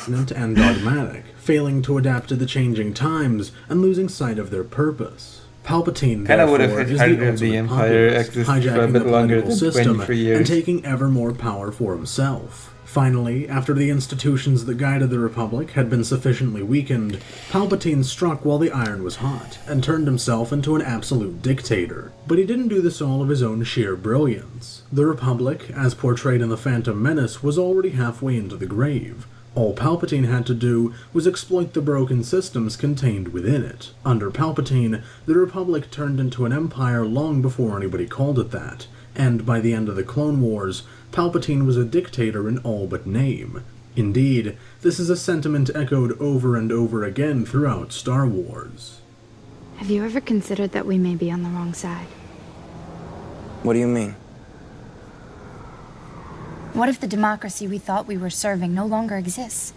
And dogmatic, failing to adapt to the changing times and losing sight of their purpose. Palpatine, Kind of would have therefore, hit is harder the if the ultimate Empire populist, existed for a hijacking bit the longer political than system 23 years. and taking ever more power for himself. Finally, after the institutions that guided the Republic had been sufficiently weakened, Palpatine struck while the iron was hot, and turned himself into an absolute dictator. But he didn't do this all of his own sheer brilliance. The Republic, as portrayed in The Phantom Menace, was already halfway into the grave. All Palpatine had to do was exploit the broken systems contained within it. Under Palpatine, the Republic turned into an empire long before anybody called it that, and by the end of the Clone Wars, Palpatine was a dictator in all but name. Indeed, this is a sentiment echoed over and over again throughout Star Wars. Have you ever considered that we may be on the wrong side? What do you mean? What if the democracy we thought we were serving no longer exists?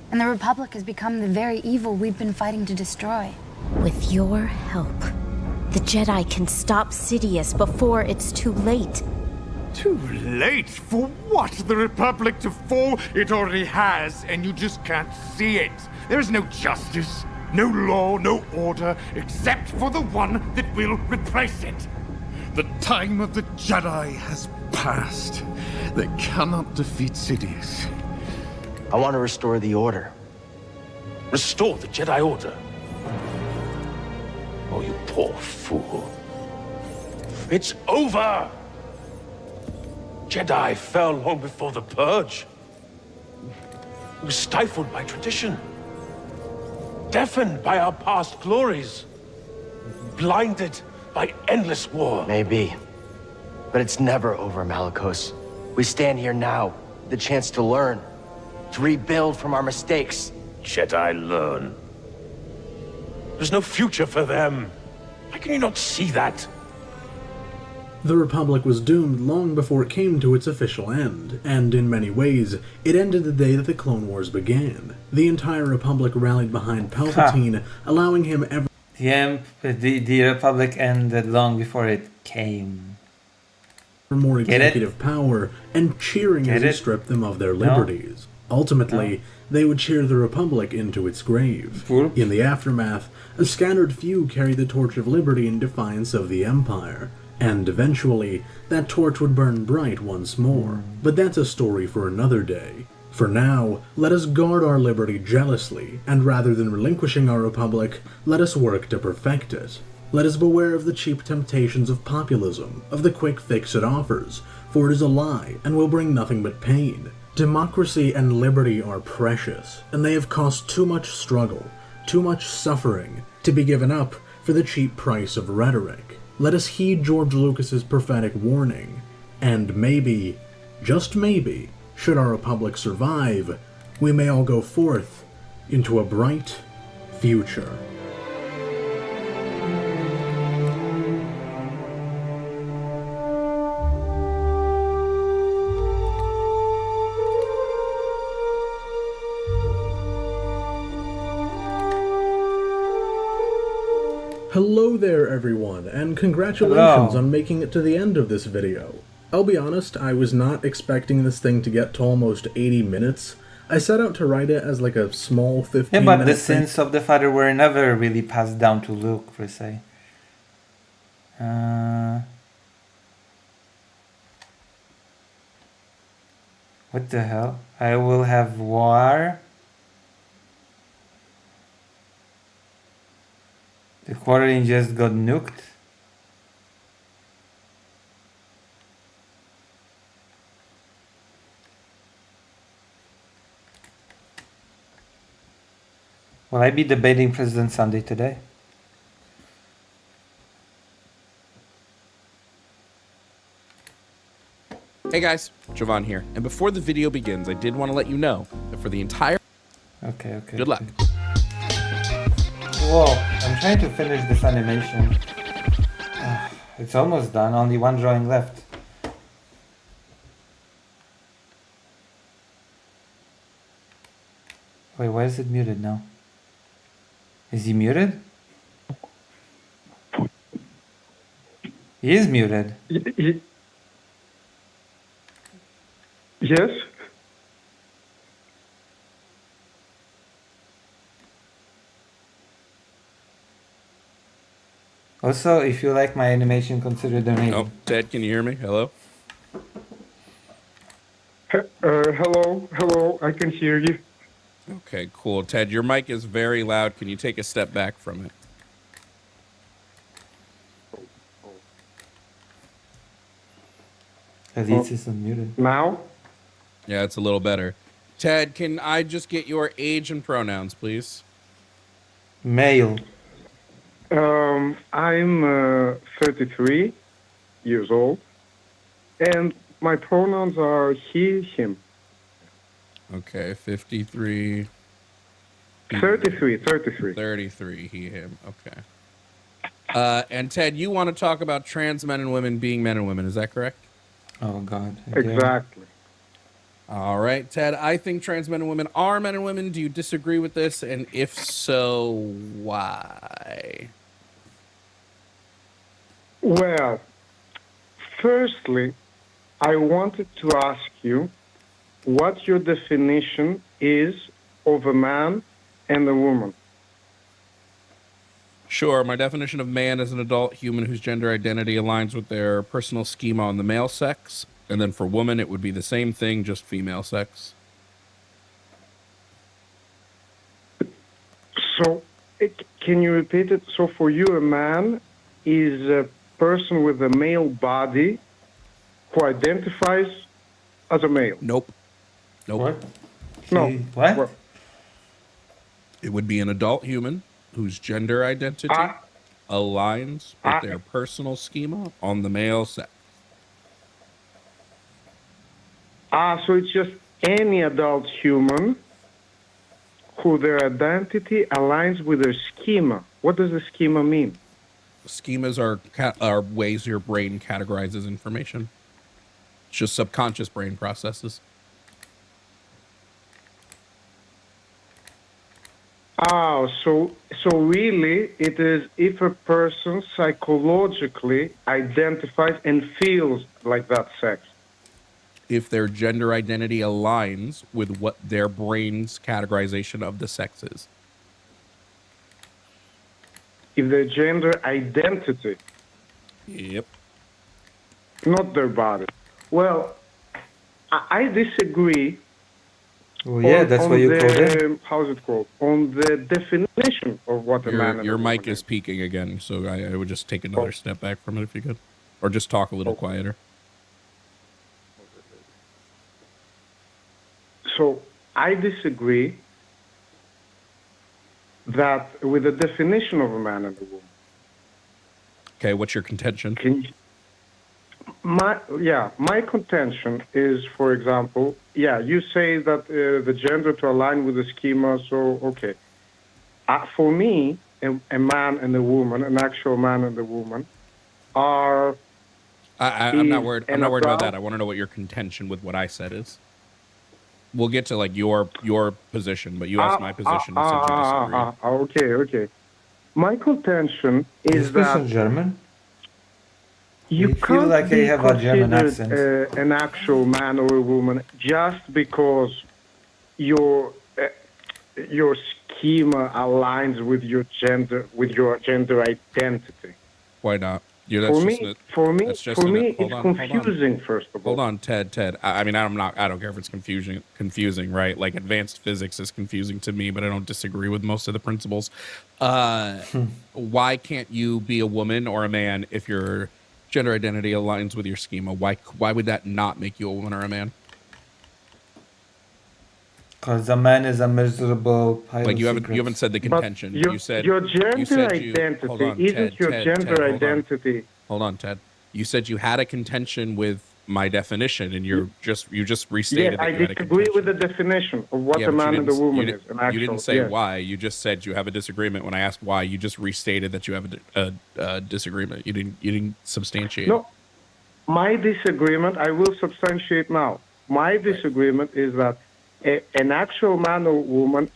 And the Republic has become the very evil we've been fighting to destroy? With your help, the Jedi can stop Sidious before it's too late. Too late? For what? The Republic to fall? It already has, and you just can't see it. There is no justice, no law, no order, except for the one that will replace it. The time of the Jedi has passed. They cannot defeat Sidious. I want to restore the Order. Restore the Jedi Order? Oh, you poor fool. It's over! Jedi fell long before the Purge. We were stifled by tradition. Deafened by our past glories. Blinded by endless war. Maybe. But it's never over, Malicos. We stand here now, the chance to learn, to rebuild from our mistakes. Jedi learn. There's no future for them. How can you not see that? The Republic was doomed long before it came to its official end, and in many ways, it ended the day that the Clone Wars began. The entire Republic rallied behind Palpatine, allowing him The Republic ended long before it came. More executive power, and cheering as he stripped them of their liberties. Ultimately, they would cheer the Republic into its grave. In the aftermath, a scattered few carried the torch of liberty in defiance of the Empire. And eventually, that torch would burn bright once more. But that's a story for another day. For now, let us guard our liberty jealously, and rather than relinquishing our Republic, let us work to perfect it. Let us beware of the cheap temptations of populism, of the quick fix it offers, for it is a lie and will bring nothing but pain. Democracy and liberty are precious, and they have cost too much struggle, too much suffering, to be given up for the cheap price of rhetoric. Let us heed George Lucas's prophetic warning, and maybe, just maybe, should our Republic survive, we may all go forth into a bright future. Hello there everyone, and congratulations on making it to the end of this video. I'll be honest, I was not expecting this thing to get to almost 80 minutes. I set out to write it as like a small 15-minute Yeah, but the sins of the father were never really passed down to Luke, per se. What the hell? I will have war. The quartering just got nuked. Will I be debating President Sunday today? Hey guys, Jovan here. And before the video begins, I did want to let you know that for the entire... Okay. Good luck. Whoa, I'm trying to finish this animation. It's almost done, only one drawing left. Wait, why is it muted now? Is he muted? He is muted. Yes? Also, if you like my animation, consider donating. Oh, Ted, can you hear me? Hello? Hello, I can hear you. Okay, cool. Ted, your mic is very loud. Can you take a step back from it? Elise is unmuted. Now? Yeah, it's a little better. Ted, can I just get your age and pronouns, please? Male. I'm 33 years old, and my pronouns are he, him. Okay, 53. 33. 33, he, him. Okay. And Ted, you want to talk about trans men and women being men and women, is that correct? Oh, God. Exactly. All right, Ted, I think trans men and women are men and women. Do you disagree with this? And if so, why? Well, firstly, I wanted to ask you what your definition is of a man and a woman. Sure, my definition of man is an adult human whose gender identity aligns with their personal schema on the male sex. And then for woman, it would be the same thing, just female sex. So, can you repeat it? So for you, a man is a person with a male body who identifies as a male? Nope. What? No. What? It would be an adult human whose gender identity aligns with their personal schema on the male sex. So it's just any adult human who their identity aligns with their schema. What does the schema mean? Schemas are ways your brain categorizes information. It's just subconscious brain processes. So really it is if a person psychologically identifies and feels like that sex. If their gender identity aligns with what their brain's categorization of the sex is. If their gender identity. Yep. Not their body. Well, I disagree. Well, yeah, that's what you call it. How's it called? On the definition of what a man and Your a mic woman is peaking again, so I would just take another step back from it if you could. Or just talk a little quieter. So I disagree that with the definition of a man and a woman. Okay, what's your contention? My contention is, for example, you say that the gender to align with the schema, so okay. For me, a man and a woman, an actual man and a woman, are... I'm not worried about that. I want to know what your contention with what I said is. We'll get to like your position, but you asked my position and said you disagree. Okay. My contention is that German. You feel can't like be I have a German accent. An actual man or a woman just because your schema aligns with your gender identity. Why not? For me, it's confusing. First of all, hold on, Ted. I mean, I don't care if it's confusing, right? Like advanced physics is confusing to me, but I don't disagree with most of the principles. Why can't you be a woman or a man if your gender identity aligns with your schema? Why would that not make you a woman or a man? Because a man is a miserable pile like you of haven't said the contention. Your gender identity isn't your gender identity. Hold on, Ted. You said you had a contention with my definition, and you just restated. Yeah, I disagree with the definition of what a man and a woman is. You didn't say why. You just said you have a disagreement. When I asked why, you just restated that you have a disagreement. You didn't substantiate. No, my disagreement. I will substantiate now. My disagreement is that an actual man or woman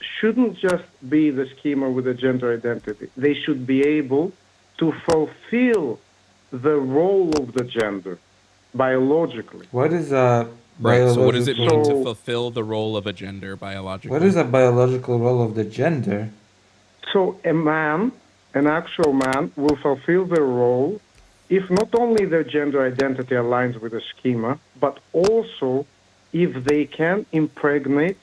shouldn't just be the schema with a gender identity. They should be able to fulfill the role of the gender biologically. What is a Right. So what does it mean to Biological. fulfill the role of a gender biologically? What is a biological role of the gender? So a man, an actual man, will fulfill their role if not only their gender identity aligns with the schema, but also if they can impregnate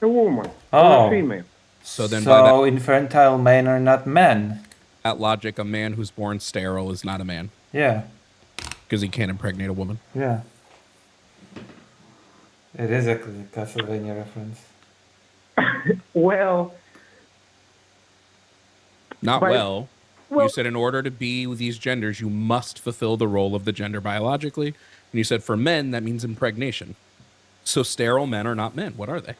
a woman or a female. So then by that infantile men are not men. that logic, a man who's born sterile is not a man. Yeah. Because he can't impregnate a woman. Yeah. It is a Castlevania reference. Well, Not By- well. You said in order to be with these genders, you must fulfill the role of the gender biologically. And you said for men, that means impregnation. So sterile men are not men. What are they?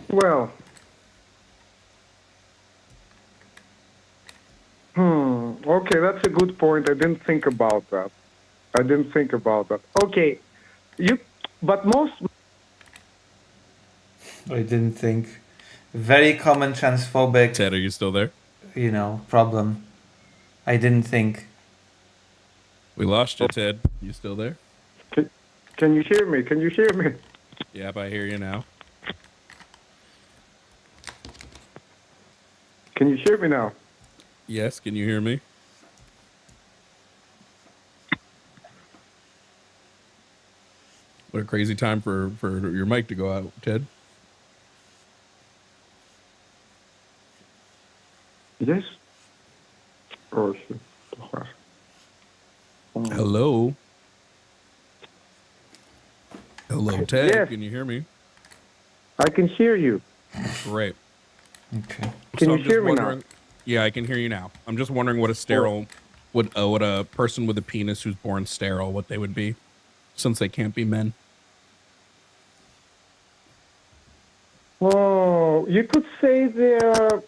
Well, okay, that's a good point. I didn't think about that. Okay, but most. I didn't think. Very common transphobic. Ted, are you still there? Problem. I didn't think. We lost you, Ted. You still there? Can you hear me? Yep, I hear you now. Can you hear me now? Yes, can you hear me? What a crazy time for your mic to go out, Ted. Yes. Oh, shit. Hello? Hello, Ted. Yes. Can you hear me? I can hear you. Great. Okay. Can you I'm just hear me now? wondering- Yeah, I can hear you now. I'm just wondering what a sterile, what a person with a penis who's born sterile, what they would be, since they can't be men. Oh, you could say they're.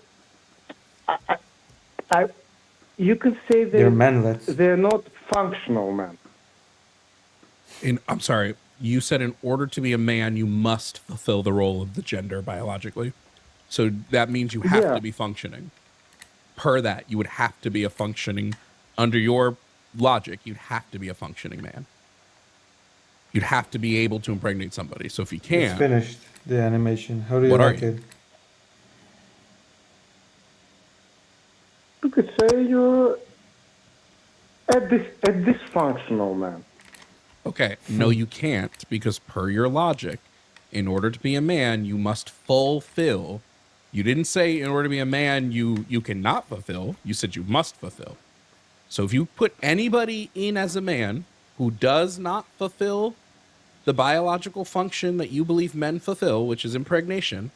You could say They're manlets. They're not functional men. I'm sorry. You said in order to be a man, you must fulfill the role of the gender biologically. So that means you have to be functioning. Per that, you would have to be a functioning, under your logic, you'd have to be a functioning man. You'd have to be able to impregnate somebody. So if you It's can't, finished, the animation. How do you What are like you? it? You could say you're a dysfunctional man. okay, no, you can't, because per your logic, in order to be a man, you must fulfill. You didn't say in order to be a man, you cannot fulfill. You said you must fulfill. So if you put anybody in as a man who does not fulfill the biological function that you believe men fulfill, which is impregnation,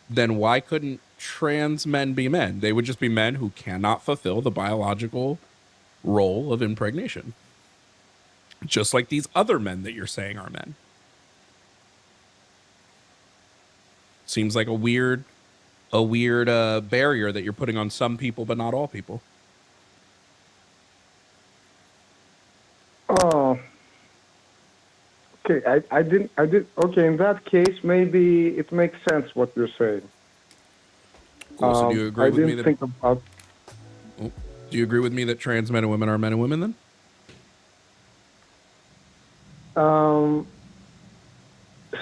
then why couldn't trans men be men? They would just be men who cannot fulfill the biological role of impregnation. Just like these other men that you're saying are men. Seems like a weird barrier that you're putting on some people, but not all people. Oh. Okay, I did. Okay, in that case, maybe it makes sense what you're saying. Cool. So do you agree I with me didn't that? think about. Do you agree with me that trans men and women are men and women then?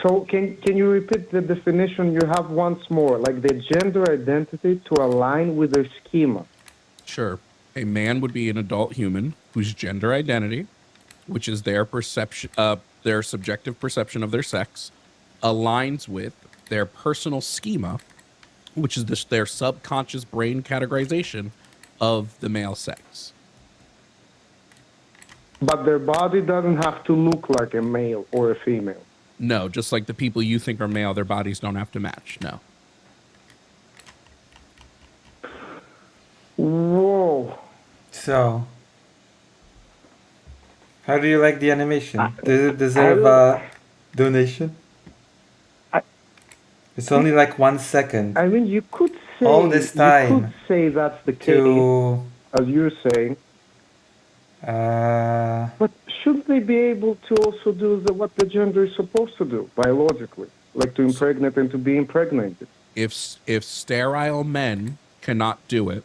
So can you repeat the definition you have once more? Like the gender identity to align with the schema. Sure. A man would be an adult human whose gender identity, which is their perception, their subjective perception of their sex, aligns with their personal schema, which is their subconscious brain categorization of the male sex. But their body doesn't have to look like a male or a female. No, just like the people you think are male, their bodies don't have to match. No. Whoa. So, how do you like the animation? Does it deserve a donation? It's only like 1 second. I mean, you could say all this time. You could say that's the case, as you're saying. But shouldn't they be able to also do what the gender is supposed to do biologically, like to impregnate and to be impregnated? If sterile men cannot do it,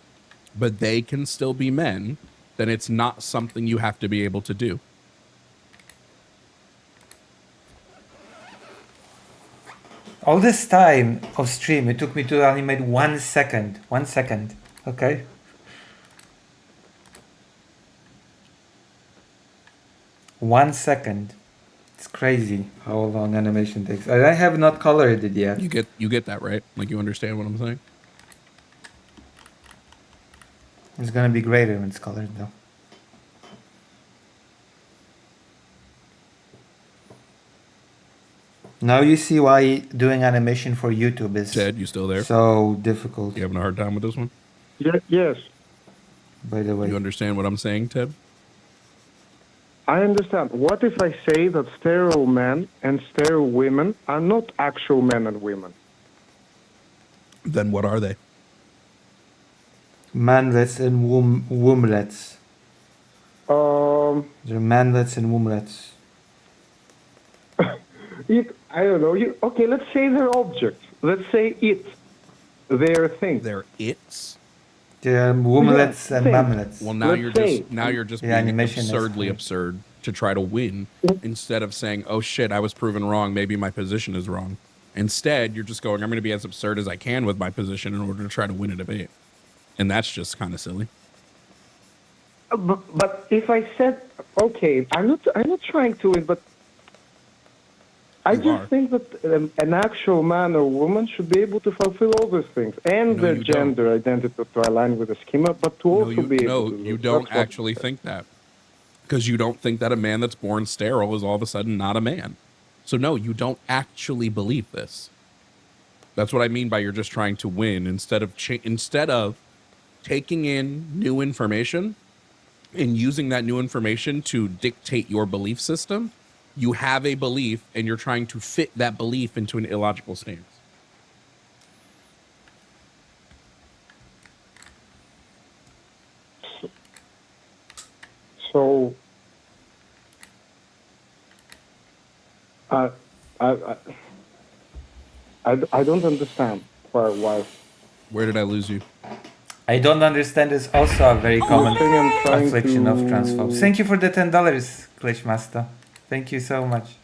but they can still be men, then it's not something you have to be able to do. All this time of stream, it took me to animate 1 second. 1 second. Okay? One second. It's crazy how long animation takes. I have not colored it yet. You get that, right? Like, you understand what I'm saying? It's gonna be greater when it's colored though. Now you see why doing animation for YouTube is Ted, you still there? so difficult. You having a hard time with this one? Yes. By the way. You understand what I'm saying, Ted? I understand. What if I say that sterile men and sterile women are not actual men and women? Then what are they? Manlets and womblets. They're manlets and womblets. I don't know. Okay, let's say they're objects. Let's say they're things. They're its? They're womblets and mamlets. Well, now you're just being absurdly absurd to try to win instead of saying, "Oh shit, I was proven wrong. Maybe my position is wrong." Instead, you're just going, "I'm going to be as absurd as I can with my position in order to try to win a debate," and that's just kind of silly. But if I said, okay, I'm not trying to win, but I just think that an actual man or woman should be able to fulfill all those things and their gender identity to align with the schema, but to also be able to. No, you don't actually think that. Because you don't think that a man that's born sterile is all of a sudden not a man. So no, you don't actually believe this. That's what I mean by you're just trying to win instead of taking in new information and using that new information to dictate your belief system. You have a belief and you're trying to fit that belief into an illogical stance. So, I don't understand why. Where did I lose you? I don't understand is also a very common affliction of transphobes. Thank you for the $10, Glitchmaster. Thank you so much.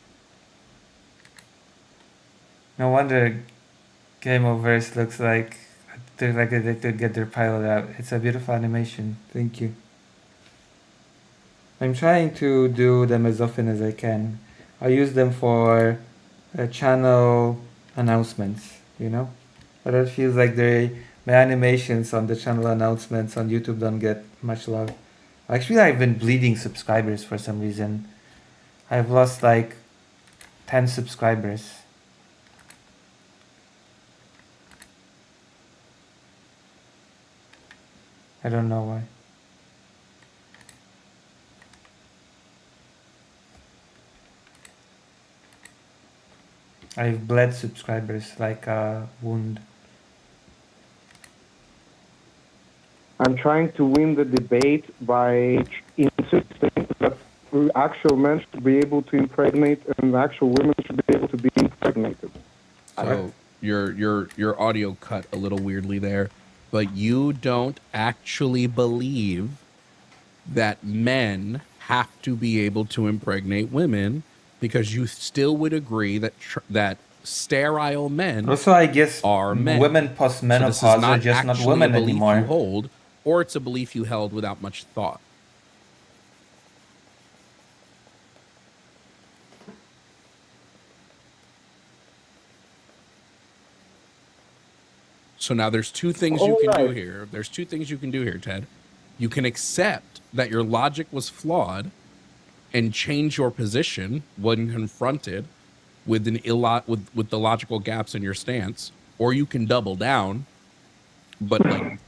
No wonder Game of Verse looks like they could get their pilot out. It's a beautiful animation. Thank you. I'm trying to do them as often as I can. I use them for channel announcements, you know? But it feels like my animations on the channel announcements on YouTube don't get much love. Actually, I've been bleeding subscribers for some reason. I've lost like 10 subscribers. I don't know why. I've bled subscribers like a wound. I'm trying to win the debate by insisting that actual men should be able to impregnate and actual women should be able to be impregnated. So your audio cut a little weirdly there, but you don't actually believe that men have to be able to impregnate women, because you still would agree that sterile men also, I guess are men. Women post-menopause are just not women anymore. You hold, or it's a belief you held without much thought. So now there's two things you can do here. There's two things you can do here, Ted. You can accept that your logic was flawed and change your position when confronted with with the logical gaps in your stance, or you can double down, but like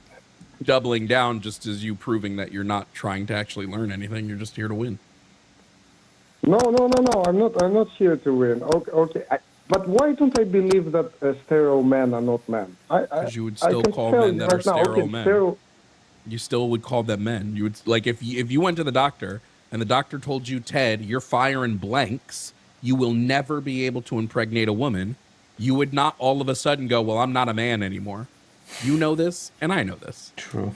doubling down just as you proving that you're not trying to actually learn anything. You're just here to win. No. I'm not here to win. Okay. But why don't I believe that sterile men are not men? Because you would still call men that are sterile men. You still would call them men. You would, like, if you went to the doctor and the doctor told you, Ted, you're firing blanks, you will never be able to impregnate a woman, you would not all of a sudden go, well, I'm not a man anymore. You know this, and I know this. True.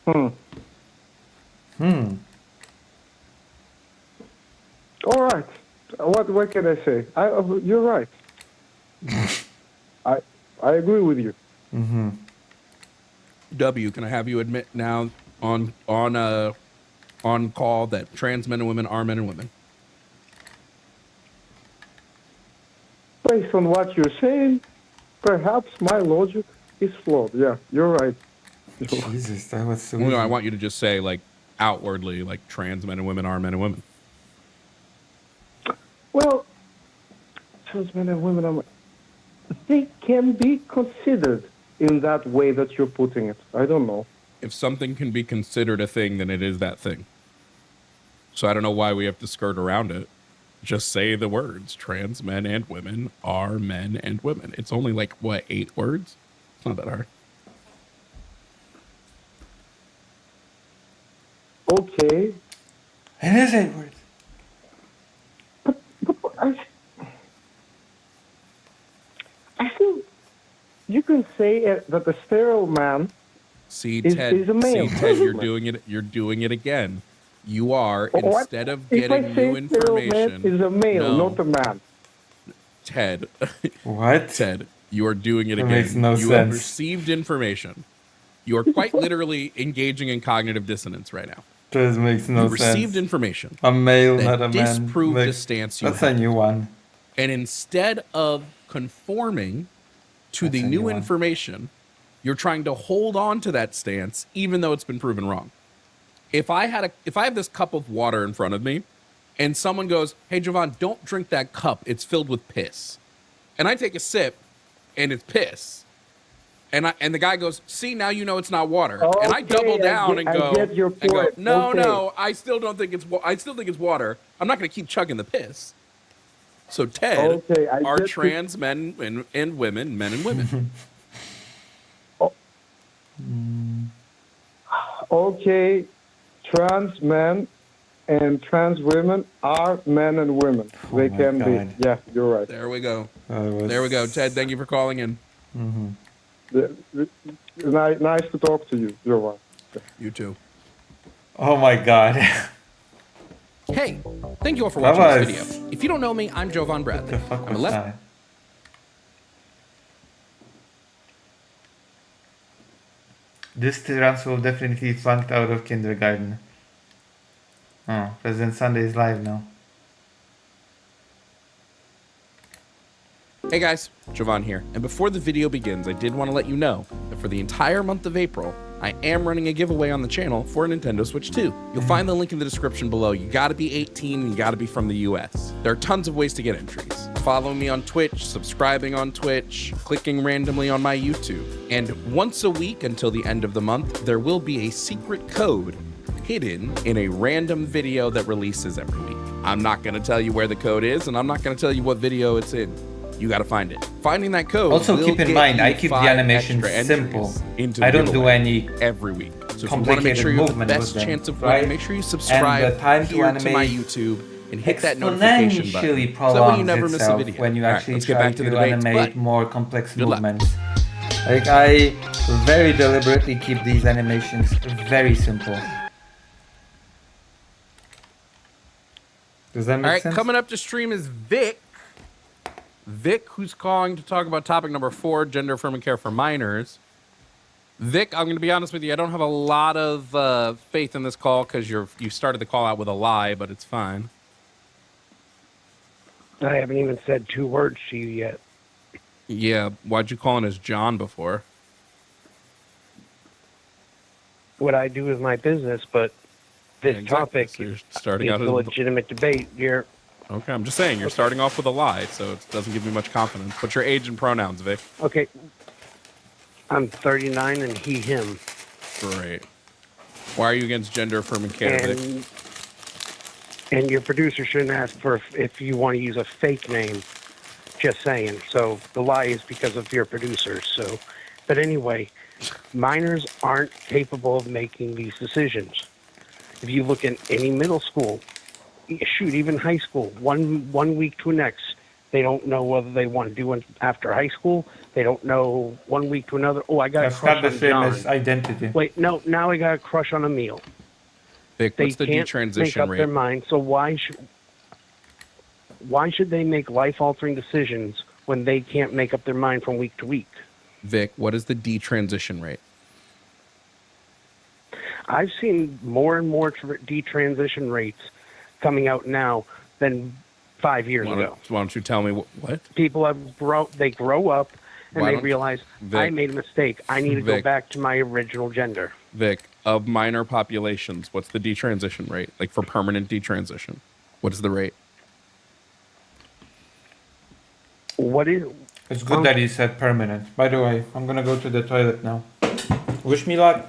All right. What can I say? You're right. I agree with you. Mm-hmm. W, can I have you admit now on call that trans men and women are men and women? Based on what you're saying, perhaps my logic is flawed. Yeah, you're right. Jesus, that was so Well, easy. I want you to just say, like, outwardly, like, trans men and women are men and women. Well, trans men and women, they can be considered in that way that you're putting it. I don't know. If something can be considered a thing, then it is that thing. So I don't know why we have to skirt around it. Just say the words. Trans men and women are men and women. It's only like, what, 8 words? It's not that hard. Okay. It is 8 words. I feel you can say that the sterile man See, is Ted, a male. see, Ted, you're doing it. You're doing it again. You are, What? instead of If I getting say new sterile information. man is a male, No. not a man. Ted. What? Ted, you are doing it That again. makes no You have sense. received information. You are quite literally engaging in cognitive dissonance right now. This makes no You sense. received information. A male, that not a man. disproved the Makes- stance you That's had. a new one. And instead of conforming to the That's a new new one. information, you're trying to hold on to that stance, even though it's been proven wrong. If I have this cup of water in front of me, and someone goes, "Hey, Jovan, don't drink that cup. It's filled with piss," and I take a sip, and it's piss, and the guy goes, "See, now you know it's not water," and I double down and go, I get your point. "No, Okay. no, I still think it's water. I'm not going to keep chugging the piss." So Ted, Okay, I are get trans men and women men and women? Okay, trans men and trans women are men and women. They my can God. be. Yeah, you're right. There we go. Was- There we go. Ted, thank you for calling in. Nice to talk to you. You're right. You too. Oh my God. Hey, thank you all for That watching this was- video. If you don't know me, I'm Jovan Bradley. The fuck I'm a was left. that? This trans will definitely flunked out of kindergarten. Oh, President Sunday is live now. Hey guys, Jovan here. And before the video begins, I did want to let you know that for the entire month of April, I am running a giveaway on the channel for a Nintendo Switch 2. You'll find the link in the description below. You gotta be 18 and you gotta be from the US. There are tons of ways to get entries. Following me on Twitch, subscribing on Twitch, clicking randomly on my YouTube. And once a week until the end of the month, there will be a secret code hidden in a random video that releases every week. I'm not gonna tell you where the code is, and I'm not gonna tell you what video it's in. You gotta find it. Finding that code. Also, will keep in get mind, you I keep the 5 animation extra simple. entries into I the don't do giveaway any every week. So if you want to make complicated sure you have the movement best with them, chance of winning, right? make sure you And subscribe the time to here to my animate YouTube and hit that notification button. exponentially So that way you prolongs never miss a itself video. when you All right, actually let's get try back to to the debates, animate but more complex good luck. movements. Like, I very deliberately keep these animations very simple. Does that make All right, sense? coming up to stream is Vic. Vic, who's calling to talk about topic number 4, gender affirming care for minors. Vic, I'm going to be honest with you. I don't have a lot of faith in this call because you started the call out with a lie, but it's fine. I haven't even said 2 words to you yet. Yeah, why'd you call in as John before? What I do is my business, but this Exactly. topic So you're starting is out a as legitimate debate. You're Okay, I'm just saying, you're starting off with a lie, so it doesn't give me much confidence. What's your age and pronouns, Vic? okay. I'm 39 and he, him. Great. Why are you against gender affirming care, Vic? And your producer shouldn't ask for if you want to use a fake name. Just saying. So the lie is because of your producers. So, but anyway, minors aren't capable of making these decisions. If you look at any middle school, shoot, even high school, one week to the next, They don't know whether they want to do it after high school. They don't know one week to another. Oh, I got That's a crush not the on same John. as identity. Wait, no, now I got a crush on Emil. Vic, They what's the can't make detransition up their rate? mind. So why should they make life-altering decisions when they can't make up their mind from week to week? Vic, what is the detransition rate? I've seen more and more detransition rates coming out now than 5 years ago. Why don't you tell me what? People they grow up and Why they don't- realize, Vic. I made a mistake. I need to go Vic. back to my original gender. Vic, of minor populations, what's the detransition rate? Like for permanent detransition, what is the rate? What is? It's good that he said permanent. By the way, I'm gonna go to the toilet now. Wish me luck.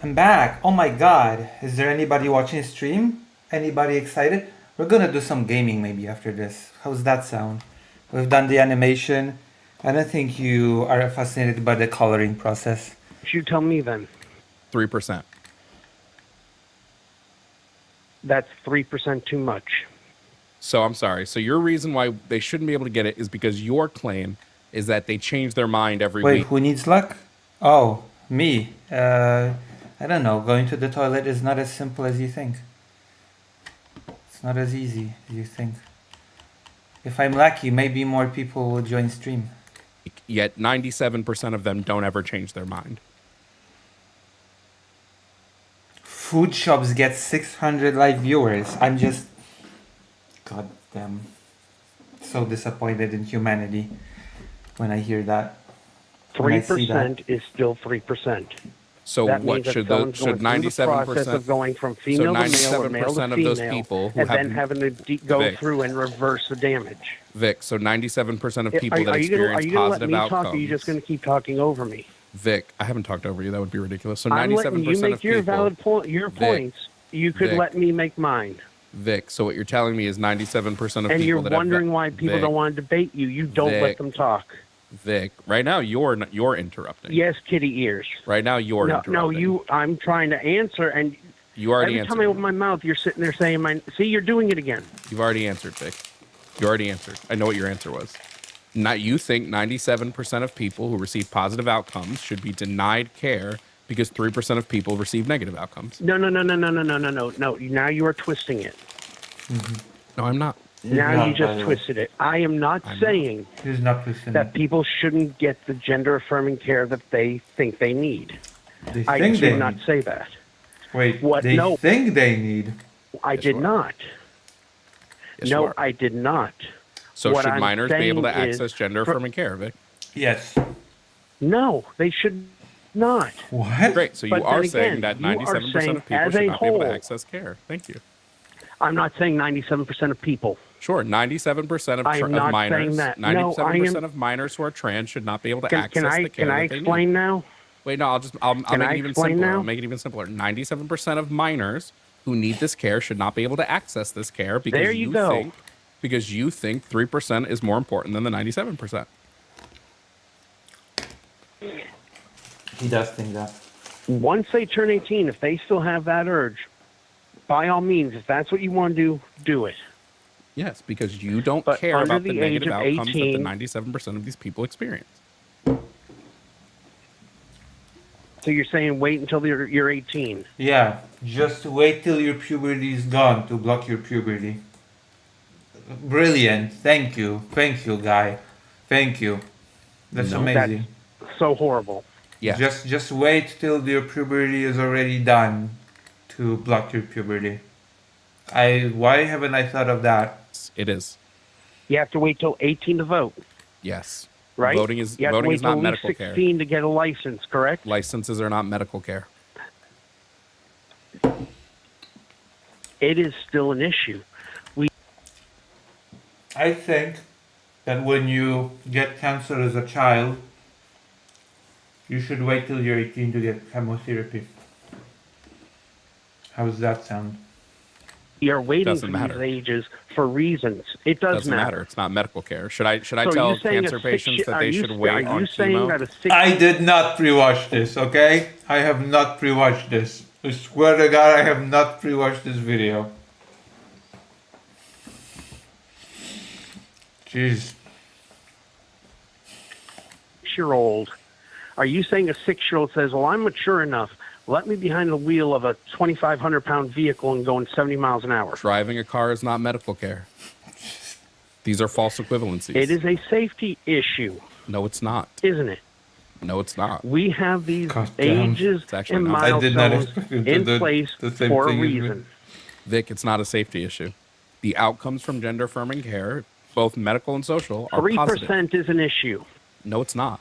I'm back. Oh my god. Is there anybody watching the stream? Anybody excited? We're gonna do some gaming maybe after this. How's that sound? We've done the animation. I don't think you are fascinated by the coloring process. You tell me then. 3%. That's 3% too much. So I'm sorry. So your reason why they shouldn't be able to get it is because your claim is that they change their mind every Wait, week. who needs luck? Oh, me. I don't know. Going to the toilet is not as simple as you think. It's not as easy as you think. If I'm lucky, maybe more people will join stream. Yet 97% of them don't ever change their mind. Food shops get 600 live viewers. I'm just... God damn. So disappointed in humanity when I hear that. When I see that. 3% is still 3%. So that what means that should someone's should going through the 97% process of going from female to male or male to 97% of those female, people who and have then having to go Vic. through and reverse the damage. Vic, so 97% of people that are you gonna experience let positive me outcomes. talk, or are you just going to keep talking over me? Vic, I haven't talked over you. That would be ridiculous. So I'm 97% letting you make of your people, valid point, your Vic, points. You could Vic. let me make mine. Vic, so what you're telling me is 97% of people And you're that wondering have, why people Vic, don't want to debate you. You don't let Vic, them talk. Vic, right now you're interrupting. Yes, kitty ears. Right now you're interrupting. No, I'm trying to answer, and You already every time answered. I open my mouth, you're sitting there saying, see, you're doing it again. You've already answered, Vic. You already answered. I know what your answer was. Not you think 97% of people who receive positive outcomes should be denied care because 3% of people receive negative outcomes. No. Now you are twisting it. No, I'm not. Now you just twisted it. I am not saying that people shouldn't get the gender-affirming care that they think they need. I did not say that. Wait, They think they need? I did not. Yes, you No, are. I did not. So What should I'm minors be able to saying is- access gender-affirming care, Vic? Yes. No, they should not. What? Great. So you But are then saying again, that you are 97% saying of people as should a not be able to whole- access care. Thank you. I'm not saying 97% of people. Sure, 97% of, I am not minors, saying that. No, 97% I am- of minors who are trans should not be able to Can access I the care can I that they explain need. now? Wait, no, I'll Can make I it even explain simpler. now? I'll make it even simpler. 97% of minors who need this care should not be able to access this care because There you go. you think 3% is more important than the 97%. He does think that. Once they turn 18, if they still have that urge, by all means, if that's what you want to do, do it. Yes, because you don't But care under about the the age negative of outcomes that the 18 97% of these people experience. So you're saying wait until you're 18. Yeah, just wait till your puberty is gone to block your puberty. Brilliant. Thank you, guy. Thank you. That's No, amazing. that's so horrible. Yeah. Just wait till your puberty is already done to block your puberty. Why haven't I thought of that? It is. You have to wait till 18 to vote, Yes. right? Voting is you have to wait not till at least medical care. 16 to get a license, correct? Licenses are not medical care. It is still an issue. I think that when you get cancer as a child, you should wait till you're 18 to get chemotherapy. How does that sound? You're waiting Doesn't for matter. these ages for reasons. It does Doesn't matter. It's not medical care. Should I So are tell you saying cancer a six- patients that are they you- should wait are you on saying chemo? that a six- I did not pre-watch this, okay? I have not pre-watched this. I swear to God, I have not pre-watched this video. Jeez. 6-year-old, are you saying a 6-year-old says, well, I'm mature enough, let me behind the wheel of a 2,500-pound vehicle and going 70 miles an hour? Driving a car is not medical care. These are false equivalencies. It is a safety issue, No, it's not. isn't it? No, it's not. We have these damn. ages It's actually and not. I did not milestones expect him to in do place the same for a thing as me. reason. Vic, it's not a safety issue. The outcomes from gender affirming care, both medical and social, are 3% positive. is an issue. No, it's not.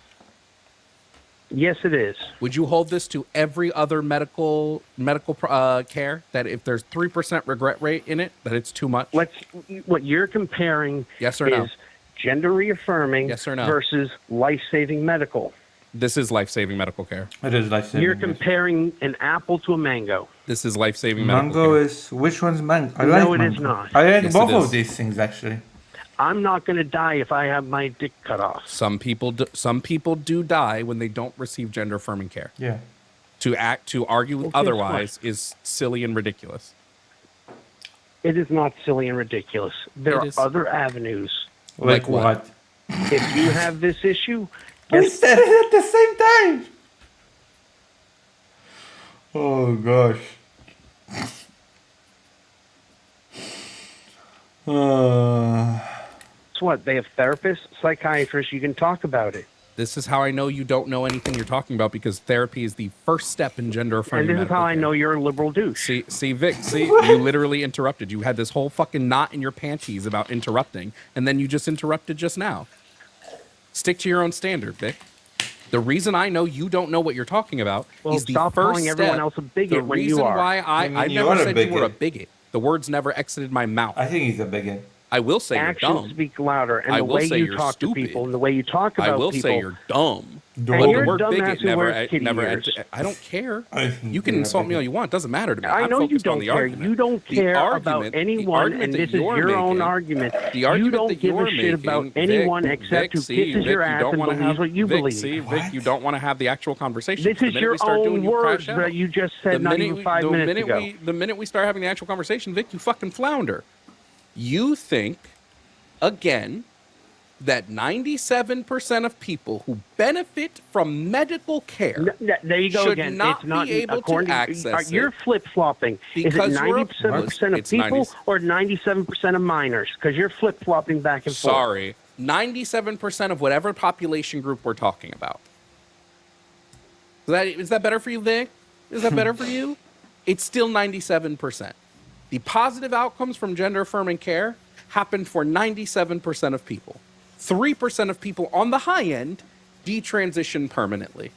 Yes, it is. Would you hold this to every other medical care that if there's 3% regret rate in it, that it's too much? What you're comparing Yes or is no? gender reaffirming Yes or no? versus life-saving medical. This is life-saving medical care. It is life-saving. You're comparing an apple to a mango. This is life-saving medical Mango care. is... Which one's mango? I No, like it mango. is not. I like Yes, both it of is. these things, actually. I'm not going to die if I have my dick cut off. Some people do die when they don't receive gender affirming care. Yeah. To argue Well, guess otherwise is silly and ridiculous. It is not silly and ridiculous. There It are is. other avenues. Like what? If you have this issue, We said it at the same time! Oh, gosh. guess what? They have therapists, psychiatrists. You can talk about it. This is how I know you don't know anything you're talking about, because therapy is the first step in gender affirming And this is how I know you're a liberal douche. See, Vic, you literally interrupted. You had this whole fucking knot in your panties about interrupting, and then you just interrupted just now. Stick to your own standard, Vic. The reason I know you don't know what you're talking about Well, is the stop first calling everyone step. else a bigot the when you reason are. why I I mean, never you're a said you were a bigot. bigot. The words never exited my mouth. I think he's a bigot. I will say you're Actions dumb. speak louder, and I the will way say you you're talk to stupid. people, and the way you talk about I will people. say you're dumb. And But you're the word dumbass bigot who never, wears kitty never. ears. I don't care. I think You can you're a insult me bigot. all you want. It doesn't matter to me. I I'm know you focused on don't the care. argument. You don't The care argument- about the anyone, argument and that this is you're your own making- argument. The You argument don't that give a you're shit about making, anyone Vic, except who see, kisses Vic, your you ass don't and wanna believes have, what you Vic, believe. See, Vic, you don't want to have the actual conversation. This The is minute your we start doing, own you words crash out. that you just said not even 5 minutes ago. The minute we start having the actual conversation, Vic, you fucking flounder. You think, again, that 97% of people who benefit from medical care There you go should again. not It's not be able to according access You're it flip flopping. Is it because you're a 97% of it's people 90 or 97% of minors? Because you're flip flopping back and forth. Sorry, 97% of whatever population group we're talking about. Is that better for you, Vic? Is that better for you? It's still 97%. The positive outcomes from gender affirming care happen for 97% of people. 3% of people on the high end detransition permanently.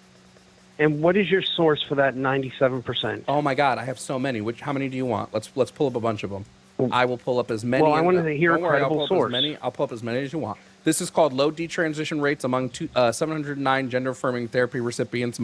And what is your source for that 97%? Oh my God, I have so many. How many do you want? Let's pull up a bunch of them. I will pull up as many. Well, I wanted to hear a don't worry, credible source. I'll pull up as many as you want. This is called low detransition rates among 709 gender affirming therapy recipients,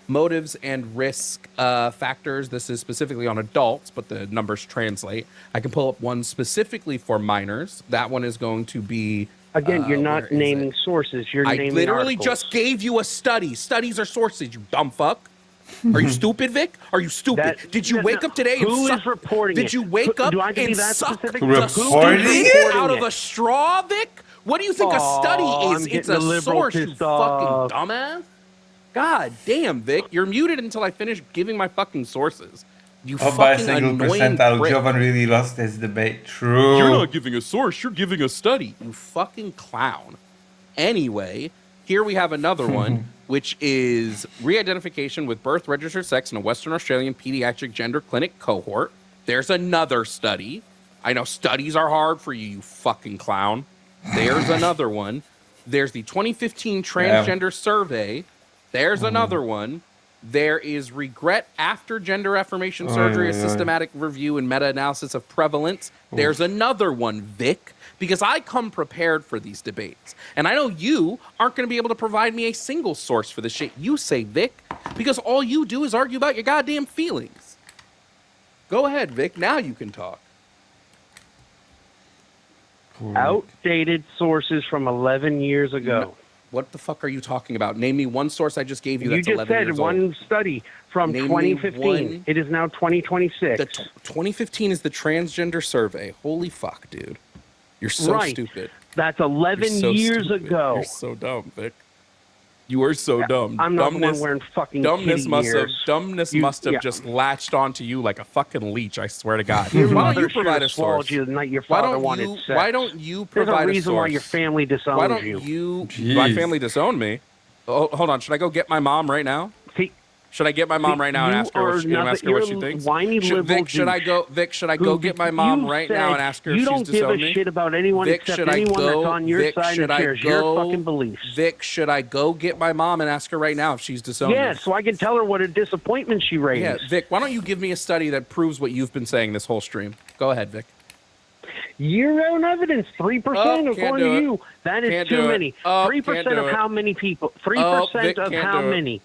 motives and risk factors. This is specifically on adults, but the numbers translate. I can pull up one specifically for minors. That one is going to be. Again, you're not naming sources. You're naming I literally articles. just gave you a study. Studies are sources, you dumb fuck. Are you stupid, Vic? Are you stupid? Did you wake up today and who suck? is reporting Did it? you wake up Do I have to be and that suck specific? the Reporting spit it? out of a straw, Vic? What do you think a study I'm is? It's getting a the liberal source, you pissed off. fucking dumbass. God damn, Vic. You're muted until I finish giving my fucking sources. You Up by a fucking single annoying percentile, prick. Jovan really lost his debate. True. You're not giving a source, you're giving a study. You fucking clown. Anyway, here we have another one, which is re-identification with birth registered sex in a Western Australian pediatric gender clinic cohort. There's another study. I know studies are hard for you, you fucking clown. There's another one. There's the 2015 transgender survey. There's another one. There is regret after gender affirmation surgery, a systematic review and meta-analysis of prevalence. There's another one, Vic, because I come prepared for these debates. And I know you aren't going to be able to provide me a single source for the shit you say, Vic, because all you do is argue about your goddamn feelings. Go ahead, Vic. Now you can talk. Outdated sources from 11 years ago. No. What the fuck are you talking about? Name me one source I just gave you You that's just 11 said years one old. study from Name me 2015. one. It is now 2026. The 2015 is the transgender survey. Holy fuck, dude. You're so Right. stupid. That's 11 You're so years stupid. ago. You're so dumb, Vic. You are so dumb. I'm not the one wearing fucking dumbness kitty must ears. must have just latched onto you like a fucking leech. I swear to God. Your Why mother don't you should provide have a swallowed source? you the night your Why father don't wanted you? sex. Why don't you There's provide a reason why source? your family disowned Why don't you. you? Jeez. My family disowned me. Oh, hold on. Should I go get my mom right now? Should I get my mom right now and ask her what she thinks? Whiny liberal Vic, should I go? Vic, should I go get my mom right now and ask her if you she's don't give a disowned me? shit about anyone Vic, except should I anyone go? that's on your Vic, side should and I shares your go? fucking beliefs. Vic, should I go get my mom and ask her right now if she's disowned Yeah, me? so I can tell her what a disappointment she raised. Yeah, Vic, why don't you give me a study that proves what you've been saying this whole stream? Go ahead, Vic. Your own evidence, 3% can't according do to it. you. That is Can't too do it. many. Oh, 3% can't do of it. how many people? 3% Vic, of can't how do it. many?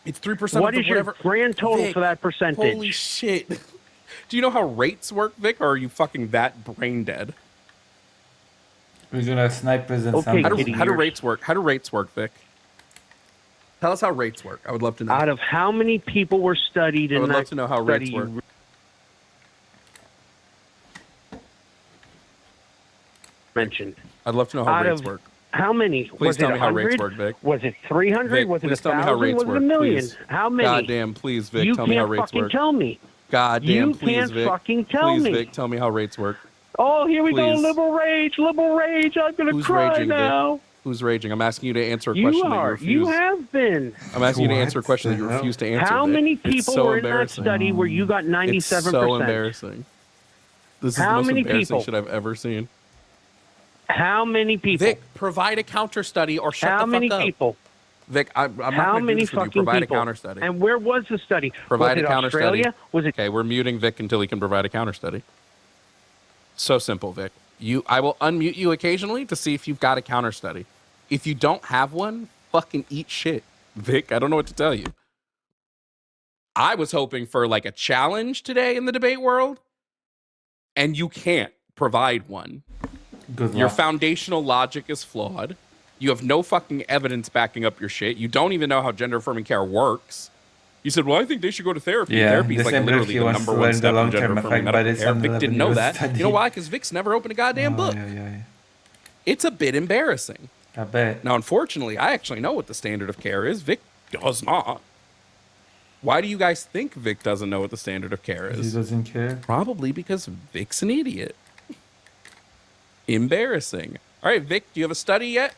It's 3% What of is the whatever. your grand total Vic, for that percentage? Holy shit. Do you know how rates work, Vic, or are you fucking that brain dead? Regional snipers and Okay, How some. do rates work? How do rates work, Vic? Tell us how rates work. I would love to know. Out of how many people were studied I in would that love to know how study rates work. you mentioned? I'd love to know how Out rates of work. How many? Please was tell it me how rates 100? work, Vic. Was it 300? Vic, was it please 1,000? tell me how rates was it work, a million? please. How many? Goddamn, please, Vic, you tell me how can't rates fucking work. tell me. Goddamn, You please, can't Vic. fucking tell Please, me. Vic, tell me how rates work. Oh, here we go, Please. liberal rage, liberal rage. I'm gonna Who's cry raging, now. Vic? Who's raging? I'm asking you to answer a You question that you are. refuse. You have been. I'm asking you to What answer a question that you the refuse to answer. How Vic. many It's people so were in that embarrassing. study where you got 97%? It's so embarrassing. This is How the most many embarrassing people? shit I've ever seen. How many people? Vic, provide a counter study or shut How the many fuck up. people? Vic, I'm not How going to do many this with you. fucking Provide people? a counter study. And where was the study? Provide was a it counter Australia? study. Was it? Okay, we're muting Vic until he can provide a counter study. So simple, Vic. I will unmute you occasionally to see if you've got a counter study. If you don't have one, fucking eat shit, Vic. I don't know what to tell you. I was hoping for like a challenge today in the debate world, and you can't provide one. Good Your luck. foundational logic is flawed. You have no fucking evidence backing up your shit. You don't even know how gender affirming care works. You said, well, I think they should go to therapy. Yeah, Therapy is the like same literally he the wants number to one learn the step in long-term gender affirming effect, but medical it's care. Vic an didn't know 11-year that. study. You know why? Because Vic's never opened a goddamn book. Yeah. It's a bit embarrassing. I bet. Now, unfortunately, I actually know what the standard of care is. Vic does not. Why do you guys think Vic doesn't know what the standard of care is? He doesn't care. Probably because Vic's an idiot. Embarrassing. All right, Vic, do you have a study yet?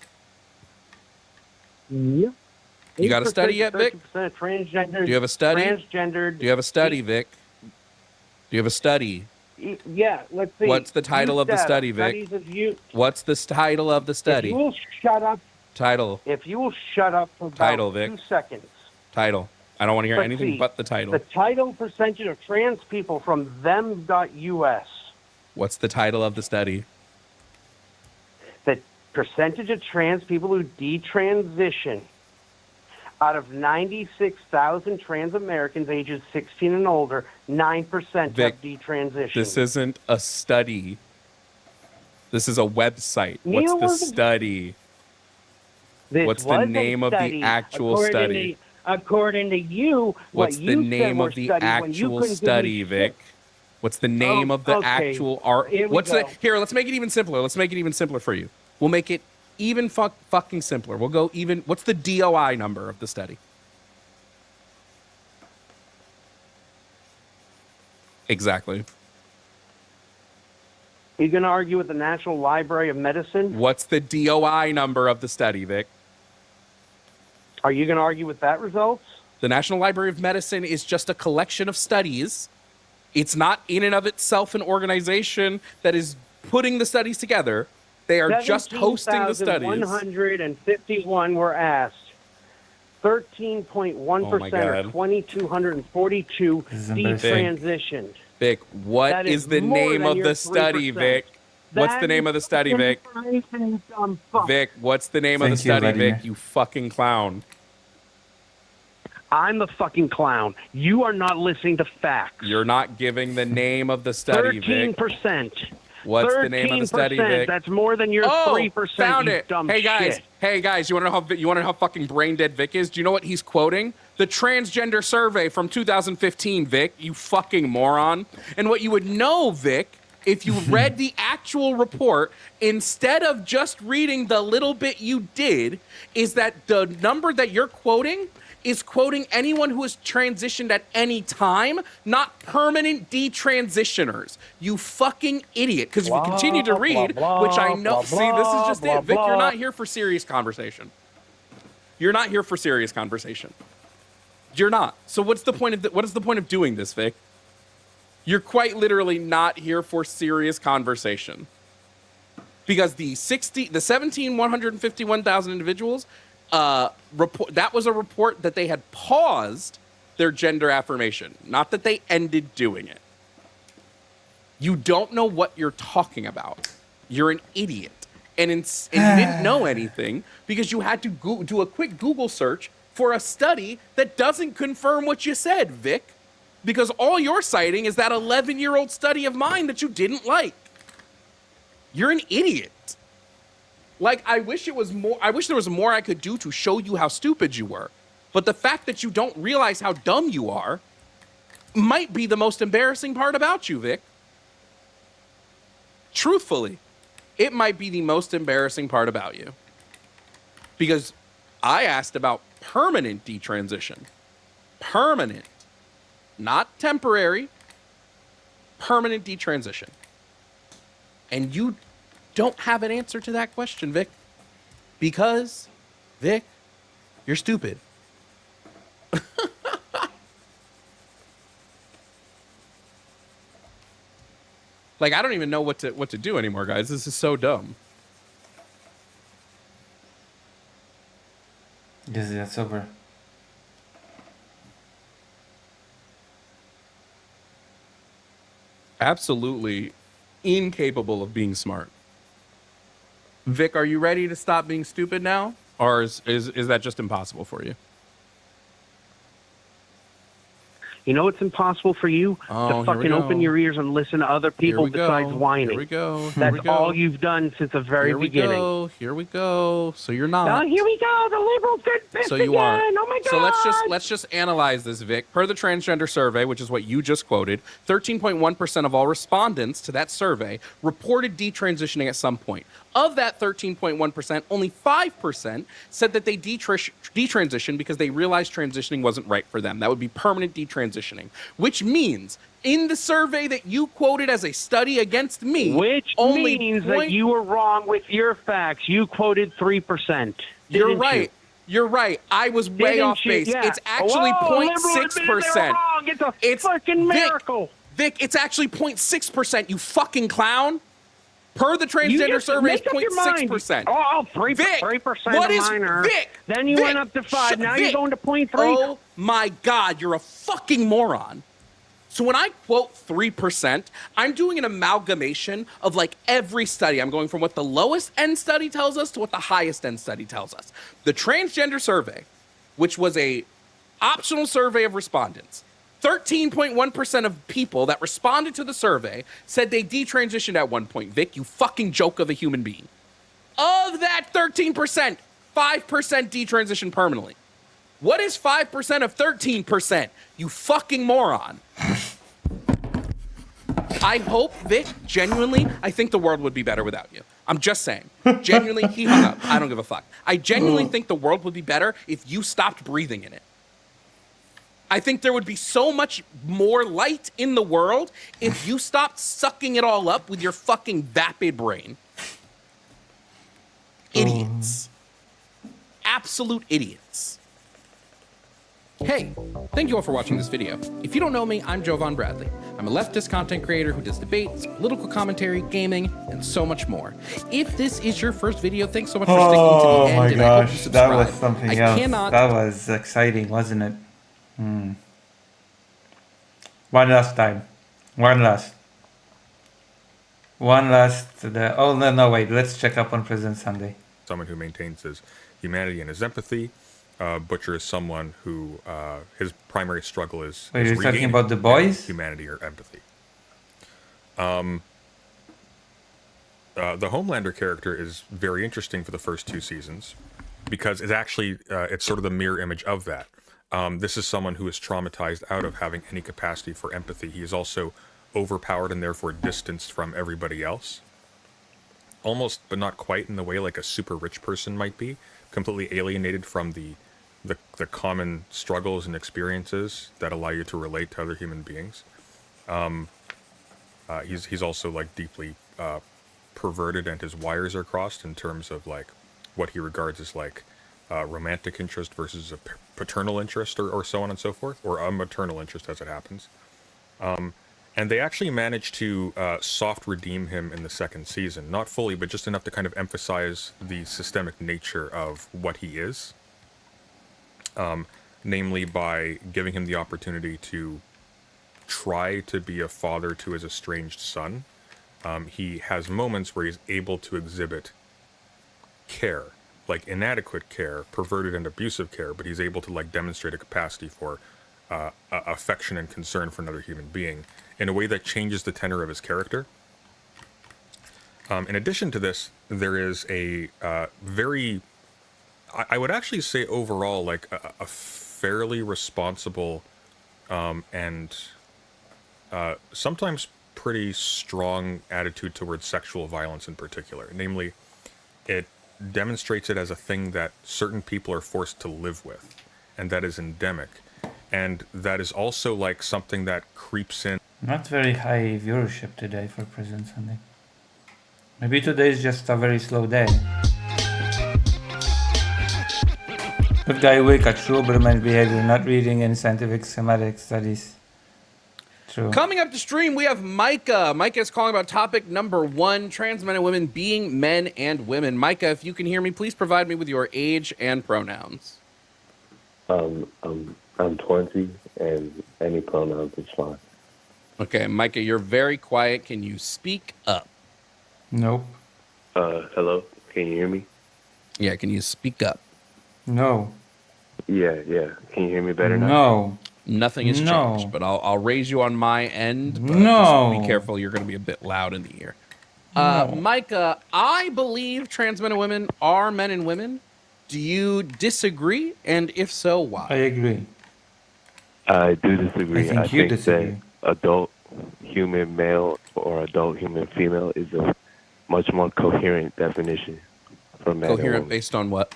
Yeah. You got a study yet, Vic? 30% transgender. Do you have a study? Transgendered. Do you have a study, Vic? Do you have a study? Yeah, let's see. What's the title of the study, Vic? What's the title of the If study? you will shut up. Title. If you will shut up for about Title, Vic. 2 seconds. Title. I don't want to hear Let's anything see. but the title. The title percentage of trans people from them.us. What's the title of the study? The percentage of trans people who detransition. Out of 96,000 trans Americans ages 16 and older, 9% Vic, have detransitioned. This isn't a study. This is a website. What's Neither the was it. study? This What's the was a name of the study. actual According study? According to you, What's what the you name said were of the studies when you actual couldn't give me study, shit. Vic? What's the name of the okay. actual art? Here we What's go. the here? Let's make it even simpler. Let's make it even simpler for you. We'll make it even fucking simpler. We'll go even. What's the DOI number of the study? Exactly. Are you going to argue with the National Library of Medicine? What's the DOI number of the study, Vic? Are you going to argue with that results? The National Library of Medicine is just a collection of studies. It's not in and of itself an organization that is putting the studies together. They are just hosting the studies. 151 were asked. 13.1% or 2,242 detransitioned. Vic, what That is is the more name than of your the study, 3%. Vic? What's That the name is of the study, Vic? information, dumb fuck. Vic, what's the name of the Thank you, study, Vladimir. Vic? You fucking clown. I'm the fucking clown. You are not listening to facts. You're not giving the name of the study, Vic. 13%. What's the name of the study, Vic? That's more than your 3%. Found you it. Dumb Hey guys, shit. you want to know how fucking brain dead Vic is? Do you know what he's quoting? The transgender survey from 2015, Vic. You fucking moron. And what you would know, Vic, if you read the actual report instead of just reading the little bit you did, is that the number that you're quoting is quoting anyone who has transitioned at any time, not permanent detransitioners. You fucking idiot. Because if you continue to read, which I know, see, this is just it. Vic, you're not here for serious conversation. You're not here for serious conversation. You're not. So what's the point of what is the point of doing this, Vic? You're quite literally not here for serious conversation. Because the 151,000 individuals, that was a report that they had paused their gender affirmation, not that they ended doing it. You don't know what you're talking about. You're an idiot. And you didn't know anything because you had to do a quick Google search for a study that doesn't confirm what you said, Vic. Because all you're citing is that 11-year-old study of mine that you didn't like. You're an idiot. Like, I wish there was more I could do to show you how stupid you were. But the fact that you don't realize how dumb you are might be the most embarrassing part about you, Vic. Truthfully, it might be the most embarrassing part about you. Because I asked about permanent detransition. Permanent. Not temporary. Permanent detransition. And you don't have an answer to that question, Vic. Because, Vic, you're stupid. Like, I don't even know what to do anymore, guys. This is so dumb. Yes, that's over. Absolutely incapable of being smart. Vic, are you ready to stop being stupid now? Or is that just impossible for you? You know it's impossible for you? Oh, to fucking open your ears and listen to other people besides whining. Here we go. That's all you've done since the very beginning. Here we go. So you're not. Oh, here we go. The liberals get pissed So you again. are. Oh my god. So let's just analyze this, Vic. Per the transgender survey, which is what you just quoted, 13.1% of all respondents to that survey reported detransitioning at some point. Of that 13.1%, only 5% said that they detransitioned because they realized transitioning wasn't right for them. That would be permanent detransitioning, which means in the survey that you quoted as a study against me, which only means that you were wrong with your facts. You quoted 3%. You're right. You're right. I was way off base. Yeah. It's actually 0.6%. It's a fucking miracle. Vic, it's actually 0.6%, you fucking clown. Per the transgender survey, is 0.6%. Oh, 3%. Vic, 3% what is minor. Vic? Then you went up to 5. Now you're going to 0.3. Oh my God, you're a fucking moron. So when I quote 3%, I'm doing an amalgamation of like every study. I'm going from what the lowest end study tells us to what the highest end study tells us. The transgender survey, which was a optional survey of respondents, 13.1% of people that responded to the survey said they detransitioned at one point. Vic, you fucking joke of a human being. Of that 13%, 5% detransition permanently. What is 5% of 13%? You fucking moron. I hope, Vic, genuinely, I think the world would be better without you. I'm just saying. Genuinely, he hung up. I don't give a fuck. I genuinely think the world would be better if you stopped breathing in it. I think there would be so much more light in the world if you stopped sucking it all up with your fucking vapid brain. Idiots. Absolute idiots. Hey, thank you all for watching this video. If you don't know me, I'm Jovan Bradley. I'm a leftist content creator who does debates, political commentary, gaming, and so much more. If this is your first video, thanks so much for sticking to the end, and I hope you subscribe. That was something else. That was exciting, wasn't it? One last time. One last. Oh, no, wait. Let's check up on President Sunday. Someone who maintains his humanity and his empathy. Butcher is someone who his primary struggle is. Wait, you're talking about the boys? Humanity or empathy. The Homelander character is very interesting for the first 2 seasons because it's actually it's sort of the mirror image of that. This is someone who is traumatized out of having any capacity for empathy. He is also overpowered and therefore distanced from everybody else. Almost, but not quite in the way like a super rich person might be. Completely alienated from the common struggles and experiences that allow you to relate to other human beings. He's also like deeply perverted, and his wires are crossed in terms of like what he regards as like romantic interest versus a paternal interest, or so on and so forth, or a maternal interest as it happens. And they actually managed to soft redeem him in the 2nd season. Not fully, but just enough to kind of emphasize the systemic nature of what he is. Namely by giving him the opportunity to try to be a father to his estranged son. He has moments where he's able to exhibit care, like inadequate care, perverted and abusive care, but he's able to like demonstrate a capacity for affection and concern for another human being in a way that changes the tenor of his character. In addition to this, there is a very, I would actually say overall, like a fairly responsible and sometimes pretty strong attitude towards sexual violence in particular. Namely, it demonstrates it as a thing that certain people are forced to live with, and that is endemic. And that is also like something that creeps in. Not very high viewership today for President Sunday. Maybe today is just a very slow day. Good guy weak at Schuberman behavior, not reading any scientific schematic studies. True. Coming up the stream, we have Micah. Micah is calling about topic number 1, trans men and women being men and women. Micah, if you can hear me, please provide me with your age and pronouns. I'm 20, and any pronouns is fine. Okay, Micah, you're very quiet. Can you speak up? Nope. Hello? Can you hear me? Yeah, can you speak up? No. Yeah. Can you hear me better now? No. Nothing has No. changed, but I'll raise you on my end. But No. just be careful. You're going to be a bit loud in the ear. No. Micah, I believe trans men and women are men and women. Do you disagree? And if so, why? I agree. I do disagree. I think you disagree. That adult human male or adult human female is a much more coherent definition for man and Coherent woman. based on what?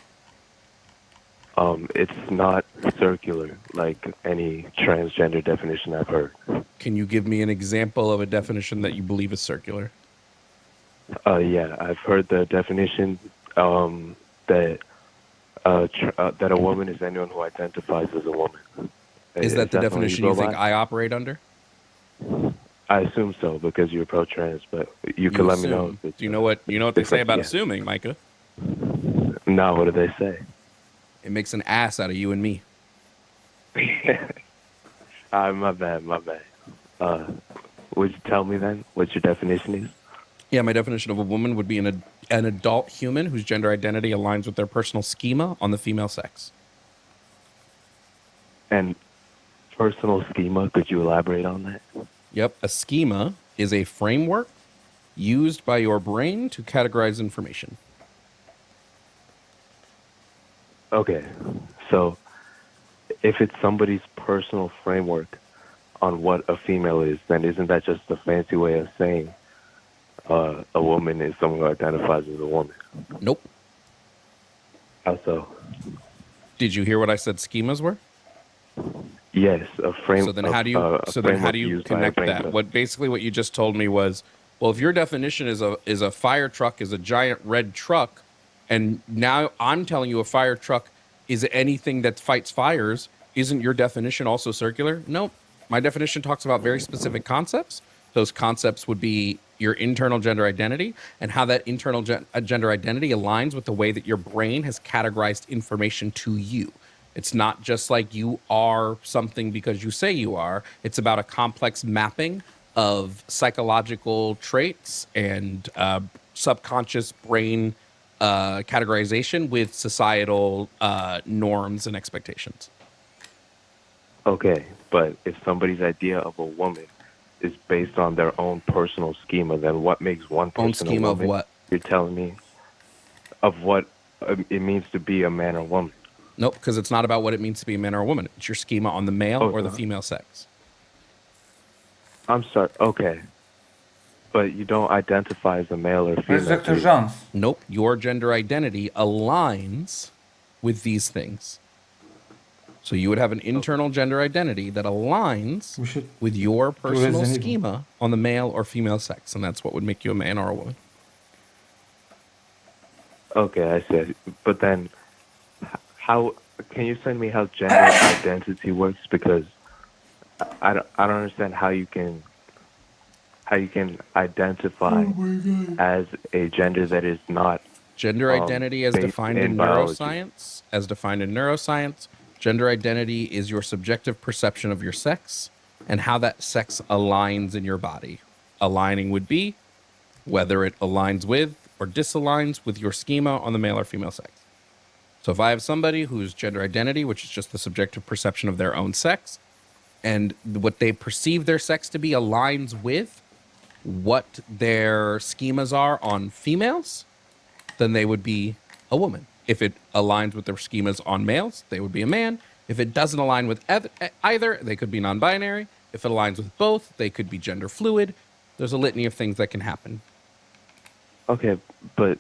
It's not circular like any transgender definition I've heard. Can you give me an example of a definition that you believe is circular? Yeah, I've heard the definition that that a woman is anyone who identifies as a woman. Is that the what definition go you think by? I operate under? I assume so because you're pro-trans, but you can let me know. Do you know what they say about assuming, Micah? No, what do they say? It makes an ass out of you and me. My bad. Would you tell me then what your definition is? Yeah, my definition of a woman would be an adult human whose gender identity aligns with their personal schema on the female sex. And personal schema, could you elaborate on that? Yep, a schema is a framework used by your brain to categorize information. Okay, so if it's somebody's personal framework on what a female is, then isn't that just a fancy way of saying a woman is someone who identifies as a woman? Nope. How so? Did you hear what I said schemas were? Yes, a frame. So then how do you connect that? What you just told me was, well, if your definition is a fire truck is a giant red truck, and now I'm telling you a fire truck is anything that fights fires, isn't your definition also circular? Nope. My definition talks about very specific concepts. Those concepts would be your internal gender identity and how that internal gender identity aligns with the way that your brain has categorized information to you. It's not just like you are something because you say you are. It's about a complex mapping of psychological traits and subconscious brain categorization with societal norms and expectations. Okay, but if somebody's idea of a woman is based on their own personal schema, then what makes one person Own schema a woman? of what? You're telling me of what it means to be a man or woman. Nope, because it's not about what it means to be a man or a woman. It's your schema on the male or the female sex. I'm sorry. Okay. But you don't identify as a male or female. Where's Dr. Jones? Nope. Your gender identity aligns with these things. So you would have an internal gender identity that aligns with your personal schema on the male or female sex. And that's what would make you a man or a woman. Okay, I see. But then how can you send me how gender identity works? Because I don't understand how you can identify as a gender that is not gender identity as based defined in biology. neuroscience. Gender identity is your subjective perception of your sex and how that sex aligns in your body. Aligning would be whether it aligns with or disaligns with your schema on the male or female sex. So if I have somebody whose gender identity, which is just the subjective perception of their own sex, and what they perceive their sex to be aligns with what their schemas are on females, then they would be a woman. If it aligns with their schemas on males, they would be a man. If it doesn't align with either, they could be non-binary. If it aligns with both, they could be gender fluid. There's a litany of things that can happen. Okay, but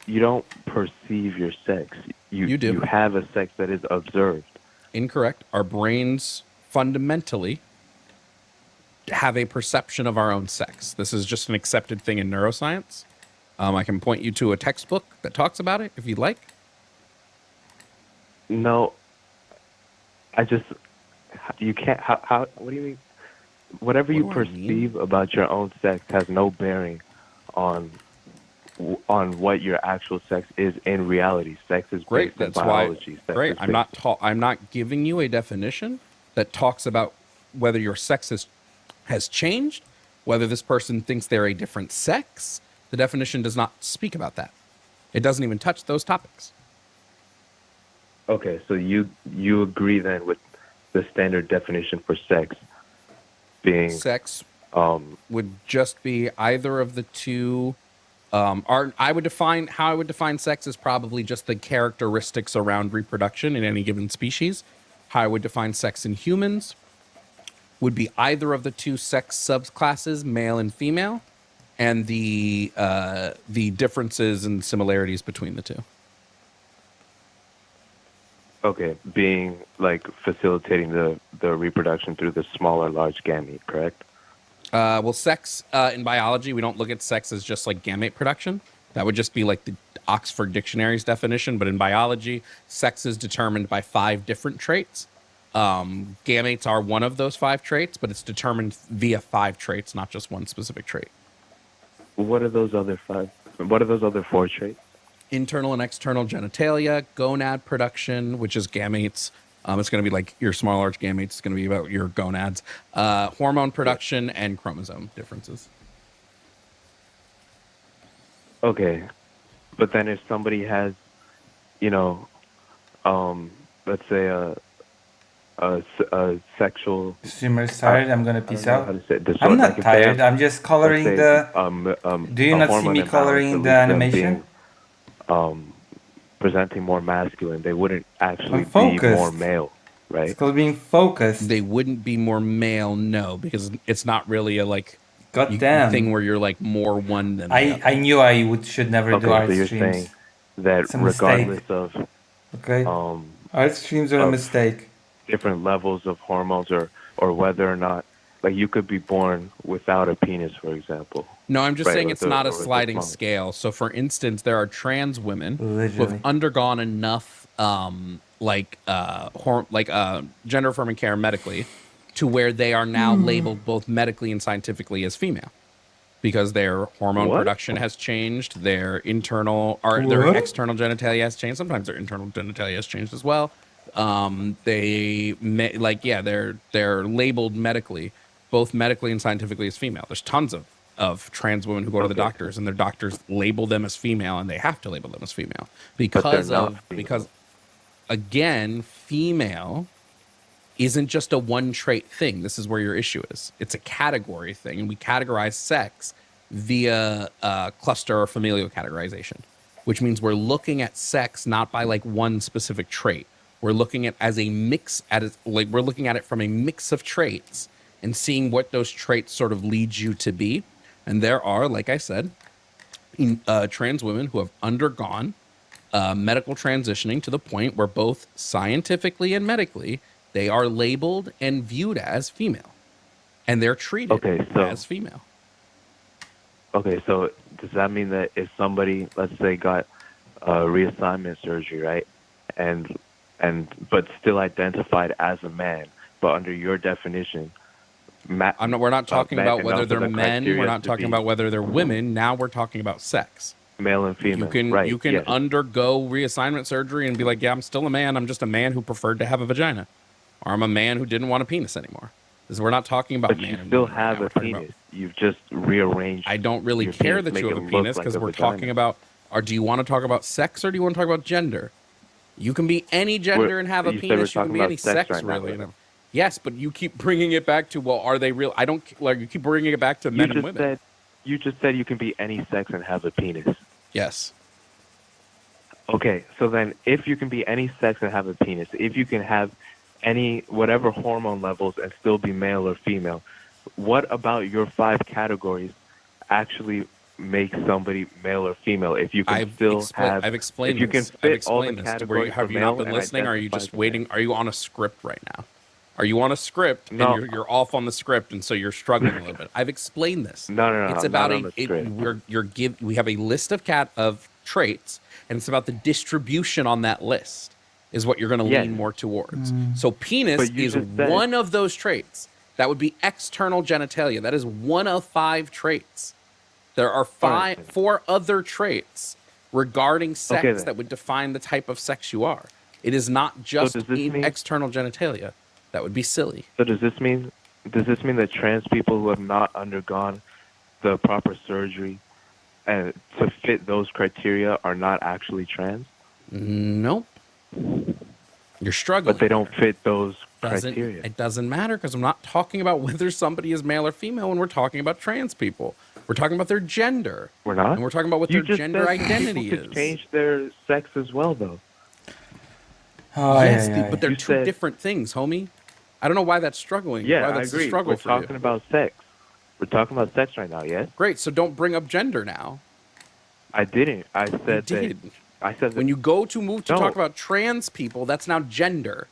you don't perceive your sex. You do. You have a sex that is observed. Incorrect. Our brains fundamentally have a perception of our own sex. This is just an accepted thing in neuroscience. I can point you to a textbook that talks about it if you'd like. No, you can't. How? What do you mean? Whatever you perceive about your own sex has no bearing on what your actual sex is in reality. Sex is Great. based in That's biology. why. Great. I'm not giving you a definition that talks about whether your sex is has changed, whether this person thinks they're a different sex. The definition does not speak about that. It doesn't even touch those topics. Okay, so you agree then with the standard definition for sex being sex would just be either of the two. I would define sex as probably just the characteristics around reproduction in any given species. How I would define sex in humans would be either of the two sex subclasses, male and female, and the differences and similarities between the two. Okay, being like facilitating the reproduction through the small or large gamete, correct? Well, sex in biology, we don't look at sex as just like gamete production. That would just be like the Oxford Dictionary's definition. But in biology, sex is determined by 5 different traits. Gametes are one of those 5 traits, but it's determined via 5 traits, not just one specific trait. What are those other 5? What are those other 4 traits? Internal and external genitalia, gonad production, which is gametes. It's going to be like your small, large gametes. It's going to be about your gonads, hormone production, and chromosome differences. Okay, but then if somebody has, let's say a sexual. Streamer's tired. I'm gonna peace out. Disorder, I'm not like if they tired. have, I'm just coloring let's say, Do you a not see hormone me imbalance coloring that the leads them animation? being, presenting more masculine, they wouldn't actually I'm be focused. more male, right? It's called being focused. They wouldn't be more male, no, because it's not really a Goddamn thing where you're like more one than the other. I knew I should never do art so you're streams. saying that It's a regardless mistake. of Okay. Art streams are a of mistake. different levels of hormones or whether or not, like, you could be born without a penis, for example. No, I'm just Right, saying with it's the- not a with the sliding plummet. scale. So, for instance, there are trans women who Literally. have undergone enough, gender affirming care medically, to where they are now labeled both medically and scientifically as female, because their hormone What? production has changed, their their What? external genitalia has changed. Sometimes their internal genitalia has changed as well. They're labeled medically, both medically and scientifically, as female. There's tons of trans women who go to the doctors and their doctors label them as female, and they have to label them as female because again, female isn't just a one trait thing. This is where your issue is. It's a category thing, and we categorize sex via cluster or familial categorization, which means we're looking at sex not by like one specific trait. We're looking at as a mix, we're looking at it from a mix of traits and seeing what those traits sort of lead you to be. And there are, like I said, trans women who have undergone medical transitioning to the point where both scientifically and medically they are labeled and viewed as female, and they're treated as female. Okay, so does that mean that if somebody, let's say, got reassignment surgery, right, and but still identified as a man, but under your definition, we're not talking about whether enough of they're the men. We're criteria not to talking be about whether they're women. Now we're talking about sex. male and female. You can yes. undergo reassignment surgery and be like, yeah, I'm still a man. I'm just a man who preferred to have a vagina, or I'm a man who didn't want a penis anymore. Because we're not talking about But man. you and still woman right have now. a penis. You've just rearranged. I don't really your care penis, that make you have it a look penis like because a we're vagina. talking about. Or do you want to talk about sex or do you want to talk about gender? You can be any gender and have a you said we're penis. You can talking be about any sex sex, right now, really. though. Yes, but you keep bringing it back to, well, are they real? I don't like. You keep bringing it back to men and women. You just said you can be any sex and have a penis. Yes. Okay, so then if you can be any sex and have a penis, if you can have any whatever hormone levels and still be male or female, what about your 5 categories actually make somebody male or female? If you can I've explained if you can this. fit I've explained all the this. categories Have for you not male been and listening? Or are you identify just for waiting? Are you on a script right now? Are you on a script No. and you're off on the script, and so you're struggling a little bit? I've explained this. No, It's I'm about not on the script. we have a list of traits, and it's about the distribution on that list is what you're going to Yes. lean more towards. So penis But you is just said- one of those traits. That would be external genitalia. That is one of 5 traits. There are 4 other traits regarding sex Okay, then. that would define the type of sex you are. It is not just does this mean- external genitalia. That would be silly. So does this mean does this mean that trans people who have not undergone the proper surgery and to fit those criteria are not actually trans? Nope. You're struggling. But they don't fit those Doesn't criteria. it doesn't matter because I'm not talking about whether somebody is male or female when we're talking about trans people. We're talking about their gender. We're not. And we're talking about what You their just gender said identity people could is. change their sex as well, though. Yes, yeah, but they're you two said- different things, homie. I don't know why that's struggling. Yeah, why I that's a agree. struggle We're for you. talking about sex. We're talking about sex right now, yes? Great, so don't bring up gender now. I didn't. I said did. that. I said that. When you go to move to No. talk about trans people, that's now gender,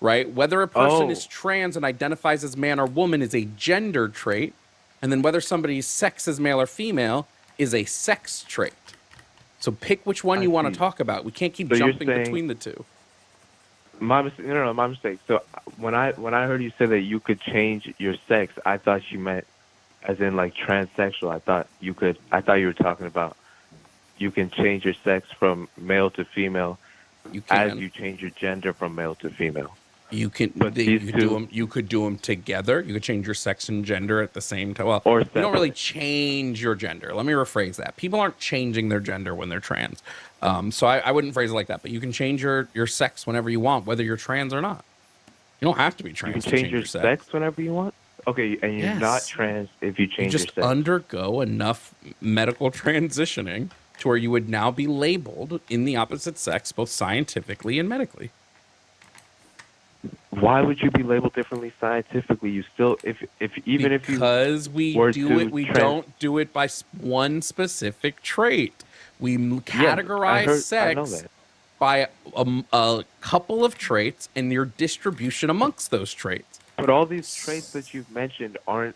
right? Whether a person Oh. is trans and identifies as man or woman is a gender trait, and then whether somebody's sex is male or female is a sex trait. So pick which one you want to talk about. We can't keep So you're jumping saying- between the two. My mistake. No, my mistake. So when I heard you say that you could change your sex, I thought you meant as in like transsexual. I thought you were talking about you can change your sex from male to female as you change your gender from male to female. You can you could do them together. You could change your sex and gender at the same time. Well, Or you don't really separate. change your gender. Let me rephrase that. People aren't changing their gender when they're trans. So I wouldn't phrase it like that. But you can change your sex whenever you want, whether you're trans or not. You don't have to be You trans can to change your sex whenever you want. Okay, and you're Yes. not trans if you You change your just sex. undergo enough medical transitioning to where you would now be labeled in the opposite sex, both scientifically and medically. Why would you be labeled differently scientifically? You still, if even if you Because we were do to it, we trans- don't do it by one specific trait. We categorize I know sex that. by a couple of traits and your distribution amongst those traits. But all these traits that you've mentioned are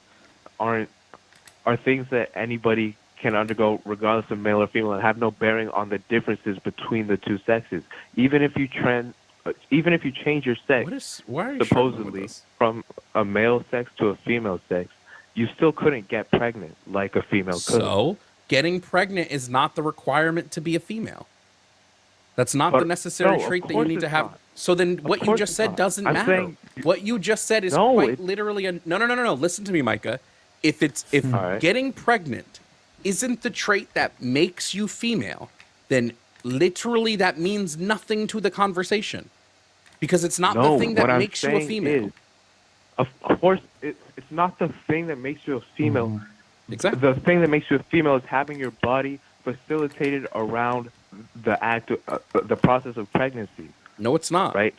things that anybody can undergo regardless of male or female and have no bearing on the differences between the two sexes. Even if you change your sex why are you struggling with supposedly this? from a male sex to a female sex, you still couldn't get pregnant like a female could. So, getting pregnant is not the requirement to be a female. That's not the But- necessary no, of trait that you course need to it's have. not. So then what you course just it's said not. doesn't I'm matter. saying- What you just said is No, quite literally a no. Listen to me, Micah. If right. getting pregnant isn't the trait that makes you female, then literally that means nothing to the conversation. Because it's not No, the thing what that I'm makes you a saying female. is, of course, it's not the thing that makes you a female. Exactly. The thing that makes you a female is having your body facilitated around the act of the process of pregnancy. No, it's not. Right.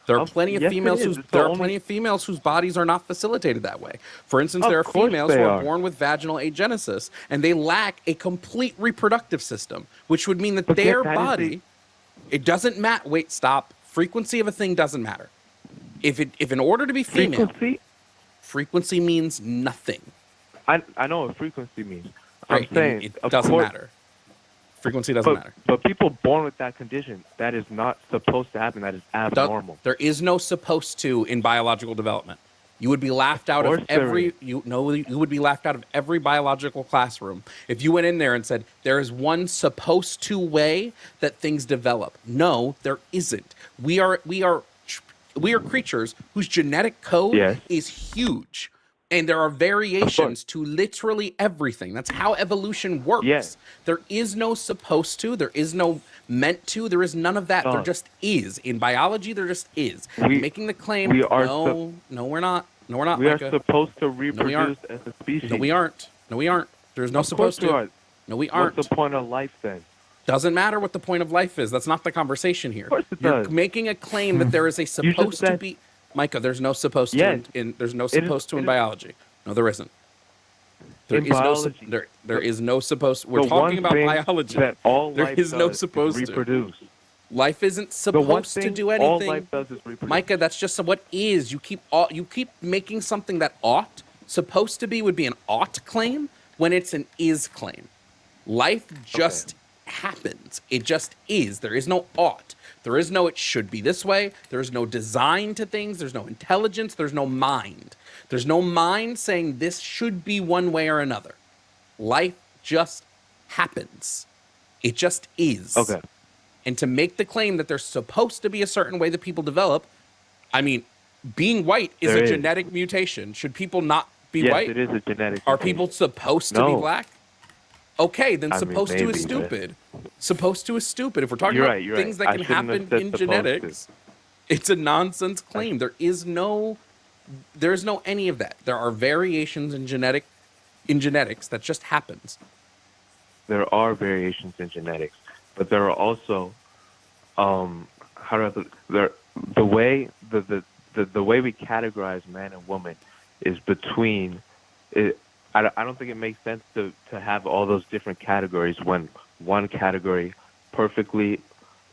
There are plenty of yes, it females is. whose It's the there are only- plenty of females whose bodies are not facilitated that way. For instance, Of there are course females who they are are. born with vaginal agenesis and they lack a complete reproductive system, which would mean that But their that is body it doesn't matter. Wait, stop. Frequency of a thing doesn't matter. If in order to be female, frequency means nothing. I know what frequency means. Right, I'm saying it of doesn't course- matter. Frequency doesn't matter. But people born with that condition, that is not supposed to happen. That is abnormal. There is no supposed to in biological development. You would be laughed out of course there every you would be laughed out of every biological classroom if you went in there and said there is one supposed to way that things develop. No, there isn't. We are creatures whose genetic code Yes. is huge. And there are variations to literally everything. That's how evolution works. Yes. There is no supposed to, there is no meant to, there is none of that. There Done. just is. In biology, there just is. We- Making the claim, we are no, we're not. No, we're not. We are Micah. supposed to No, we reproduce aren't. as a species. No, we aren't. No, we aren't. There's no Of course supposed we to. are. No, we aren't. What's the point of life then? Doesn't matter what the point of life is. That's not the conversation here. Of course it You're does. making a claim that there is a just supposed to said- be. Micah, there's no supposed Yes. to in there's no It is- supposed to it in is- biology. No, there isn't. There In is no biology, there is no supposed. We're the talking one about thing biology. that all There life is no does is supposed to. reproduce. Life isn't The one supposed to thing do all anything. life does is reproduce. Micah, that's just what is. You keep making something that ought supposed to be would be an ought claim when it's an is claim. Life just happens. It just is. There is no ought. There is no it should be this way. There is no design to things. There's no intelligence. There's no mind. There's no mind saying this should be one way or another. Life just happens. It just is. Okay. And to make the claim that there's supposed to be a certain way that people develop, I mean, Being white is There a is. genetic mutation. Should people not be Yes, white? it is a genetic Are mutation. people supposed to be No. black? Okay, then I mean, supposed to is maybe, but- stupid. Supposed to is stupid. If we're talking You're about right, you're things right. that I can shouldn't have happen said in supposed to. genetics, it's a nonsense claim. There is no any of that. There are variations in genetics that just happens. There are variations in genetics, but there are also, how do I put there? The way the way we categorize man and woman is between it. I don't think it makes sense to have all those different categories when one category perfectly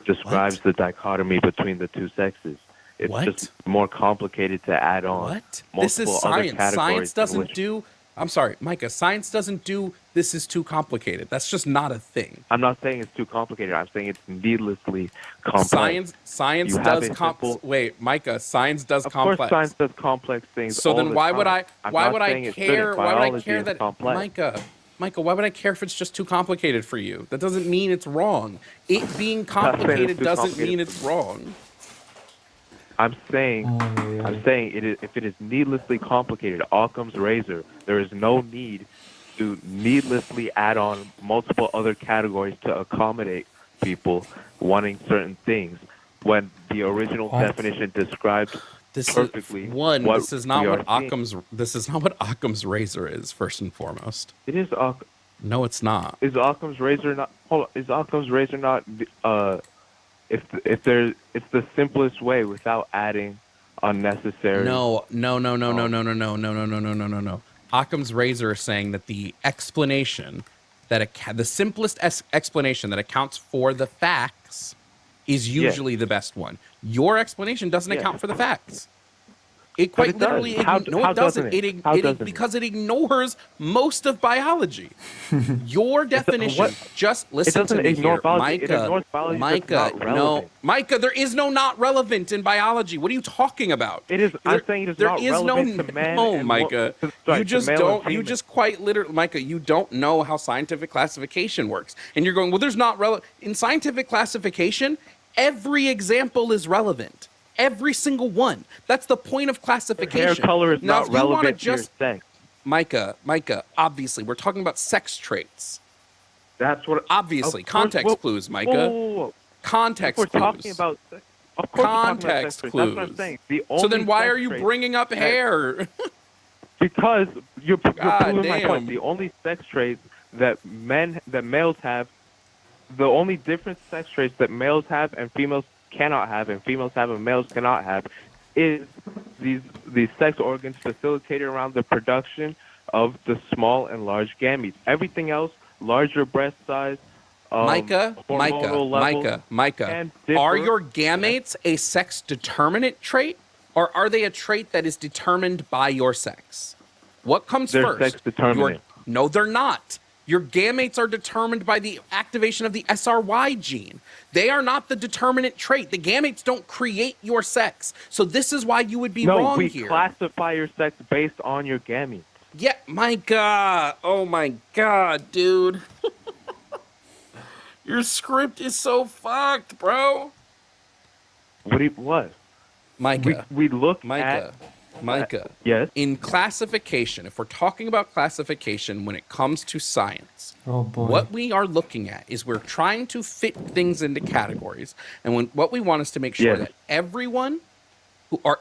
describes the dichotomy between the two sexes. It's just more complicated to add on multiple This is other science. categories. Science in doesn't which- do. I'm sorry, Micah. Science doesn't do. This is too complicated. That's just not a thing. I'm not saying it's too complicated. I'm saying it's needlessly complex. Science You have does a simple- Wait, Micah. Science does Of complex. course, science does complex things. So all then the why would time. I? I'm Why not would I saying it care? shouldn't. Why would I Biology care is that complex. Micah? Why would I care if it's just too complicated for you? That doesn't mean it's wrong. It being saying it's complicated too doesn't complicated mean it's wrong. I'm saying it is, if it is needlessly complicated, Occam's razor, there is no need to needlessly add on multiple other categories to accommodate people wanting certain things when the original definition described perfectly what This is not we what are seeing. This is not what Occam's razor is. First and foremost, It is no, it's not. Is Occam's razor not? Hold on, is Occam's razor not? If there's, it's the simplest way without adding unnecessary. No. Occam's razor is saying that the explanation that the simplest explanation that accounts for the facts is usually the best one. Your explanation doesn't account for the facts. It But quite it literally does. How doesn't. doesn't it? Because it ignores most of biology. Your definition just listen doesn't to me ignore here, biology. It ignores biology that's Micah. not No, relevant. Micah. There is no not relevant in biology. What are you talking about? It is. I'm saying it is There not is relevant no to men no, and Micah. sorry, You to just male and don't. You female. just quite literally, Micah. You don't know how scientific classification works, and you're going, well, there's not relevant in scientific classification. Every example is relevant. Every single one. That's the point of classification. Hair color is Now, not if you wanna relevant to your just sex. Micah, obviously, we're talking about sex traits. That's what. Obviously, of course, context clues, Micah. Whoa. Context We're clues. talking about. Of course, Context we're talking about sex traits. That's what I'm clues. saying. The So then only why sex are you traits bringing up that- hair? Because you're God proving my damn. point. The only sex traits that males have, the only different sex traits that males have and females cannot have, and females have and males cannot have, is these sex organs facilitated around the production of the small and large gametes. Everything else, larger breast size, Micah, hormonal levels, Micah. can differ. Are your gametes a sex determinate trait, or are they a trait that is determined by your sex? What comes They're first? sex determinate. No, they're not. Your gametes are determined by the activation of the SRY gene. They are not the determinate trait. The gametes don't create your sex. So this is why you would be wrong we here. classify your sex based on your gametes. Yeah, my God. Oh my God, dude. Your script is so fucked, bro. What? Micah. We look Micah. Yes. In classification, if we're talking about classification when it comes to science, Oh boy. what we are looking at is we're trying to fit things into categories. And what we want is to make sure that everyone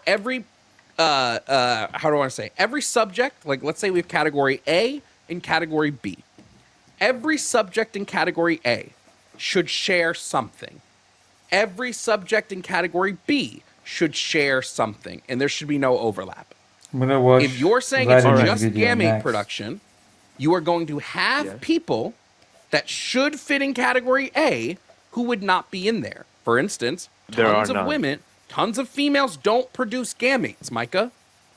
every subject, like let's say we have category A and category B. Every subject in category A should share something. Every subject in category B should share something, and there should be no overlap. I'm gonna watch If you're saying it's Vladimir's just video gamete next. production, you are going to have people that should fit in category A who would not be in there. For instance, There tons are of none. women, tons of females don't produce gametes, Micah.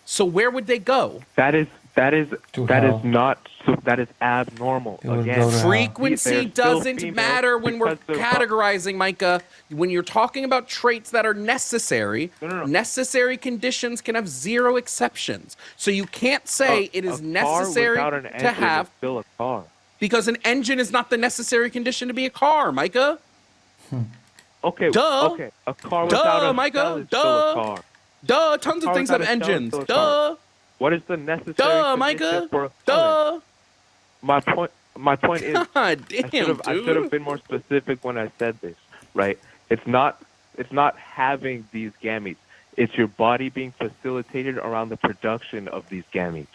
So where would they go? That is hell. not that is abnormal. It would Again, go to hell. Frequency They're still doesn't females matter when we're because they're- categorizing, Micah. When you're talking about traits that are necessary, necessary conditions can have zero exceptions. So you can't say it is a necessary car without an to engine have, is still a car. because an engine is not the necessary condition to be a car, Micah. Okay. Duh. Okay. A car without a Micah. cell is still a car. Duh, tons of How things is that have a shell engines. to a Duh. car? What is the necessary Duh, condition Micah. for a Duh. My point is, God damn, I should have been more specific when I said this, right? It's not having these gametes. It's your body being facilitated around the production of these gametes,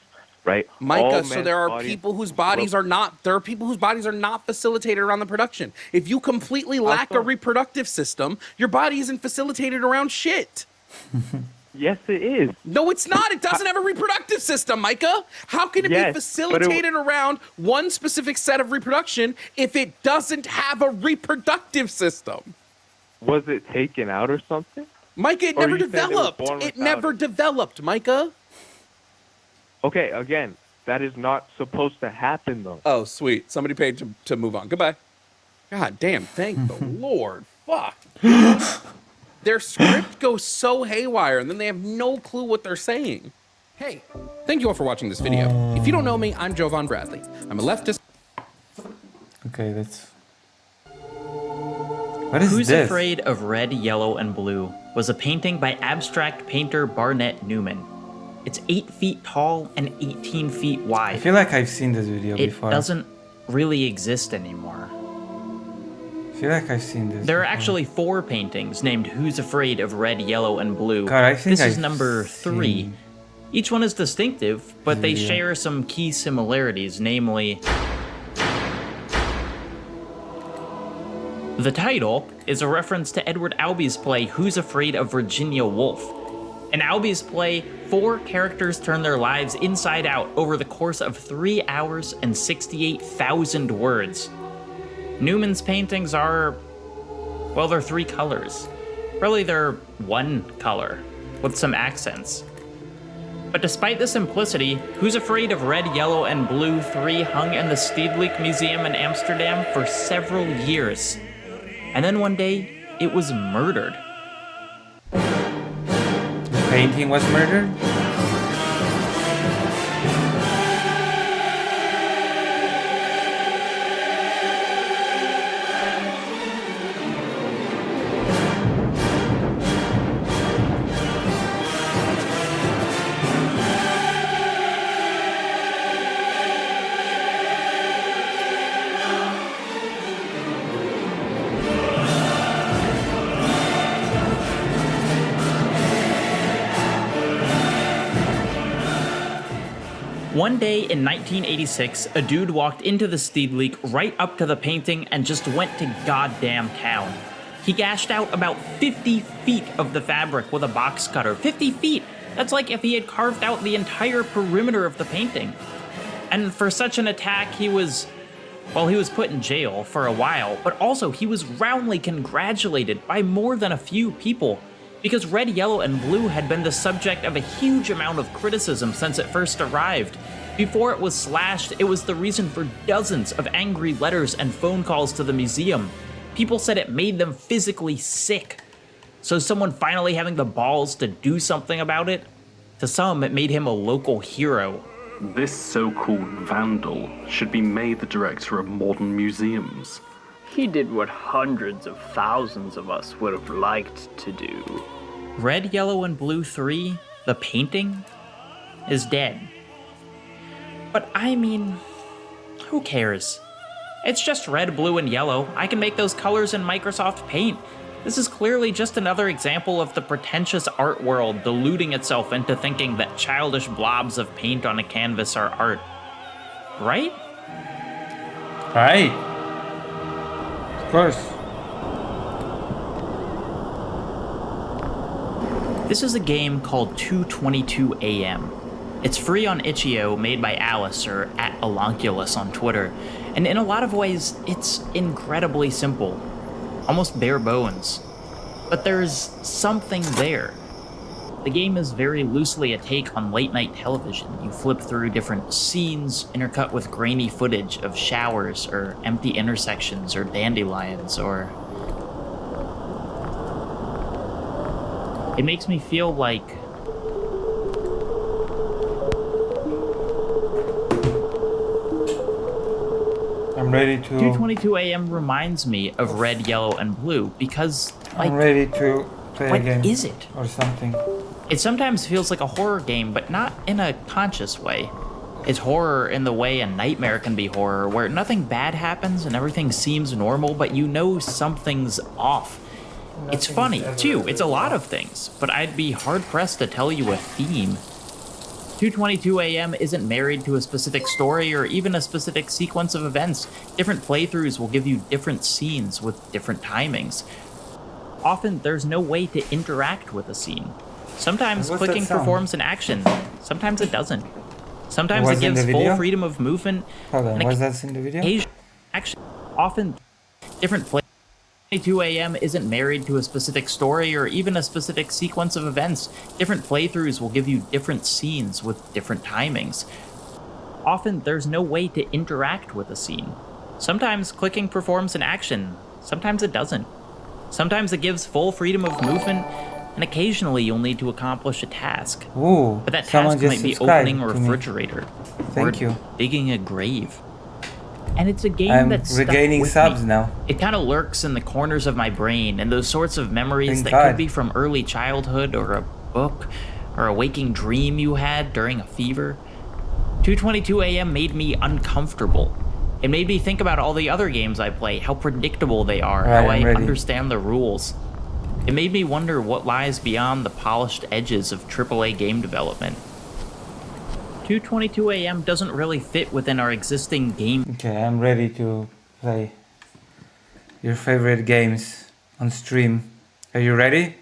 right? Micah, so there are people whose bodies are not facilitated around the production. If you completely lack a reproductive system, your body isn't facilitated around shit. Yes, it is. No, it's not. It doesn't have a reproductive system, Micah. How can it be facilitated around one specific set of reproduction if it doesn't have a reproductive system? Was it taken out or something? Micah, it never developed. It never developed, Micah. Okay, again, that is not supposed to happen, though. Oh, sweet. Somebody paid to move on. Goodbye. God damn, thank the Lord. Fuck. Their script goes so haywire, and then they have no clue what they're saying. Hey, thank you all for watching this video. If you don't know me, I'm Jovan Bradley. I'm a leftist. Okay, that's... What is Who's this? Afraid of Red, Yellow, and Blue was a painting by abstract painter Barnett Newman. It's 8 feet tall and 18 feet wide. I feel like I've seen this video It before. doesn't really exist anymore. I feel like I've seen this There are before. actually 4 paintings named Who's Afraid of Red, Yellow, and Blue. God, I think this is I've number 3. seen Each one is distinctive, but they video. share some key similarities, namely... The title is a reference to Edward Albee's play Who's Afraid of Virginia Woolf. In Albee's play, 4 characters turn their lives inside out over the course of 3 hours and 68,000 words. Newman's paintings are, well, they're 3 colors. Really, they're 1 color, with some accents. But despite the simplicity, Who's Afraid of Red, Yellow, and Blue 3 hung in the Stedelijk Museum in Amsterdam for several years. And then one day, it was murdered. The painting was murdered? One day in 1986, a dude walked into the Stedelijk right up to the painting and just went to goddamn town. He gashed out about 50 feet of the fabric with a box cutter. 50 feet! That's like if he had carved out the entire perimeter of the painting. And for such an attack, he was put in jail for a while, but also he was roundly congratulated by more than a few people, because Red, Yellow, and Blue had been the subject of a huge amount of criticism since it first arrived. Before it was slashed, it was the reason for dozens of angry letters and phone calls to the museum. People said it made them physically sick. So someone finally having the balls to do something about it, to some it made him a local hero. This so-called vandal should be made the director of modern museums. He did what hundreds of thousands of us would have liked to do. Red, Yellow, and Blue 3, the painting, is dead. But I mean, who cares? It's just red, blue, and yellow. I can make those colors in Microsoft Paint. This is clearly just another example of the pretentious art world deluding itself into thinking that childish blobs of paint on a canvas are art. Right? Right. Of course. This is a game called 2:22 AM. It's free on itch.io, made by Alice, or @Alonculus on Twitter, and in a lot of ways, it's incredibly simple. Almost bare bones. But there's something there. The game is very loosely a take on late-night television. You flip through different scenes, intercut with grainy footage of showers, or empty intersections, or dandelions, or... It makes me feel like... I'm ready to... 2:22 AM reminds me of Red, Yellow, and Blue, because, like... I'm ready to play what again. is it? Or something. It sometimes feels like a horror game, but not in a conscious way. It's horror in the way a nightmare can be horror, where nothing bad happens and everything seems normal, but you know something's off. It's funny, too. It's a lot of things, but I'd be hard-pressed to tell you a theme. 2:22 a.m. isn't married to a specific story or even a specific sequence of events. Different playthroughs will give you different scenes with different timings. Often, there's no way to interact with a scene. Sometimes What's that clicking sound? performs an action, sometimes it doesn't. Sometimes Was it it in gives the full video? freedom of movement. Hold on, and was that in the video? action. Often, different play. 22 a.m. isn't married to a specific story or even a specific sequence of events. Different playthroughs will give you different scenes with different timings. Often, there's no way to interact with a scene. Sometimes clicking performs an action, sometimes it doesn't. Sometimes it gives full freedom of movement, and occasionally you'll need to accomplish a task. Ooh, But that someone task just might be subscribed opening a to me. refrigerator Thank or you. digging a grave. And it's a game I'm that's regaining subs now. It kind of lurks in the corners of my brain, and those sorts of memories Thank that God. could be from early childhood or a book or a waking dream you had during a fever. 2:22 a.m. made me uncomfortable. It made me think about all the other games I play, how predictable they are, Right, how I'm I ready. understand the rules. It made me wonder what lies beyond the polished edges of AAA game development. 2:22 a.m. doesn't really fit within our existing game. Okay, I'm ready to play your favorite games on stream. Are you ready?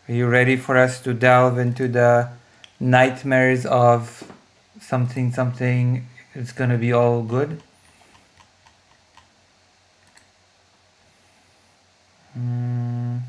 Are you ready for us to delve into the nightmares of something? It's gonna be all good. Mm.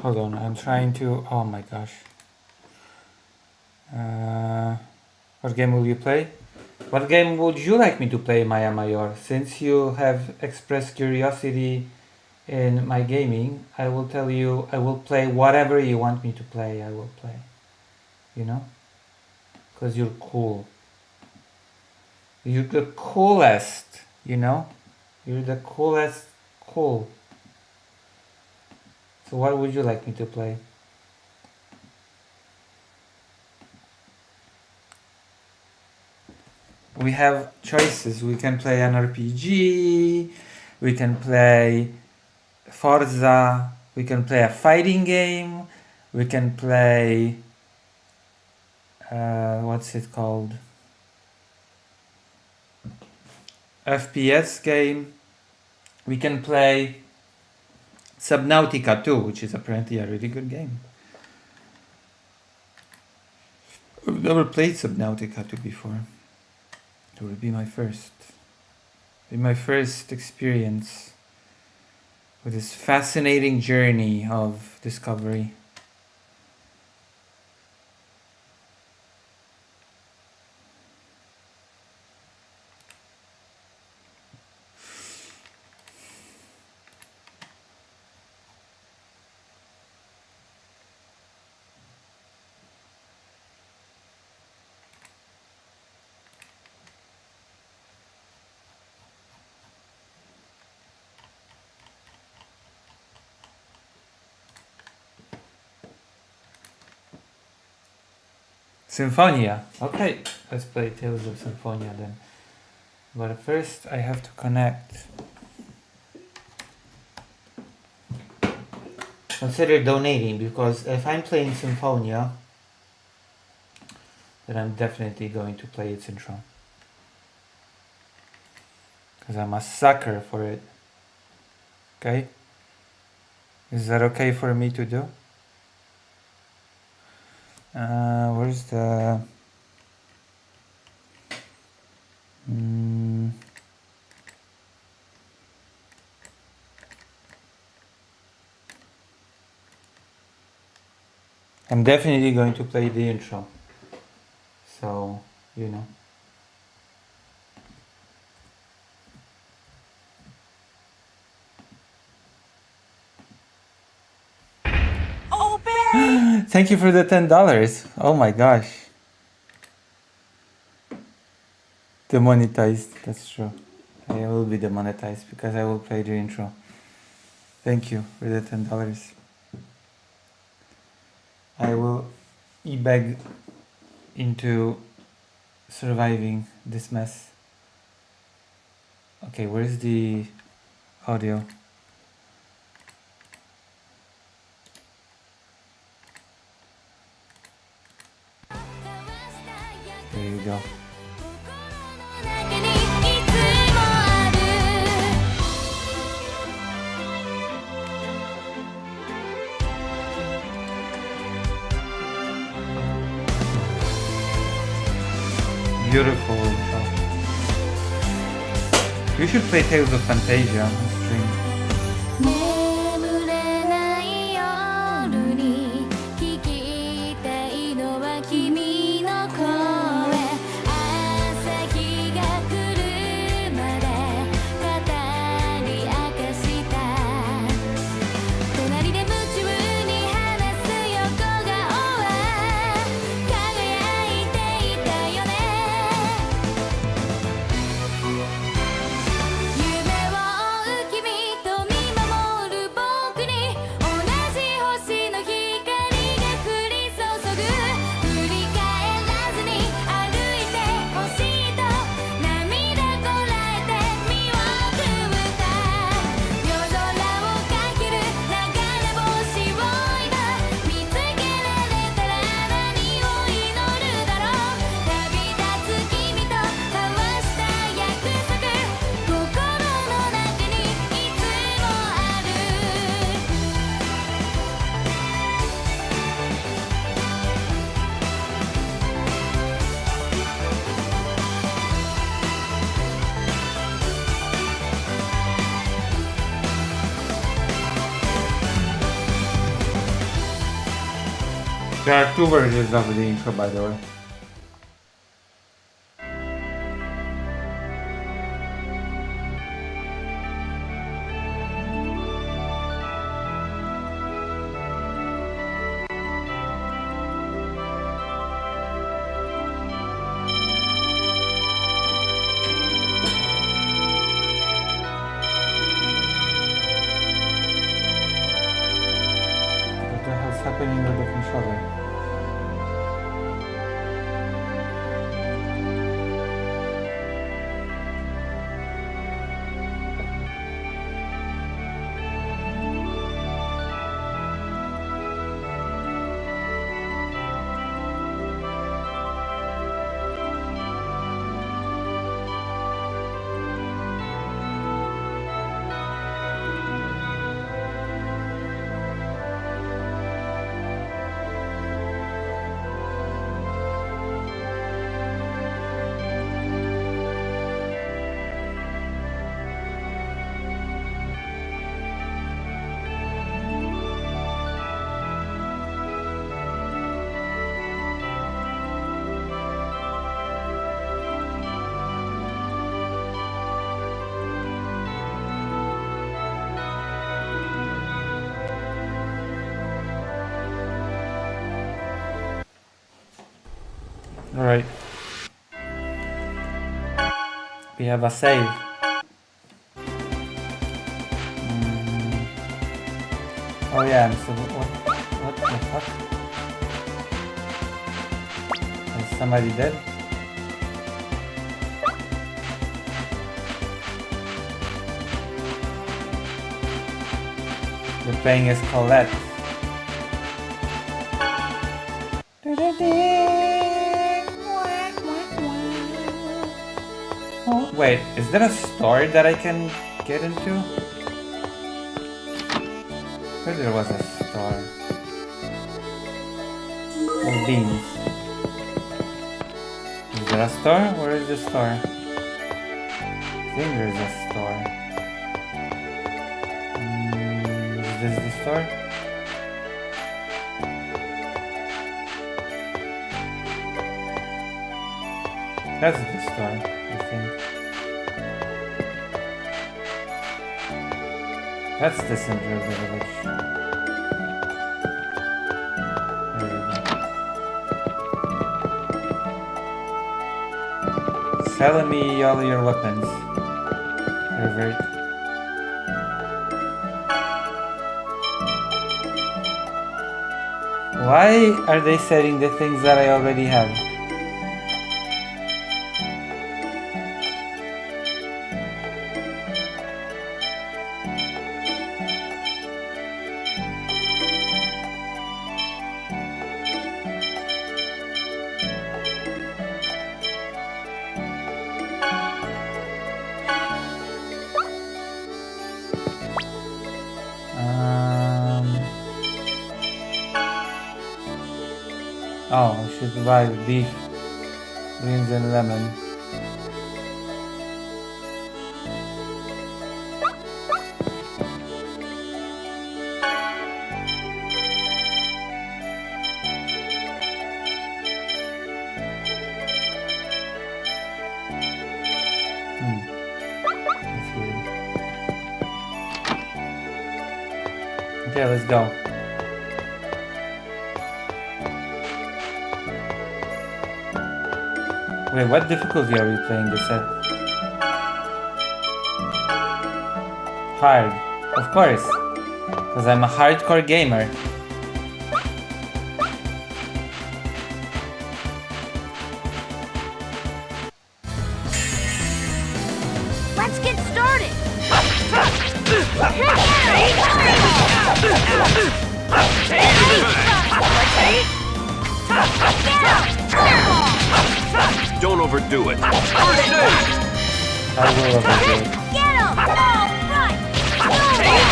Hold on, I'm trying to. Oh my gosh. What game will you play? What game would you like me to play, Maya Mayor? Since you have expressed curiosity in my gaming, I will tell you I will play whatever you want me to play, I will play. You know? Because you're cool. You're the coolest, you know? You're the coolest cool. So what would you like me to play? We have choices. We can play an RPG, we can play Forza, we can play a fighting game, we can play what's it called? FPS game. We can play Subnautica 2, which is apparently a really good game. I've never played Subnautica 2 before. It will be my first. Be my first experience with this fascinating journey of discovery. Symphonia. Okay, let's play Tales of Symphonia then. But first I have to connect. Consider donating, because if I'm playing Symphonia, then I'm definitely going to play its intro. Because I'm a sucker for it. Okay? Is that okay for me to do? Where's the... I'm definitely going to play the intro. So, you know. Thank you for the $10. Oh my gosh. Demonetized, that's true. I will be demonetized because I will play the intro. Thank you for the $10. I will e-beg into surviving this mess. Okay, where's the audio? There you go. Beautiful intro. You should play Tales of Fantasia on stream. 眠れない夜に聞きたいのは君の声朝日が来るまで語り明かした隣で夢中に話す横顔は輝いていたよね夢を追う君と見守る僕に同じ星の光が降り注ぐ振り返らずに歩いてほしいと涙こらえて身を組むた夜空をかける流れ星を今見つけられたら何を祈るだろう旅立つ君と交わした約束心の中にいつもある There are two versions of the intro, by the way. What the hell's happening with the controller? Alright. We have a save. Oh yeah, I'm still... What the fuck? somebody dead? You're playing as Colette. Oh, wait, is there a store that I can get into? Where there was a store? Oh, beans. Is there a store? Where is the store? I think there's a store. Is this the store? That's the store, I think. That's the center of the village. There we go. Sell me all your weapons. Pervert. Why are they selling the things that I already have? Oh, I should buy beef, beans and lemon. That's weird. Okay, let's go. Wait, what difficulty are we playing this at? Hard, of course, because I'm a hardcore gamer. Let's get started. Don't overdo it. I will overdo it. Get him! All right.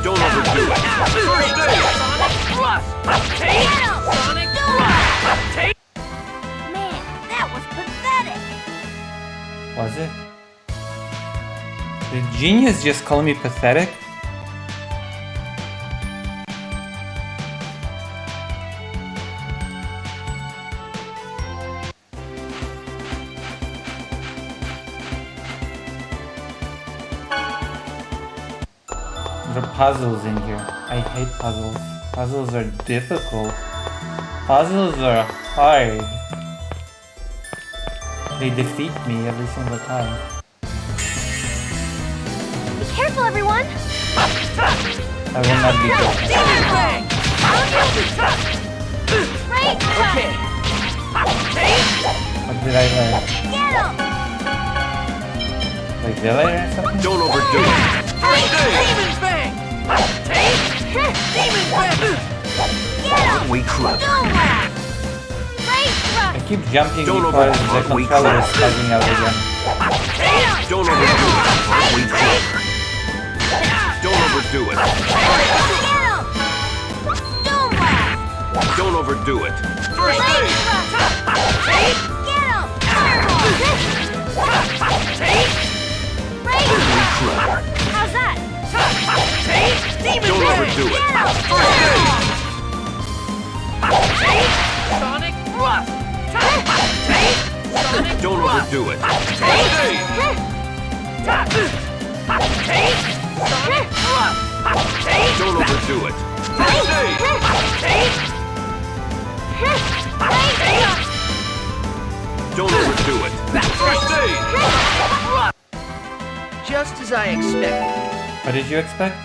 Don't overdo it. First aid. Sonic Thrust. Man, that was pathetic. Was it? Did Genius just call me pathetic? There are puzzles in here. I hate puzzles. Puzzles are difficult. Puzzles are hard. They defeat me every single time. Be careful, everyone. I will not be careful. Right. Okay. What did I learn? Get him. Like Villa or something? Don't overdo it. Demon Fang. Demon Fang. We club. I keep jumping because the controller is bugging out again. Don't overdo it. We club. Don't overdo it. Don't overdo it. First aid. How's that? Don't overdo it. First aid. Sonic Thrust. Don't overdo it. First aid. Don't overdo it. First aid. Don't overdo it. First aid. Just as I expected. What did you expect?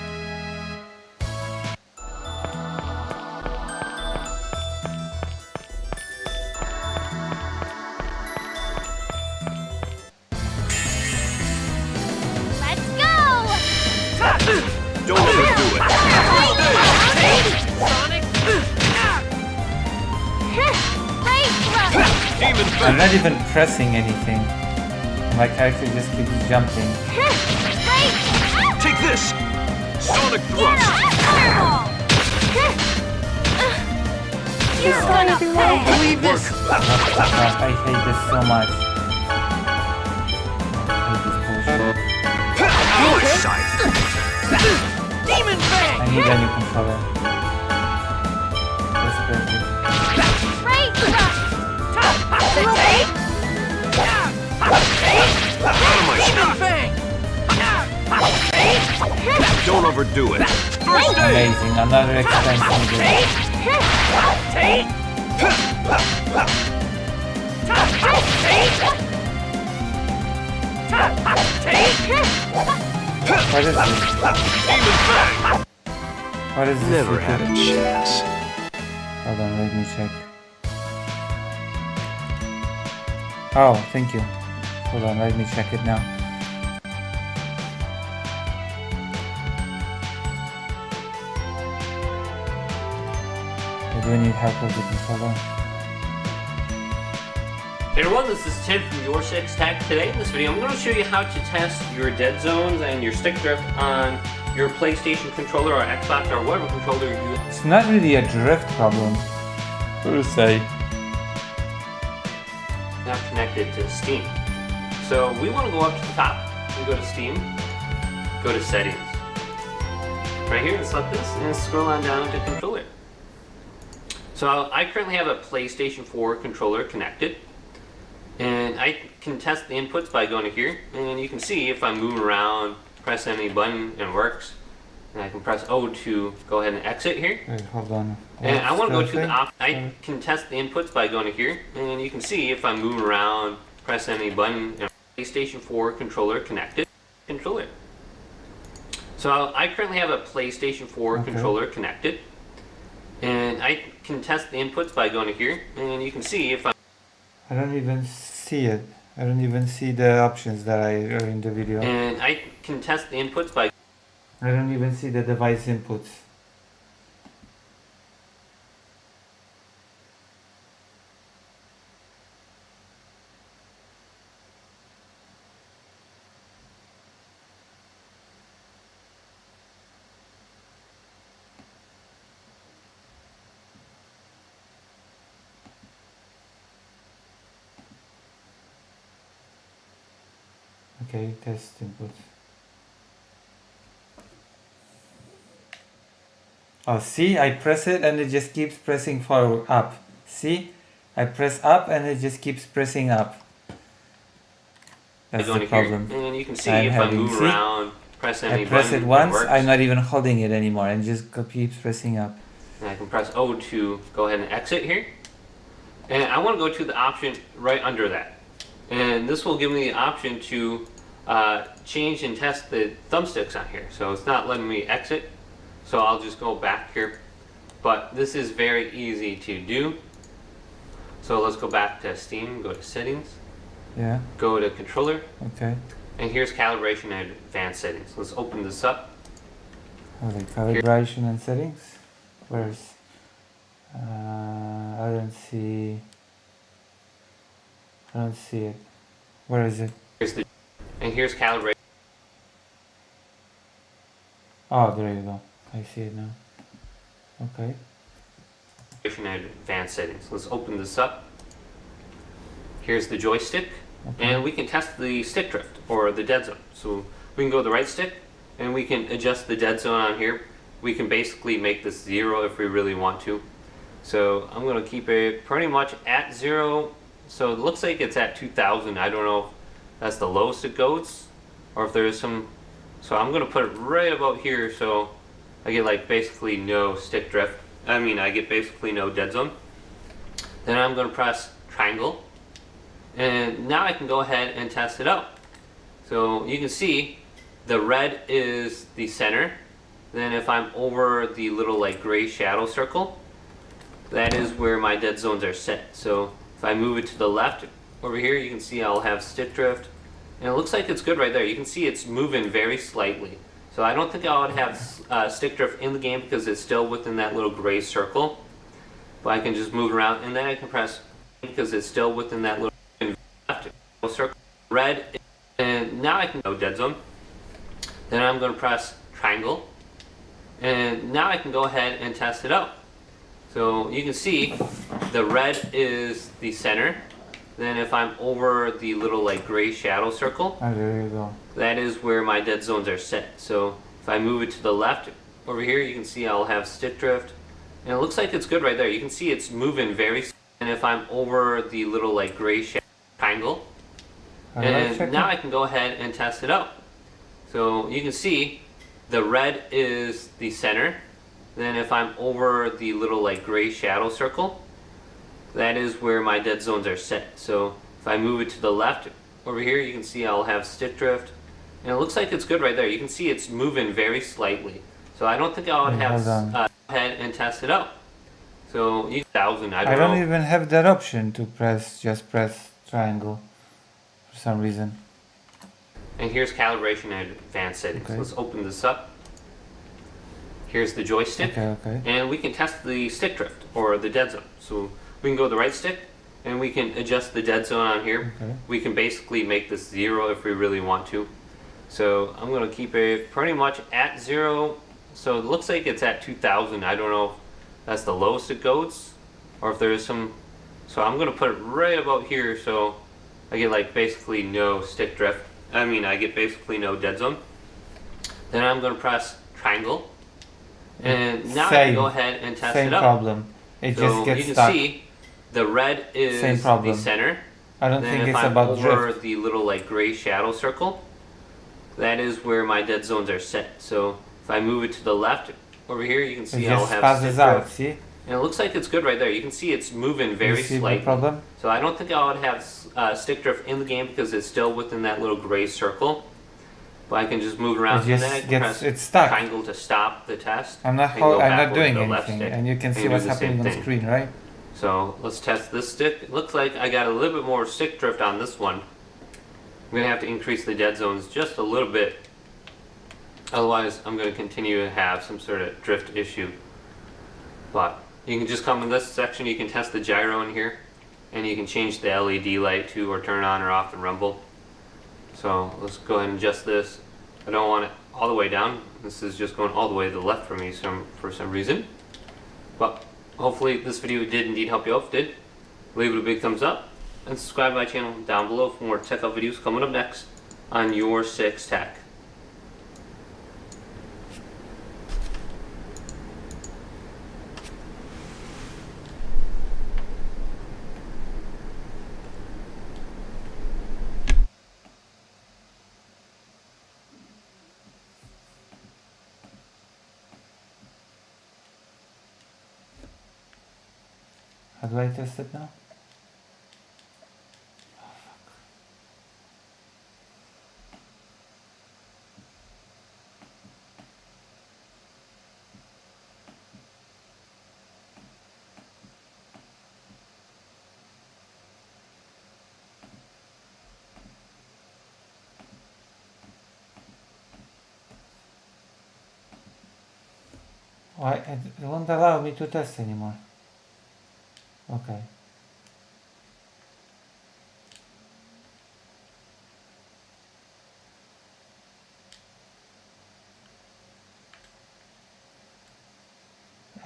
I'm not even pressing anything. My character just keeps jumping. Take this! Sonic thrust! You're gonna pay! I don't believe this! I hate this so much. Your side! Demon Fang! I need a new controller. Desperately. Great thrust! Don't overdo it. First aid! Amazing, another expensive game. What is this? What is this? Never had a chance. Hold on, let me check. Oh, thank you. Hold on, let me check it now. I do need help with the controller. Hey everyone, this is Tim from Your Six Tech. Today in this video, I'm going to show you how to test your dead zones and your stick drift on your PlayStation controller or Xbox or whatever controller you use. It's not really a drift problem, per se. Not connected to Steam. So we want to go up to the top and go to Steam, go to Settings. Right here, and select this, and scroll on down to Controller. So I currently have a PlayStation 4 controller connected. And I can test the inputs by going to here, and you can see if I'm moving around, press any button, and it works. And I can press O to go ahead and exit here. Wait, hold on. And I want to go to the thing? I can test the inputs by going to here, and you can see if I'm moving around, press any button, and PlayStation 4 controller connected. Controller. So I currently have a PlayStation 4 controller connected, and I can test the inputs by going to here, and you can see if I'm. I don't even see it. I don't even see the options that are in the video. And I can test the inputs by. I don't even see the device inputs. Okay, test input. Oh, see, I press it and it just keeps pressing forward up. See, I press up and it just keeps pressing up. That's the problem. And you can see if I move around, press any I press button, it once, works. I'm not even holding it anymore, and just keeps pressing up. And I can press O to go ahead and exit here. And I want to go to the option right under that. And this will give me the option to change and test the thumbsticks on here. So it's not letting me exit. So I'll just go back here. But this is very easy to do. So let's go back to Steam, go to Settings. Yeah. Go to Controller. Okay. And here's Calibration and Advanced Settings. Let's open this up. Okay, calibration and settings. Where's? I don't see it. Where is it? Here's Calibration. Oh, there you go. I see it now. Okay. And Advanced Settings. Let's open this up. Here's the joystick. And we can test the stick drift or the dead zone. So we can go to the right stick and we can adjust the dead zone on here. We can basically make this 0 if we really want to. So I'm going to keep it pretty much at 0. So it looks like it's at 2000. I don't know if that's the lowest it goes or if there's some. So I'm going to put it right about here so I get like basically no stick drift. I mean, I get basically no dead zone. Then I'm going to press triangle. And now I can go ahead and test it out. So you can see the red is the center. Then if I'm over the little like gray shadow circle, that is where my dead zones are set. So if I move it to the left over here, you can see I'll have stick drift. And it looks like it's good right there. You can see it's moving very slightly. So I don't think I would have stick drift in the game because it's still within that little gray circle. But I can just move around and then I can press because it's still within that little left circle. Red, and now I can go dead zone. Then I'm going to press triangle, and now I can go ahead and test it out. So you can see the red is the center. Then if I'm over the little like gray shadow circle, Oh, there you go. that is where my dead zones are set. So if I move it to the left over here, you can see I'll have stick drift. And it looks like it's good right there. You can see it's moving very. And if I'm over the little like gray triangle, and now I can go ahead and test it out. So you can see the red is the center. Then if I'm over the little like gray shadow circle, that is where my dead zones are set. So if I move it to the left over here, you can see I'll have stick drift. And it looks like it's good right there. You can see it's moving very slightly. So I don't think I would have go ahead and test it out. So you 1,000, I I don't don't know. even have that option to just press triangle for some reason. And here's calibration and advanced settings. Okay. Let's open this up. Here's the joystick. Okay. And we can test the stick drift or the dead zone. So we can go to the right stick and we can adjust the dead zone on here. Okay. We can basically make this 0 if we really want to. So I'm going to keep it pretty much at 0. So it looks like it's at 2,000. I don't know if that's the lowest it goes or if there is some. So I'm going to put it right about here so I get like basically no stick drift. I mean, I get basically no dead zone. Then I'm going to press triangle. And now I can go ahead and test it out. Same problem. It So just gets you can stuck. see the red is Same problem. the center. I don't Then think if it's I'm about over drift. the little like gray shadow circle, that is where my dead zones are set. So if I move it to the left over here, you can see It I'll just have passes stick out, drift. see? And it looks like it's good right there. You can see it's moving very You see the slightly. problem? So I don't think I would have stick drift in the game because it's still within that little gray circle. But I can just move it around. It And just then I can gets- press it's stuck. triangle to stop the test. I'm not and go I'm not backward doing to the left anything, stick, and you can see do what's the same happening on the thing. screen, right? So let's test this stick. It looks like I got a little bit more stick drift on this one. I'm going to have to increase the dead zones just a little bit. Otherwise, I'm going to continue to have some sort of drift issue. But you can just come in this section, you can test the gyro in here. And you can change the LED light to or turn on or off the rumble. So let's go ahead and adjust this. I don't want it all the way down. This is just going all the way to the left for me for some reason. But hopefully this video did indeed help you out. If it did, leave it a big thumbs up and subscribe to my channel down below for more tech up videos coming up next on Your 6 Tech. How do I test it now? Why it won't allow me to test anymore. Okay.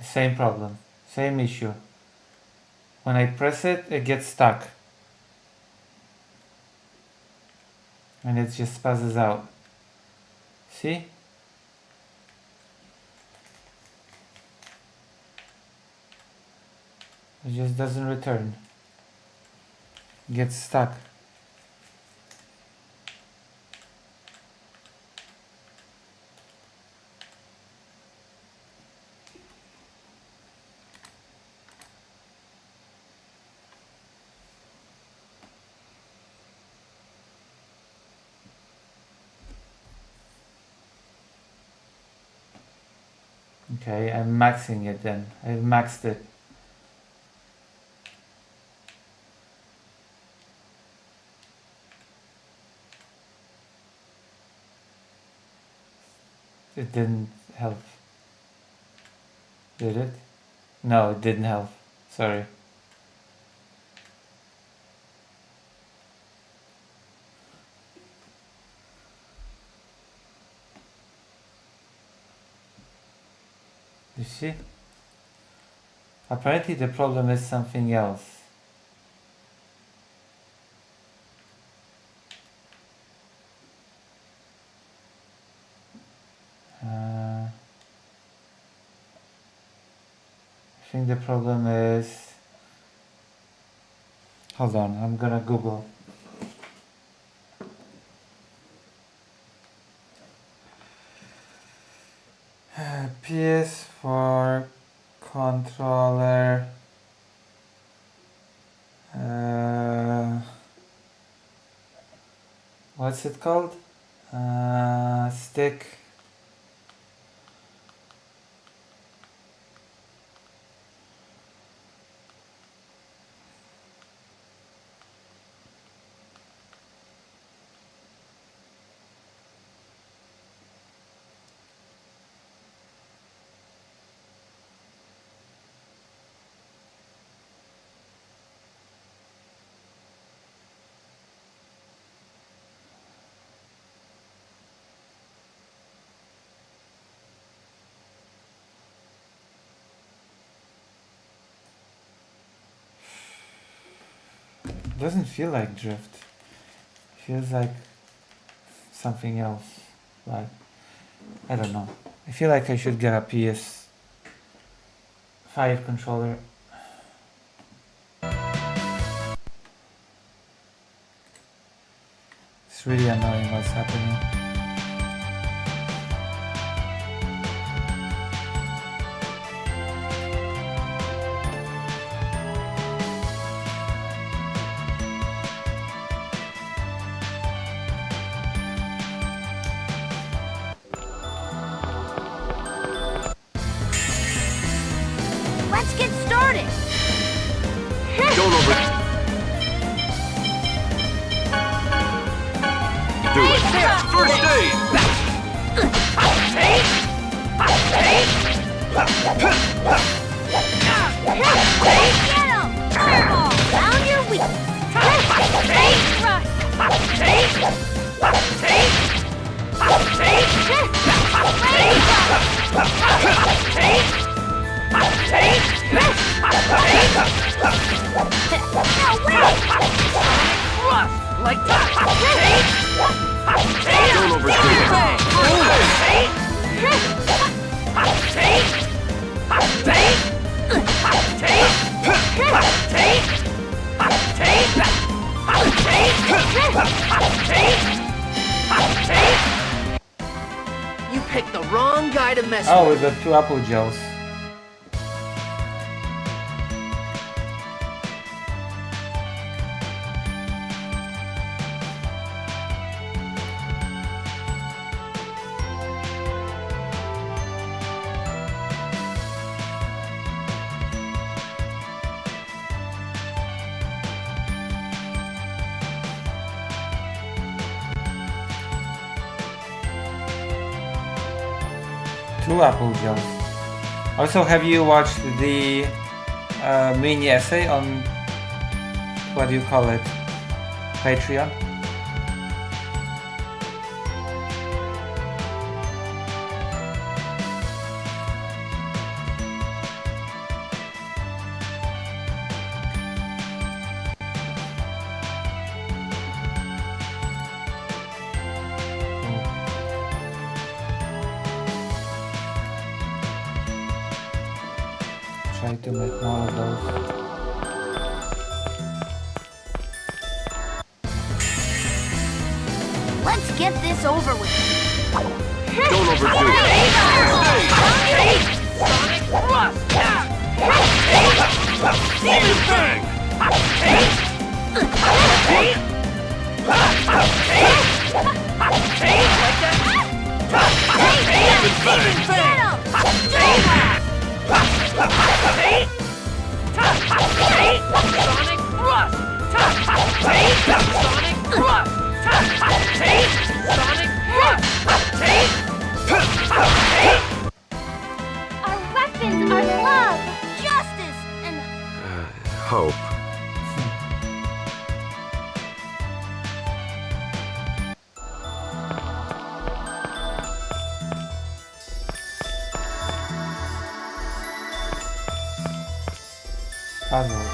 Same problem, same issue. When I press it, it gets stuck. And it just passes out. See? It just doesn't return. It gets stuck. Okay, I'm maxing it then. I've maxed it. It didn't help. Did it? No, it didn't help. Sorry. You see? Apparently the problem is something else. I think the problem is... Hold on, I'm gonna Google. PS4 controller. What's it called? Stick. Doesn't feel like drift. Feels like something else. Like, I don't know. I feel like I should get a PS5 controller. It's really annoying what's happening. Let's get started. Don't over. Do it. First aid. Get him! Fireball! Down your weak. Like that. Don't overshoot You picked the wrong guy to mess Oh, with. we got 2 apple gels. Two apple gels. Also, have you watched the mini essay on what do you call it? Patreon? Try to make more of those. Let's get this over with. Don't overdo it. Sonic Thrust! Demon Fang! Demon Fang! Sonic Thrust! Sonic Thrust! Sonic Our weapons are love, justice, and Hope. puzzles.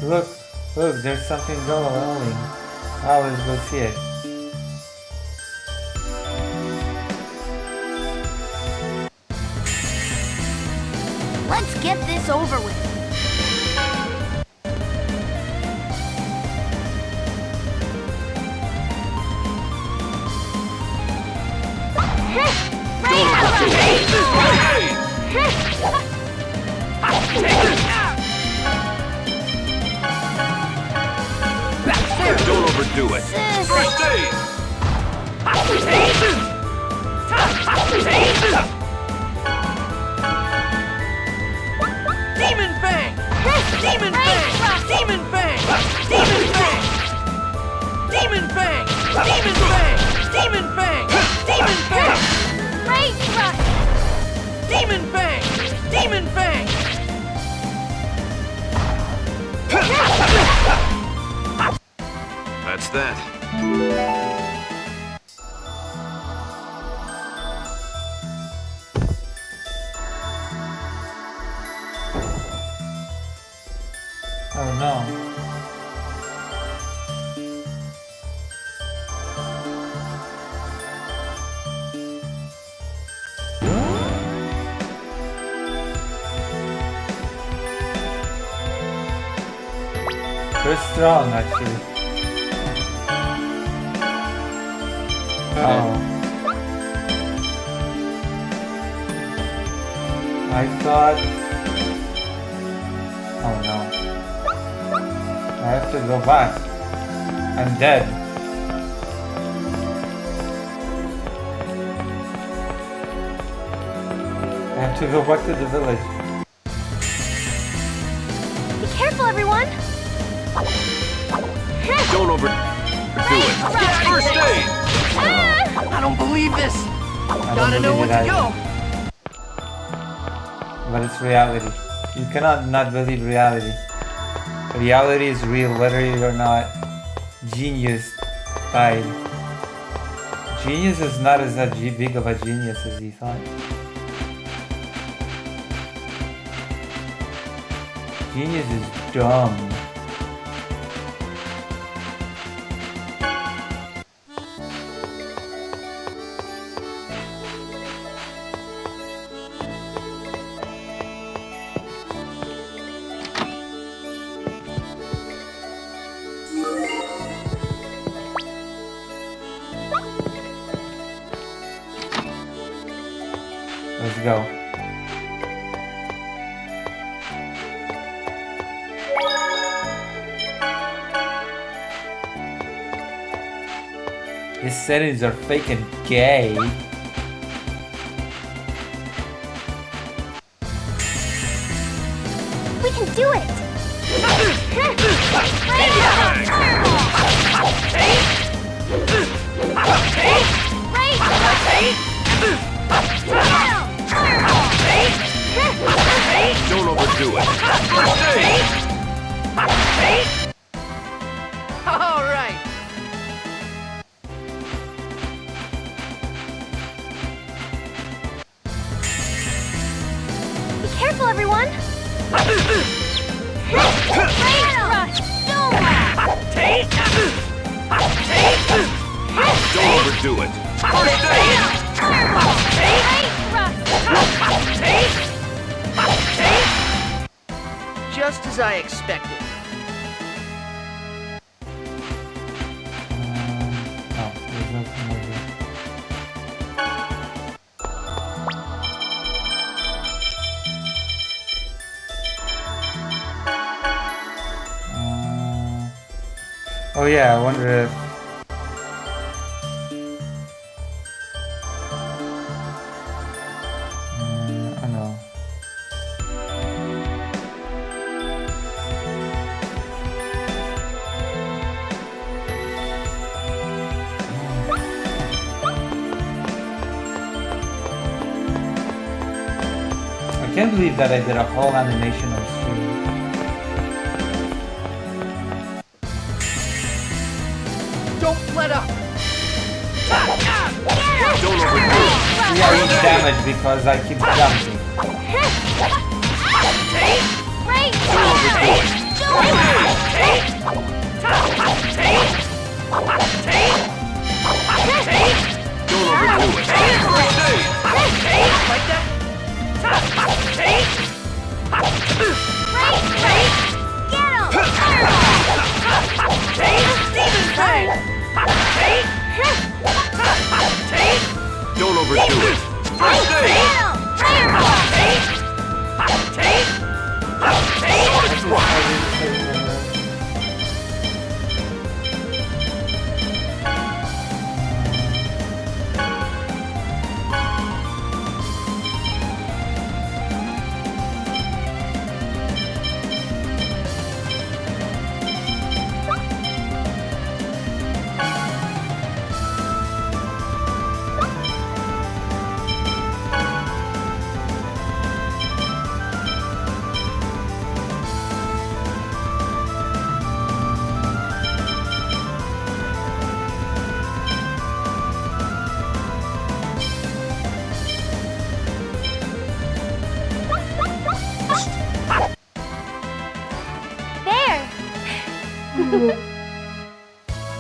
Look, there's something glowing. Oh, let's go see it. Let's get this over with. Don't overdo it. First aid! Demon Fang! Demon Fang! Demon Fang! Demon Fang! Demon Fang! Demon Fang! Demon Fang! Demon Fang! Great thrust! Demon Fang! Demon Fang! That's that. Oh no. Very strong, actually. Oh. I thought... Oh no. I have to go back. I'm dead. I have to go back to the village. Be careful, everyone! Don't overdo it. First aid! I don't believe this! I Gotta don't know believe when it to either. go! But it's reality. You cannot not believe reality. Reality is real, whether you're not genius died. Genius is not as big of a genius as he thought. Genius is dumb. Let's go. These settings are fake and gay. We can do it! Don't overdo it. First aid! All right! Be careful, everyone! Don't overdo it. First aid! Just as I expected. Oh, there's nothing over here. Oh yeah, I wonder if... I know. I can't believe that I did a whole animation on stream. Don't let up! Don't overdo it. See, I eat damage because I keep jumping. Don't overdo it. First aid!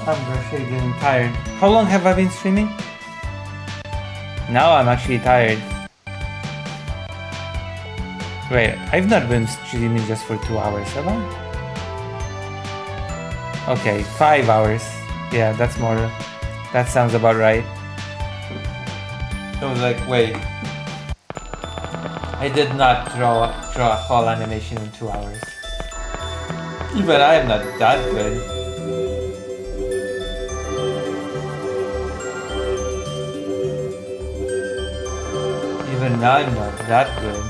I'm actually getting tired. How long have I been streaming? Now I'm actually tired. Wait, I've not been streaming just for 2 hours, have I? Okay, 5 hours. Yeah, that's more. That sounds about right. I was like, wait. I did not draw a whole animation in 2 hours. Even I am not that good. Even I'm not that good.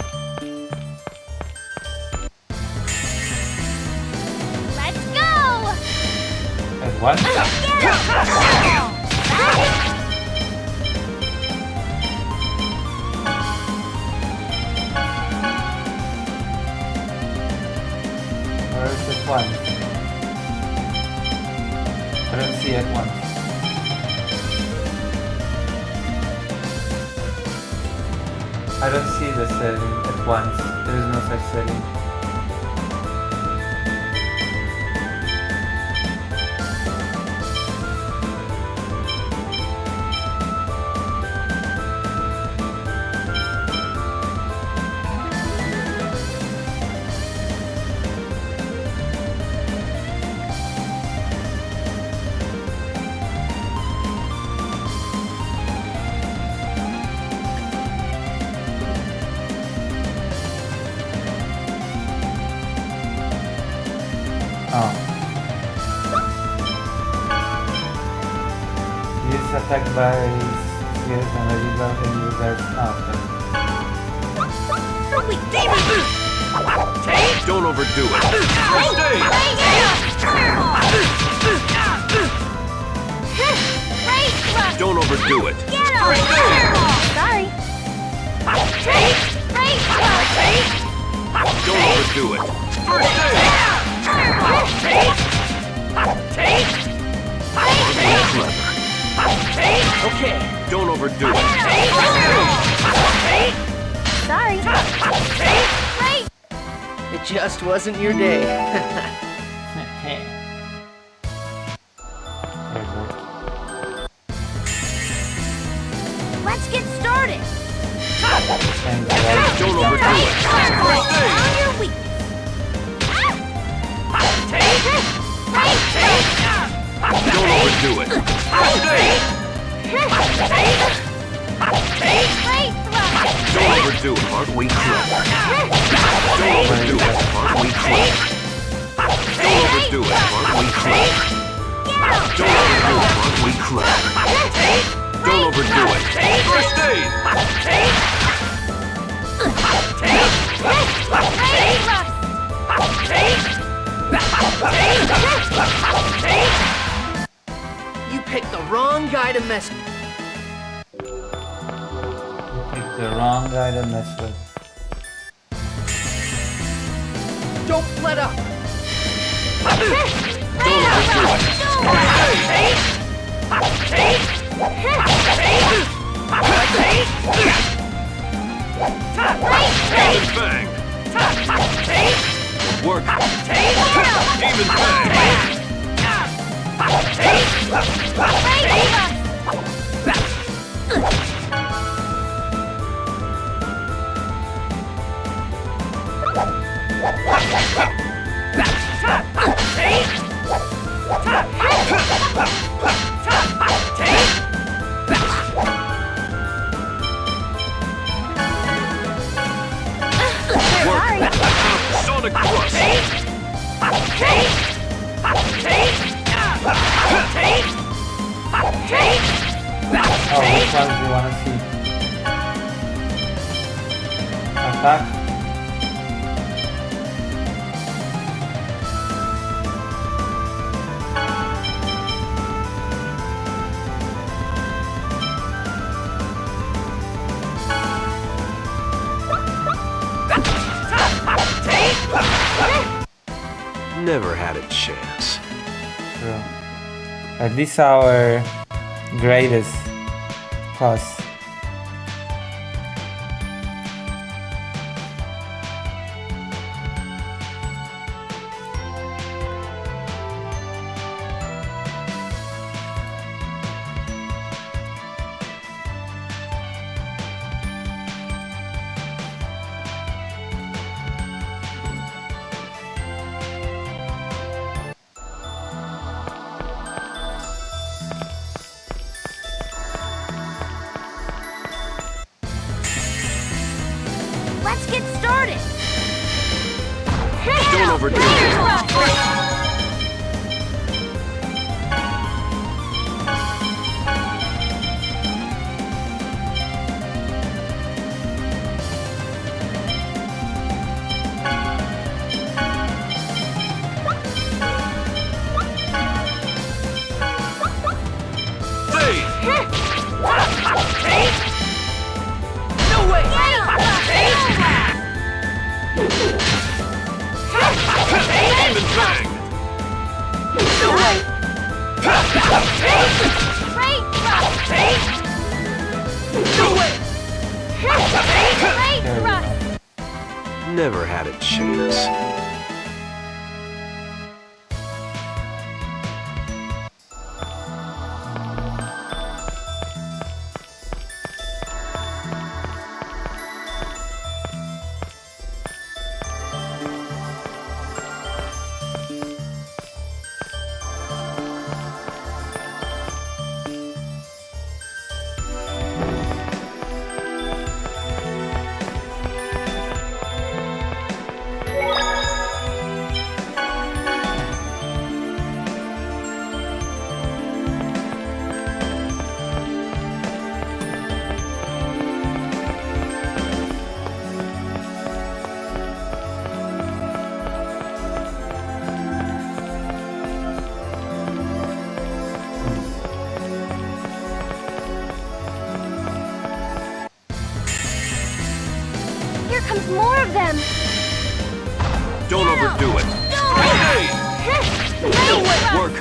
Let's go! At what? Where is it one? I don't see it once. I don't see the setting at once. There is no such setting. Attacked by spheres and a rebuff and you guys Don't overdo it. First aid! Don't overdo it. First aid! Sorry. Don't overdo it. First aid! Okay. Don't overdo it. Sorry. It just wasn't your day. Let's get started. Don't overdo it. First aid! On your weakness. Don't overdo it. First aid! Don't overdo it. Partway clear. Don't overdo it. Partway clear. Don't overdo it. Partway clear. Don't overdo it. Partway clear. Don't overdo it. First aid! You picked the wrong guy to mess with. Picked the wrong guy to mess with. Don't let up. Bang! Work. Demon Fang. Sonic Thrust. Oh, which ones do you want to see? Attack. Never had a chance. True. At least our greatest plus. Let's get started. Don't overdo it. No way! Demon Fang. No way! No way! Never had a chance. Here comes more of them. Don't overdo it. No way! Work.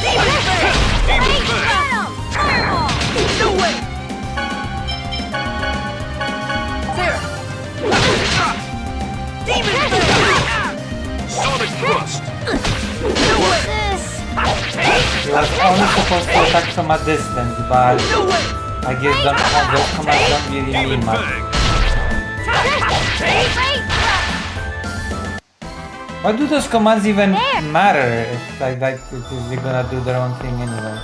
Demon Fang! Demon Fang. No way! There! Demon Fang! Sonic Thrust. No way! He was only supposed to attack from a distance, but I guess those commands don't really mean much. Why do those commands even matter if like they're gonna do their own thing anyway?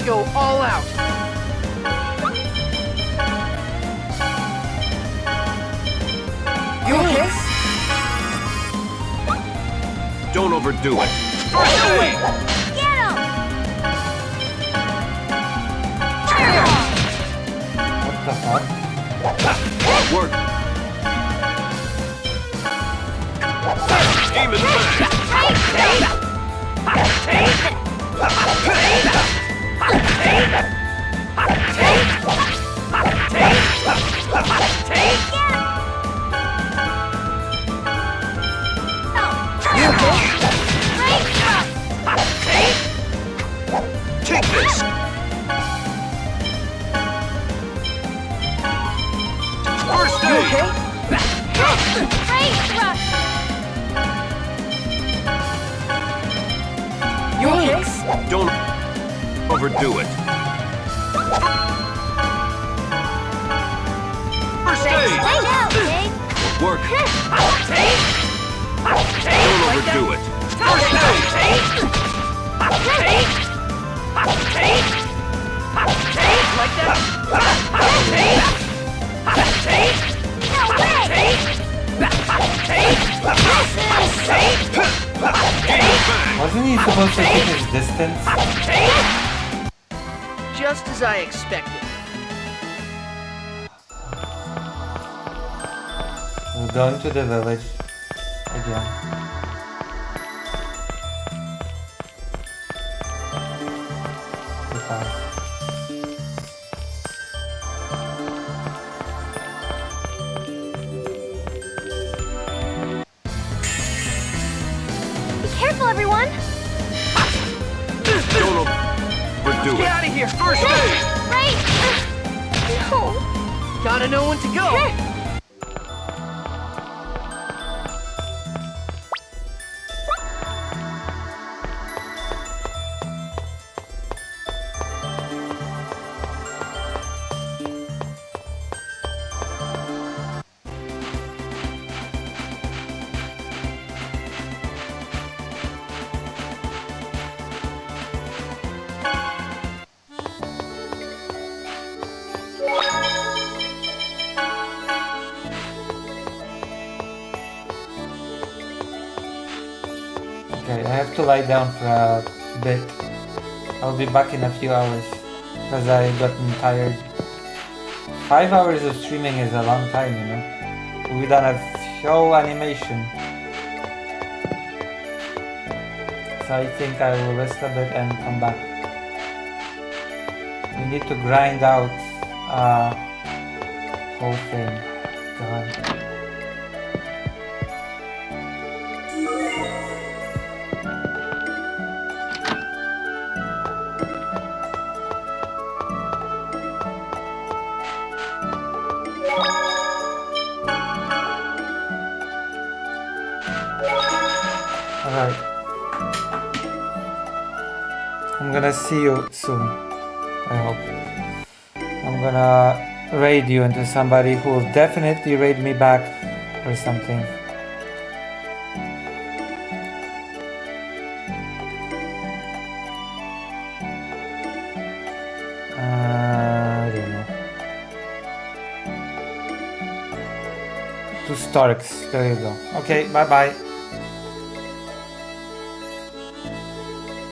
Go all out. You okay? Don't overdo it. No way! Get him! What the fuck? Work. Demon Fang. Take this! First aid! You okay? Don't overdo it. First aid! Work. Don't overdo it. First aid! Like that? Wasn't he supposed to keep his distance? Just as I expected. We're going to the village again. Goodbye. Be careful, everyone! Don't overdo Get it. out of here! First aid! Right! No! Gotta know when to go! Okay, I have to lie down for a bit. I'll be back in a few hours because I gotten tired. 5 hours of streaming is a long time, you know. We done a show animation. So I think I will rest a bit and come back. We need to grind out whole thing. God. Alright. I'm gonna see you soon. I hope. I'm gonna raid you into somebody who will definitely raid me back or something. I don't know. 2 Starks. There you go. Okay, bye bye.